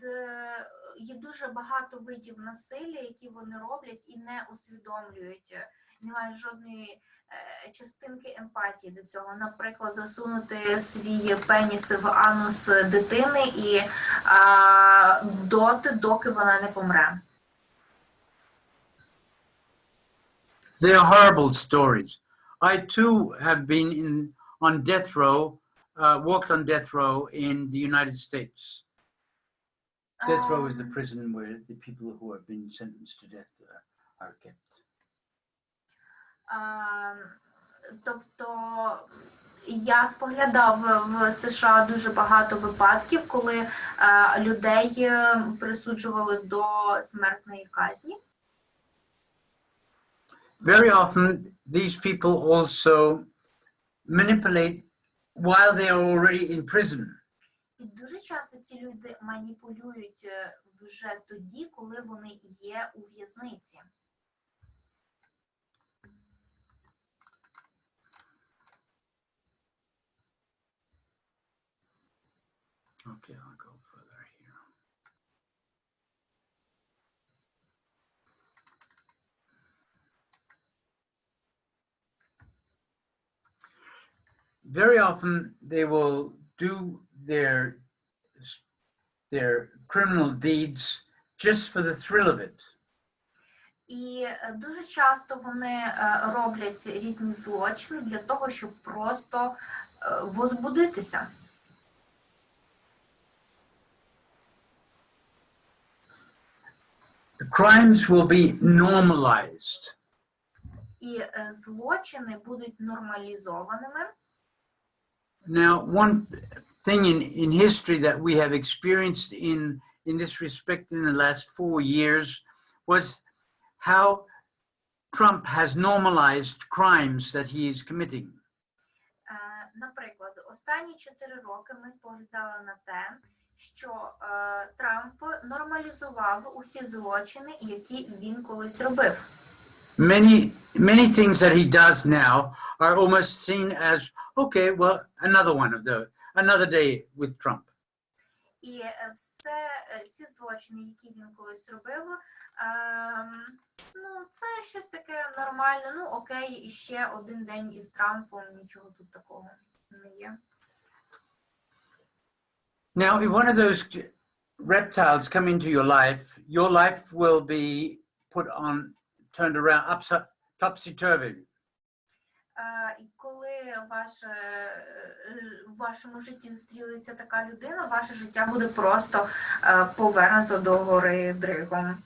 є дуже багато видів насилля, які вони роблять і не усвідомлюють, не мають жодної частинки емпатії до цього. Наприклад, засунути свій пеніс в анус дитини і доки вона не помре. They are horrible stories. I too have been on death row, walked on death row in the United States. Death row is the prison where the people who have been sentenced to death are kept. Тобто я споглядав в США дуже багато випадків, коли людей присуджували до смертної казні. Very often, these people also manipulate while they are already in prison. І дуже часто ці люди маніпулюють вже тоді, коли вони є у в'язниці. Okay, I'll go further here. Very often they will do their criminal deeds just for the thrill of it. І дуже часто вони роблять різні злочини для того, щоб просто возбудитися. The crimes will be normalized. І злочини будуть нормалізованими. Now, one thing in history that we have experienced in this respect in the last 4 years was how Trump has normalized crimes that he is committing. Наприклад, останні 4 роки ми споглядали на те, що Трамп нормалізував усі злочини, які він колись робив. Many things that he does now are almost seen as, okay, well, another day with Trump. І всі злочини, які він колись робив, це щось таке нормальне, окей, і ще один день із Трампом, нічого тут такого не є. Now, if one of those reptiles come into your life will be put on, turned around, topsy-turvy. І коли в вашому житті зустрілиться така людина, ваше життя буде просто повернуто до гори дригом.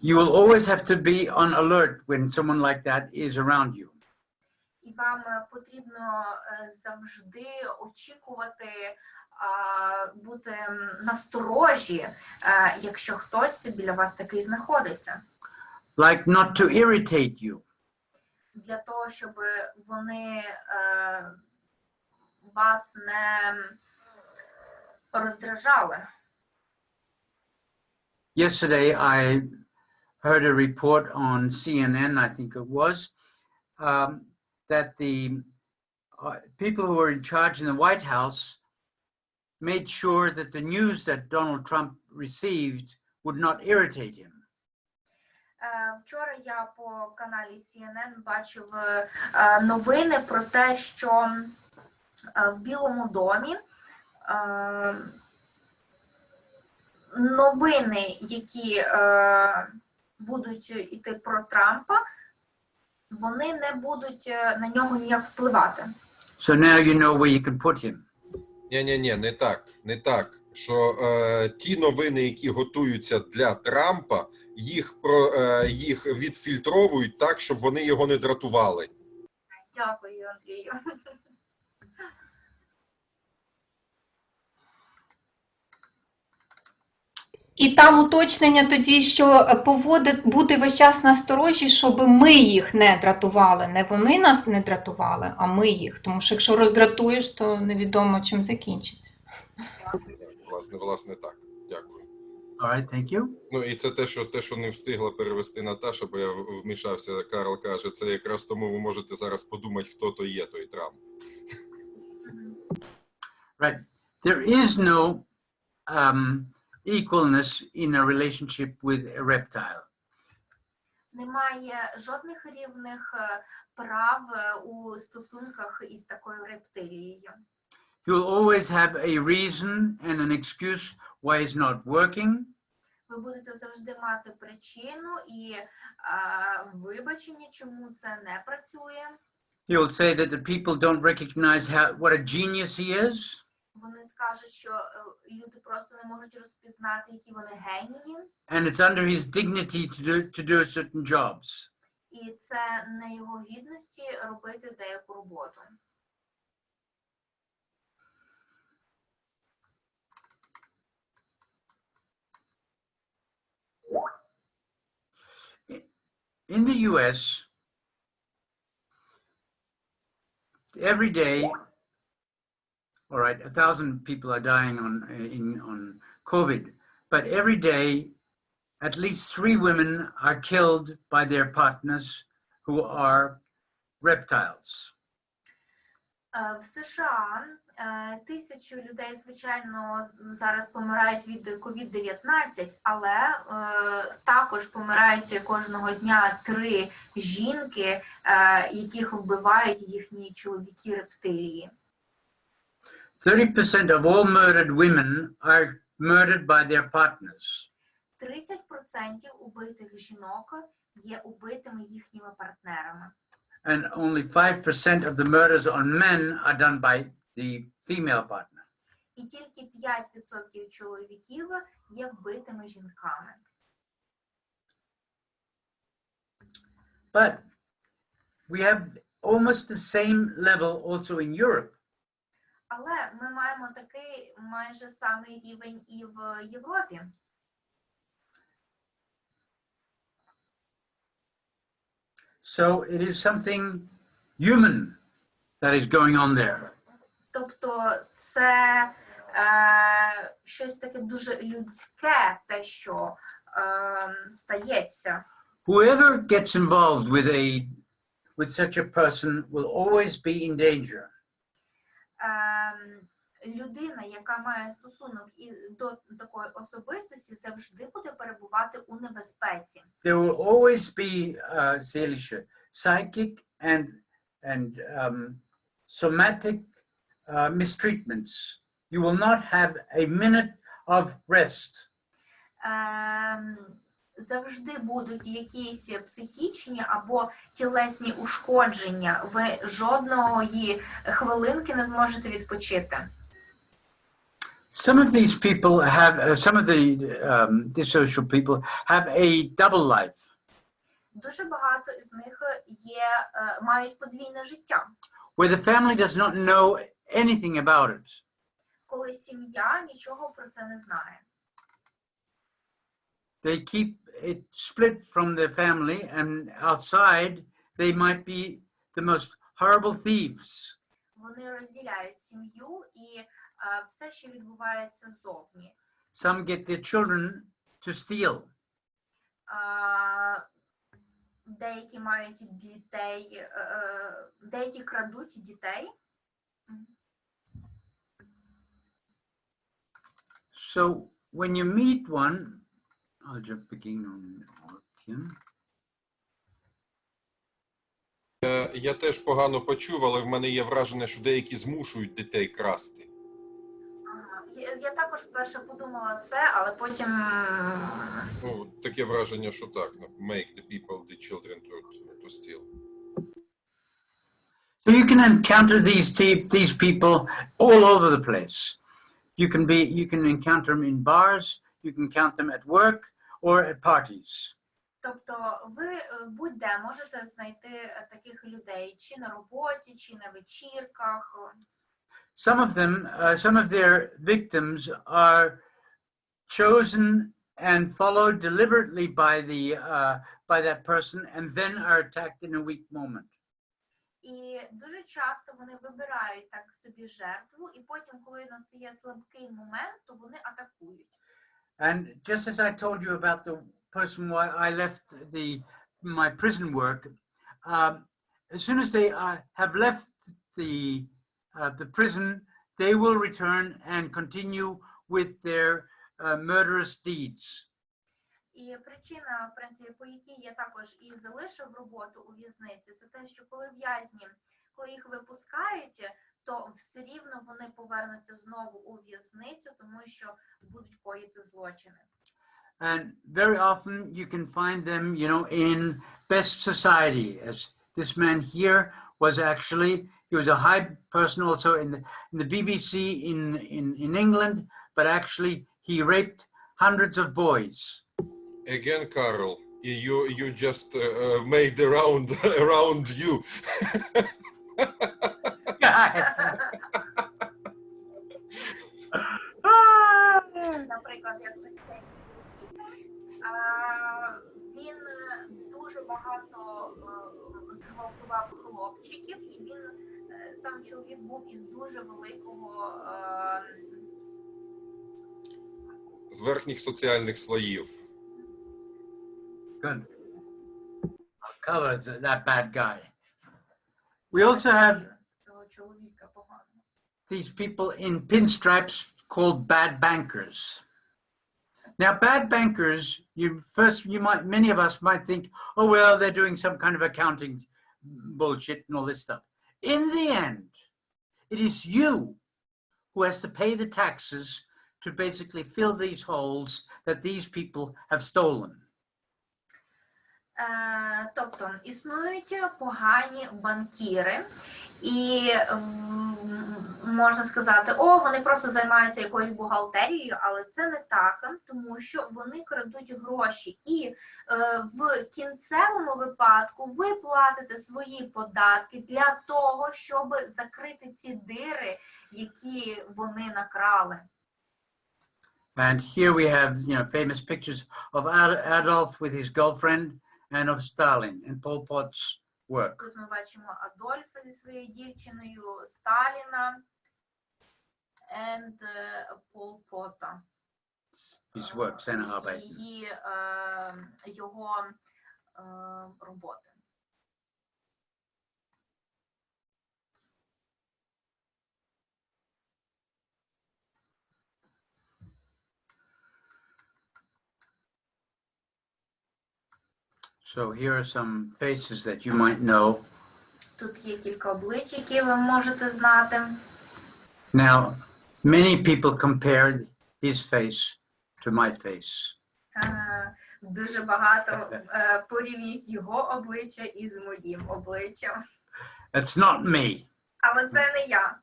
You will always have to be on alert when someone like that is around you. І вам потрібно завжди очікувати, бути насторожі, якщо хтось біля вас такий знаходиться. Like not to irritate you. Для того, щоб вони вас не роздражали. Yesterday, I heard a report on CNN, I think it was, that the people who were in charge in the White House made sure that the news that Donald Trump received would not irritate him. Вчора я по каналі CNN бачив новини про те, що в Білому домі новини, які будуть йти про Трампа, вони не будуть на нього ніяк впливати. So now you know where you can put him. Ні, не так. Що ті новини, які готуються для Трампа, їх відфільтровують так, щоб вони його не дратували. Дякую, Андрію. І там уточнення тоді, що бути весь час насторожі, щоб ми їх не дратували. Не вони нас не дратували, а ми їх. Тому що якщо роздратуєш, то невідомо, чим закінчиться. Власне так. Дякую. All right, thank you. Ну і це те, що не встигла перевести Наташа, бо я вмішався. Карл каже, це якраз тому ви можете зараз подумати, хто то є той Трамп. Right. There is no equalness in a relationship with a reptile. Немає жодних рівних прав у стосунках із такою рептилією. You'll always have a reason and an excuse why it's not working. Ви будете завжди мати причину і вибачення, чому це не працює. He'll say that the people don't recognize what a genius he is. Вони скажуть, що люди просто не можуть розпізнати, які вони генії. And it's under his dignity to do certain jobs. І це не його гідності робити деяку роботу. In the US, every day, all right, 1,000 people are dying on COVID, but every day, at least 3 women are killed by their partners who are reptiles. В США 1000 людей, звичайно, зараз помирають від COVID-19, але також помирають кожного дня 3 жінки, яких вбивають їхні чоловіки-рептилії. 30% of all murdered women are murdered by their partners. 30% убитих жінок є убитими їхніми партнерами. And only 5% of the murders on men are done by the female partner. І тільки 5% чоловіків є вбитими жінками. But we have almost the same level also in Europe. Але ми маємо такий майже самий рівень і в Європі. So it is something human that is going on there. Тобто це щось таке дуже людське, те, що стається. Whoever gets involved with such a person will always be in danger. Людина, яка має стосунок до такої особистості, завжди буде перебувати у небезпеці. There will always be, psychic and somatic mistreatments. You will not have a minute of rest. Завжди будуть якісь психічні або тілесні ушкодження. Ви жодної хвилинки не зможете відпочити. Some of these people have, some of the dissocial people have a double life. Дуже багато із них мають подвійне життя. Where the family does not know anything about it. Коли сім'я нічого про це не знає. They keep it split from their family, and outside they might be the most horrible thieves. Вони розділяють сім'ю і все, що відбувається ззовні. Some get their children to steal. Деякі мають дітей, деякі крадуть дітей. So when you meet one, I'll just begin on Tim. Я теж погано почув, але в мене є враження, що деякі змушують дітей красти. Я також вперше подумала це, але потім... Ну, таке враження, що так. Make the people, the children to steal. So you can encounter these people all over the place. You can encounter them in bars, you can count them at work or at parties. Тобто ви будь-де можете знайти таких людей чи на роботі, чи на вечірках. Some of their victims are chosen and followed deliberately by that person, and then are attacked in a weak moment. І дуже часто вони вибирають так собі жертву, і потім, коли настає слабкий момент, то вони атакують. And just as I told you about the person why I left my prison work, as soon as they have left the prison, they will return and continue with their murderous deeds. І причина, в принципі, по якій я також і залишив роботу у в'язниці, це те, що коли в'язні, коли їх випускають, то все рівно вони повернуться знову у в'язницю, тому що будуть коїти злочини. And very often you can find them, you know, in best society. As this man here was actually, he was a high person also in the BBC in England, but actually he raped hundreds of boys. Again, Carl, you just made around you. Наприклад, як ось цей він дуже багато зґвалтував хлопчиків, і він сам чоловік був із дуже великого З верхніх соціальних слоїв. Good. I'll cover that bad guy. We also have того чоловіка погано. these people in pinstripes called bad bankers. Now, bad bankers, many of us might think, oh, well, they're doing some kind of accounting bullshit and all this stuff. In the end, it is you who has to pay the taxes to basically fill these holes that these people have stolen. Тобто, існують погані банкіри, і можна сказати, вони просто займаються якоюсь бухгалтерією, але це не так, тому що вони крадуть гроші. І в кінцевому випадку ви платите свої податки для того, щоб закрити ці дири, які вони накрали. And here we have, you know, famous pictures of Adolf with his girlfriend and of Stalin and Pol Pot's work. Тут ми бачимо Адольфа зі своєю дівчиною, Сталіна and Пол Пота. His work, Seine Його роботи. So here are some faces that you might know. Тут є кілька облич, які ви можете знати. Now, many people compare his face to my face. Дуже багато порівнюють його обличчя із моїм обличчям. That's not me, Але це не я.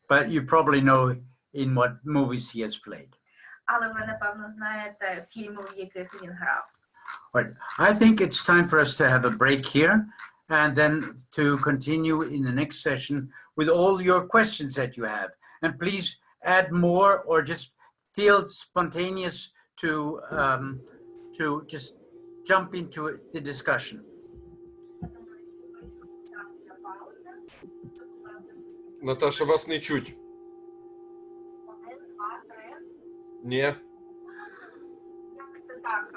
but you probably know in what movies he has played. Але ви, напевно, знаєте фільми, в яких він грав. Right. I think it's time for us to have a break here and then to continue in the next session with all your questions that you have. And please add more or just feel spontaneous to just jump into the discussion. Наташа, вас не чуть. 1, 2, 3. Ні. Як це так?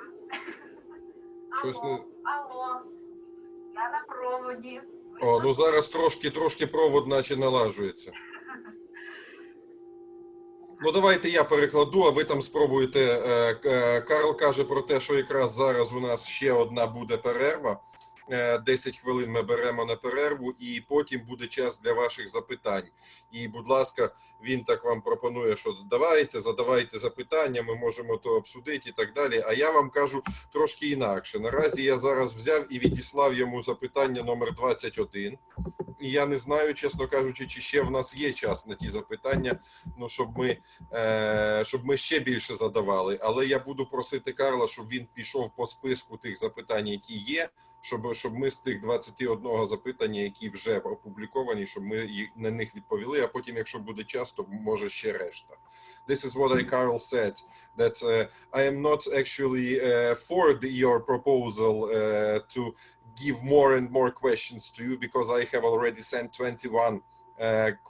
Щось не... Алло. Я на проводі. О, ну зараз трошки провод наче налажується. Ну давайте я перекладу, а ви там спробуєте. Карл каже про те, що якраз зараз у нас ще одна буде перерва. 10 хвилин ми беремо на перерву і потім буде час для ваших запитань. І, будь ласка, він так вам пропонує, що задавайте запитання, ми можемо то обсудити і так далі. А я вам кажу трошки інакше. Наразі я зараз взяв і відіслав йому запитання номер 21. І я не знаю, чесно кажучи, чи ще в нас є час на ті запитання, ну, щоб ми ще більше задавали. Але я буду просити Карла, щоб він пішов по списку тих запитань, які є, щоб ми з тих 21 запитання, які вже опубліковані, щоб ми на них відповіли, а потім, якщо буде час, то може ще решта. This is what Carl said, that I am not actually for your proposal to give more and more questions to you, because I have already sent 21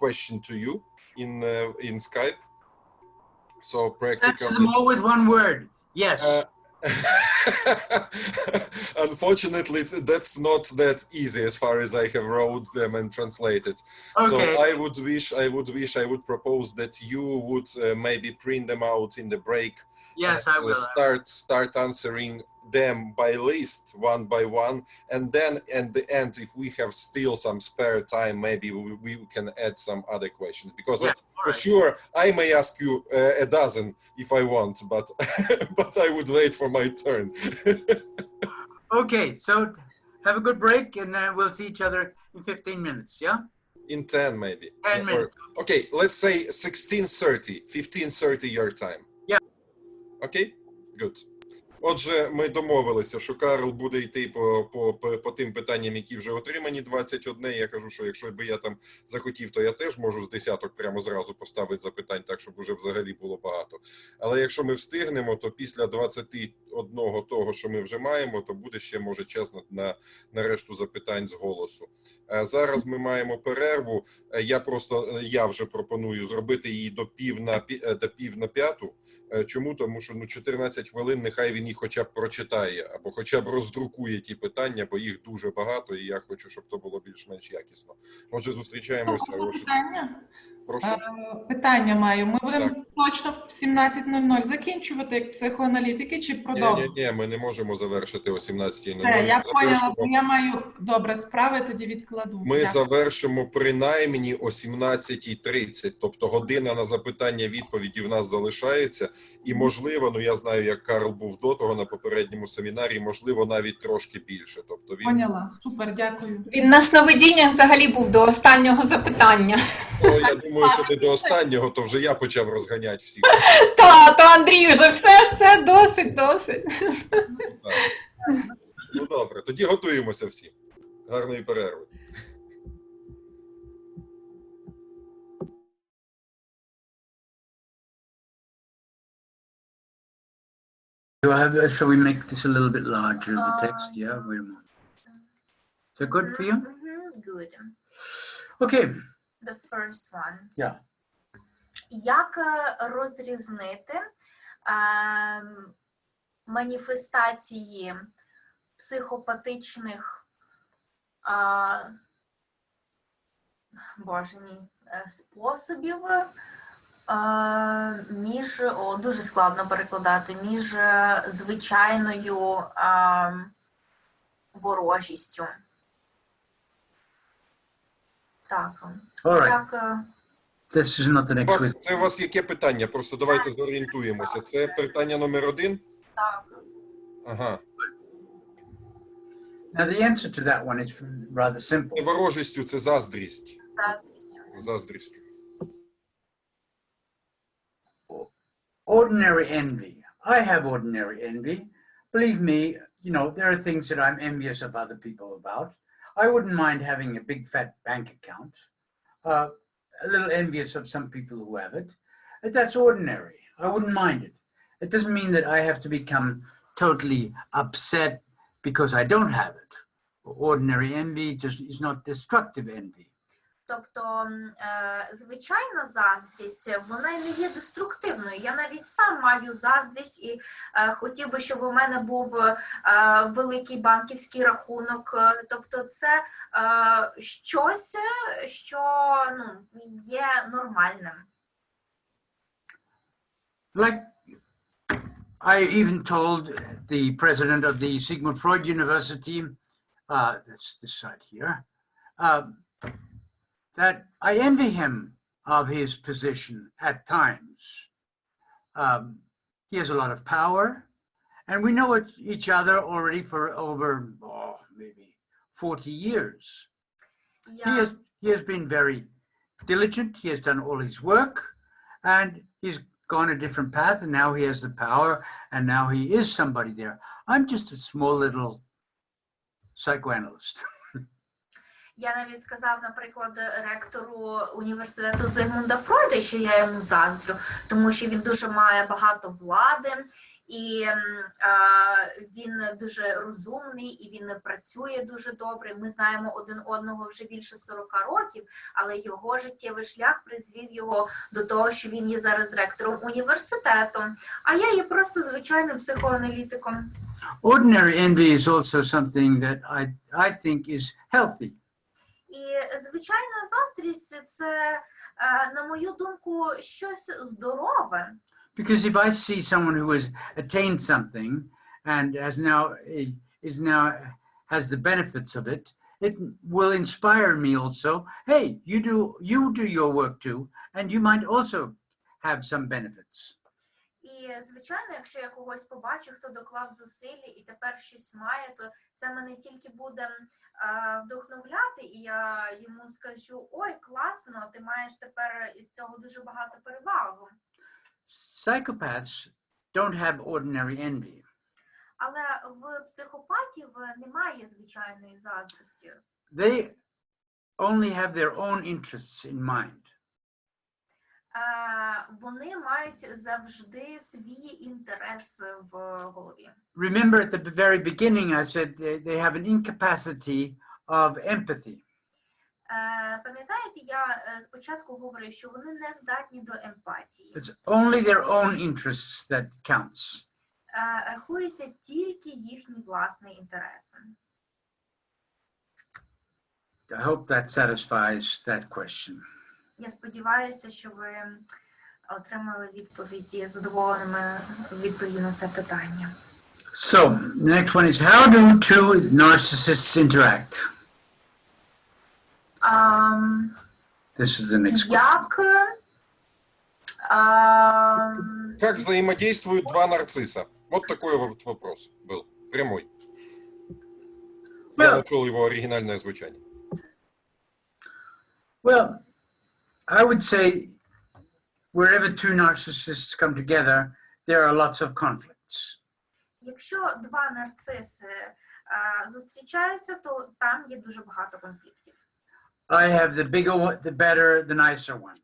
questions to you in Skype. So practically... Answer them all with one word. Yes. Unfortunately, that's not that easy as far as I have wrote them and translated. Okay. So I would propose that you would maybe print them out in the break. Yes, I will. Start answering them by list, one by one, and then at the end, if we have still some spare time, maybe we can add some other questions, because for sure I may ask you a dozen if I want, but but I would wait for my turn. Okay, so have a good break, and we'll see each other in 15 minutes, yeah? In 10 maybe. 10 minutes. Okay, let's say 16:30, 15:30 your time. Yeah. Okay, good. Отже, ми домовилися, що Карл буде йти по тим питанням, які вже отримані, 21. Я кажу, що якщо б я там захотів, то я теж можу з десяток прямо зразу поставити запитань, так, щоб уже взагалі було багато. Але якщо ми встигнемо, то після 21 того, що ми вже маємо, то буде ще, може, час на решту запитань з голосу. Зараз ми маємо перерву. Я вже пропоную зробити її до пів на п'яту. Чому? Тому що 14 хвилин нехай він їх хоча б прочитає, або хоча б роздрукує ті питання, бо їх дуже багато, і я хочу, щоб то було більш-менш якісно. Отже, зустрічаємося. Прошу. Питання маю. Ми будемо точно в 17:00 закінчувати як психоаналітики чи продовжувати? Ні, ми не можемо завершити о 17:00. Я поняла, бо я маю добре справи, тоді відкладу. Ми завершимо принаймні о 17:30, тобто година на запитання-відповіді в нас залишається. І можливо, я знаю, як Карл був до того на попередньому семінарі, можливо, навіть трошки більше. Тобто він... Поняла, супер, дякую. Він на сновидіннях взагалі був до останнього запитання. Я думаю, що не до останнього, то вже я почав розганяти всіх. То Андрій вже все, досить. Ну добре, тоді готуємося всі. Гарної перерви. Shall we make this a little bit larger, the text? Yeah, wait a moment. Is that good for you? Good. Okay. The first one. Yeah. Як розрізнити маніфестації психопатичних способів між, дуже складно перекладати, між звичайною ворожістю. Так. All right. Так, This is not the next week. Це у вас яке питання? Просто давайте зорієнтуємося. Це питання номер 1? так. Ага. Now, the answer to that one is rather simple. Не ворожістю, це заздрість. Заздрістю. Заздрістю. Ordinary envy. I have ordinary envy. Believe me, you know, there are things that I'm envious of other people about. I wouldn't mind having a big fat bank account. A little envious of some people who have it. But that's ordinary. I wouldn't mind it. It doesn't mean that I have to become totally upset because I don't have it. Ordinary envy just is not destructive envy. Тобто, звичайна заздрість, вона не є деструктивною. Я навіть сам маю заздрість і хотів би, щоб у мене був великий банківський рахунок. Тобто це щось, що є нормальним. Like I even told the president of the Sigmund Freud University, that's this side here, that I envy him of his position at times. He has a lot of power, and we know each other already for over maybe 40 years. He has been very diligent. He has done all his work, and he's gone a different path, and now he has the power, and now he is somebody there. I'm just a small little psychoanalyst. Я навіть сказав, наприклад, ректору університету Зигмунда Фройда, що я йому заздрю, тому що він дуже має багато влади, і він дуже розумний, і він працює дуже добре. Ми знаємо один одного вже більше 40 років, але його життєвий шлях призвів його до того, що він є зараз ректором університету, а я є просто звичайним психоаналітиком. Ordinary envy is also something that I think is healthy. І звичайна заздрість – це, на мою думку, щось здорове. Because if I see someone who has attained something and has the benefits of it, it will inspire me also. Hey, you do your work too, and you might also have some benefits. І, звичайно, якщо я когось побачу, хто доклав зусилля і тепер щось має, то це мене тільки буде вдохновляти, і я йому скажу: ой, класно, ти маєш тепер із цього дуже багато перевагу. Psychopaths don't have ordinary envy. Але в психопатів немає звичайної заздрості. They only have their own interests in mind. Вони мають завжди свій інтерес в голові. Remember at the very beginning I said they have an incapacity of empathy. Пам'ятаєте, я спочатку говорив, що вони не здатні до емпатії. It's only their own interests that counts. Рахуються тільки їхні власні інтереси. I hope that satisfies that question. Я сподіваюся, що ви отримали відповіді, задоволеними відповіді на це питання. So, the next one is, how do two narcissists interact? This is the next question. Как взаимодействуют два нарцисса? Вот такой вот вопрос был, прямой. Я нашел его оригинальное звучание. Well, I would say wherever two narcissists come together, there are lots of conflicts. Якщо два нарциси зустрічаються, то там є дуже багато конфліктів. I have the bigger one, the better, the nicer one.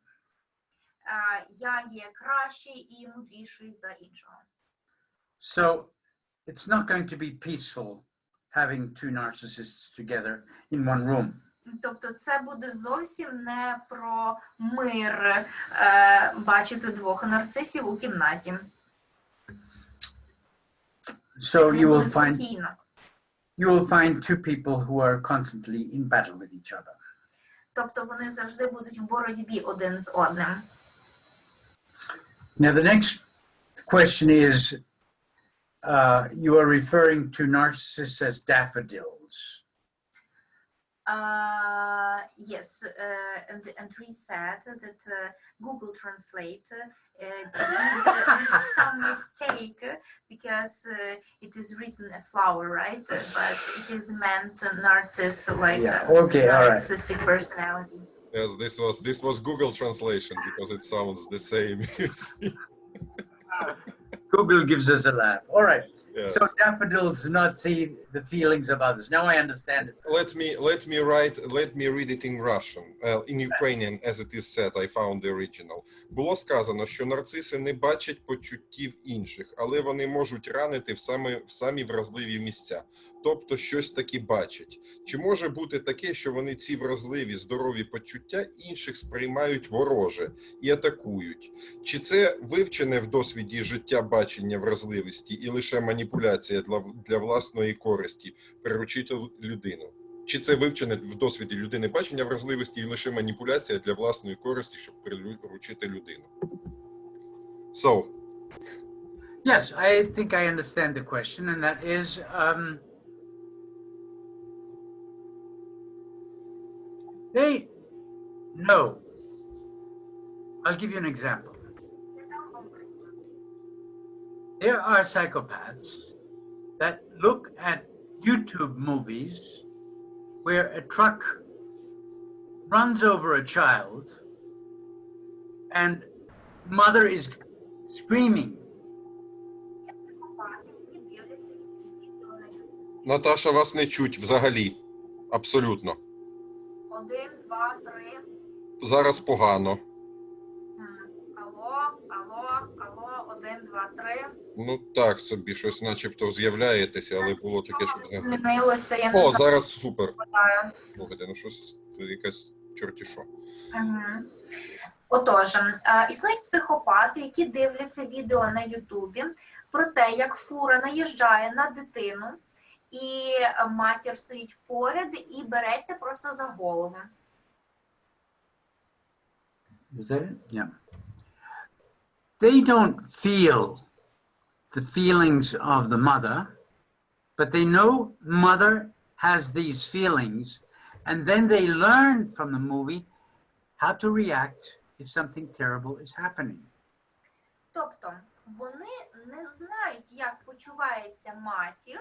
Я є кращий і мудріший за іншого. So it's not going to be peaceful having two narcissists together in one room. Тобто це буде зовсім не про мир бачити двох нарцисів у кімнаті. So Не you буде will find спокійно. two people who are constantly in battle with each other. Тобто вони завжди будуть в боротьбі один з одним. Now the next question is, you are referring to narcissists as daffodils. subtitles. Yes, and Reese said that Google Translate did some mistake because it is written a flower, right? But it is meant narciss, like Yeah, okay, all right. narcissistic personality. Yes, this was Google translation because it sounds the same. You see? Google gives us a laugh. All right. Yes. So daffodils do not see the feelings of others. Now I understand it. Let me read it in Russian, in Ukrainian, as it is said. I found the original. Було сказано, що нарциси не бачать почуттів інших, але вони можуть ранити в самі вразливі місця. Тобто щось таки бачать. Чи може бути таке, що вони ці вразливі, здорові почуття інших сприймають вороже і атакують? Чи це вивчене в досвіді життя бачення вразливості і лише маніпуляція для власної користі приручити людину? Чи це вивчене в досвіді людини бачення вразливості і лише маніпуляція для власної користі, щоб приручити людину? So. Yes, I think I understand the question, and that is, they know. I'll give you an example. There are psychopaths that look at YouTube movies where a truck runs over a child and mother is screaming. Наташа, вас не чуть взагалі. Абсолютно. 1, 2, 3. Зараз погано. Алло, 1, 2, 3. Ну так собі, щось начебто з'являєтеся, але було таке, що... Змінилося, я не О, знаю. зараз супер. Знаю. Слухайте, ну щось, якась чорті що. Отож, існують психопати, які дивляться відео на Ютубі про те, як фура наїжджає на дитину, і матір стоїть поряд і береться просто за голову. Is that it? Yeah. They don't feel the feelings of the mother, but they know mother has these feelings, and then they learn from the movie how to react if something terrible is happening. Тобто, вони не знають, як почувається матір,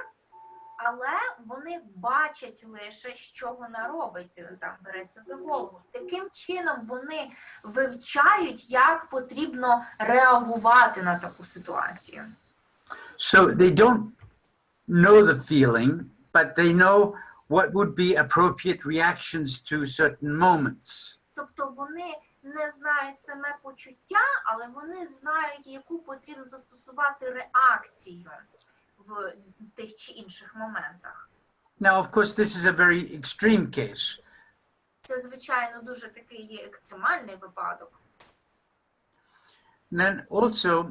але вони бачать лише, що вона робить, там береться за голову. Таким чином вони вивчають, як потрібно реагувати на таку ситуацію. So they don't know the feeling, but they know what would be appropriate reactions to certain moments. Тобто вони не знають саме почуття, але вони знають, яку потрібно застосувати реакцію в тих чи інших моментах. Now, of course, this is a very extreme case. Це, звичайно, дуже такий є екстремальний випадок. And then also,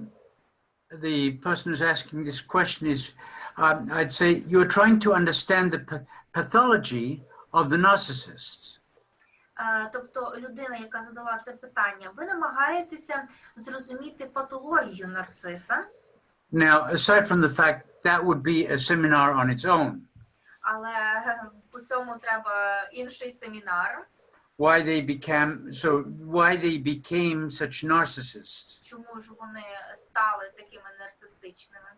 the person who's asking this question is, I'd say, you're trying to understand the pathology of the narcissist. Тобто людина, яка задала це питання, ви намагаєтеся зрозуміти патологію нарциса. Now, aside from the fact that would be a seminar on its own. Але по цьому треба інший семінар. Why they became such narcissists. Чому ж вони стали такими нарцистичними?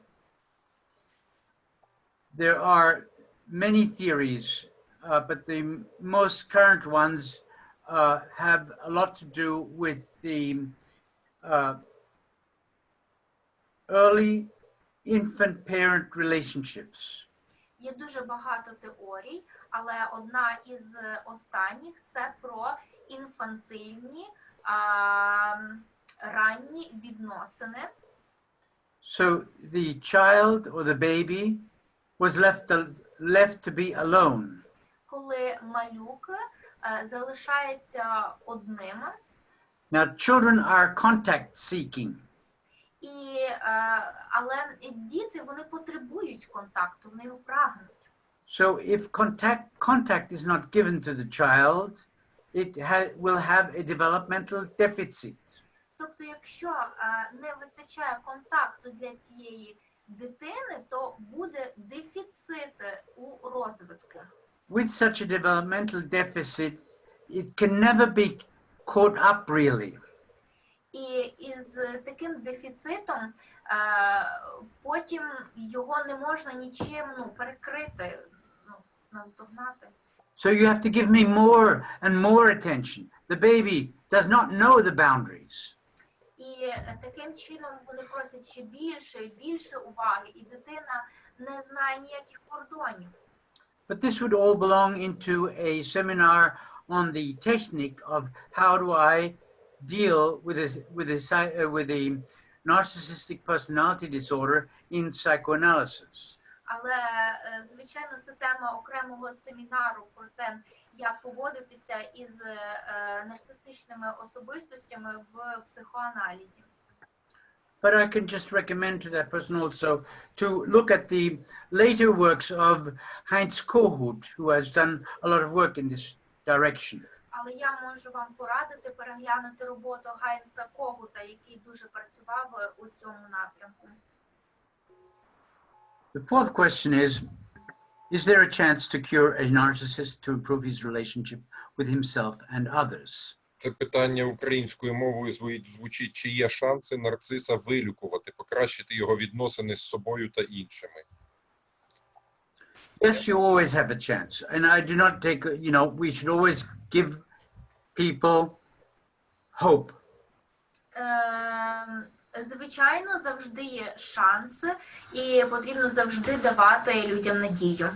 There are many theories, but the most current ones have a lot to do with the early infant-parent relationships. Є дуже багато теорій, але одна із останніх – це про інфантильні ранні відносини. So the child or the baby was left to be alone. Коли малюк залишається одним. Now children are contact-seeking. Але діти, вони потребують контакту, вони його прагнуть. So if contact is not given to the child, it will have a developmental deficit. Тобто, якщо не вистачає контакту для цієї дитини, то буде дефіцит у розвитку. With such a developmental deficit, it can never be caught up really. І із таким дефіцитом потім його не можна нічим перекрити, наздогнати. So you have to give me more and more attention. The baby does not know the boundaries. І таким чином вони просять ще більше і більше уваги, і дитина не знає ніяких кордонів. But this would all belong into a seminar on the technique of how do I deal with a narcissistic personality disorder in psychoanalysis. Але, звичайно, це тема окремого семінару про те, як поводитися із нарцистичними особистостями в психоаналізі. But I can just recommend to that person also to look at the later works of Heinz Kohut, who has done a lot of work in this direction. Але я можу вам порадити переглянути роботу Гайнца Когута, який дуже працював у цьому напрямку. The fourth question is there a chance to cure a narcissist to improve his relationship with himself and others? Це питання українською мовою звучить, чи є шанси нарциса вилікувати, покращити його відносини з собою та іншими. Yes, you always have a chance. And I do not take, we should always give people hope. Звичайно, завжди є шанси, і потрібно завжди давати людям надію.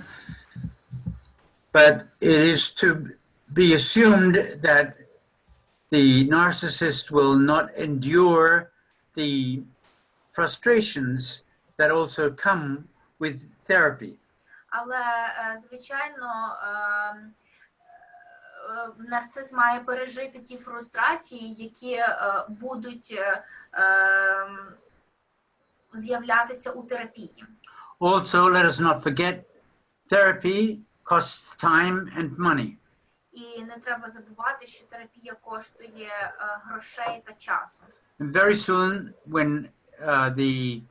But it is to be assumed that the narcissist will not endure the frustrations that also come with therapy. Але, звичайно, нарцис має пережити ті фрустрації, які будуть з'являтися у терапії. Also, let us not forget, therapy costs time and money. І не треба забувати, що терапія коштує грошей та часу. And very soon, when the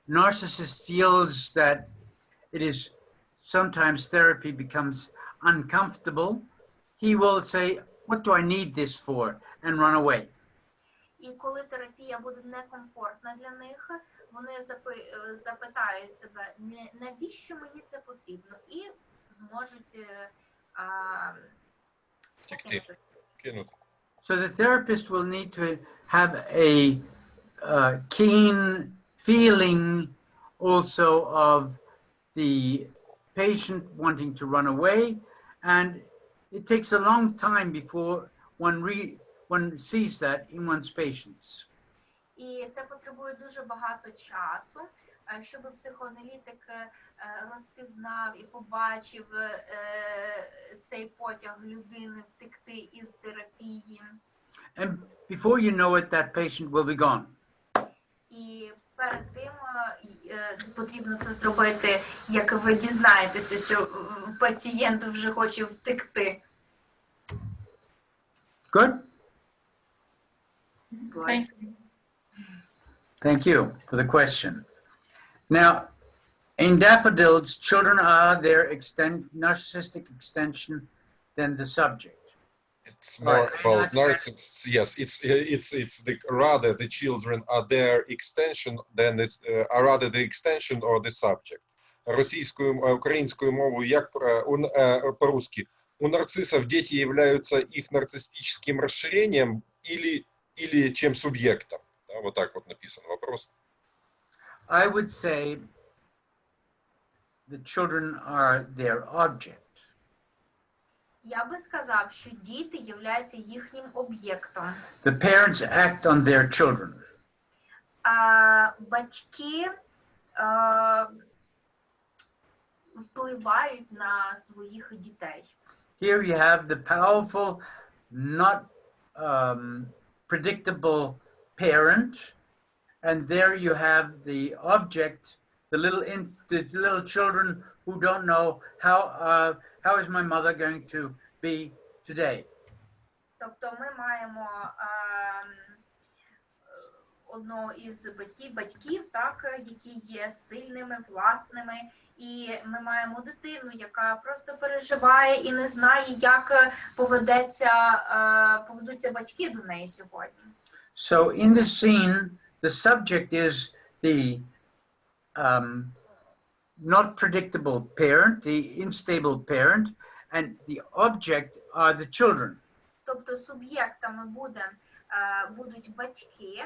narcissist feels that it is sometimes therapy becomes uncomfortable, he will say, what do I need this for? And run away. І коли терапія буде некомфортна для них, вони запитають себе, навіщо мені це потрібно, і зможуть Кинути. So the therapist will need to have a keen feeling also of the patient wanting to run away, and it takes a long time before one sees that in one's patients. І це потребує дуже багато часу, щоб психоаналітик розпізнав і побачив цей потяг людини втекти із терапії. And before you know it, that patient will be gone. І перед тим потрібно це зробити, як ви дізнаєтеся, що пацієнт вже хоче втекти. Good? Thank you. Thank you for the question. Now, in daffodils, children are their narcissistic extension than the subject. It's more Right. about narcissists. Yes, it's the rather the children are their extension than it's rather the extension or the subject. Українською мовою, як по-русски, у нарциссов дети являются их нарциссическим расширением или чем субъектом? Да, вот так вот написан вопрос. I would say the children are their object. Я би сказав, що діти являються їхнім об'єктом. The parents act on their children. Батьки впливають на своїх дітей. Here you have the powerful, not predictable parent, and there you have the object, the little children who don't know how is my mother going to be today. Тобто ми маємо одного із батьків, так, які є сильними, власними, і ми маємо дитину, яка просто переживає і не знає, як поведуться батьки до неї сьогодні. So in the scene, the subject is the not predictable parent, the unstable parent, and the object are the children. Тобто суб'єктами будуть батьки,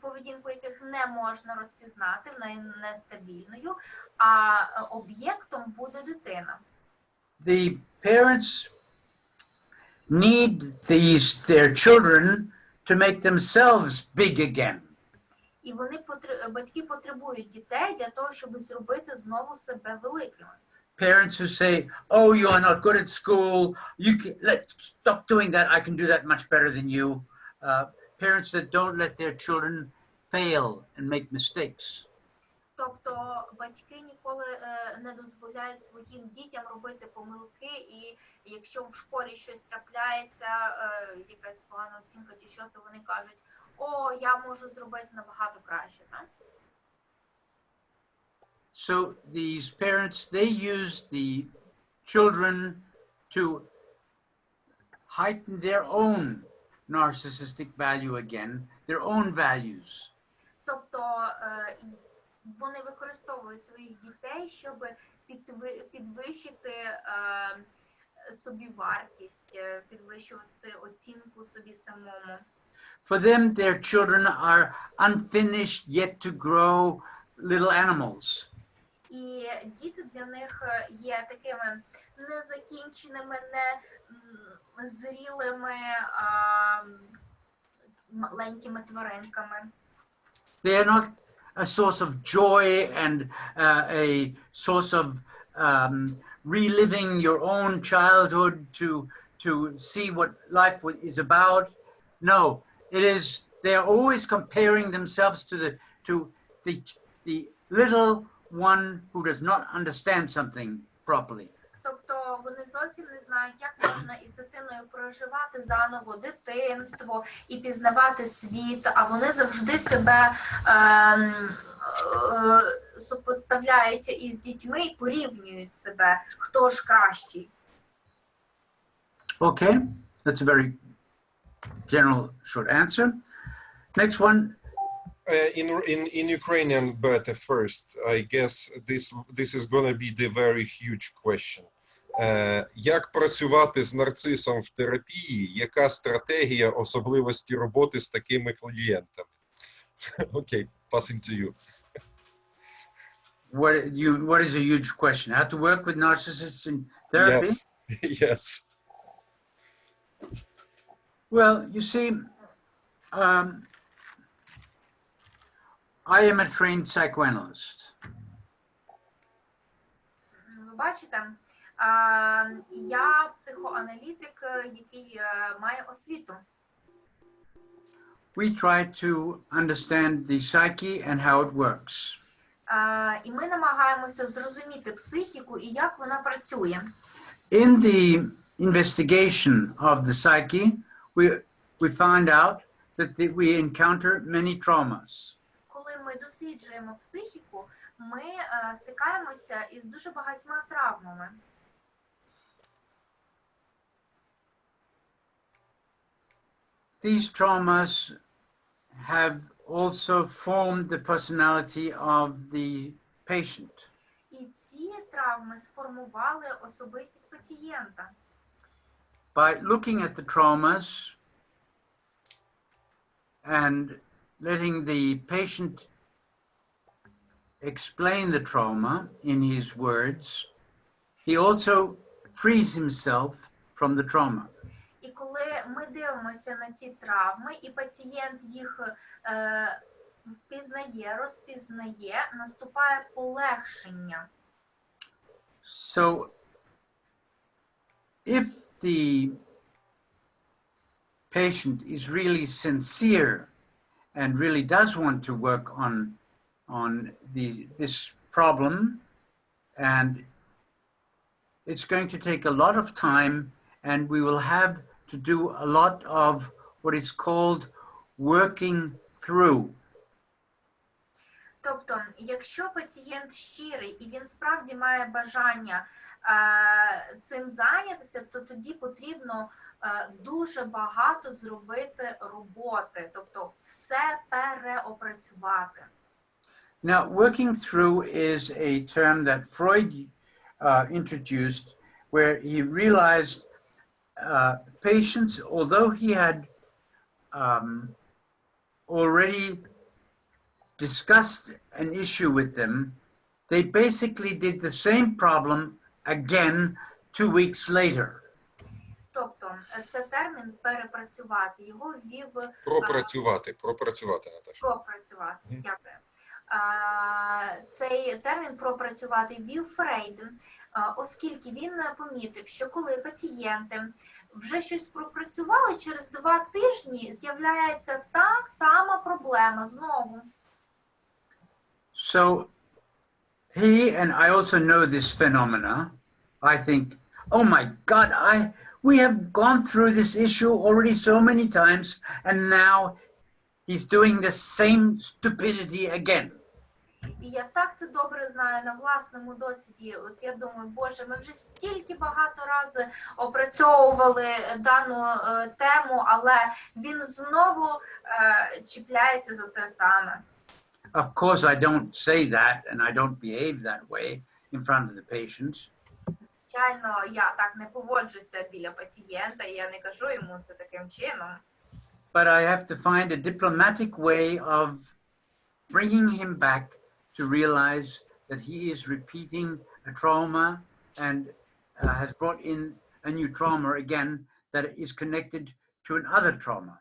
поведінку яких не можна розпізнати, вона є нестабільною, а об'єктом буде дитина. The parents need their children to make themselves big again. І батьки потребують дітей для того, щоб зробити знову себе великими. Parents who say, "Oh, you are not good at school. Stop doing that. I can do that much better than you." Parents that don't let their children fail and make mistakes. Тобто батьки ніколи не дозволяють своїм дітям робити помилки, і якщо в школі щось трапляється, якась погана оцінка чи що, то вони кажуть: "О, я можу зробити набагато краще", так? So these parents, they use the children to heighten their own narcissistic value again, their own values. Тобто вони використовують своїх дітей, щоб підвищити собівартість, підвищувати оцінку собі самому. For them, their children are unfinished, yet to grow little animals. І діти для них є такими незакінченими, незрілими маленькими тваринками. They are not a source of joy and a source of reliving your own childhood to see what life is about. No, it is they are always comparing themselves to the little one who does not understand something properly. Тобто вони зовсім не знають, як можна із дитиною проживати заново дитинство і пізнавати світ, а вони завжди себе супоставляють із дітьми і порівнюють себе, хто ж кращий. Okay, that's a very general short answer. Next one. In Ukrainian better first, I guess this is going to be the very huge question. Як працювати з нарцисом в терапії? Яка стратегія, особливості роботи з такими клієнтами? Okay, passing to you. What is a huge question? How to work with narcissists in therapy? Yes. Yes. Well, you see, I am a trained psychoanalyst. Ви бачите, я психоаналітик, який має освіту. We try to understand the psyche and how it works. І ми намагаємося зрозуміти психіку і як вона працює. In the investigation of the psyche, we find out that we encounter many traumas. Коли ми досліджуємо психіку, ми стикаємося із дуже багатьма травмами. These traumas have also formed the personality of the patient. І ці травми сформували особистість пацієнта. By looking at the traumas and letting the patient explain the trauma in his words, he also frees himself from the trauma. І коли ми дивимося на ці травми, і пацієнт їх впізнає, розпізнає, наступає полегшення. So, if the patient is really sincere and really does want to work on this problem, and it's going to take a lot of time, and we will have to do a lot of what is called working through. Тобто, якщо пацієнт щирий і він справді має бажання цим зайнятися, то тоді потрібно дуже багато зробити роботи, тобто все переопрацювати. Now, working through is a term that Freud introduced, where he realized patients, although he had already discussed an issue with them, they basically did the same problem again 2 weeks later. Тобто, це термін перепрацювати. Його ввів Пропрацювати, Наташа. пропрацювати. Дякую. Цей термін пропрацювати ввів Фрейд, оскільки він помітив, що коли пацієнти вже щось пропрацювали, через 2 тижні з'являється та сама проблема знову. So he, and I also know this phenomena, I think, oh my God, we have gone through this issue already so many times, and now he's doing the same stupidity again. І я так це добре знаю на власному досвіді. От я думаю, Боже, ми вже стільки багато разів опрацьовували дану тему, але він знову чіпляється за те саме. Of course, I don't say that, and I don't behave that way in front of the patient. Звичайно, я так не поводжуся біля пацієнта, і я не кажу йому це таким чином. But I have to find a diplomatic way of bringing him back to realize that he is repeating a trauma and has brought in a new trauma again that is connected to another trauma.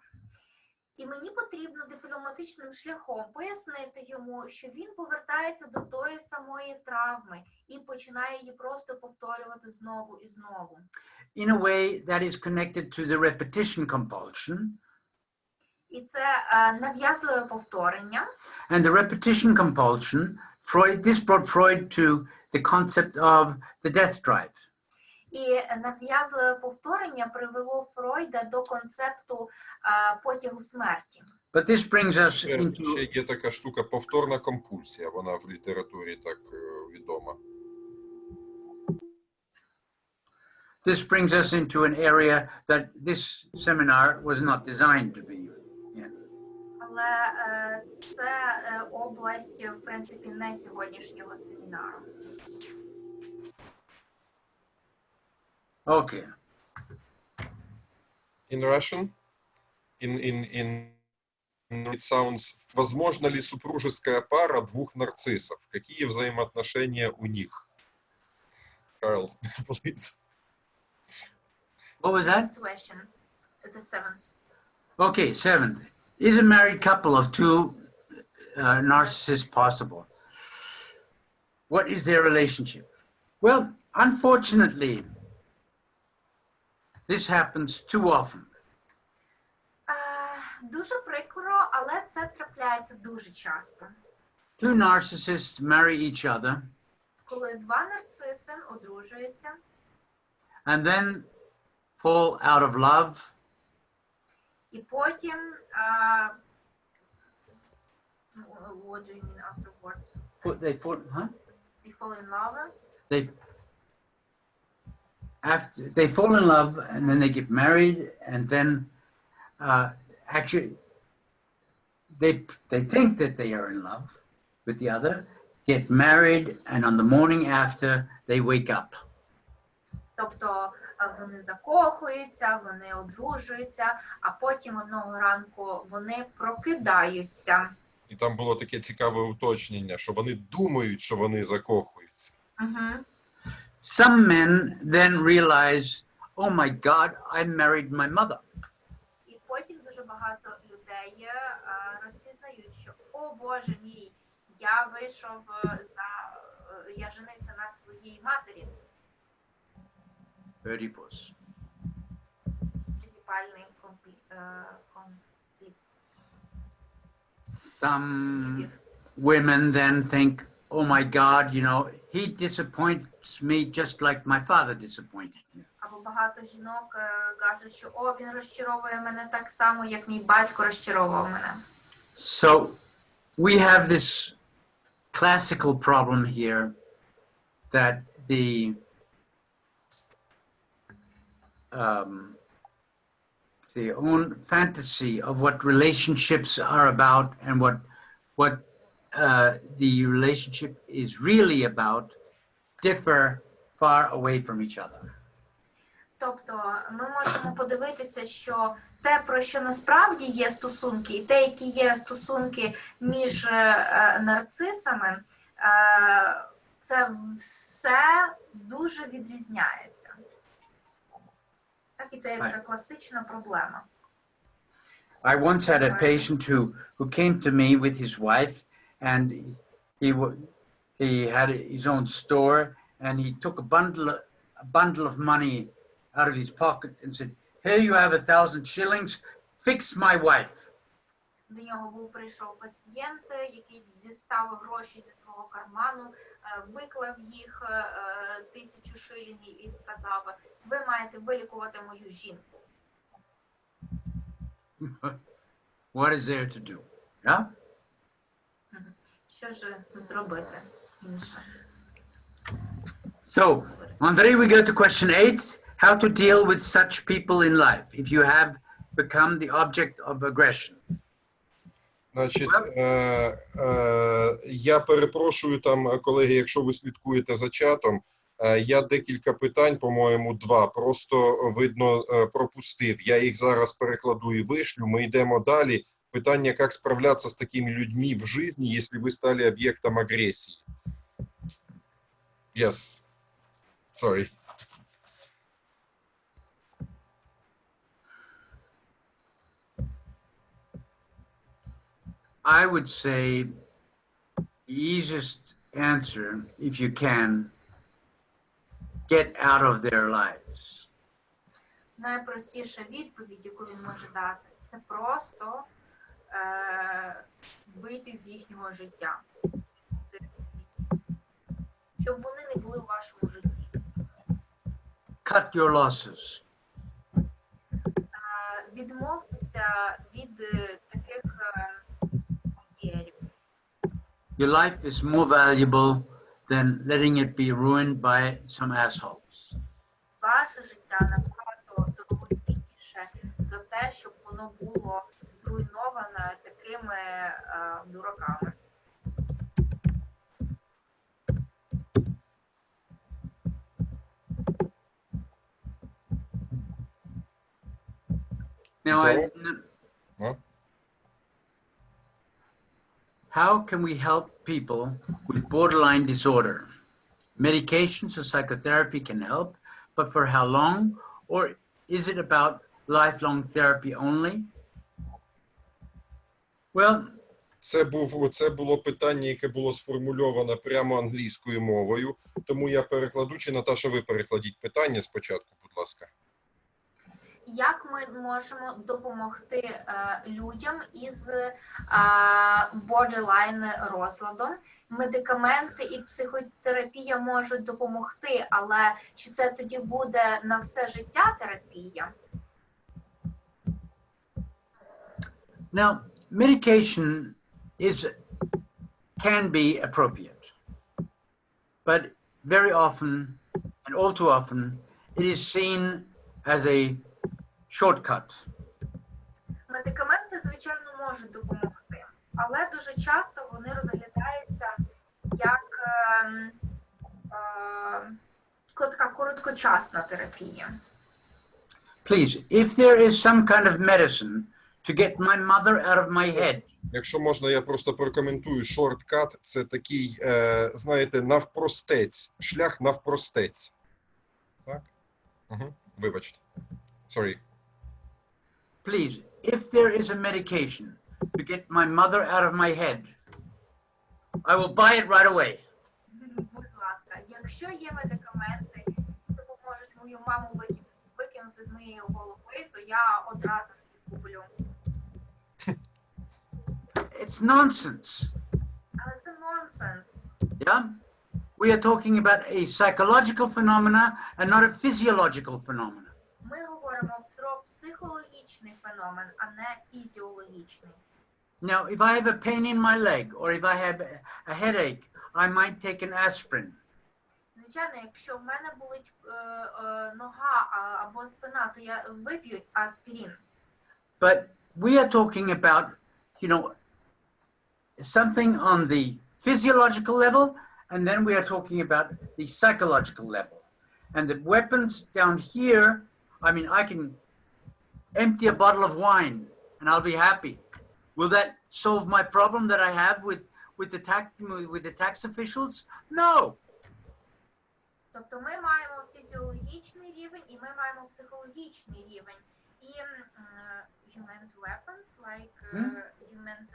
І мені потрібно дипломатичним шляхом пояснити йому, що він повертається до тої самої травми і починає її просто повторювати знову і знову. In a way that is connected to the repetition compulsion. І це нав'язливе повторення. And the repetition compulsion, this brought Freud to the concept of the death drive. І нав'язливе повторення привело Фройда до концепту потягу смерті. But this brings us into... Ще є така штука повторна компульсія, вона в літературі так відома. This brings us into an area that this seminar was not designed to be in. Але це область, в принципі, не сьогоднішнього семінару. Okay. In Russian, it sounds, возможно ли супружеская пара 2 нарциссов? Какие взаимоотношения у них? Carl, please. What was that? Next question. The 7th. Okay, 7th. Is a married couple of 2 narcissists possible? What is their relationship? Well, unfortunately, this happens too often. Дуже прикро, але це трапляється дуже часто. 2 narcissists marry each other. Коли 2 нарциси одружуються. And then fall out of love. І потім, what do you mean afterwards? They They fall in love. They fall in love and then they get married and then actually they think that they are in love with the other, get married, and on the morning after they wake up. Тобто вони закохуються, вони одружуються, а потім одного ранку вони прокидаються. І там було таке цікаве уточнення, що вони думають, що вони закохуються. Some men then realize, oh my God, I married my mother. І потім дуже багато людей розпізнають, що, о Боже мій, я вийшов я женився на своїй матері. Oedipus. Оедипальний конфлікт. Some women then think, oh my God, you know, he disappoints me just like my father disappointed me. Або багато жінок кажуть, що о, він розчаровує мене так само, як мій батько розчаровував мене. So we have this classical problem here that the own fantasy of what relationships are about and what the relationship is really about differ far away from each other. Тобто ми можемо подивитися, що те, про що насправді є стосунки, і те, які є стосунки між нарцисами, це все дуже відрізняється. Так, і це є така класична проблема. I once had a patient who came to me with his wife, and he had his own store, and he took a bundle of money out of his pocket and said, "Here you have 1,000 shillings, fix my wife." До нього прийшов пацієнт, який дістав гроші зі свого карману, виклав їх 1000 шилінгів і сказав: "Ви маєте вилікувати мою жінку." What is there to do? Yeah? Що ж зробити інше? So, Andrei, we go to question 8. How to deal with such people in life if you have become the object of aggression. Значить, я перепрошую там, колеги, якщо ви слідкуєте за чатом, я декілька питань, по-моєму, 2, просто, видно, пропустив. Я їх зараз перекладу і вишлю, ми йдемо далі. Питання, як справлятися з такими людьми в житті, якщо ви стали об'єктом агресії. Yes. Sorry. I would say the easiest answer, if you can, get out of their lives. Найпростіша відповідь, яку він може дати, це просто вийти з їхнього життя. Щоб вони не були у вашому житті. Cut your losses. Відмовтеся від таких бар'єрів. Your life is more valuable than letting it be ruined by some assholes. Ваше життя набагато дорогоцінніше за те, щоб воно було зруйноване такими дураками. Now, Huh? how can we help people with borderline disorder? Medications or psychotherapy can help, but for how long? Or is it about lifelong therapy only? Well, Це було питання, яке було сформульовано прямо англійською мовою, тому я перекладу. Чи, Наташа, ви перекладіть питання спочатку, будь ласка. Як ми можемо допомогти людям із borderline розладом? Медикаменти і психотерапія можуть допомогти, але чи це тоді буде на все життя терапія? now, medication can be appropriate, but very often, and all too often, it is seen as a shortcut. Медикаменти, звичайно, можуть допомогти, але дуже часто вони розглядаються як така короткочасна терапія. Please, if there is some kind of medicine to get my mother out of my head, Якщо можна, я просто прокоментую. Шорткат – це такий, знаєте, навпростець, шлях навпростець. Так? Угу. Вибачте. Sorry. please, if there is a medication to get my mother out of my head, I will buy it right away. Будь ласка, якщо є медикаменти, які допоможуть мою маму викинути з моєї голови, то я одразу ж їх куплю. It's nonsense. Але це нонсенс. Yeah? We are talking about a psychological phenomena and not a physiological phenomena. Ми говоримо про психологічний феномен, а не фізіологічний. Now, if I have a pain in my leg or if I have a headache, I might take an aspirin. Звичайно, якщо в мене болить нога або спина, то я вип'ю аспірин. But we are talking about, you know, something on the physiological level, and then we are talking about the psychological level. And the weapons down here, I mean, I can empty a bottle of wine and I'll be happy. Will that solve my problem that I have with the tax officials? No. Тобто ми маємо фізіологічний рівень і ми маємо психологічний рівень. І you meant weapons, like you meant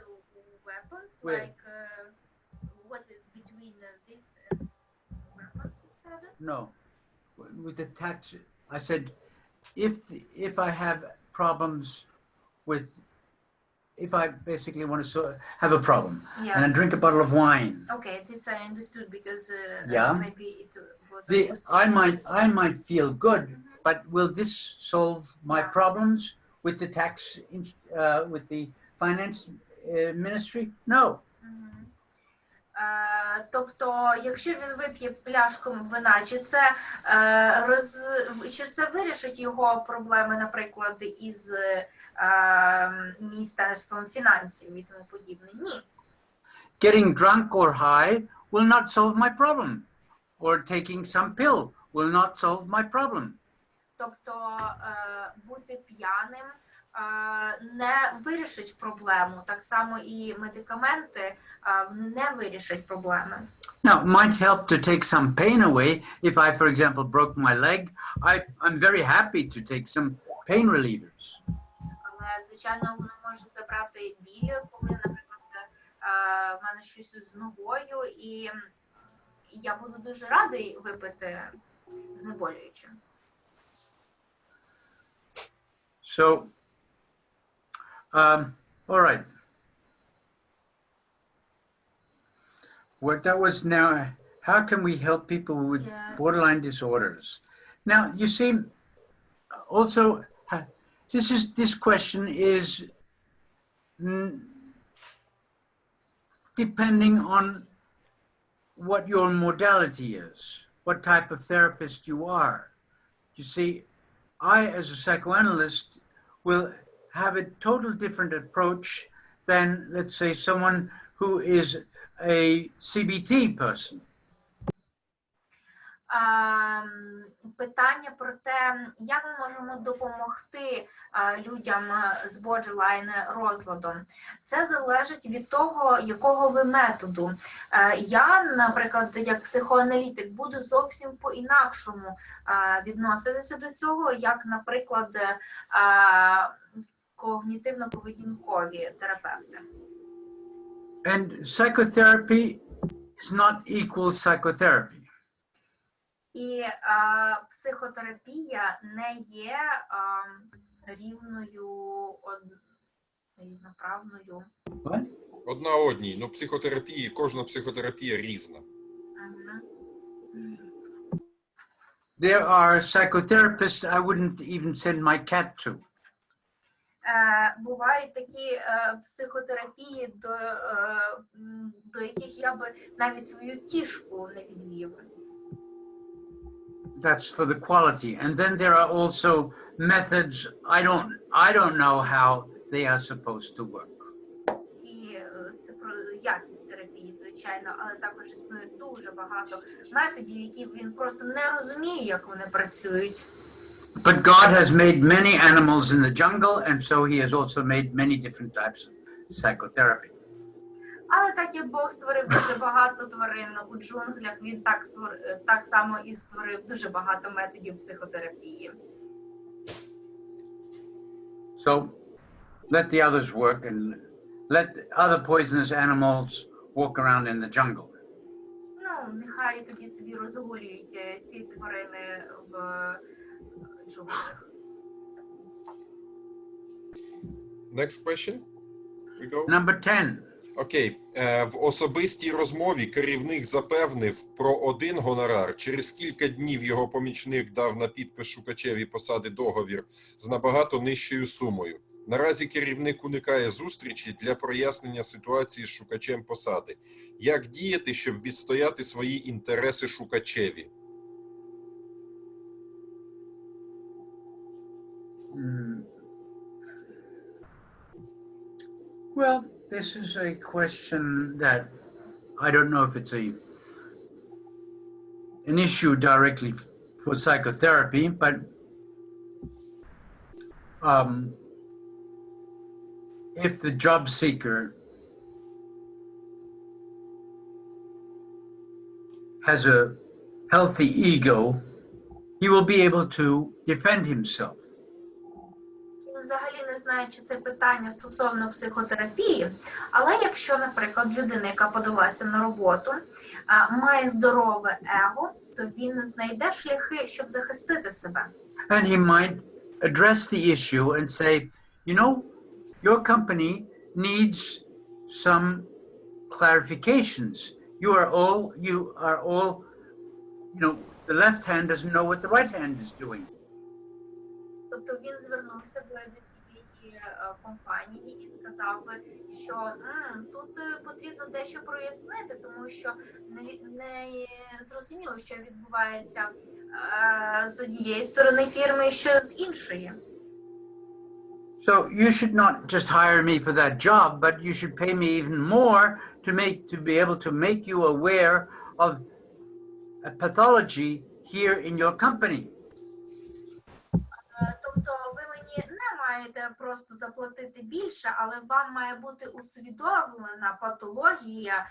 weapons, Where? like what is between this weapons? You said? No. With the tax, I said, if I have problems with, if I basically want to have a problem Yeah. and I drink a bottle of wine, Okay, this I understood because Yeah. maybe it was I might feel good, but will this solve my problems with the tax, with the finance ministry? No. Тобто, якщо він вип'є пляшку вина, чи це вирішить його проблеми, наприклад, із Міністерством фінансів і тому подібне? Ні. Getting drunk or high will not solve my problem, or taking some pill will not solve my problem. Тобто, бути п'яним не вирішить проблему. Так само і медикаменти вони не вирішать проблеми. Now, it might help to take some pain away. If I, for example, broke my leg, I'm very happy to take some pain relievers. Але, звичайно, воно може забрати біль, коли, наприклад, в мене щось з ногою, і я буду дуже радий випити знеболююче. So, all right. What that was now, how can we help people with borderline disorders? Now, you see, also, this question is depending on what your modality is, what type of therapist you are. You see, I, as a psychoanalyst, will have a total different approach than, let's say, someone who is a CBT person. Питання про те, як ми можемо допомогти людям з borderline розладом. Це залежить від того, якого ви методу. Я, наприклад, як психоаналітик, буду зовсім по-інакшому відноситися до цього, як, наприклад, когнітивно-поведінкові терапевти. And psychotherapy is not equal psychotherapy. І психотерапія не є рівноправною. Одна одній. Ну, психотерапії, кожна психотерапія різна. There are psychotherapists I wouldn't even send my cat to. Бувають такі психотерапії, до яких я би навіть свою кішку не відвів. That's for the quality. And then there are also methods, I don't know how they are supposed to work. І це про якість терапії, звичайно, але також існує дуже багато методів, які він просто не розуміє, як вони працюють. But God has made many animals in the jungle, and so he has also made many different types of psychotherapy. Але так як Бог створив дуже багато тварин у джунглях, він так само і створив дуже багато методів психотерапії. So let the others work and let other poisonous animals walk around in the jungle. Ну, нехай тоді собі розгулюють ці тварини в джунглях. Next question. We go. Number 10. Окей. В особистій розмові керівник запевнив про один гонорар. Через кілька днів його помічник дав на підпис шукачеві посади договір з набагато нижчою сумою. Наразі керівник уникає зустрічі для прояснення ситуації з шукачем посади. Як діяти, щоб відстояти свої інтереси шукачеві? Well, this is a question that I don't know if it's an issue directly for psychotherapy, but if the job seeker has a healthy ego, he will be able to defend himself. Взагалі не знаю, чи це питання стосовно психотерапії, але якщо, наприклад, людина, яка подалася на роботу, має здорове его, то він знайде шляхи, щоб захистити себе. And he might address the issue and say, you know, your company needs some clarifications. You are all, you know, the left hand doesn't know what the right hand is doing. Тобто він звернувся би до цієї компанії і сказав би, що тут потрібно дещо прояснити, тому що не зрозуміло, що відбувається з однієї сторони фірми, що з іншої. So you should not just hire me for that job, but you should pay me even more to be able to make you aware of a pathology here in your company. Тобто ви мені не маєте просто заплатити більше, але вам має бути усвідомлена патологія,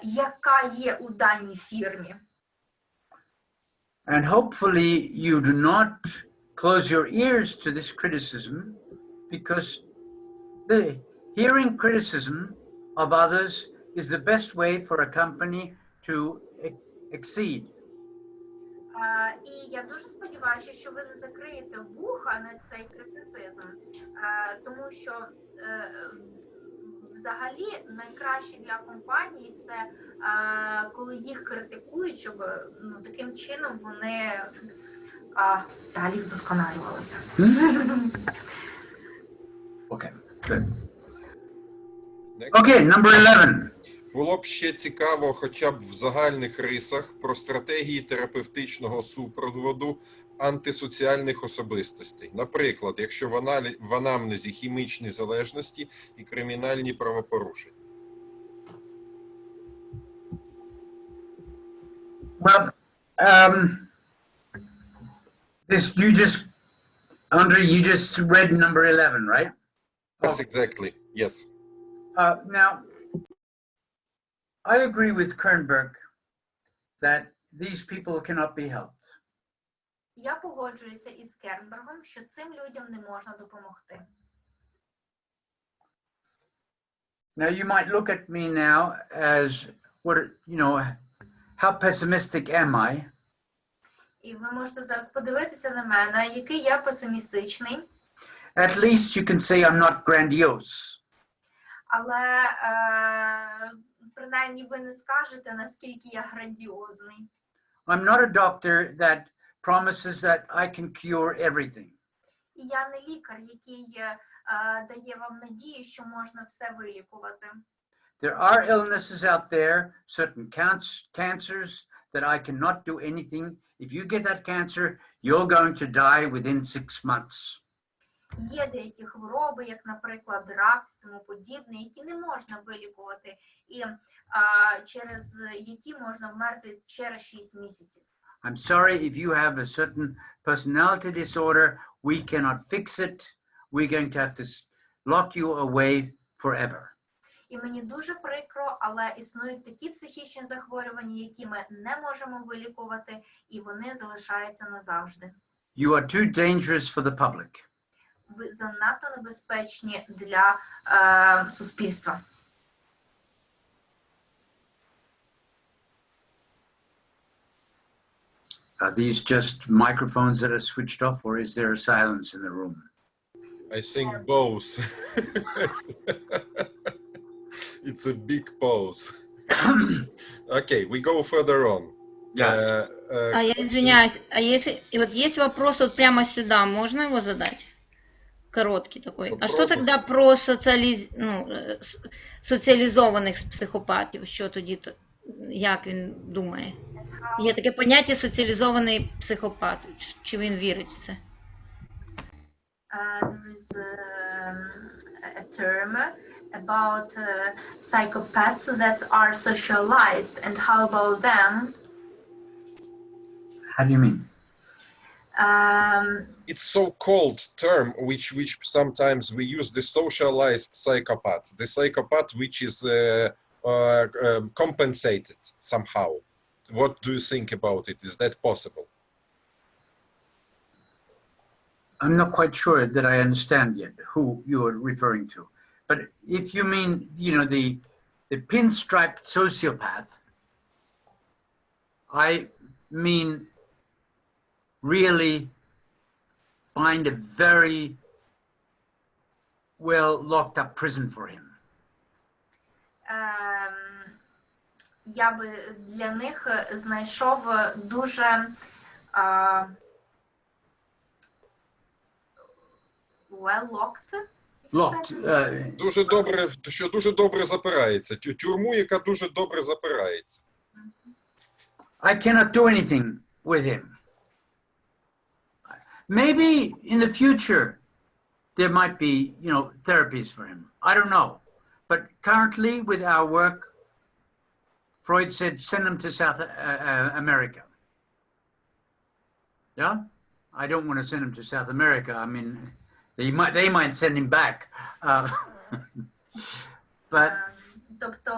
яка є у даній фірмі. And hopefully you do not close your ears to this criticism, because hearing criticism of others is the best way for a company to exceed. І я дуже сподіваюся, що ви не закриєте вуха на цей критицизм, тому що взагалі найкраще для компанії це коли їх критикують, щоб таким чином вони далі вдосконалювалися. Okay, good. Okay, number 11. Було б ще цікаво, хоча б в загальних рисах, про стратегії терапевтичного супроводу антисоціальних особистостей. Наприклад, якщо в анамнезі хімічні залежності і кримінальні правопорушення. Well, you just read number 11, right? Yes, exactly. Yes. Now, I agree with Kernberg that these people cannot be helped. Я погоджуюся із Кернбергом, що цим людям не можна допомогти. Now, you might look at me now as, how pessimistic am I? І ви можете зараз подивитися на мене, який я песимістичний. At least you can say I'm not grandiose. Але принаймні ви не скажете, наскільки я грандіозний. I'm not a doctor that promises that I can cure everything. І я не лікар, який дає вам надію, що можна все вилікувати. There are illnesses out there, certain cancers that I cannot do anything. If you get that cancer, you're going to die within 6 months. Є деякі хвороби, як, наприклад, рак і тому подібне, які не можна вилікувати, і через які можна вмерти через 6 місяців. I'm sorry, if you have a certain personality disorder, we cannot fix it. We're going to have to lock you away forever. І мені дуже прикро, але існують такі психічні захворювання, які ми не можемо вилікувати, і вони залишаються назавжди. You are too dangerous for the public. Ви занадто небезпечні для суспільства. Are these just microphones that are switched off, or is there a silence in the room? I think both. It's a big pause. Okay, we go further on. Yes. Я извиняюсь, а если вот есть вопрос вот прямо сюда, можно его задать? короткий такой. А що Попробуй. тоді про соціалізованих психопатів? Що тоді, як він думає? Є таке поняття соціалізований психопат. Чи він вірить в це? There is a term about psychopaths that are socialized, and how about them? How do you mean? It's so-called term which sometimes we use, the socialized psychopaths, the psychopath which is compensated somehow. What do you think about it? Is that possible? I'm not quite sure that I understand yet who you're referring to. But if you mean, the pinstriped sociopath, I mean really find a very well locked up prison for him. Я би для них знайшов дуже well locked. Locked. Дуже добре, що дуже добре запирається. Тюрму, яка дуже добре запирається. I cannot do anything with him. Maybe in the future there might be, therapies for him. I don't know. But currently with our work, Freud said, send him to South America. Yeah? I don't want to send him to South America. I mean, they might send him back. But Тобто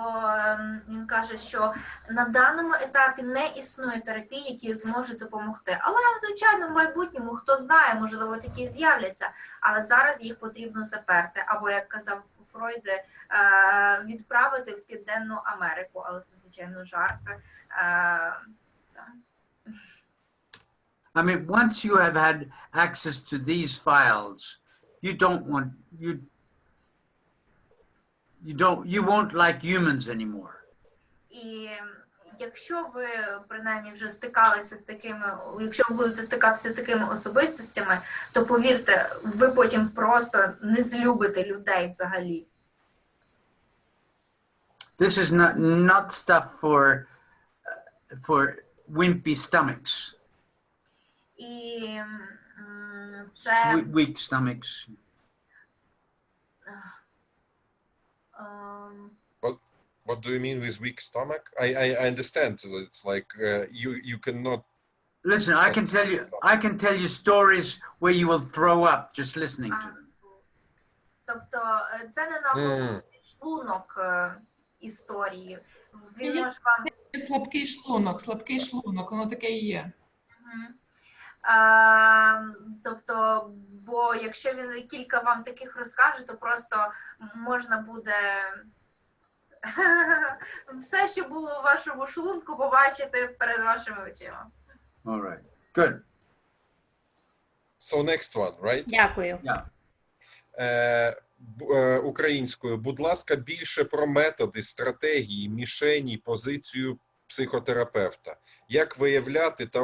він каже, що на даному етапі не існує терапії, які зможуть допомогти. Але, звичайно, в майбутньому, хто знає, можливо, такі з'являться. Але зараз їх потрібно заперти. Або, як казав Фройд, відправити в Південну Америку. Але це, звичайно, жарт. I mean, once you have had access to these files, you won't like humans anymore. І якщо ви, принаймні, вже стикалися з такими, якщо ви будете стикатися з такими особистостями, то, повірте, ви потім просто не злюбите людей взагалі. This is not stuff for wimpy stomachs. І це... Weak stomachs. What do you mean with weak stomach? I understand. It's like you cannot. Listen, I can tell you stories where you will throw up just listening to them. Тобто це не на шлунок історії. Він може вам... Слабкий шлунок, воно таке і є. Тобто, бо якщо він кілька вам таких розкаже, то просто можна буде все, що було в вашому шлунку, побачити перед вашими очима. All right. Good. So next one, right? Дякую. Yeah. Українською. Будь ласка, більше про методи, стратегії, мішені, позицію психотерапевта. Як виявляти та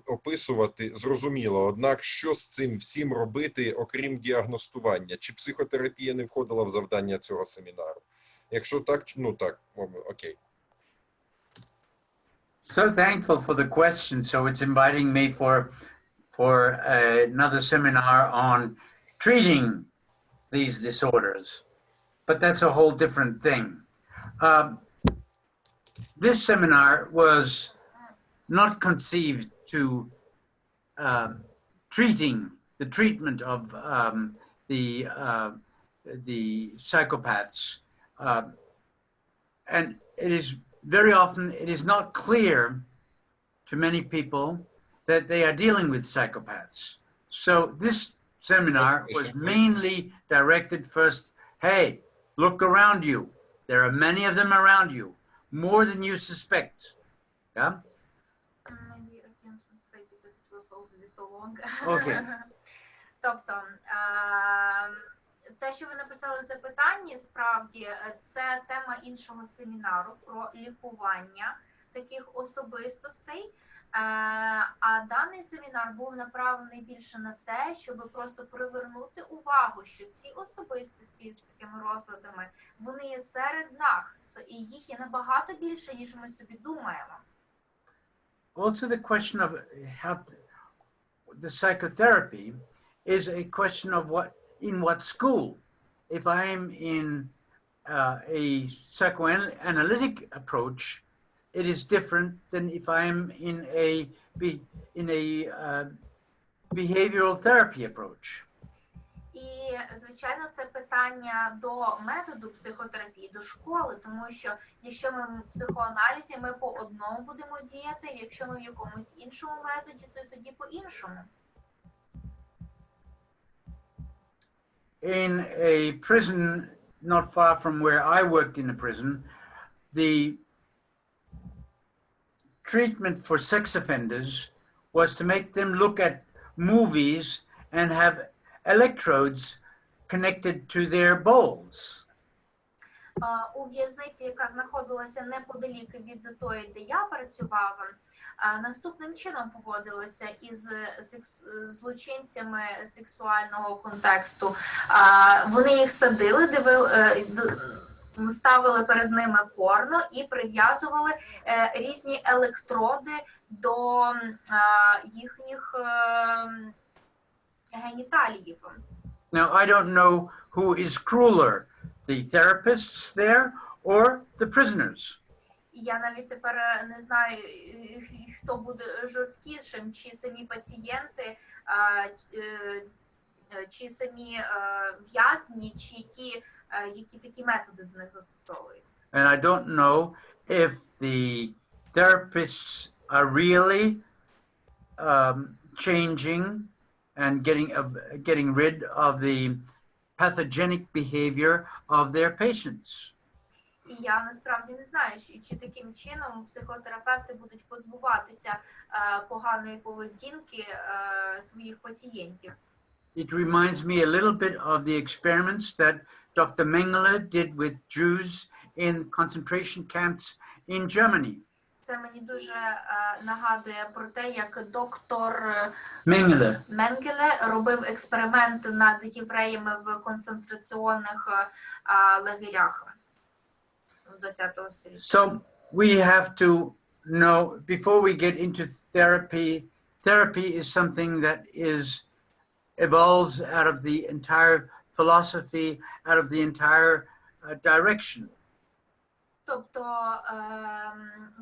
описувати, зрозуміло, однак що з цим всім робити, окрім діагностування? Чи психотерапія не входила в завдання цього семінару? Якщо так, так, окей. So thankful for the question. So it's inviting me for another seminar on treating these disorders. But that's a whole different thing. This seminar was not conceived to the treatment of the psychopaths. And it is very often, it is not clear to many people that they are dealing with psychopaths. So this seminar was mainly directed first, hey, look around you. There are many of them around you, more than you suspect. Yeah? Maybe I can't translate because it was already so long. Okay. Тобто, те, що ви написали в запитанні, справді, це тема іншого семінару про лікування таких особистостей. А даний семінар був направлений більше на те, щоб просто привернути увагу, що ці особистості з такими розладами, вони є серед нас, і їх є набагато більше, ніж ми собі думаємо. Also, the question of how the psychotherapy is a question of what school. If I'm in a psychoanalytic approach, it is different than if I'm in a behavioral therapy approach. І, звичайно, це питання до методу психотерапії, до школи, тому що якщо ми в психоаналізі, ми по одному будемо діяти, якщо ми в якомусь іншому методі, то тоді по-іншому. In a prison not far from where I worked in a prison, the treatment for sex offenders was to make them look at movies and have electrodes connected to their balls. У в'язниці, яка знаходилася неподалік від тої, де я працював, наступним чином поводилися із злочинцями сексуального контексту. Вони їх садили, ставили перед ними порно і прив'язували різні електроди до їхніх геніталіїв. Now, I don't know who is crueler, the therapists there or the prisoners. Я навіть тепер не знаю, хто буде жорсткішим, чи самі пацієнти, чи самі в'язні, чи ті, які такі методи до них застосовують. And I don't know if the therapists are really changing and getting rid of the pathogenic behavior of their patients. І я насправді не знаю, чи таким чином психотерапевти будуть позбуватися поганої поведінки своїх пацієнтів. It reminds me a little bit of the experiments that Dr. Mengele did with Jews in concentration camps in Germany. Це мені дуже нагадує про те, як доктор Mengele робив експеримент над євреями в концентраційних лагерях 20-го століття. So we have to know, before we get into therapy, therapy is something that evolves out of the entire philosophy, out of the entire direction. Тобто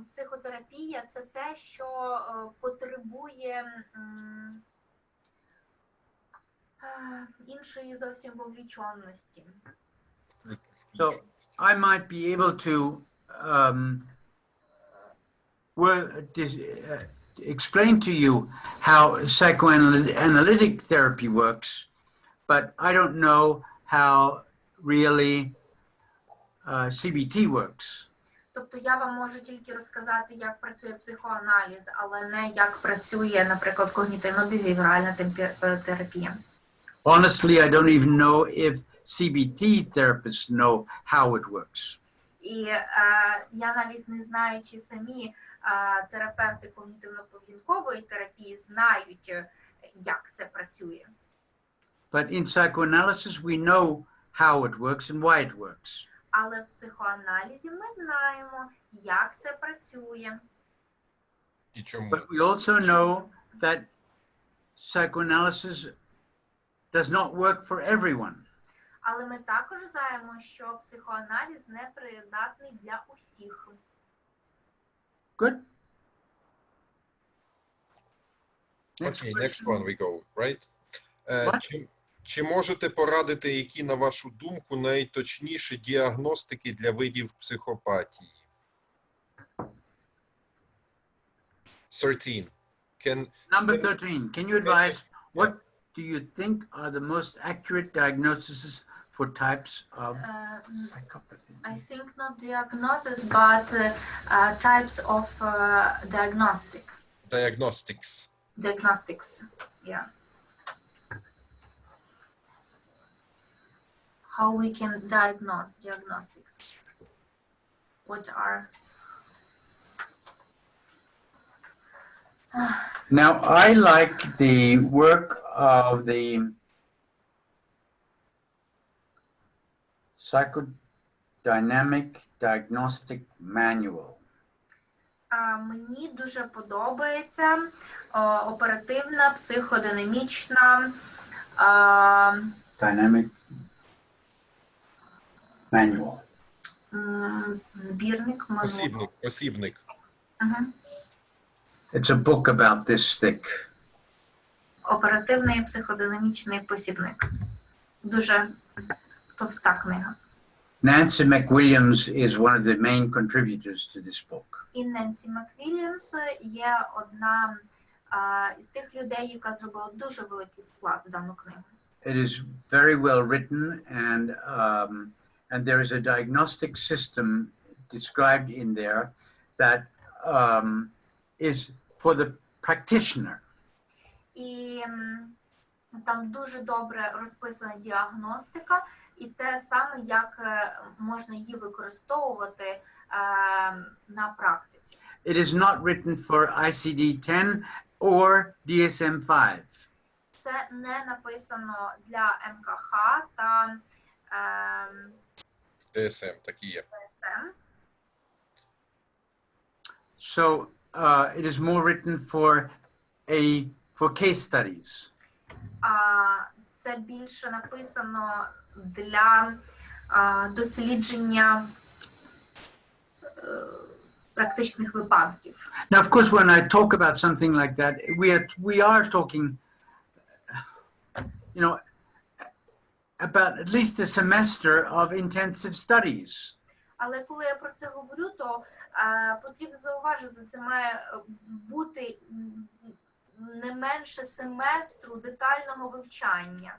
психотерапія – це те, що потребує іншої зовсім вовліченості. So I might be able to explain to you how psychoanalytic therapy works, but I don't know how really CBT works. Тобто я вам можу тільки розказати, як працює психоаналіз, але не як працює, наприклад, когнітивно-біхевіоральна терапія. Honestly, I don't even know if CBT therapists know how it works. І я навіть не знаю, чи самі терапевти когнітивно-поведінкової терапії знають, як це працює. But in psychoanalysis, we know how it works and why it works. Але в психоаналізі ми знаємо, як це працює. І чому? But we also know that psychoanalysis does not work for everyone. Але ми також знаємо, що психоаналіз не придатний для усіх. Good? Okay, next one we go, right? What? Чи можете порадити, які, на вашу думку, найточніші діагностики для видів психопатії? 13. Number 13. Can you advise what do you think are the most accurate diagnoses for types of psychopathy? I think not diagnosis, but types of Diagnostics. diagnostics. Yeah. How we can diagnostics. What are Now, I like the work of the Psychodynamic Diagnostic Manual. Мені дуже подобається оперативна психодинамічна Dynamic Manual. збірник мануал. Посібник. It's a book about this thick. Оперативний психодинамічний посібник. Дуже товста книга. Nancy McWilliams is one of the main contributors to this book. І Ненсі Маквільямс є одна із тих людей, яка зробила дуже великий вклад в дану книгу. It is very well written, and there is a diagnostic system described in there that is for the practitioner. І там дуже добре розписана діагностика і те саме, як можна її використовувати на практиці. It is not written for ICD-10 or DSM-5. Це не написано для МКХ та ДСМ, такі є. ДСМ. So it is more written for case studies. Це більше написано для дослідження практичних випадків. Now, of course, when I talk about something like that, we are talking, you know, about at least a semester of intensive studies. Але коли я про це говорю, то потрібно зауважити, це має бути не менше семестру детального вивчання.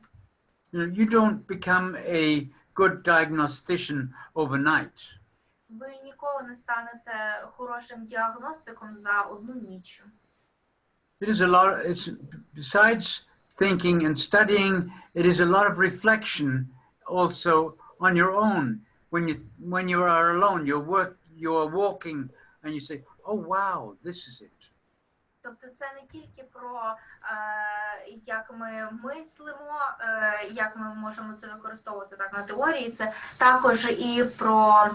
You don't become a good diagnostician overnight. Ви ніколи не станете хорошим діагностиком за одну ніч. It is a lot. It's besides thinking and studying. It is a lot of reflection, also on your own. When you are alone, you are walking, and you say, "Oh wow, this is it." Тобто це не тільки про як ми мислимо, як ми можемо це використовувати так на теорії, це також і про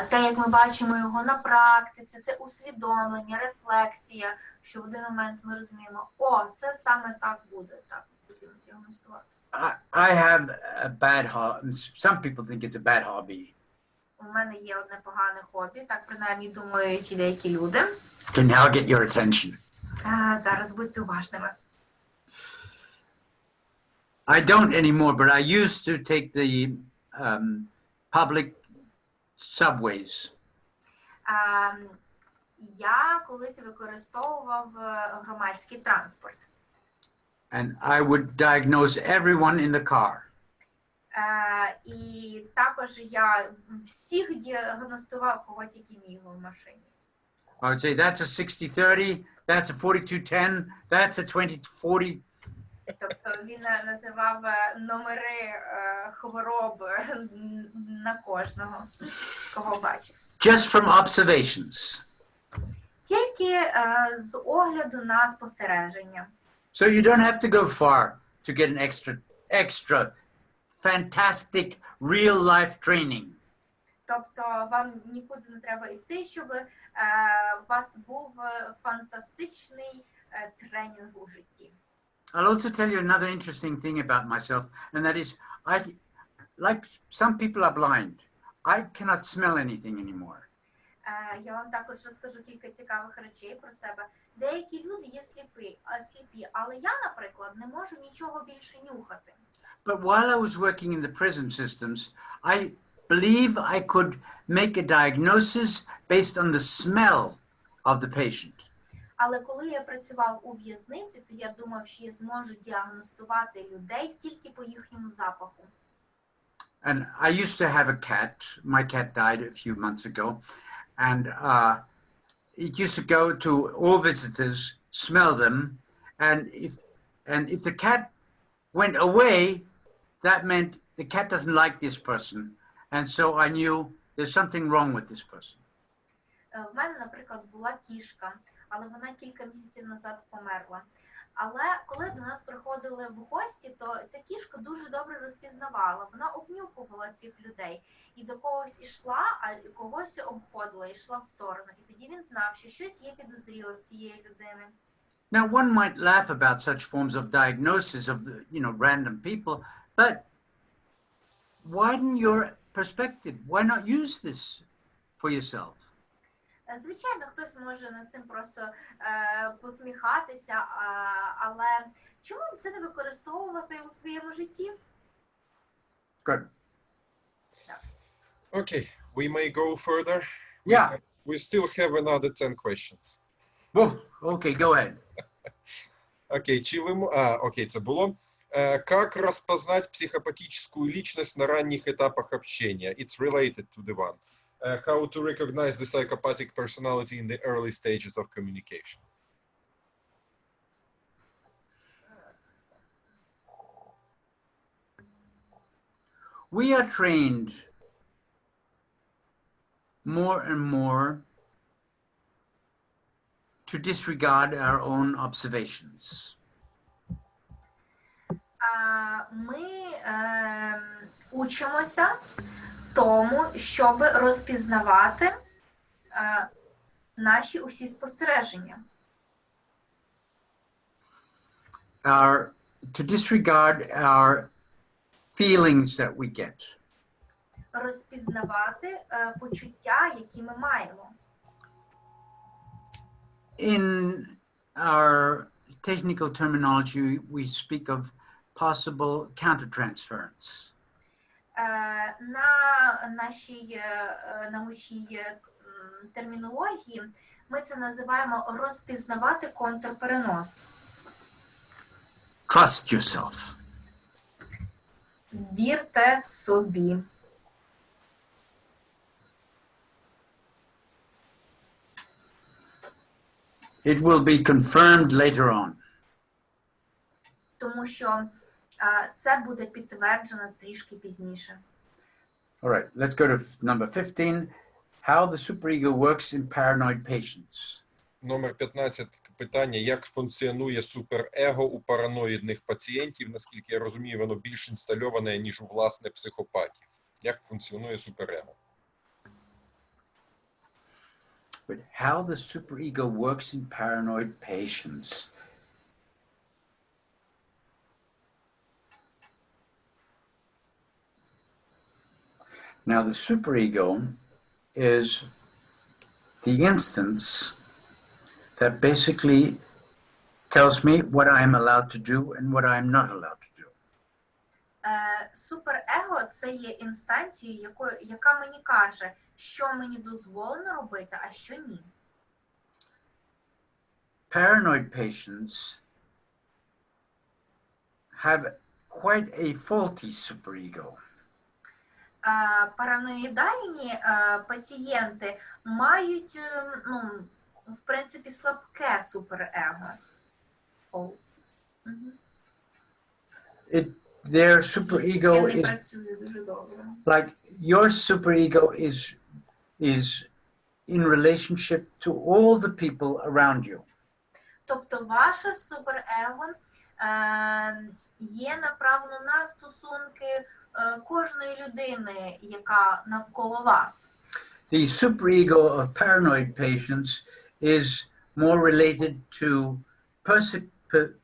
те, як ми бачимо його на практиці, це усвідомлення, рефлексія, що в один момент ми розуміємо, о, це саме так буде, так потрібно діагностувати. I have a bad hobby. Some people think it's a bad hobby. У мене є одне погане хобі, так принаймні думають і деякі люди. Can now get your attention. Зараз будьте уважними. I don't anymore, but I used to take the public subways. Я колись використовував громадський транспорт. And I would diagnose everyone in the car. І також я всіх діагностував, кого тільки міг в машині. I would say, that's a 60-30, that's a 42-10, that's a 20-40. Тобто він називав номери хвороб на кожного, кого бачив. Just from observations. Тільки з огляду на спостереження. So you don't have to go far to get an extra fantastic real life training. Тобто вам нікуди не треба йти, щоб у вас був фантастичний тренінг у житті. I'll also tell you another interesting thing about myself, and that is, like some people are blind. I cannot smell anything anymore. Я вам також розкажу кілька цікавих речей про себе. Деякі люди є сліпі, але я, наприклад, не можу нічого більше нюхати. But while I was working in the prison systems, I believe I could make a diagnosis based on the smell of the patient. Але коли я працював у в'язниці, то я думав, що я зможу діагностувати людей тільки по їхньому запаху. And I used to have a cat. My cat died a few months ago. And it used to go to all visitors, smell them. And if the cat went away, that meant the cat doesn't like this person. And so I knew there's something wrong with this person. В мене, наприклад, була кішка, але вона кілька місяців назад померла. Але коли до нас приходили в гості, то ця кішка дуже добре розпізнавала. Вона обнюхувала цих людей і до когось ішла, а когось обходила, йшла в сторону. І тоді він знав, що щось є підозріле в цієї людини. Now, one might laugh about such forms of diagnosis of, random people, but widen your perspective. Why not use this for yourself? Звичайно, хтось може над цим просто посміхатися, але чому це не використовувати у своєму житті? Good. Okay, we may go further. Yeah. We still have another 10 questions. Whoa. Okay, go ahead. Окей, окей, це було. Как распознать психопатическую личность на ранних этапах общения? It's related to the one. How to recognize the psychopathic personality in the early stages of communication. We are trained more and more to disregard our own observations. Ми учимося тому, щоб розпізнавати наші усі спостереження. To disregard our feelings that we get. Розпізнавати почуття, які ми маємо. In our technical terminology, we speak of possible countertransference. На нашій научній термінології ми це називаємо розпізнавати контрперенос. Trust yourself. Вірте собі. It will be confirmed later on. Тому що це буде підтверджено трішки пізніше. All right, let's go to number 15. How the superego works in paranoid patients. Номер 15 питання. Як функціонує суперего у параноїдних пацієнтів? Наскільки я розумію, воно більш інстальоване, ніж у власне психопатів. Як функціонує суперего? But how the superego works in paranoid patients. Now, the superego is the instance that basically tells me what I'm allowed to do and what I'm not allowed to do. Суперего – це є інстанцією, яка мені каже, що мені дозволено робити, а що ні. Paranoid patients have quite a faulty superego. Параноїдальні пацієнти мають, в принципі, слабке суперего. Their superego Не is працює дуже добре. like your superego is in relationship to all the people around you. Тобто ваше суперего є направлено на стосунки кожної людини, яка навколо вас. The superego of paranoid patients is more related to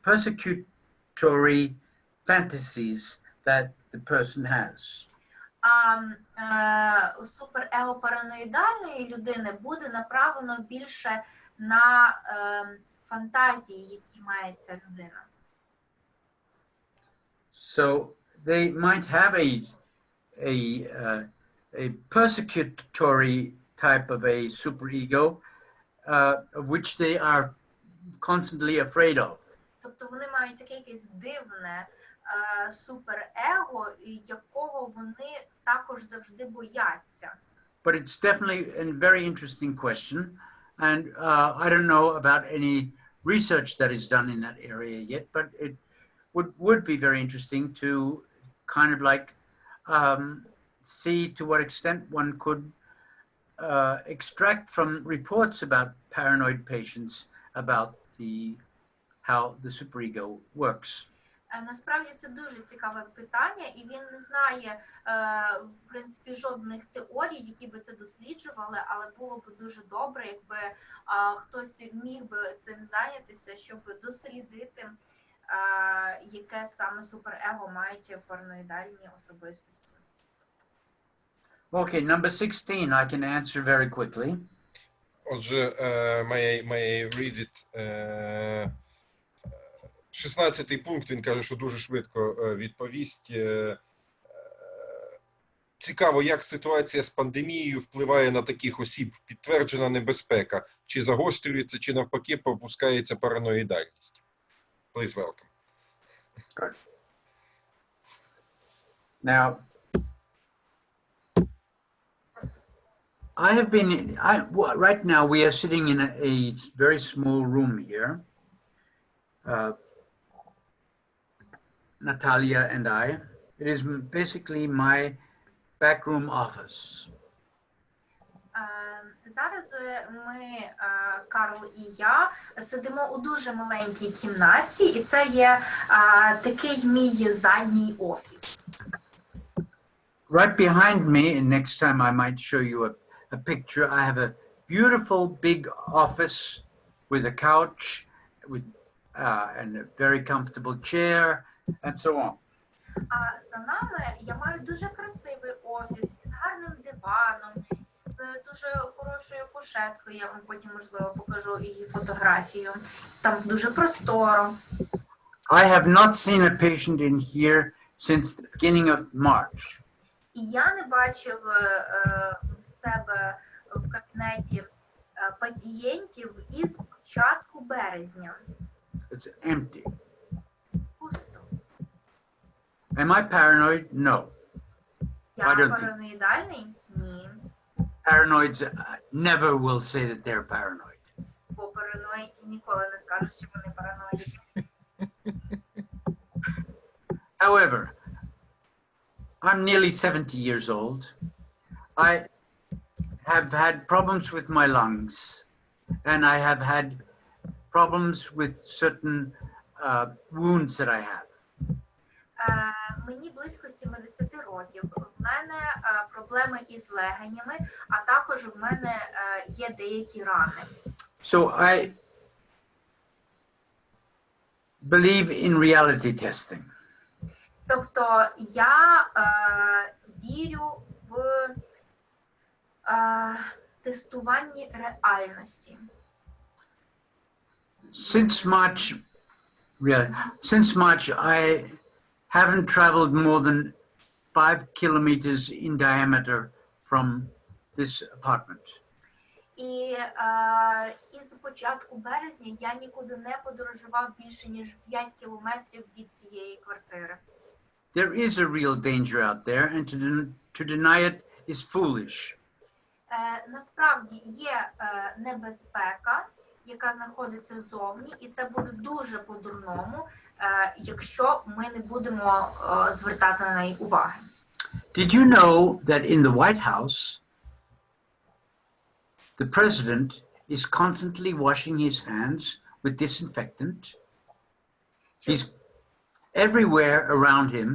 persecutory fantasies that the person has. Суперего параноїдальної людини буде направлено більше на фантазії, які має ця людина. So they might have a persecutory type of a superego, of which they are constantly afraid of. Тобто вони мають таке якесь дивне суперего, якого вони також завжди бояться. But it's definitely a very interesting question. And I don't know about any research that is done in that area yet, but it would be very interesting to kind of like see to what extent one could extract from reports about paranoid patients about how the superego works. Насправді це дуже цікаве питання, і він не знає, в принципі, жодних теорій, які би це досліджували, але було б дуже добре, якби хтось міг би цим зайнятися, щоб дослідити, яке саме суперего мають параноїдальні особистості. Okay, number 16, I can answer very quickly. Отже, may I read it? 16-й пункт, він каже, що дуже швидко відповість. Цікаво, як ситуація з пандемією впливає на таких осіб. Підтверджена небезпека. Чи загострюється, чи навпаки попускається параноїдальність. Please welcome. Good. Now, right now we are sitting in a very small room here. Natalia and I. It is basically my backroom office. Зараз ми, Карл і я, сидимо у дуже маленькій кімнаті, і це є такий мій задній офіс. Right behind me, and next time I might show you a picture, I have a beautiful big office with a couch with and a very comfortable chair and so on. А за нами я маю дуже красивий офіс з гарним диваном, з дуже хорошою кушеткою. Я вам потім, можливо, покажу її фотографію. Там дуже просторо. I have not seen a patient in here since the beginning of March. І я не бачив в себе в кабінеті пацієнтів із початку березня. It's empty. Пусто. Am I paranoid? No. Я I don't think- параноїдальний? Ні. Paranoids never will say that they're paranoid. Бо параноїки ніколи не скажуть, що вони параноїки. However, I'm nearly 70 years old. I have had problems with my lungs, and I have had problems with certain wounds that I have. Мені близько 70 років. В мене проблеми із легенями, а також в мене є деякі рани. So I believe in reality testing. Тобто я вірю в тестуванні реальності. Since March, I haven't traveled more than 5 kilometers in diameter from this apartment. І із початку березня я нікуди не подорожував більше, ніж 5 кілометрів від цієї квартири. There is a real danger out there, and to deny it is foolish. Насправді є небезпека, яка знаходиться ззовні, і це буде дуже по-дурному, якщо ми не будемо звертати на неї уваги. Did you know that in the White House, the president is constantly washing his hands with disinfectant? He's everywhere around him.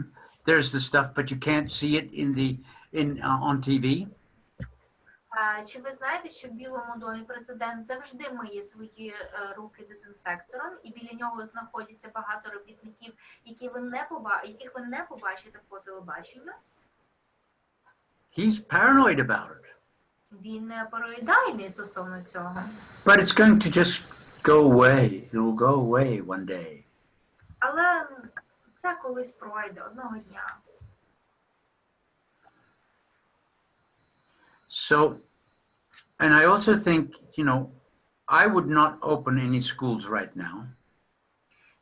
There's the stuff, but you can't see it on TV. Чи ви знаєте, що в Білому домі президент завжди миє свої руки дезінфектором, і біля нього знаходяться багато робітників, яких ви не побачите по телебаченню? He's paranoid about it. Він параноїдальний стосовно цього. But it's going to just go away. It will go away one day. Але це колись пройде одного дня. So, and I also think, I would not open any schools right now.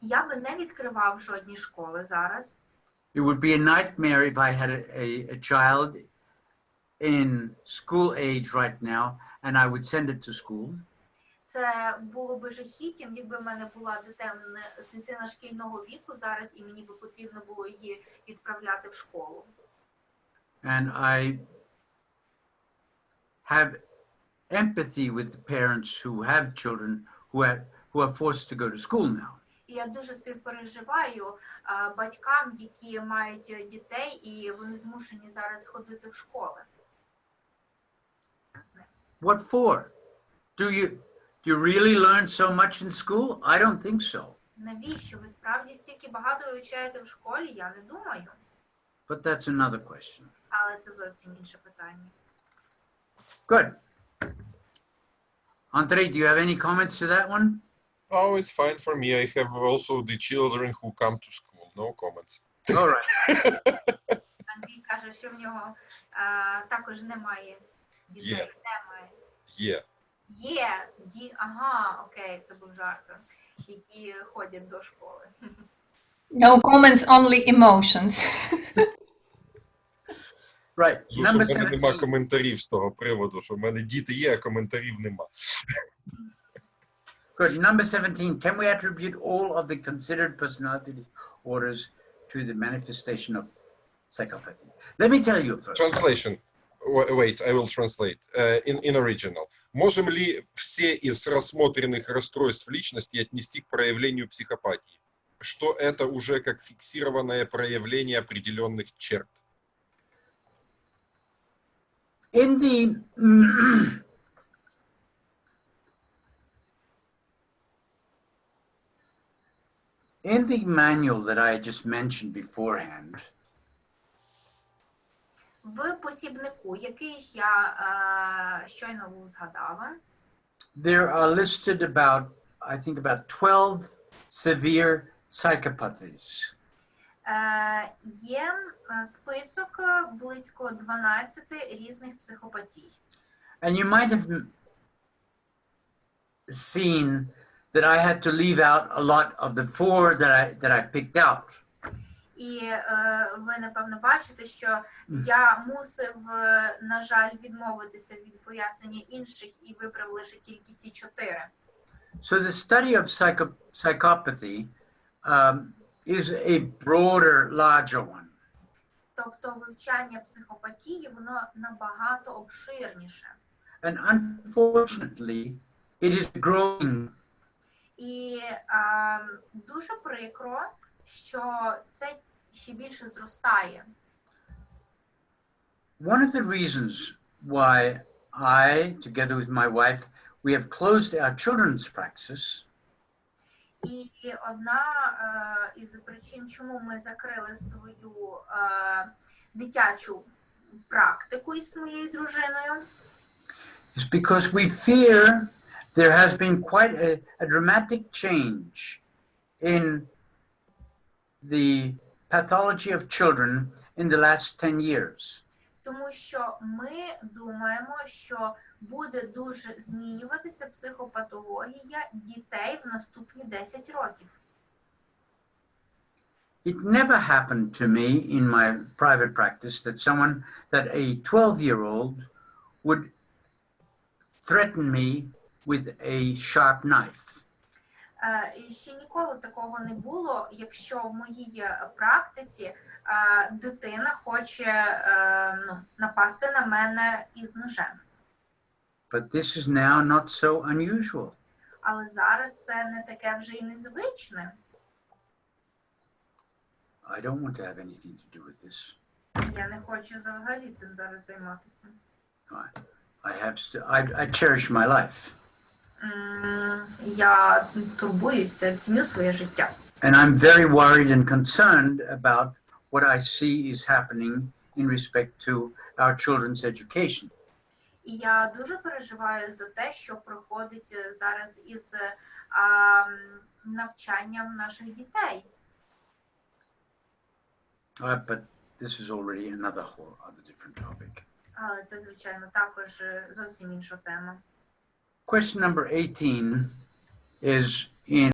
Я би не відкривав жодні школи зараз. It would be a nightmare if I had a child in school age right now and I would send it to school. Це було би жахіттям, якби в мене була дитина шкільного віку зараз, і мені би потрібно було її відправляти в школу. And I have empathy with the parents who have children who who are forced to go to school now. І я дуже співпереживаю батькам, які мають дітей, і вони змушені зараз ходити в школи. What for? Do you really learn so much in school? I don't think so. Навіщо? Ви справді стільки багато вивчаєте в школі? Я не думаю. But that's another question. Але це зовсім інше питання. Good. Andre, do you have any comments to that one? Oh, it's fine for me. I have also the children who come to school. No comments. All right. Андрій каже, що в нього також немає дітей. Є. Немає. Є. Є. Ага, окей, це був жарт. Які ходять до школи. No comments, only emotions. Right. Що Number в мене нема 17. коментарів з того приводу, що в мене діти є, а коментарів нема. Good. Number 17. Can we attribute all of the considered personality disorders to the manifestation of psychopathy? Let me tell you first. Translation. Wait, I will translate. In original. Можем ли все из рассмотренных расстройств личности отнести к проявлению психопатии? Что это уже как фиксированное проявление определенных черт? In the manual that I just mentioned beforehand, В посібнику, який ж я щойно згадала, there are listed I think about 12 severe psychopathies. Є список близько 12 різних психопатій. And you might have seen that I had to leave out a lot of the 4 that I picked out. І ви, напевно, бачите, що я мусив, на жаль, відмовитися від пояснення інших і вибрав лише тільки ці 4. So the study of psychopathy is a broader, larger one. Тобто вивчання психопатії, воно набагато обширніше. And unfortunately, it is growing. І дуже прикро, що це ще більше зростає. One of the reasons why I, together with my wife, we have closed our children's practice І одна із причин, чому ми закрили свою дитячу практику із моєю дружиною, is because we fear there has been quite a dramatic change in the pathology of children in the last 10 years. тому що ми думаємо, що буде дуже змінюватися психопатологія дітей в наступні 10 років. It never happened to me in my private practice that a 12-year-old would threaten me with a sharp knife. І ще ніколи такого не було, якщо в моїй практиці дитина хоче напасти на мене із ножем. But this is now not so unusual. Але зараз це не таке вже й незвичне. I don't want to have anything to do with this. Я не хочу взагалі цим зараз займатися. I cherish my life. Я турбуюся, ціню своє життя. And I'm very worried and concerned about what I see is happening in respect to our children's education. І я дуже переживаю за те, що проходить зараз із навчанням наших дітей. But this is already another different topic. Але це, звичайно, також зовсім інша тема. Question number 18 is in